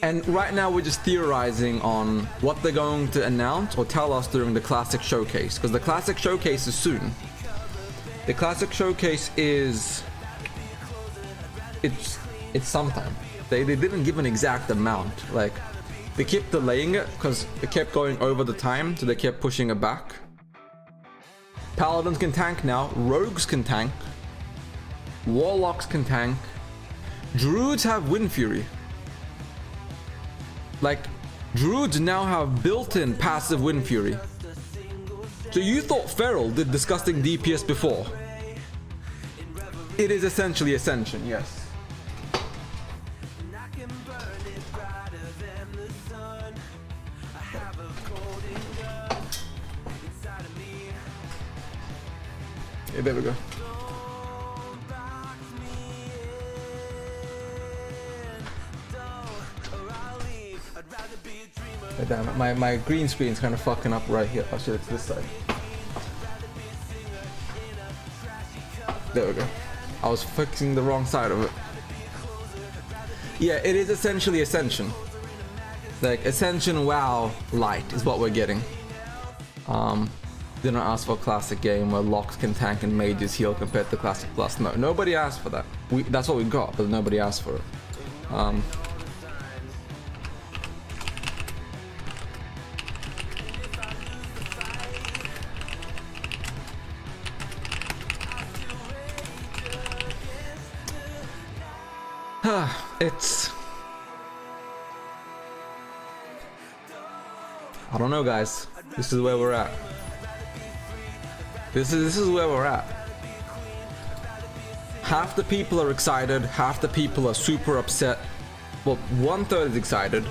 And right now we're just theorizing on what they're going to announce or tell us during the Classic Showcase, because the Classic Showcase is soon. The Classic Showcase is... It's sometime. They didn't give an exact amount. Like, they kept delaying it because it kept going over the time, so they kept pushing it back. Paladins can tank now. Rogues can tank. Warlocks can tank. Druids have Wind Fury. Like, Druids now have built-in passive Wind Fury. So you thought Feral did disgusting DPS before. It is essentially Ascension, yes. Yeah, there we go. Oh, damn it, my green screen's kind of fucking up right here. Oh shit, it's this side. There we go. I was fixing the wrong side of it. Yeah, it is essentially Ascension. Like, Ascension WoW Light is what we're getting. Didn't ask for a classic game where locks can tank and mages heal compared to Classic Plus. No, nobody asked for that. That's what we got, but nobody asked for it. It's... I don't know, guys. This is where we're at. This is where we're at. Half the people are excited, half the people are super upset. Well, 1/3 is excited,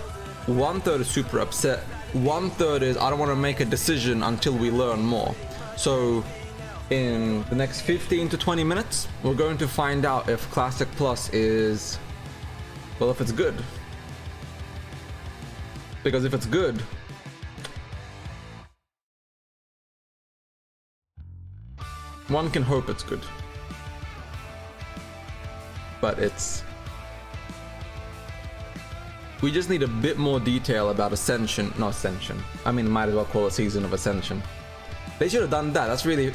1/3 is super upset, 1/3 is I don't want to make a decision until we learn more. So in the next 15 to 20 minutes, we're going to find out if Classic Plus is, well, if it's good. Because if it's good, one can hope it's good. But we just need a bit more detail about Ascension, not Ascension. I mean, might as well call it Season of Ascension. They should have done that. That's really...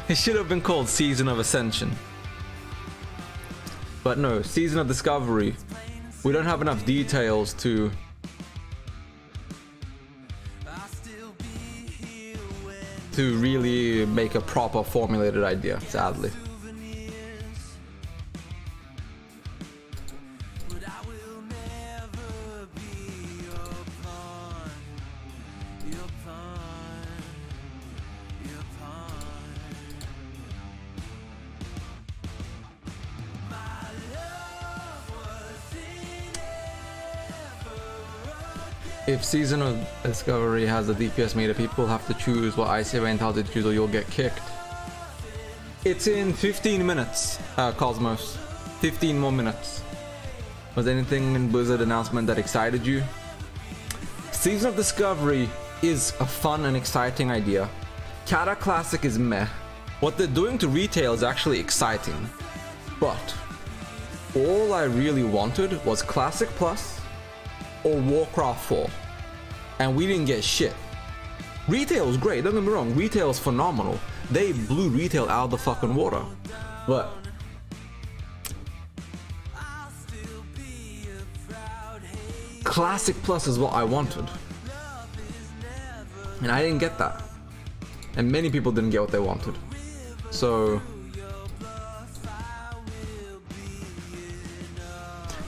It should have been called Season of Ascension. But no, Season of Discovery. We don't have enough details to... really make a proper formulated idea, sadly. If Season of Discovery has a DPS meter, people have to choose what IC event, how to choose, or you'll get kicked. It's in 15 minutes, Cosmos. 15 more minutes. Was anything in Blizzard announcement that excited you? Season of Discovery is a fun and exciting idea. Cata Classic is meh. What they're doing to retail is actually exciting. But all I really wanted was Classic Plus or Warcraft 4. And we didn't get shit. Retail was great, don't get me wrong, retail is phenomenal. They blew retail out of the fucking water. But Classic Plus is what I wanted. And I didn't get that. And many people didn't get what they wanted. So...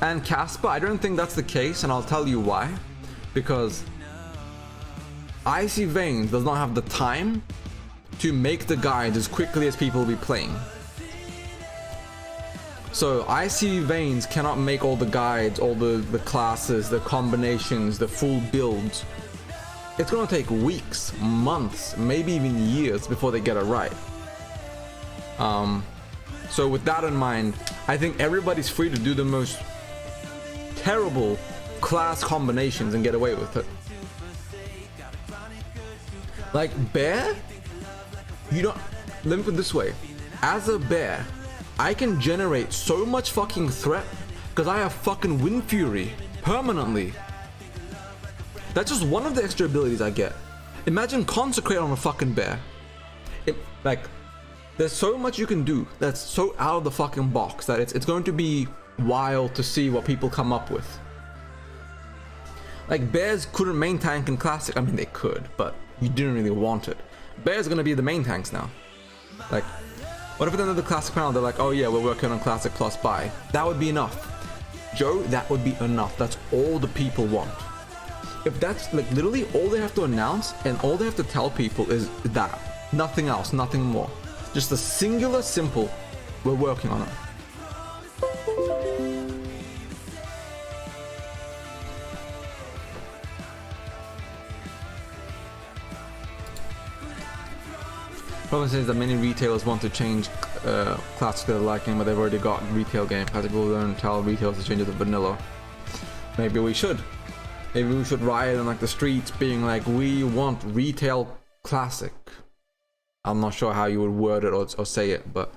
And Casper, I don't think that's the case, and I'll tell you why. Because Icy Veins does not have the time to make the guides as quickly as people will be playing. So Icy Veins cannot make all the guides, all the classes, the combinations, the full builds. It's gonna take weeks, months, maybe even years before they get it right. So with that in mind, I think everybody's free to do the most terrible class combinations and get away with it. Like bear, you don't, let me put it this way, as a bear, I can generate so much fucking threat because I have fucking Wind Fury permanently. That's just one of the extra abilities I get. Imagine Consecrate on a fucking bear. Like, there's so much you can do that's so out of the fucking box that it's going to be wild to see what people come up with. Like, bears couldn't main tank in Classic. I mean, they could, but you didn't really want it. Bears are gonna be the main tanks now. Like, what if at the end of the Classic panel they're like, oh yeah, we're working on Classic Plus buy. That would be enough. Joe, that would be enough. That's all the people want. If that's like literally all they have to announce and all they have to tell people is that. Nothing else, nothing more. Just a singular simple, we're working on it. Problem says that many retailers want to change Classic to their liking, but they've already got retail game. Classic will don't tell retailers to change it to vanilla. Maybe we should. Maybe we should riot in like the streets being like, we want retail Classic. I'm not sure how you would word it or say it, but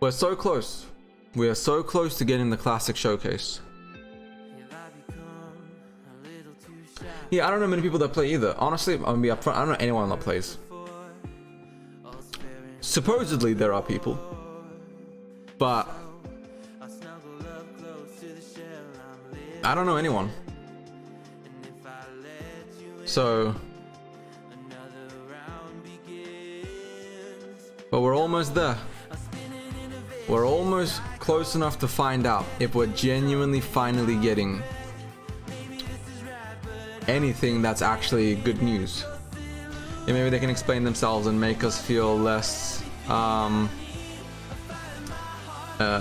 we're so close. We are so close to getting the Classic showcase. Yeah, I don't know many people that play either. Honestly, I'm gonna be upfront, I don't know anyone that plays. Supposedly there are people, but I don't know anyone. So, but we're almost there. We're almost close enough to find out if we're genuinely finally getting anything that's actually good news. And maybe they can explain themselves and make us feel less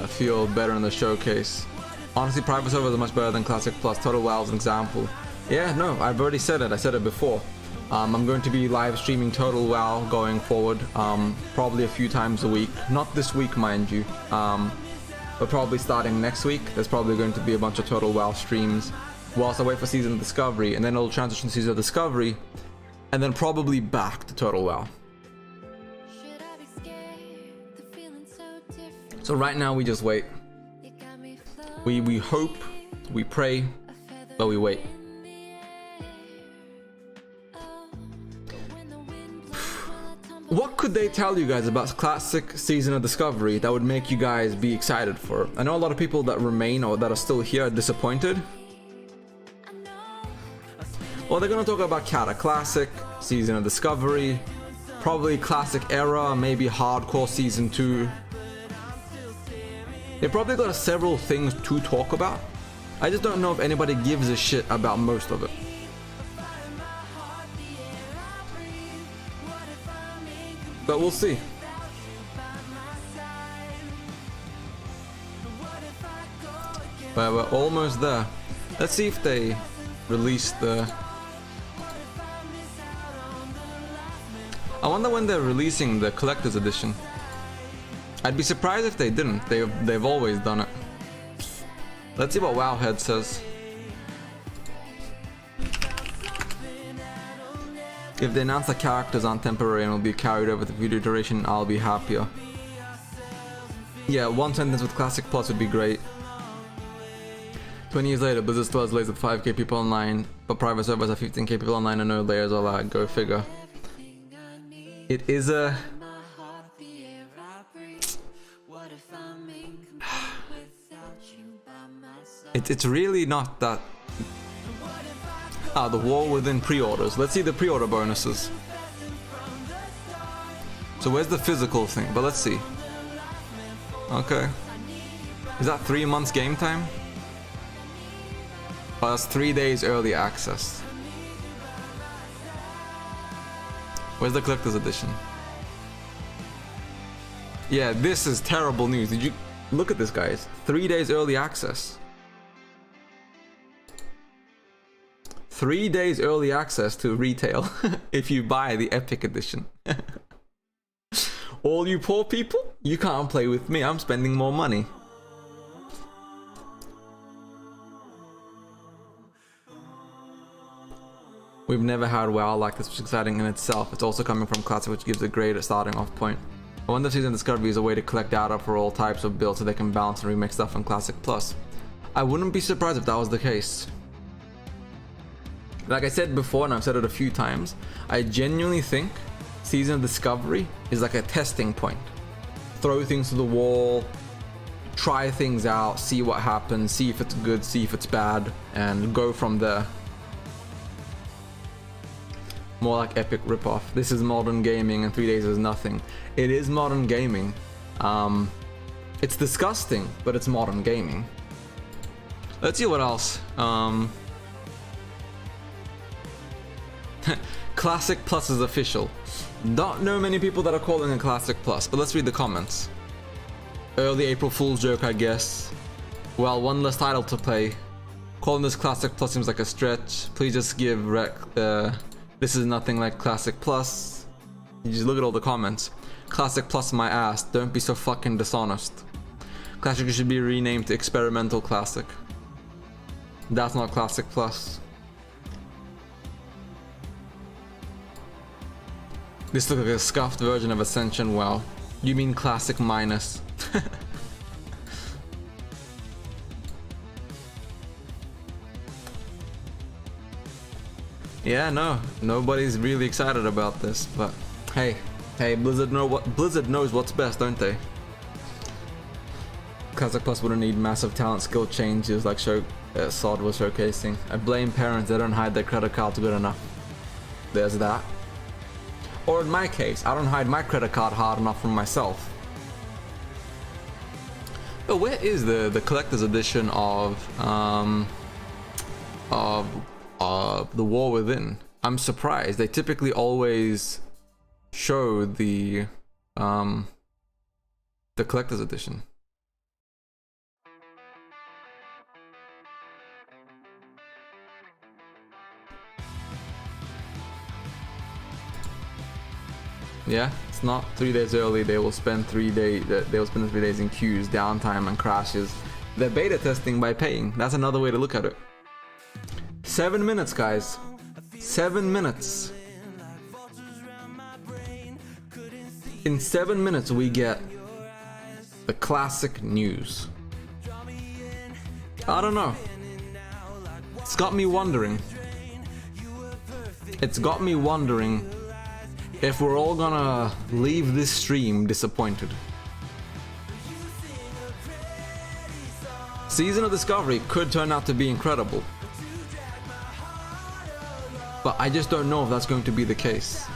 feel better in the showcase. Honestly, private servers are much better than Classic Plus. Total WoW is an example. Yeah, no, I've already said it. I said it before. I'm going to be live streaming Total WoW going forward, probably a few times a week. Not this week, mind you, but probably starting next week. There's probably going to be a bunch of Total WoW streams whilst I wait for Season of Discovery, and then it'll transition to Season of Discovery, and then probably back to Total WoW. So right now we just wait. We hope, we pray, but we wait. What could they tell you guys about Classic Season of Discovery that would make you guys be excited for it? I know a lot of people that remain or that are still here are disappointed. Well, they're gonna talk about Kata Classic, Season of Discovery, probably Classic Era, maybe Hardcore Season 2. They probably got several things to talk about. I just don't know if anybody gives a shit about most of it. But we'll see. But we're almost there. Let's see if they release the... I wonder when they're releasing the collector's edition. I'd be surprised if they didn't. They've always done it. Let's see what Wowhead says. If they announce the characters aren't temporary and will be carried over the video duration, I'll be happier. Yeah, one sentence with Classic Plus would be great. 20 years later, Blizzard still has layers with 5k people online, but private servers have 15k people online and no layers or lag. Go figure. It is a... It's really not that... Ah, the war within pre-orders. Let's see the pre-order bonuses. So where's the physical thing? But let's see. Okay. Is that 3 months game time? Oh, that's 3 days early access. Where's the collector's edition? Yeah, this is terrible news. Did you look at this, guys? 3 days early access. 3 days early access to retail if you buy the Epic edition. All you poor people, you can't play with me. I'm spending more money. We've never had WoW like this, which is exciting in itself. It's also coming from Classic, which gives a great starting off point. I wonder if Season Discovery is a way to collect data for all types of builds so they can balance and remake stuff on Classic Plus. I wouldn't be surprised if that was the case. Like I said before, and I've said it a few times, I genuinely think Season of Discovery is like a testing point. Throw things to the wall, try things out, see what happens, see if it's good, see if it's bad, and go from there. More like Epic ripoff. This is modern gaming and 3 days is nothing. It is modern gaming. It's disgusting, but it's modern gaming. Let's see what else. Classic Plus is official. Don't know many people that are calling it Classic Plus, but let's read the comments. Early April Fool's joke, I guess. Well, one less title to play. Calling this Classic Plus seems like a stretch. Please just give this is nothing like Classic Plus. You just look at all the comments. Classic Plus my ass. Don't be so fucking dishonest. Classic should be renamed to Experimental Classic. That's not Classic Plus. This looks like a scuffed version of Ascension. Wow. You mean Classic minus. Yeah, no, nobody's really excited about this, but hey, Blizzard knows what's best, don't they? Classic Plus wouldn't need massive talent skill changes like Sod was showcasing. I blame parents that don't hide their credit cards good enough. There's that. Or in my case, I don't hide my credit card hard enough from myself. But where is the collector's edition of The War Within? I'm surprised. They typically always show the collector's edition. Yeah, it's not 3 days early. They will spend 3 days. They will spend 3 days in queues, downtime, and crashes. They're beta testing by paying. That's another way to look at it. 7 minutes, guys. 7 minutes. In 7 minutes, we get the classic news. I don't know. It's got me wondering. It's got me wondering if we're all gonna leave this stream disappointed. Season of Discovery could turn out to be incredible, but I just don't know if that's going to be the case.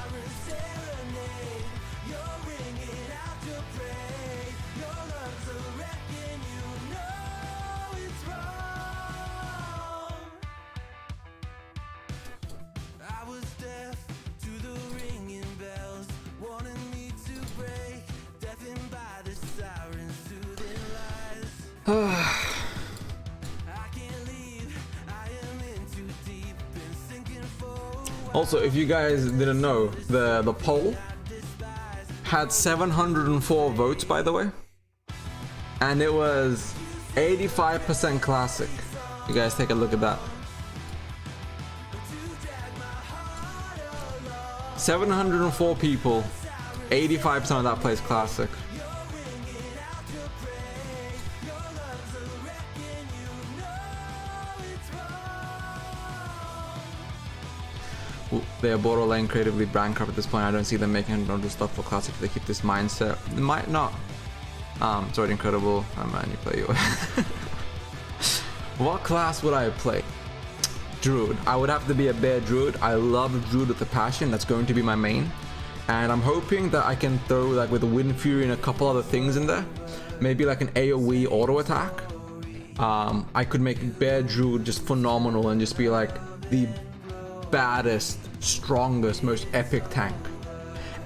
Also, if you guys didn't know, the poll had 704 votes, by the way, and it was 85% classic. You guys take a look at that. 704 people, 85% of that plays Classic. They are borderline creatively bankrupt at this point. I don't see them making another stuff for Classic if they keep this mindset. They might not. It's already incredible. Oh man, you play your What class would I play? Druid. I would have to be a bear druid. I love druid with a passion. That's going to be my main. And I'm hoping that I can throw like with Wind Fury and a couple other things in there. Maybe like an AoE auto attack. I could make bear druid just phenomenal and just be like the baddest, strongest, most epic tank,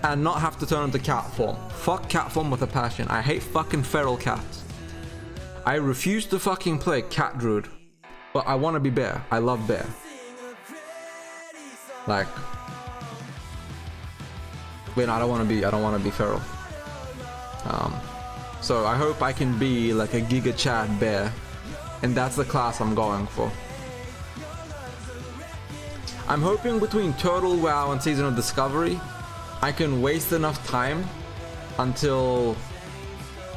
and not have to turn into cat form. Fuck cat form with a passion. I hate fucking feral cats. I refuse to fucking play cat druid, but I want to be bear. I love bear. Like, wait, no, I don't want to be feral. So I hope I can be like a Giga Chad bear, and that's the class I'm going for. I'm hoping between Total WoW and Season of Discovery, I can waste enough time until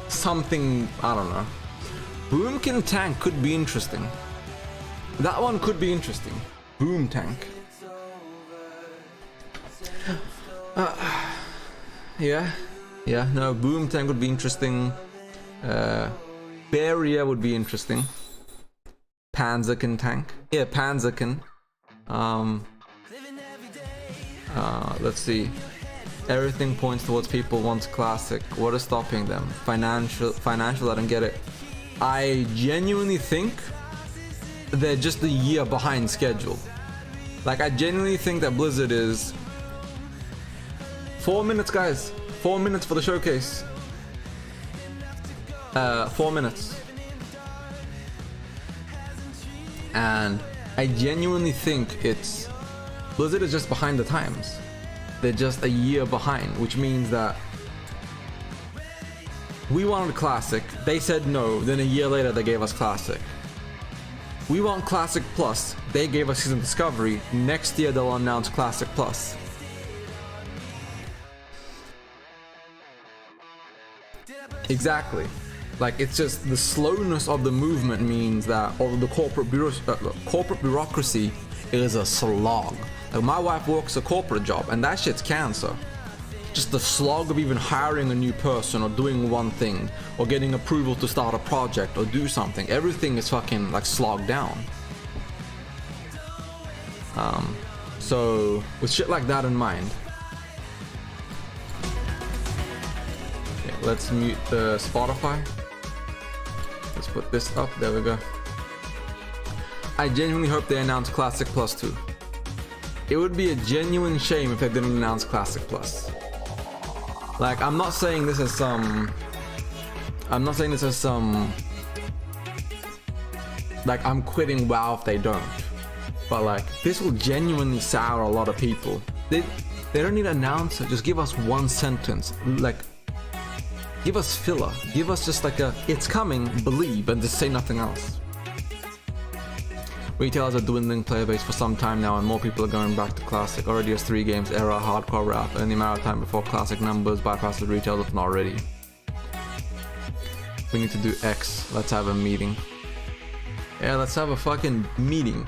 something, I don't know. Boomkin Tank could be interesting. That one could be interesting. Boom Tank. Yeah, no, Boom Tank would be interesting. Barrier would be interesting. Panzerkin Tank. Yeah, Panzerkin. Let's see. Everything points towards people want Classic. What is stopping them? Financial, I don't get it. I genuinely think they're just a year behind schedule. Like, I genuinely think that Blizzard is 4 minutes, guys. 4 minutes for the showcase. 4 minutes. And I genuinely think it's Blizzard is just behind the times. They're just a year behind, which means that we wanted Classic, they said no, then a year later they gave us Classic. We want Classic Plus, they gave us Season Discovery, next year they'll announce Classic Plus. Exactly. Like, it's just the slowness of the movement means that all the corporate bureaucracy is a slog. Like, my wife works a corporate job and that shit's cancer. Just the slog of even hiring a new person or doing one thing or getting approval to start a project or do something. Everything is fucking like slogged down. So with shit like that in mind, okay, let's mute the Spotify. Let's put this up. There we go. I genuinely hope they announce Classic Plus too. It would be a genuine shame if they didn't announce Classic Plus. Like, I'm not saying this is some... like, I'm quitting WoW if they don't. But like, this will genuinely sour a lot of people. They don't need to announce it, just give us one sentence. Like, give us filler. Give us just like a, it's coming, believe, and just say nothing else. Retailers are dwindling player base for some time now, and more people are going back to Classic. Already has 3 games, Era, Hardcore, Wrap, and the amount of time before Classic numbers bypass the retail if not already. We need to do X. Let's have a meeting. Yeah, let's have a fucking meeting.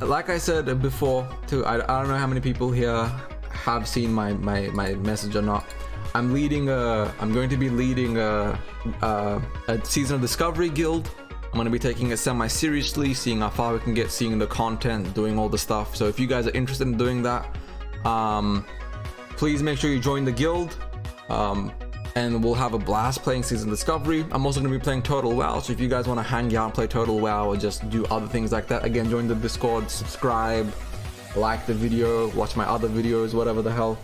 Like I said before, too, I don't know how many people here have seen my message or not. I'm going to be leading a Season of Discovery guild. I'm going to be taking it semi-seriously, seeing how far we can get, seeing the content, doing all the stuff. So if you guys are interested in doing that, please make sure you join the guild, and we'll have a blast playing Season Discovery. I'm also going to be playing Total WoW, so if you guys want to hang out and play Total WoW or just do other things like that, again, join the Discord, subscribe, like the video, watch my other videos, whatever the hell.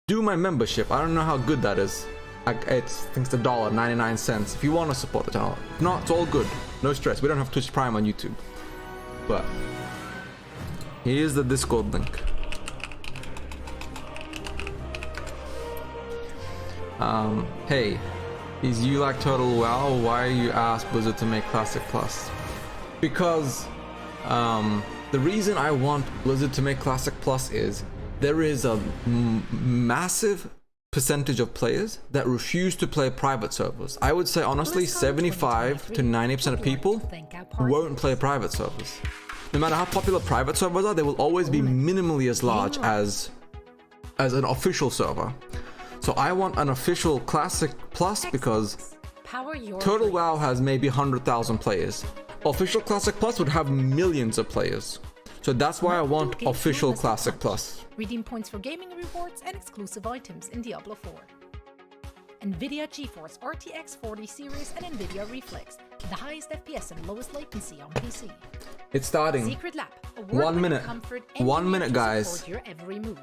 Do my membership. I don't know how good that is. I think it's $1.99 if you want to support the channel. If not, it's all good. No stress. We don't have Twitch Prime on YouTube. But here's the Discord link. Hey, is you like Total WoW? Why you asked Blizzard to make Classic Plus? Because the reason I want Blizzard to make Classic Plus is there is a massive percentage of players that refuse to play private servers. I would say honestly 75 to 90% of people won't play private servers. No matter how popular private servers are, they will always be minimally as large as an official server. So I want an official Classic Plus because Total WoW has maybe 100,000 players. Official Classic Plus would have millions of players. So that's why I want official Classic Plus. Redeem points for gaming rewards and exclusive items in Diablo 4. NVIDIA GeForce RTX 40 series and NVIDIA Reflex, the highest FPS and lowest latency on PC. It's starting. Secret Lab, 1 minute. 1 minute, guys. Your every move.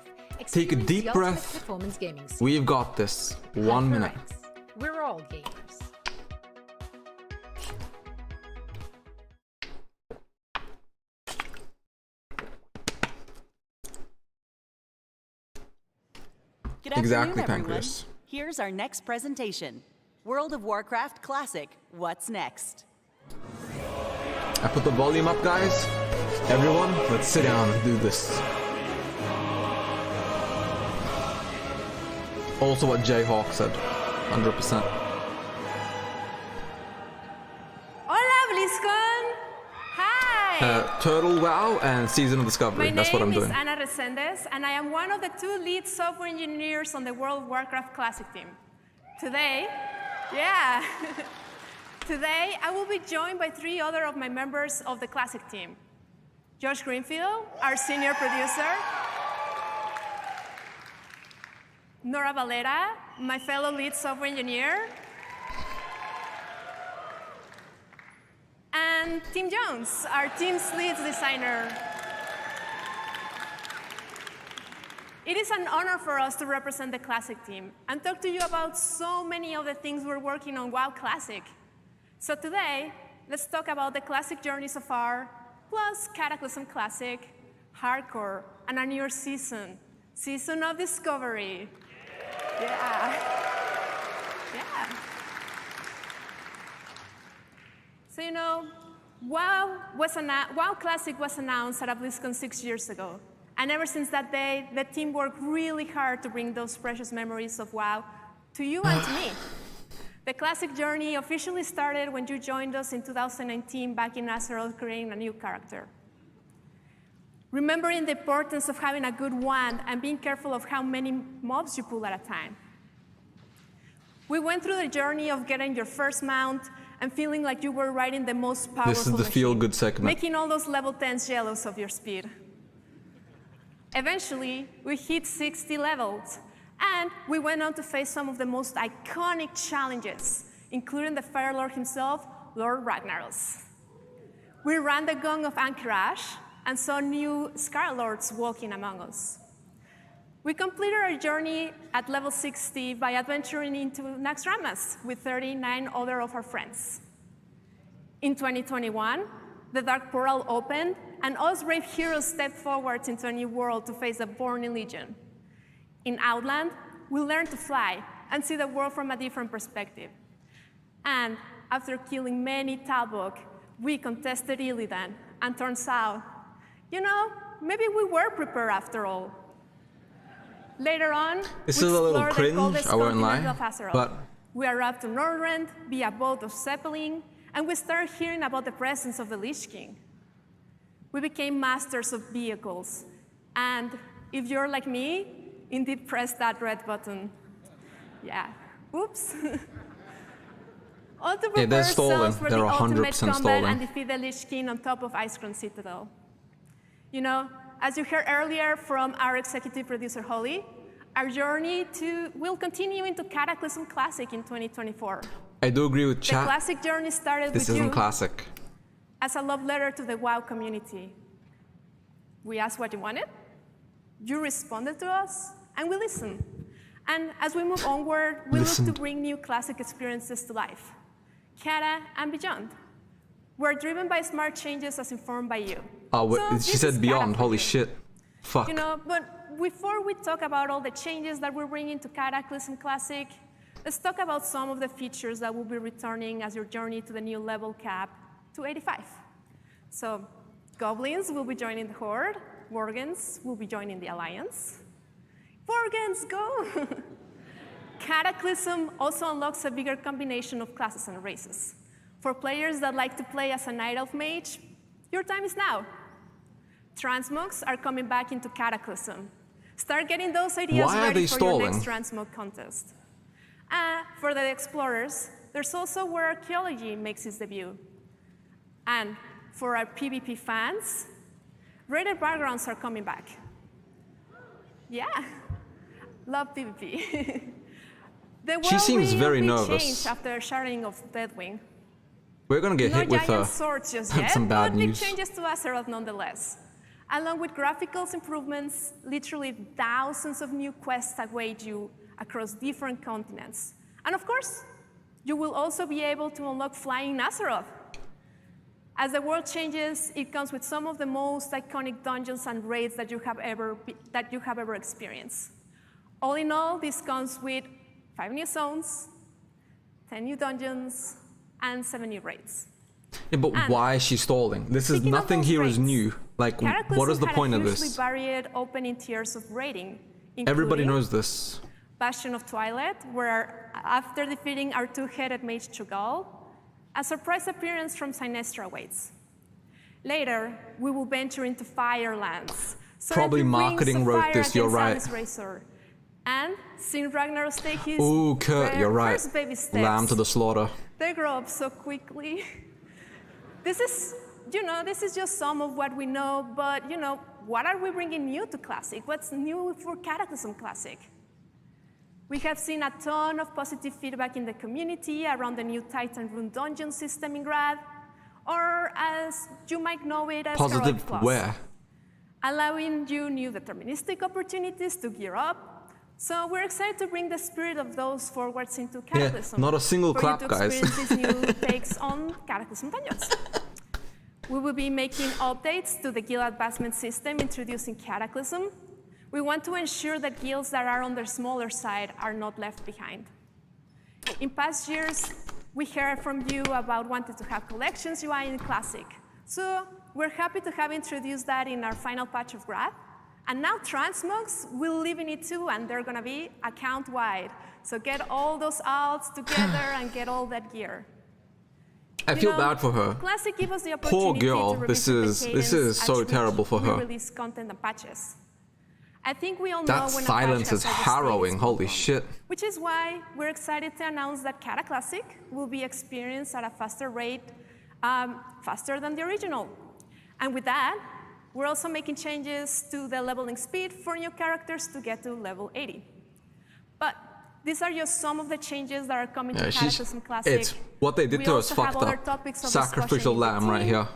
Take a deep breath. We've got this. 1 minute. We're all gamers. Good afternoon, everyone. Here's our next presentation. World of Warcraft Classic, what's next? I put the volume up, guys. Everyone, let's sit down and do this. Also what Jayhawk said, 100%. Hola, BlizzCon! Hi! Turtle WoW and Season of Discovery, that's what I'm doing. My name is Ana Resendes, and I am one of the 2 lead software engineers on the World of Warcraft Classic team. Today, today I will be joined by 3 other of my members of the Classic team. Josh Greenfield, our senior producer. Nora Valera, my fellow lead software engineer. And Tim Jones, our team's lead designer. It is an honor for us to represent the Classic team and talk to you about so many of the things we're working on WoW Classic. So today, let's talk about the Classic journey so far, plus Cataclysm Classic, Hardcore, and our newer season, Season of Discovery. Yeah. So you know, WoW Classic was announced at BlizzCon 6 years ago. And ever since that day, the team worked really hard to bring those precious memories of WoW to you and to me. The Classic journey officially started when you joined us in 2019 back in Azeroth creating a new character. Remembering the importance of having a good wand and being careful of how many mobs you pull at a time. We went through the journey of getting your first mount and feeling like you were riding the most powerful This is the machine, feel-good segment. making all those level 10s jealous of your speed. Eventually, we hit 60 levels, and we went on to face some of the most iconic challenges, including the Fire Lord himself, Lord Ragnaros. We ran the Gong of Anchorage and saw new Scar Lords walking among us. We completed our journey at level 60 by adventuring into Naxxramas with 39 other of our friends. In 2021, the Dark Portal opened, and us brave heroes stepped forward into a new world to face the Burning Legion. In Outland, we learned to fly and see the world from a different perspective. And after killing many Talbot, we contested Illidan, and turns out, you know, maybe we were prepared after all. Later on, this is a little cringe, I won't lie, but we arrived to Nordrend via boat of Zeppelin, and we started hearing about the presence of the Lich King. We became masters of vehicles, and if you're like me, indeed press that red button. Yeah, oops. All to prepare ourselves for the ultimate combat and defeat the Lich King on top of Icecrown Citadel. You know, as you heard earlier from our executive producer, Holly, our journey will continue into Cataclysm Classic in 2024. I do agree with chat. The Classic journey started this with you isn't Classic. as a love letter to the WoW community. We asked what you wanted, you responded to us, and we listened. And as we move onward, we look to bring new Classic experiences to life, Cata and beyond. We're driven by smart changes as informed by you. Oh, So she this said is beyond, Cata for holy you. shit. Fuck. You know, but before we talk about all the changes that we're bringing to Cataclysm Classic, let's talk about some of the features that will be returning as your journey to the new level cap to 85. So, Goblins will be joining the Horde, Worgens will be joining the Alliance, Porgans, go! Cataclysm also unlocks a bigger combination of classes and races. For players that like to play as a Night Elf mage, your time is now. Transmogs are coming back into Cataclysm. Start getting those ideas ready for your next Transmog contest. For the explorers, there's also where archaeology makes its debut. And for our PvP fans, rated backgrounds are coming back. Yeah, love PvP. The world she seems very really nervous. changed after sharing of Deathwing. We're gonna get hit with swords just yet, some bad but big news. changes to Azeroth nonetheless. Along with graphics improvements, literally thousands of new quests await you across different continents. And of course, you will also be able to unlock flying Azeroth. As the world changes, it comes with some of the most iconic dungeons and raids that you have ever experienced. All in all, this comes with 5 new zones, 10 new dungeons, and 7 new raids. Yeah, but why is she stalling? This is nothing here is new. Like, what is the point of this? Varied opening tiers of raiding. Everybody knows this. Bastion of Twilight, where after defeating our 2-headed mage Cho'Gall, a surprise appearance from Sinestra awaits. Later, we will venture into Firelands. Probably marketing wrote this, you're right. Razor. And seeing Ragnaros take his Kurt, you're right. first baby steps. Lamb to the slaughter. They grow up so quickly. This is just some of what we know, but what are we bringing new to Classic? What's new for Cataclysm Classic? We have seen a ton of positive feedback in the community around the new Titan Rune dungeon system in Grad, or as you might know it as Positive where? Allowing you new deterministic opportunities to gear up. So we're excited to bring the spirit of those forwards into Cataclysm. Yeah, not a single clap, guys. For you to experience these new takes on Cataclysm dungeons. We will be making updates to the guild advancement system introduced in Cataclysm. We want to ensure that guilds that are on the smaller side are not left behind. In past years, we heard from you about wanting to have collections UI in Classic. So we're happy to have introduced that in our final patch of Grad. And now Transmogs will live in it too, and they're gonna be account-wide. So get all those alts together and get all that gear. I feel bad for her. Classic give us the Poor opportunity girl. to This is so terrible for her. Release content and patches. I think we all know That when silence is harrowing. Holy shit. Which is why we're excited to announce that Cata Classic will be experienced at a faster rate, faster than the original. And with that, we're also making changes to the leveling speed for new characters to get to level 80. But these are just some of the changes that are coming to Cataclysm Classic. It's what they did to us fucked up. Sacrificial lamb right here.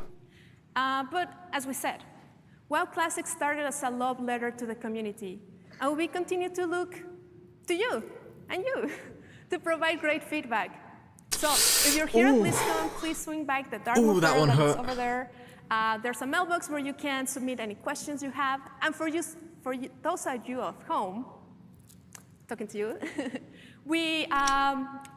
But as we said, WoW Classic started as a love letter to the community, and we continue to look to you and you to provide great feedback. So if you're here at BlizzCon, please swing back the dark that is over there. There's a mailbox where you can submit any questions you have, and for those of you at home, talking to you,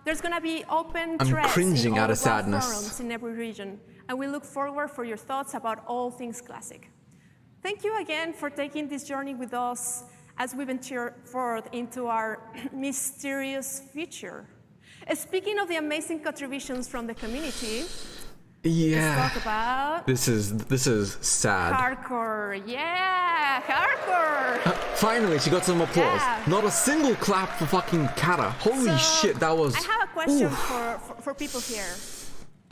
there's going to be open threads in all the forums in every region, and we look forward for your thoughts about all things Classic. Thank you again for taking this journey with us as we venture forward into our mysterious future. Speaking of the amazing contributions from the community, let's talk about this is sad. Hardcore. Yeah, hardcore. Finally, she got some applause. Yeah. Not a single clap for fucking Kata. Holy shit, that was. I have a question for people here.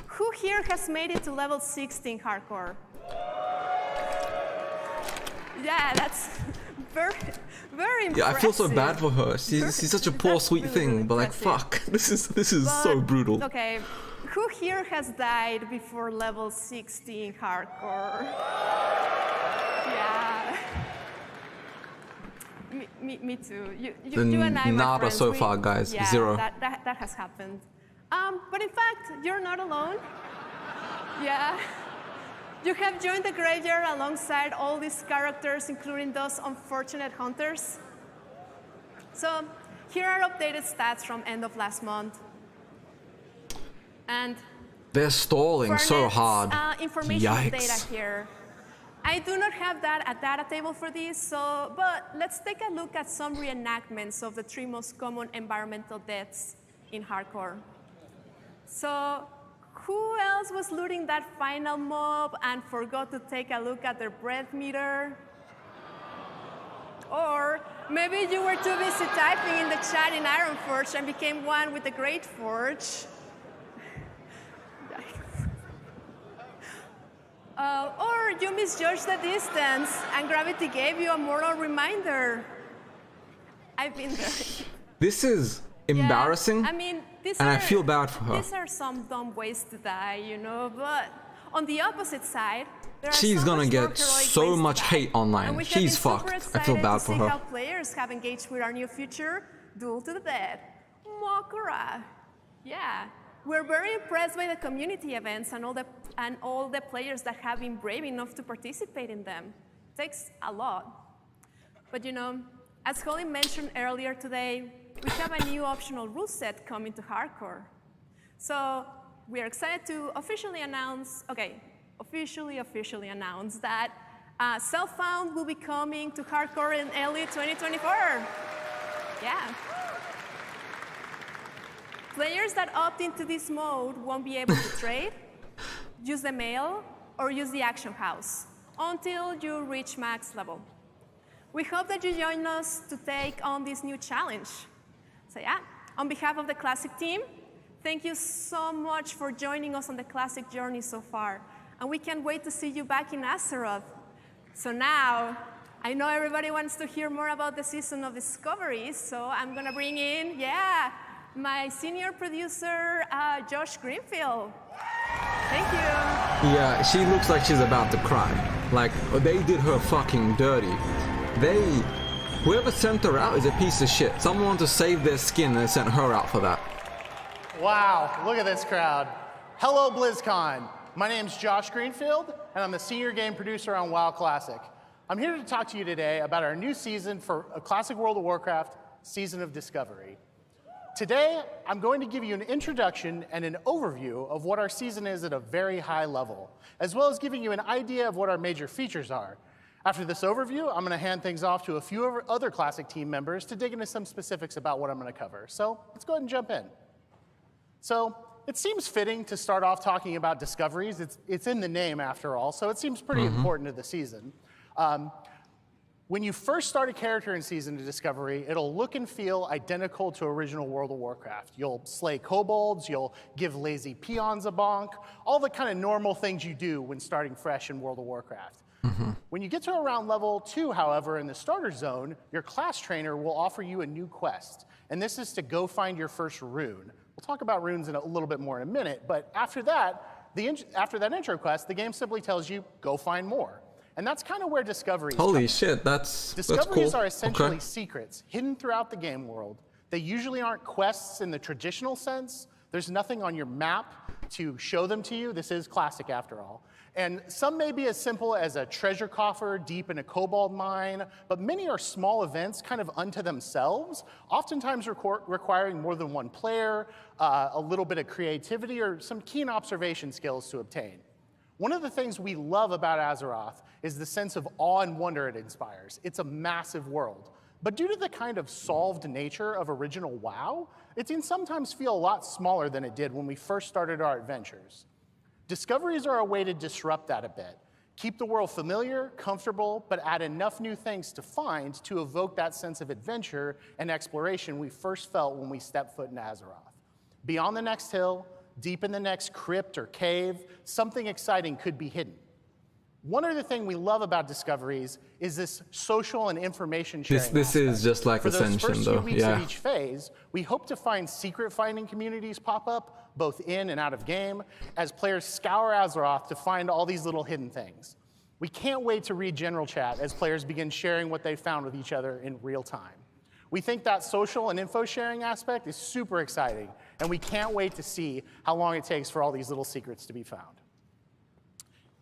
Who here has made it to level 16 hardcore? Yeah, that's very impressive. Yeah, I feel so bad for her. She's such a poor, sweet thing, but like, fuck, this is so brutal. Okay, who here has died before level 16 hardcore? Yeah. Me too. You and I, my friends, so far, guys. Yeah, 0. That has happened. But in fact, you're not alone. Yeah. You have joined the graveyard alongside all these characters, including those unfortunate hunters. So here are updated stats from end of last month. And they're stalling so hard. Information data here. I do not have a data table for this, but let's take a look at some reenactments of the 3 most common environmental deaths in hardcore. So who else was looting that final mob and forgot to take a look at their breath meter? Or maybe you were too busy typing in the chat in Ironforge and became one with the Great Forge. Or you misjudged the distance and gravity gave you a moral reminder. I've been there. This is embarrassing, I mean, I feel bad for her. These are some dumb ways to die, you know, but on the opposite side, there are She's so gonna much more get heroic so ways much to die. hate online. And we have She's been super fucked. I feel bad for excited to see her. how players have engaged with our new feature, Duel to the Dead. Mokura. Yeah. We're very impressed by the community events and all the players that have been brave enough to participate in them. It takes a lot. But you know, as Holly mentioned earlier today, we have a new optional rule set coming to hardcore. So we are excited to officially announce that Self-Found will be coming to hardcore in early 2024. Yeah. Players that opt into this mode won't be able to trade, use the mail, or use the action house until you reach max level. We hope that you join us to take on this new challenge. So yeah, on behalf of the Classic team, thank you so much for joining us on the Classic journey so far. And we can't wait to see you back in Azeroth. So now, I know everybody wants to hear more about the Season of Discoveries, so I'm gonna bring in, my senior producer, Josh Greenfield. Thank you. Yeah, she looks like she's about to cry. Like, they did her fucking dirty. Whoever sent her out is a piece of shit. Someone wanted to save their skin and sent her out for that. Wow, look at this crowd. Hello, BlizzCon. My name's Josh Greenfield, and I'm the senior game producer on WoW Classic. I'm here to talk to you today about our new season for Classic World of Warcraft, Season of Discovery. Today, I'm going to give you an introduction and an overview of what our season is at a very high level, as well as giving you an idea of what our major features are. After this overview, I'm going to hand things off to a few other Classic team members to dig into some specifics about what I'm going to cover. So let's go ahead and jump in. So it seems fitting to start off talking about discoveries. It's in the name, after all, so it seems pretty important to the season. When you first start a character in Season of Discovery, it'll look and feel identical to original World of Warcraft. You'll slay kobolds, you'll give lazy peons a bonk, all the kind of normal things you do when starting fresh in World of Warcraft. When you get to around level 2, however, in the starter zone, your class trainer will offer you a new quest. And this is to go find your first rune. We'll talk about runes in a little bit more in a minute, but after that intro quest, the game simply tells you, go find more. And that's kind of where discoveries Holy shit, that's Discoveries cool. are essentially secrets hidden throughout the game world. They usually aren't quests in the traditional sense. There's nothing on your map to show them to you. This is Classic after all. And some may be as simple as a treasure coffer deep in a kobold mine, but many are small events kind of unto themselves, oftentimes requiring more than one player, a little bit of creativity, or some keen observation skills to obtain. One of the things we love about Azeroth is the sense of awe and wonder it inspires. It's a massive world. But due to the kind of solved nature of original WoW, it can sometimes feel a lot smaller than it did when we first started our adventures. Discoveries are a way to disrupt that a bit. Keep the world familiar, comfortable, but add enough new things to find to evoke that sense of adventure and exploration we first felt when we stepped foot in Azeroth. Beyond the next hill, deep in the next crypt or cave, something exciting could be hidden. One other thing we love about discoveries is this social and information sharing. This is just like Ascension, though. For those first few weeks of each phase, we hope to find secret finding communities pop up, both in and out of game, as players scour Azeroth to find all these little hidden things. We can't wait to read general chat as players begin sharing what they found with each other in real time. We think that social and info sharing aspect is super exciting, and we can't wait to see how long it takes for all these little secrets to be found.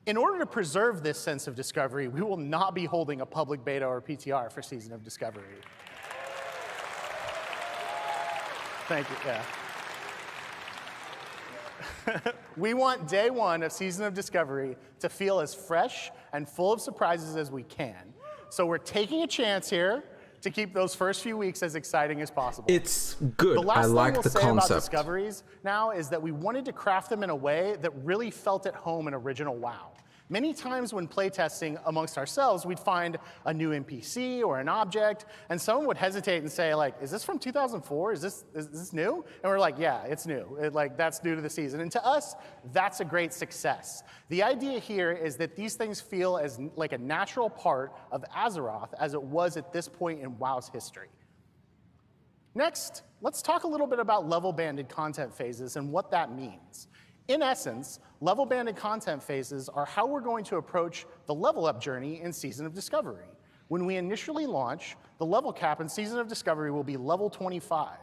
In order to preserve this sense of discovery, we will not be holding a public beta or PTR for Season of Discovery. Thank you, yeah. We want day one of Season of Discovery to feel as fresh and full of surprises as we can. So we're taking a chance here to keep those first few weeks as exciting as possible. It's good. The last I like thing we'll the say concept. about Discoveries now is that we wanted to craft them in a way that really felt at home in original WoW. Many times when playtesting amongst ourselves, we'd find a new NPC or an object, and someone would hesitate and say, like, is this from 2004? Is this new? And we're like, yeah, it's new. That's new to the season. And to us, that's a great success. The idea here is that these things feel as like a natural part of Azeroth as it was at this point in WoW's history. Next, let's talk a little bit about level-banded content phases and what that means. In essence, level-banded content phases are how we're going to approach the level-up journey in Season of Discovery. When we initially launch, the level cap in Season of Discovery will be level 25.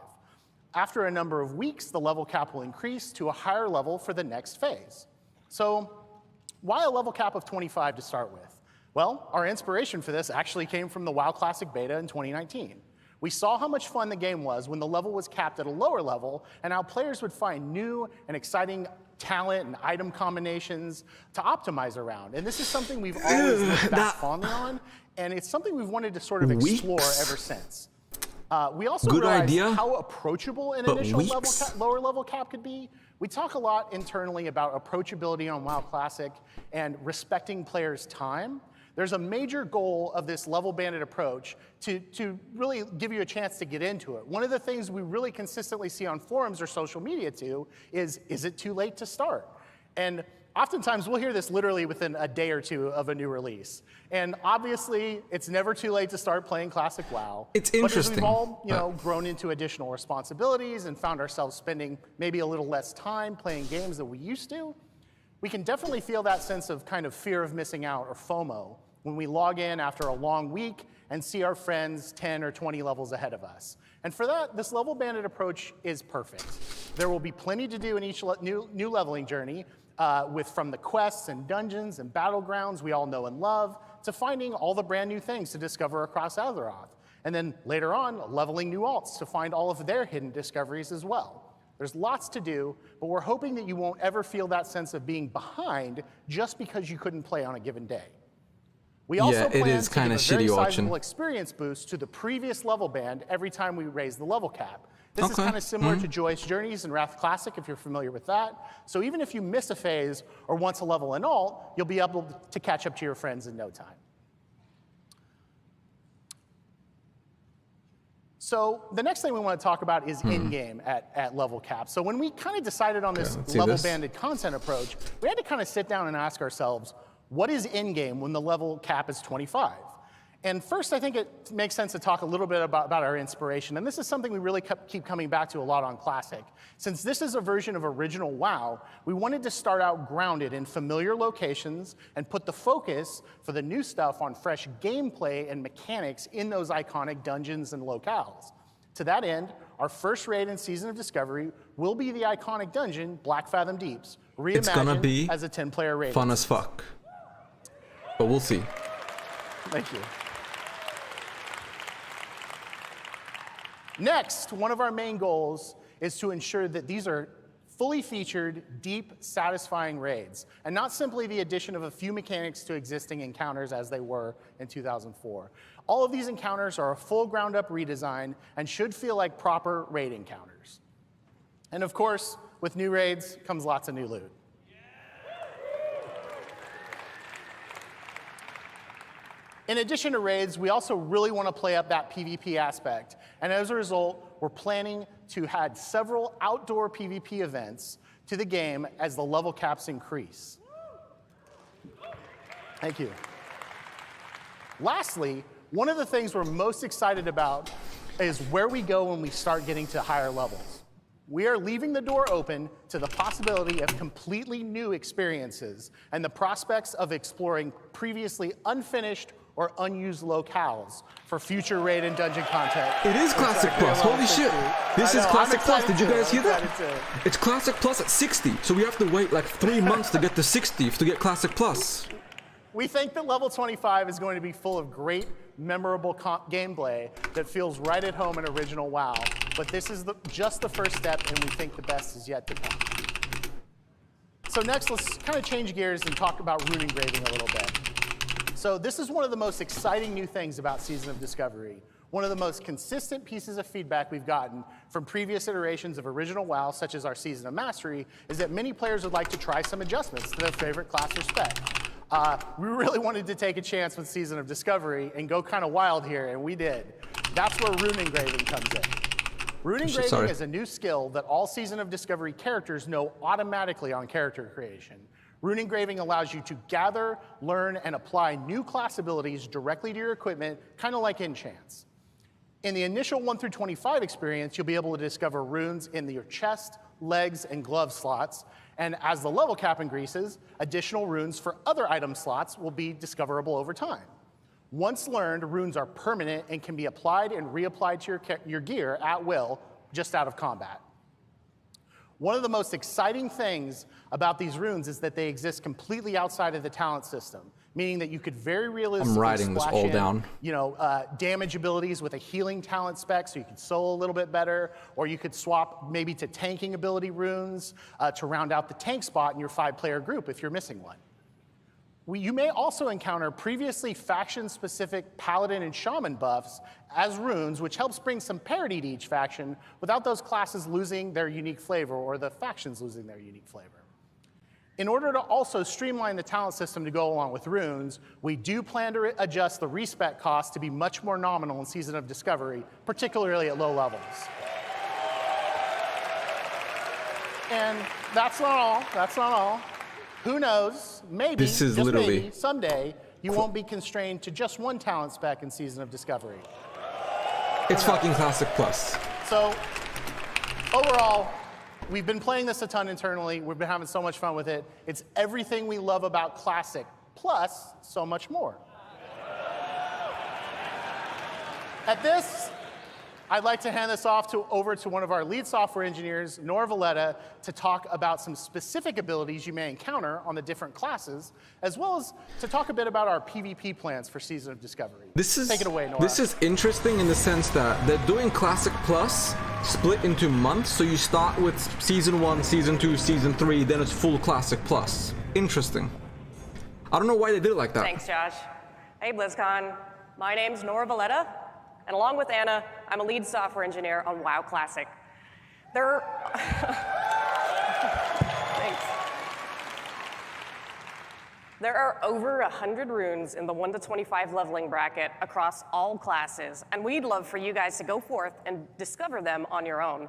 After a number of weeks, the level cap will increase to a higher level for the next phase. So why a level cap of 25 to start with? Well, our inspiration for this actually came from the WoW Classic Beta in 2019. We saw how much fun the game was when the level was capped at a lower level, and how players would find new and exciting talent and item combinations to optimize around. And this is something we've always looked back fondly on, and it's something we've wanted to sort of explore ever since. We also realized how approachable an initial lower level cap could be. We talk a lot internally about approachability on WoW Classic and respecting players' time. There's a major goal of this level-banded approach to really give you a chance to get into it. One of the things we really consistently see on forums or social media too is it too late to start? And oftentimes we'll hear this literally within a day or two of a new release. And obviously, it's never too late to start playing Classic WoW. It's interesting. But as we've all grown into additional responsibilities and found ourselves spending maybe a little less time playing games than we used to, we can definitely feel that sense of kind of fear of missing out, or FOMO, when we log in after a long week and see our friends 10 or 20 levels ahead of us. And for that, this level-banded approach is perfect. There will be plenty to do in each new leveling journey, from the quests and dungeons and battlegrounds we all know and love, to finding all the brand new things to discover across Azeroth. And then later on, leveling new alts to find all of their hidden discoveries as well. There's lots to do, but we're hoping that you won't ever feel that sense of being behind just because you couldn't play on a given day. We also plan to give a very sizable experience boost to the previous level band every time we raise the level cap. This is kind of similar to Joyous Journeys and Wrath Classic, if you're familiar with that. So even if you miss a phase or want to level an alt, you'll be able to catch up to your friends in no time. So the next thing we want to talk about is in-game at level cap. So when we kind of decided on this level-banded content approach, we had to kind of sit down and ask ourselves, what is in-game when the level cap is 25? And first, I think it makes sense to talk a little bit about our inspiration. And this is something we really keep coming back to a lot on Classic. Since this is a version of original WoW, we wanted to start out grounded in familiar locations and put the focus for the new stuff on fresh gameplay and mechanics in those iconic dungeons and locales. To that end, our first raid in Season of Discovery will be the iconic dungeon, Black Fathom Deeps, reimagined as a 10-player raid. Fun as fuck. But we'll see. Thank you. Next, one of our main goals is to ensure that these are fully featured, deep, satisfying raids, and not simply the addition of a few mechanics to existing encounters as they were in 2004. All of these encounters are a full ground-up redesign and should feel like proper raid encounters. And of course, with new raids comes lots of new loot. In addition to raids, we also really want to play up that PvP aspect. And as a result, we're planning to add several outdoor PvP events to the game as the level caps increase. Thank you. Lastly, one of the things we're most excited about is where we go when we start getting to higher levels. We are leaving the door open to the possibility of completely new experiences and the prospects of exploring previously unfinished or unused locales for future raid and dungeon content. It is Classic Plus, holy shit. This is Classic Plus, did you guys hear that? It's Classic Plus at 60, so we have to wait like 3 months to get to 60 to get Classic Plus. We think that level 25 is going to be full of great, memorable gameplay that feels right at home in original WoW, but this is just the first step, and we think the best is yet to come. So next, let's kind of change gears and talk about rune engraving a little bit. So this is one of the most exciting new things about Season of Discovery. One of the most consistent pieces of feedback we've gotten from previous iterations of original WoW, such as our Season of Mastery, is that many players would like to try some adjustments to their favorite class or spec. We really wanted to take a chance with Season of Discovery and go kind of wild here, and we did. That's where rune engraving comes in. Rune engraving is a new skill that all Season of Discovery characters know automatically on character creation. Rune engraving allows you to gather, learn, and apply new class abilities directly to your equipment, kind of like enchants. In the initial 1 through 25 experience, you'll be able to discover runes in your chest, legs, and glove slots. And as the level cap increases, additional runes for other item slots will be discoverable over time. Once learned, runes are permanent and can be applied and reapplied to your gear at will, just out of combat. One of the most exciting things about these runes is that they exist completely outside of the talent system, meaning that you could very realistically splash in, damage abilities with a healing talent spec, so you could soul a little bit better, or you could swap maybe to tanking ability runes to round out the tank spot in your 5-player group if you're missing one. You may also encounter previously faction-specific paladin and shaman buffs as runes, which helps bring some parity to each faction without those classes losing their unique flavor or the factions losing their unique flavor. In order to also streamline the talent system to go along with runes, we do plan to adjust the respec cost to be much more nominal in Season of Discovery, particularly at low levels. And that's not all. That's not all. Who knows? Maybe, this is just literally maybe, someday you won't be constrained to just one talent spec in Season of Discovery. It's fucking Classic Plus. So, overall, we've been playing this a ton internally. We've been having so much fun with it. It's everything we love about Classic, plus so much more. At this, I'd like to hand this off over to one of our lead software engineers, Nora Valletta, to talk about some specific abilities you may encounter on the different classes, as well as to talk a bit about our PvP plans for Season of Discovery. Take it away, Nora. This is interesting in the sense that they're doing Classic Plus split into months, so you start with Season 1, Season 2, Season 3, then it's full Classic Plus. Interesting. I don't know why they did it like that. Thanks, Josh. Hey, BlizzCon. My name's Nora Valletta. And along with Anna, I'm a lead software engineer on WoW Classic. Thanks. There are over 100 runes in the 1 to 25 leveling bracket across all classes, and we'd love for you guys to go forth and discover them on your own.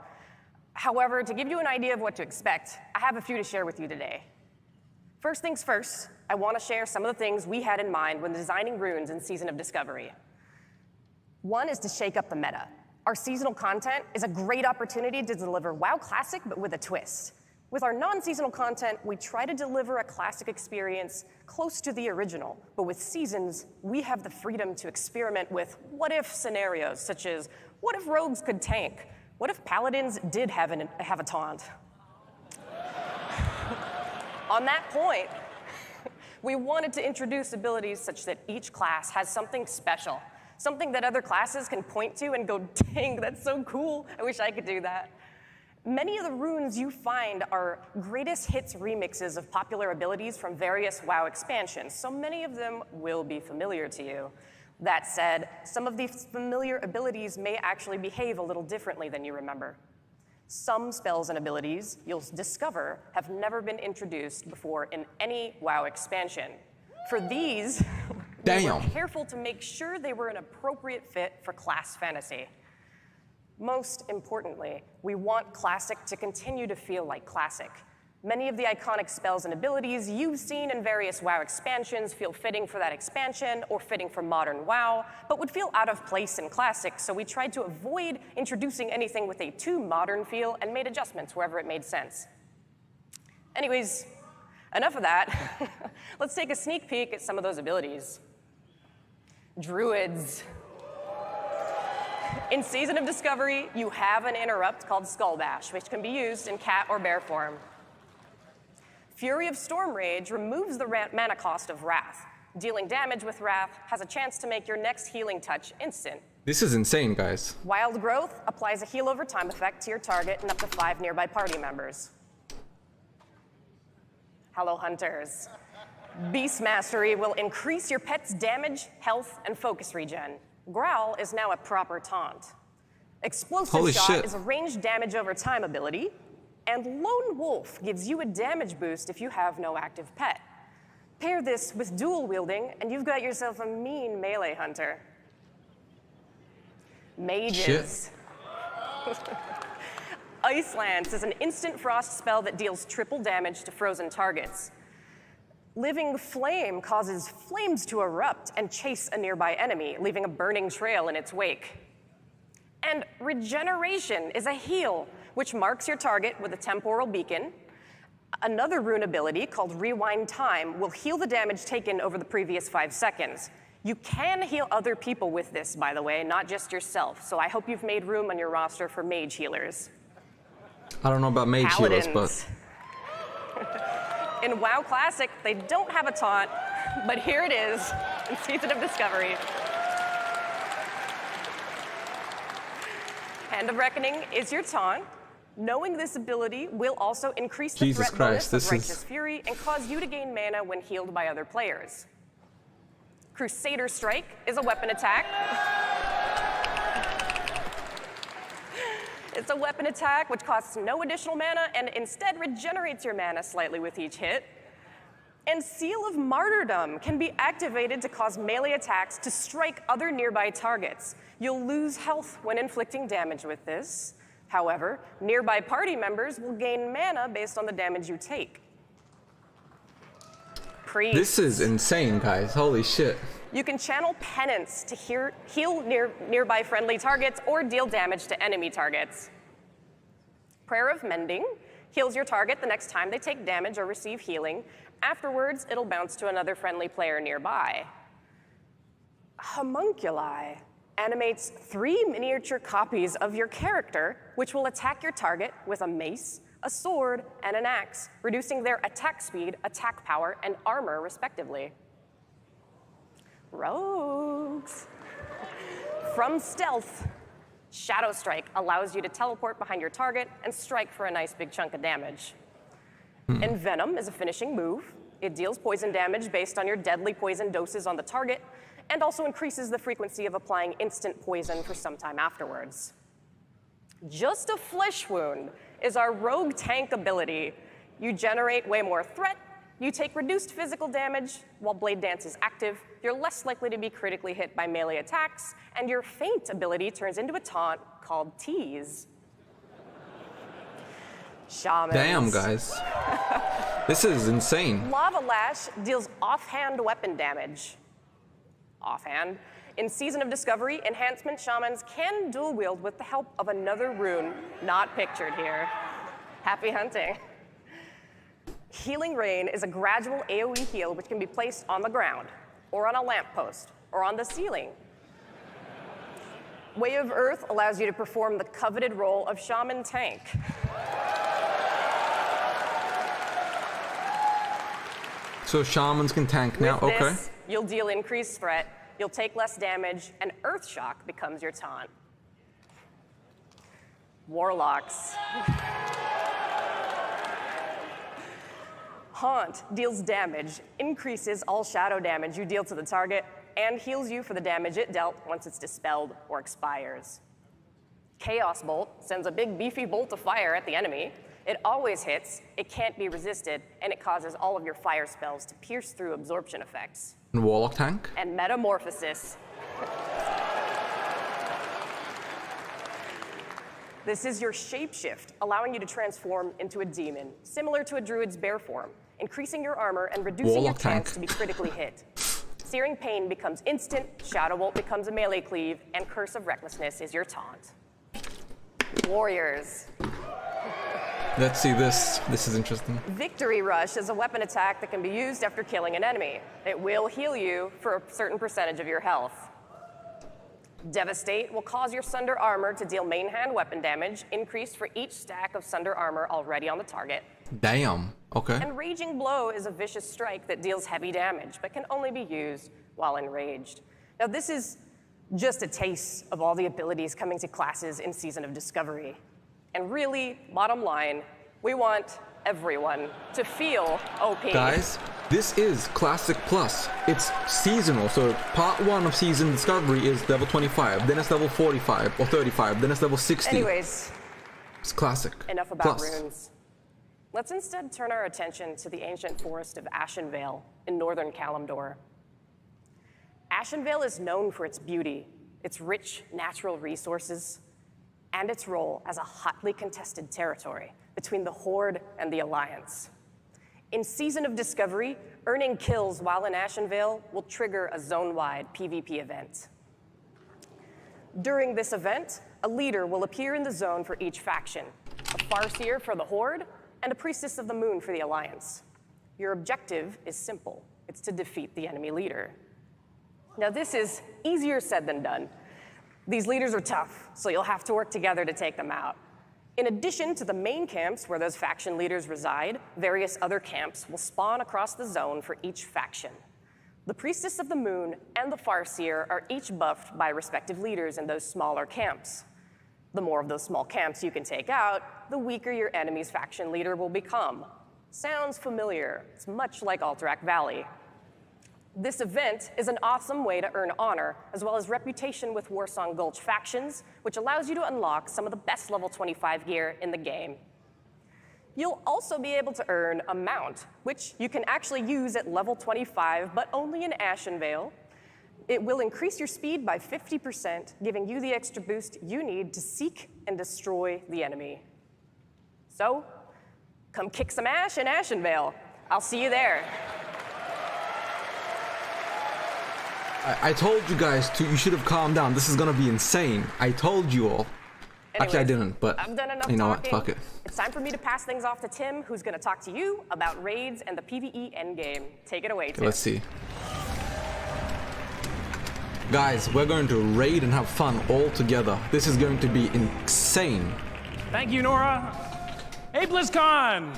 However, to give you an idea of what to expect, I have a few to share with you today. First things first, I want to share some of the things we had in mind when designing runes in Season of Discovery. One is to shake up the meta. Our seasonal content is a great opportunity to deliver WoW Classic, but with a twist. With our non-seasonal content, we try to deliver a classic experience close to the original, but with seasons, we have the freedom to experiment with what-if scenarios, such as, what if rogues could tank? What if paladins did have a taunt? On that point, we wanted to introduce abilities such that each class has something special. Something that other classes can point to and go, dang, that's so cool. I wish I could do that. Many of the runes you find are greatest hits remixes of popular abilities from various WoW expansions, so many of them will be familiar to you. That said, some of these familiar abilities may actually behave a little differently than you remember. Some spells and abilities you'll discover have never been introduced before in any WoW expansion. For these, we were careful to make sure they were an appropriate fit for class fantasy. Most importantly, we want Classic to continue to feel like Classic. Many of the iconic spells and abilities you've seen in various WoW expansions feel fitting for that expansion or fitting for modern WoW, but would feel out of place in Classic, so we tried to avoid introducing anything with a too modern feel and made adjustments wherever it made sense. Anyways, enough of that. Let's take a sneak peek at some of those abilities. Druids. In Season of Discovery, you have an interrupt called Skull Bash, which can be used in cat or bear form. Fury of Storm Rage removes the mana cost of Wrath. Dealing damage with Wrath has a chance to make your next healing touch instant. This is insane, guys. Wild Growth applies a heal over time effect to your target and up to 5 nearby party members. Hello, hunters. Beast Mastery will increase your pet's damage, health, and focus regen. Growl is now a proper taunt. Explosive Holy Shot shit. is a ranged damage over time ability. And Lone Wolf gives you a damage boost if you have no active pet. Pair this with dual wielding, and you've got yourself a mean melee hunter. Mages. Ice Lance is an instant frost spell that deals triple damage to frozen targets. Living Flame causes flames to erupt and chase a nearby enemy, leaving a burning trail in its wake. And Regeneration is a heal, which marks your target with a temporal beacon. Another rune ability called Rewind Time will heal the damage taken over the previous 5 seconds. You can heal other people with this, by the way, not just yourself. So I hope you've made room on your roster for mage healers. I don't know about mage healers, but in WoW Classic, they don't have a taunt, but here it is in Season of Discovery. Hand of Reckoning is your taunt. Knowing this ability will also increase the Jesus threat Christ, bonus of this is- Righteous Fury and cause you to gain mana when healed by other players. Crusader Strike is a weapon attack. It's a weapon attack which costs no additional mana and instead regenerates your mana slightly with each hit. And Seal of Martyrdom can be activated to cause melee attacks to strike other nearby targets. You'll lose health when inflicting damage with this. However, nearby party members will gain mana based on the damage you take. Priest. this is insane, guys. Holy shit. You can channel Penance to heal nearby friendly targets or deal damage to enemy targets. Prayer of Mending heals your target the next time they take damage or receive healing. Afterwards, it'll bounce to another friendly player nearby. Homunculi animates 3 miniature copies of your character, which will attack your target with a mace, a sword, and an axe, reducing their attack speed, attack power, and armor, respectively. Rogues. From Stealth, Shadow Strike allows you to teleport behind your target and strike for a nice big chunk of damage. And Venom is a finishing move. It deals poison damage based on your deadly poison doses on the target, and also increases the frequency of applying instant poison for some time afterwards. Just a Flesh Wound is our rogue tank ability. You generate way more threat, you take reduced physical damage while Blade Dance is active, you're less likely to be critically hit by melee attacks, and your Feint ability turns into a taunt called Tease. Shamans. Damn, guys. This is insane. Lava Lash deals offhand weapon damage. Offhand. In Season of Discovery, Enhancement Shamans can dual wield with the help of another rune not pictured here. Happy hunting. Healing Rain is a gradual AoE heal which can be placed on the ground, or on a lamppost, or on the ceiling. Way of Earth allows you to perform the coveted role of Shaman Tank. So shamans can tank now, With okay. this, you'll deal increased threat, you'll take less damage, and Earth Shock becomes your taunt. Warlocks. Haunt deals damage, increases all shadow damage you deal to the target, and heals you for the damage it dealt once it's dispelled or expires. Chaos Bolt sends a big beefy bolt of fire at the enemy. It always hits, it can't be resisted, and it causes all of your fire spells to pierce through absorption effects. And Warlock tank? And Metamorphosis. This is your shapeshift, allowing you to transform into a demon, similar to a druid's bear form, increasing your armor and reducing your Warlock chance tank. to be critically hit. Searing Pain becomes instant, Shadow Bolt becomes a melee cleave, and Curse of Recklessness is your taunt. Warriors. Let's see this. This is interesting. Victory Rush is a weapon attack that can be used after killing an enemy. It will heal you for a certain percentage of your health. Devastate will cause your Sunder armor to deal main hand weapon damage, increased for each stack of Sunder armor already on the target. Damn. Okay. And Raging Blow is a vicious strike that deals heavy damage, but can only be used while enraged. Now this is just a taste of all the abilities coming to classes in Season of Discovery. And really, bottom line, we want everyone to feel OP. Guys, this is Classic Plus. It's seasonal, so part 1 of Season Discovery is level 25, then it's level 45 or 35, then it's level 60. Anyways, it's Classic enough about Plus. runes. Let's instead turn our attention to the ancient forest of Ashenvale in northern Kalimdor. Ashenvale is known for its beauty, its rich natural resources, and its role as a hotly contested territory between the Horde and the Alliance. In Season of Discovery, earning kills while in Ashenvale will trigger a zone-wide PvP event. During this event, a leader will appear in the zone for each faction, a Farseer for the Horde, and a Priestess of the Moon for the Alliance. Your objective is simple. It's to defeat the enemy leader. Now, this is easier said than done. These leaders are tough, so you'll have to work together to take them out. In addition to the main camps where those faction leaders reside, various other camps will spawn across the zone for each faction. The Priestess of the Moon and the Farseer are each buffed by respective leaders in those smaller camps. The more of those small camps you can take out, the weaker your enemy's faction leader will become. Sounds familiar. It's much like Alterac Valley. This event is an awesome way to earn honor, as well as reputation with Warsong Gulch factions, which allows you to unlock some of the best level 25 gear in the game. You'll also be able to earn a mount, which you can actually use at level 25, but only in Ashenvale. It will increase your speed by 50%, giving you the extra boost you need to seek and destroy the enemy. So, come kick some ash in Ashenvale. I'll see you there. I told you guys you should have calmed down. This is gonna be insane. I told you all. Actually, I didn't, but I've done enough you know talking. what? Fuck it. It's time for me to pass things off to Tim, who's going to talk to you about raids and the PvE endgame. Take it away, Tim. Let's see. Guys, we're going to raid and have fun all together. This is going to be insane. Thank you, Nora. Hey, BlizzCon!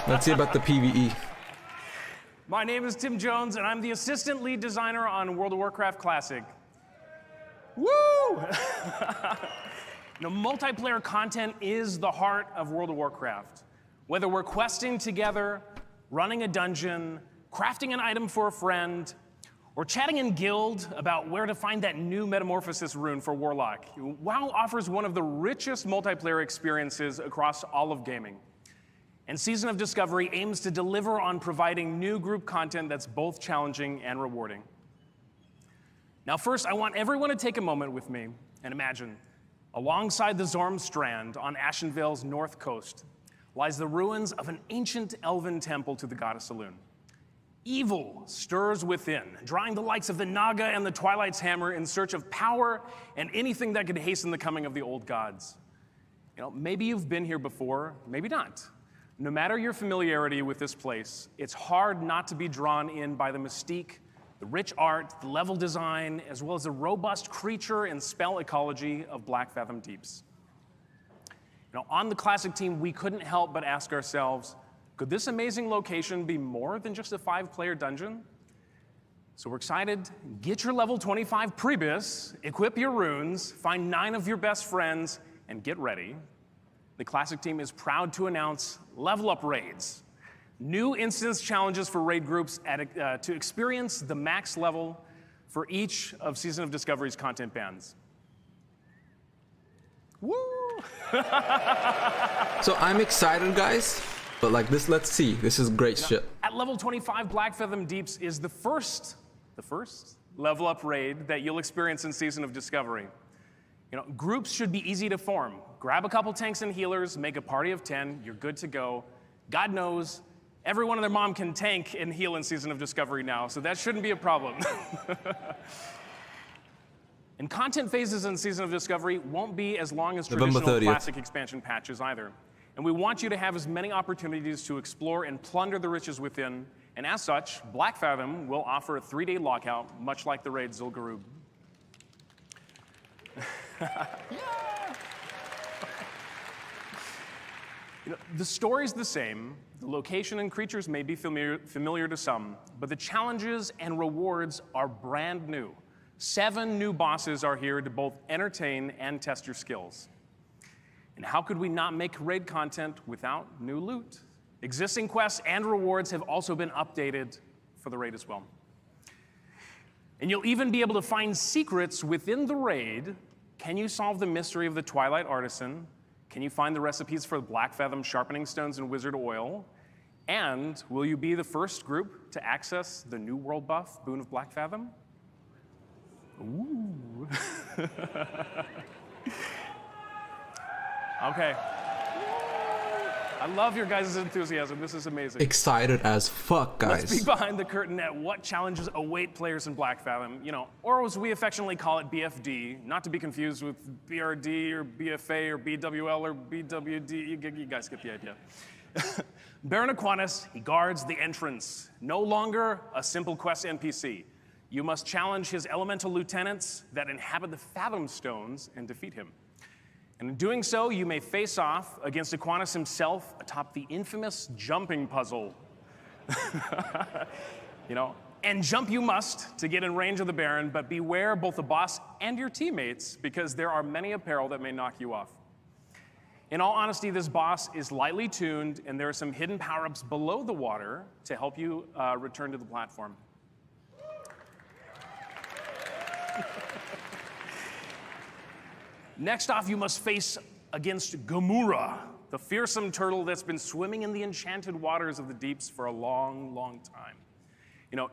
Let's see about the PvE. My name is Tim Jones, and I'm the assistant lead designer on World of Warcraft Classic. Woo! Multiplayer content is the heart of World of Warcraft. Whether we're questing together, running a dungeon, crafting an item for a friend, or chatting in guild about where to find that new metamorphosis rune for Warlock, WoW offers one of the richest multiplayer experiences across all of gaming. And Season of Discovery aims to deliver on providing new group content that's both challenging and rewarding. Now first, I want everyone to take a moment with me and imagine, alongside the Zorm Strand on Ashenvale's north coast lies the ruins of an ancient elven temple to the goddess Elune. Evil stirs within, drawing the likes of the Naga and the Twilight's Hammer in search of power and anything that could hasten the coming of the old gods. Maybe you've been here before, maybe not. No matter your familiarity with this place, it's hard not to be drawn in by the mystique, the rich art, the level design, as well as the robust creature and spell ecology of Blackfathom Deeps. On the Classic team, we couldn't help but ask ourselves, could this amazing location be more than just a 5-player dungeon? So we're excited. Get your level 25 Pre-Biz, equip your runes, find 9 of your best friends, and get ready. The Classic team is proud to announce Level Up Raids, new instance challenges for raid groups to experience the max level for each of Season of Discovery's content bands. Woo! So I'm excited, guys, but like this, let's see. This is great shit. At level 25, Blackfathom Deeps is the first level up raid that you'll experience in Season of Discovery. Groups should be easy to form. Grab a couple tanks and healers, make a party of 10, you're good to go. God knows, everyone and their mom can tank and heal in Season of Discovery now, so that shouldn't be a problem. And content phases in Season of Discovery won't be as long as traditional Classic expansion patches either. And we want you to have as many opportunities to explore and plunder the riches within, and as such, Blackfathom will offer a 3-day lockout, much like the raid Zul'Gurub. The story's the same, the location and creatures may be familiar to some, but the challenges and rewards are brand new. 7 new bosses are here to both entertain and test your skills. And how could we not make raid content without new loot? Existing quests and rewards have also been updated for the raid as well. And you'll even be able to find secrets within the raid. Can you solve the mystery of the Twilight Artisan? Can you find the recipes for the Black Fathom sharpening stones and wizard oil? And will you be the first group to access the new world buff, Boon of Black Fathom? Ooh. Okay. I love your guys' enthusiasm. This is amazing. Excited as fuck, guys. Let's peek behind the curtain at what challenges await players in Black Fathom, or as we affectionately call it, BFD, not to be confused with BRD or BFA or BWL or BWD. You guys get the idea. Baron Aquinas, he guards the entrance. No longer a simple quest NPC. You must challenge his elemental lieutenants that inhabit the Fathom Stones and defeat him. And in doing so, you may face off against Aquinas himself atop the infamous jumping puzzle. And jump you must to get in range of the Baron, but beware both the boss and your teammates, because there are many a peril that may knock you off. In all honesty, this boss is lightly tuned, and there are some hidden power-ups below the water to help you return to the platform. Next off, you must face against Gamura, the fearsome turtle that's been swimming in the enchanted waters of the deeps for a long, long time.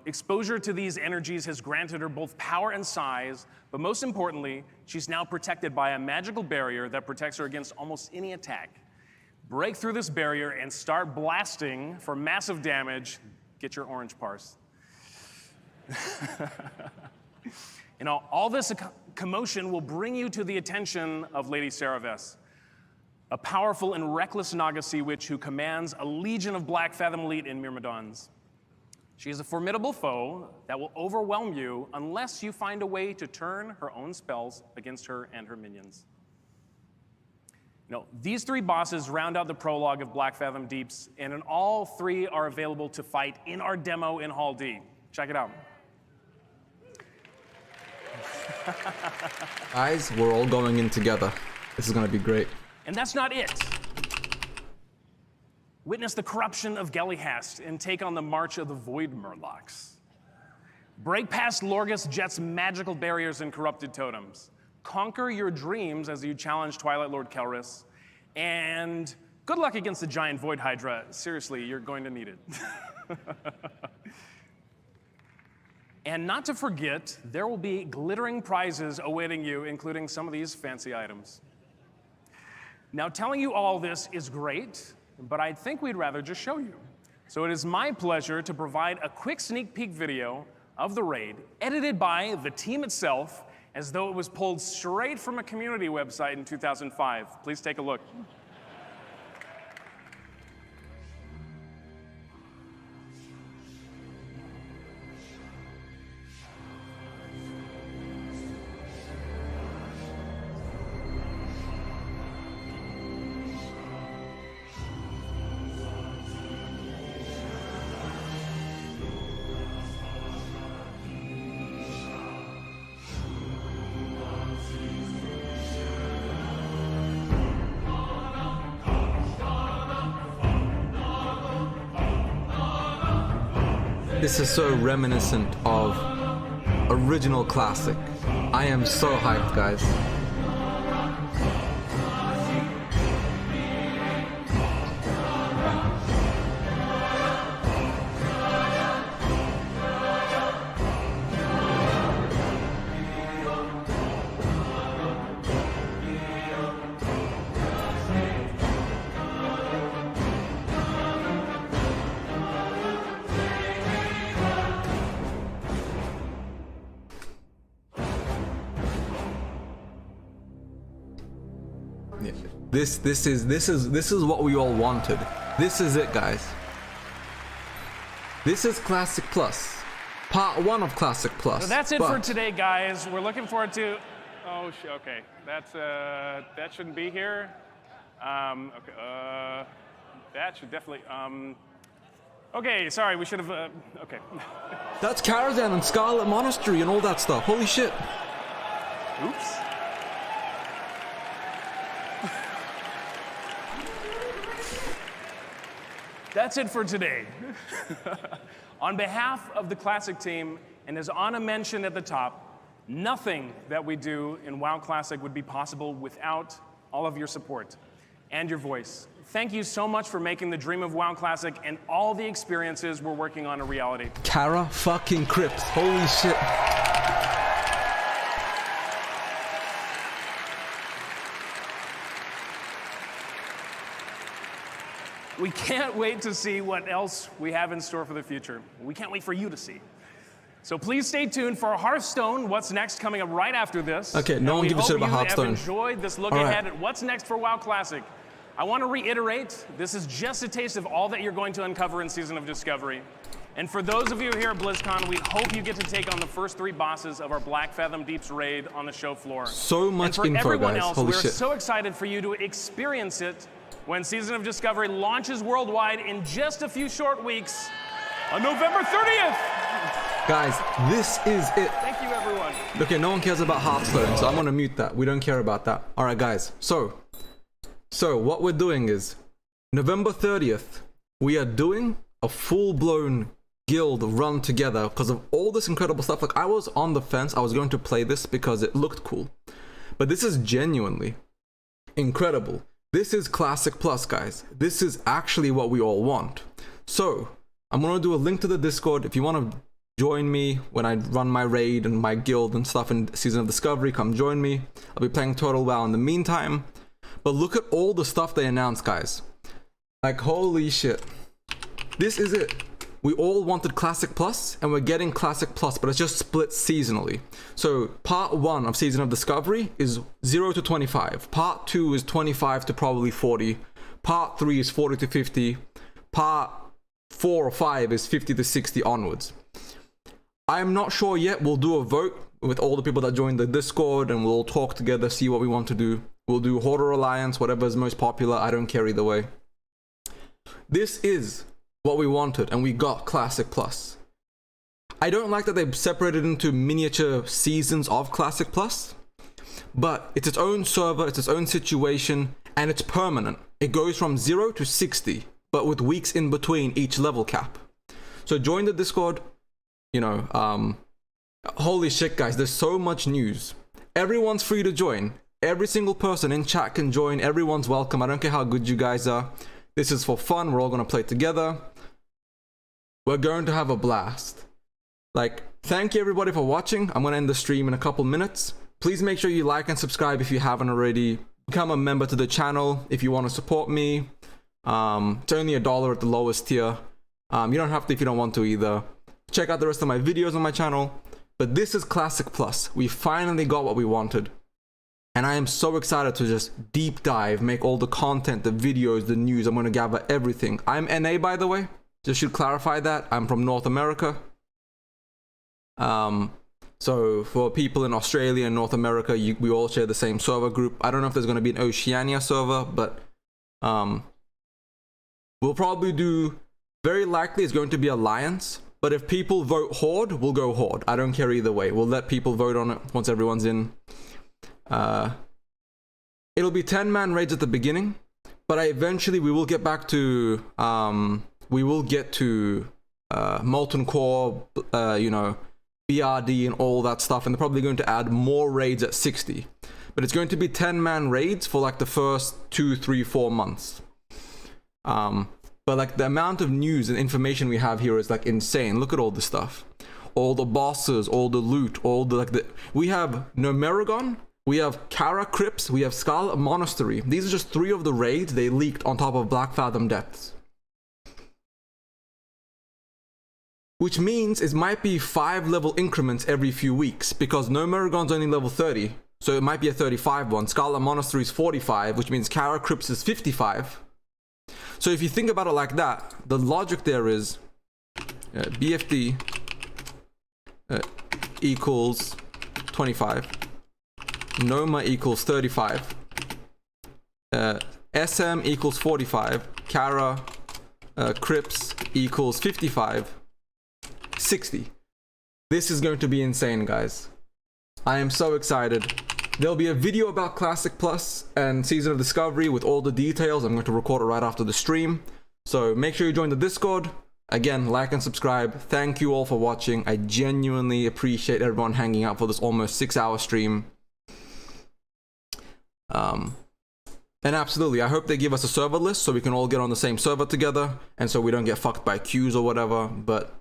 Exposure to these energies has granted her both power and size, but most importantly, she's now protected by a magical barrier that protects her against almost any attack. Break through this barrier and start blasting for massive damage. Get your orange parse. All this commotion will bring you to the attention of Lady Saraves, a powerful and reckless Naga sea witch who commands a legion of Black Fathom elite in Myrmidons. She is a formidable foe that will overwhelm you unless you find a way to turn her own spells against her and her minions. These three bosses round out the prologue of Black Fathom Deeps, and all three are available to fight in our demo in Hall D. Check it out. Guys, we're all going in together. This is gonna be great. And that's not it. Witness the corruption of Gelihast and take on the march of the Void Murlocs. Break past Lorgus Jet's magical barriers and corrupted totems. Conquer your dreams as you challenge Twilight Lord Kelris. And good luck against the giant Void Hydra. Seriously, you're going to need it. And not to forget, there will be glittering prizes awaiting you, including some of these fancy items. Now, telling you all this is great, but I think we'd rather just show you. So it is my pleasure to provide a quick sneak peek video of the raid, edited by the team itself, as though it was pulled straight from a community website in 2005. Please take a look. This is so reminiscent of original classic. I am so hyped, guys. This is what we all wanted. This is it, guys. This is Classic Plus. Part 1 of Classic Plus. So that's it for today, guys. We're looking forward to... Oh, okay. That shouldn't be here. Okay. That should definitely... Okay, sorry, we should have... okay. That's Karazhan and Scarlet Monastery and all that stuff. Holy shit. Oops. That's it for today. On behalf of the Classic team, and as Anna mentioned at the top, nothing that we do in WoW Classic would be possible without all of your support and your voice. Thank you so much for making the dream of WoW Classic and all the experiences we're working on a reality. Kara fucking Cripps, holy shit. We can't wait to see what else we have in store for the future. We can't wait for you to see. So please stay tuned for Hearthstone, what's next, coming up right after this. Okay, no one gives a shit about Hearthstone. We hope you have enjoyed this look ahead at what's next for WoW Classic. I want to reiterate, this is just a taste of all that you're going to uncover in Season of Discovery. And for those of you here at BlizzCon, we hope you get to take on the first 3 bosses of our Black Fathom Deeps raid on the show floor. So much info, guys. And for everyone else, holy we're shit. so excited for you to experience it when Season of Discovery launches worldwide in just a few short weeks on November 30th. Guys, this is it. Thank you, everyone. Okay, no one cares about Hearthstone, so I'm gonna mute that. We don't care about that. All right, guys. So what we're doing is November 30th, we are doing a full-blown guild run together because of all this incredible stuff. Like, I was on the fence. I was going to play this because it looked cool, but this is genuinely incredible. This is Classic Plus, guys. This is actually what we all want. So I'm gonna do a link to the Discord. If you want to join me when I run my raid and my guild and stuff in Season of Discovery, come join me. I'll be playing Total WoW in the meantime. But look at all the stuff they announced, guys. Like, holy shit. This is it. We all wanted Classic Plus, and we're getting Classic Plus, but it's just split seasonally. So part 1 of Season of Discovery is 0 to 25. Part 2 is 25 to probably 40. Part 3 is 40 to 50. Part 4 or 5 is 50 to 60 onwards. I'm not sure yet. We'll do a vote with all the people that joined the Discord, and we'll talk together, see what we want to do. We'll do Hoarder Alliance, whatever is most popular. I don't care either way. This is what we wanted, and we got Classic Plus. I don't like that they've separated into miniature seasons of Classic Plus, but it's its own server, it's its own situation, and it's permanent. It goes from 0 to 60, but with weeks in between each level cap. So join the Discord. You know, holy shit, guys, there's so much news. Everyone's free to join. Every single person in chat can join. Everyone's welcome. I don't care how good you guys are. This is for fun. We're all going to play together. We're going to have a blast. Like, thank you everybody for watching. I'm going to end the stream in a couple minutes. Please make sure you like and subscribe if you haven't already. Become a member to the channel if you want to support me. It's only $1 at the lowest tier. You don't have to if you don't want to either. Check out the rest of my videos on my channel. But this is Classic Plus. We finally got what we wanted. And I am so excited to just deep dive, make all the content, the videos, the news. I'm going to gather everything. I'm NA, by the way. Just should clarify that. I'm from North America. So for people in Australia and North America, we all share the same server group. I don't know if there's going to be an Oceania server, but we'll probably do, very likely it's going to be Alliance. But if people vote Horde, we'll go Horde. I don't care either way. We'll let people vote on it once everyone's in. It'll be 10-man raids at the beginning, but eventually we will get back to Molten Core, you know, BRD and all that stuff, and they're probably going to add more raids at 60. But it's going to be 10-man raids for like the first 2, 3, 4 months. But like the amount of news and information we have here is like insane. Look at all this stuff. All the bosses, all the loot, all the we have Nomeragon, we have Kara Crypts, we have Scarlet Monastery. These are just 3 of the raids they leaked on top of Black Fathom Depths. Which means it might be 5 level increments every few weeks, because Nomeragon's only level 30, so it might be a 35 one. Scarlet Monastery is 45, which means Kara Crypts is 55. So if you think about it like that, the logic there is BFD equals 25, Noma equals 35, SM equals 45, Kara Crypts equals 55, 60. This is going to be insane, guys. I am so excited. There'll be a video about Classic Plus and Season of Discovery with all the details. I'm going to record it right after the stream. So make sure you join the Discord. Again, like and subscribe. Thank you all for watching. I genuinely appreciate everyone hanging out for this almost 6-hour stream. And absolutely, I hope they give us a server list so we can all get on the same server together and so we don't get fucked by queues or whatever. But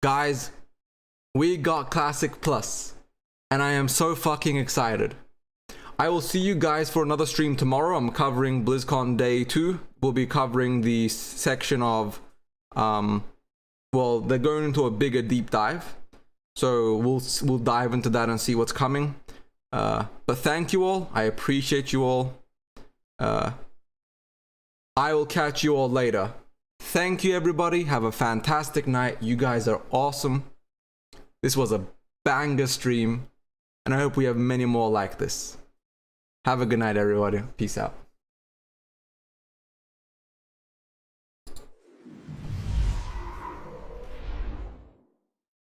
guys, we got Classic Plus and I am so fucking excited. I will see you guys for another stream tomorrow. I'm covering BlizzCon Day 2. We'll be covering the section of, well, they're going into a bigger deep dive. So we'll dive into that and see what's coming. But thank you all. I appreciate you all. I will catch you all later. Thank you, everybody. Have a fantastic night. You guys are awesome. This was a banger stream, and I hope we have many more like this. Have a good night, everybody. Peace out.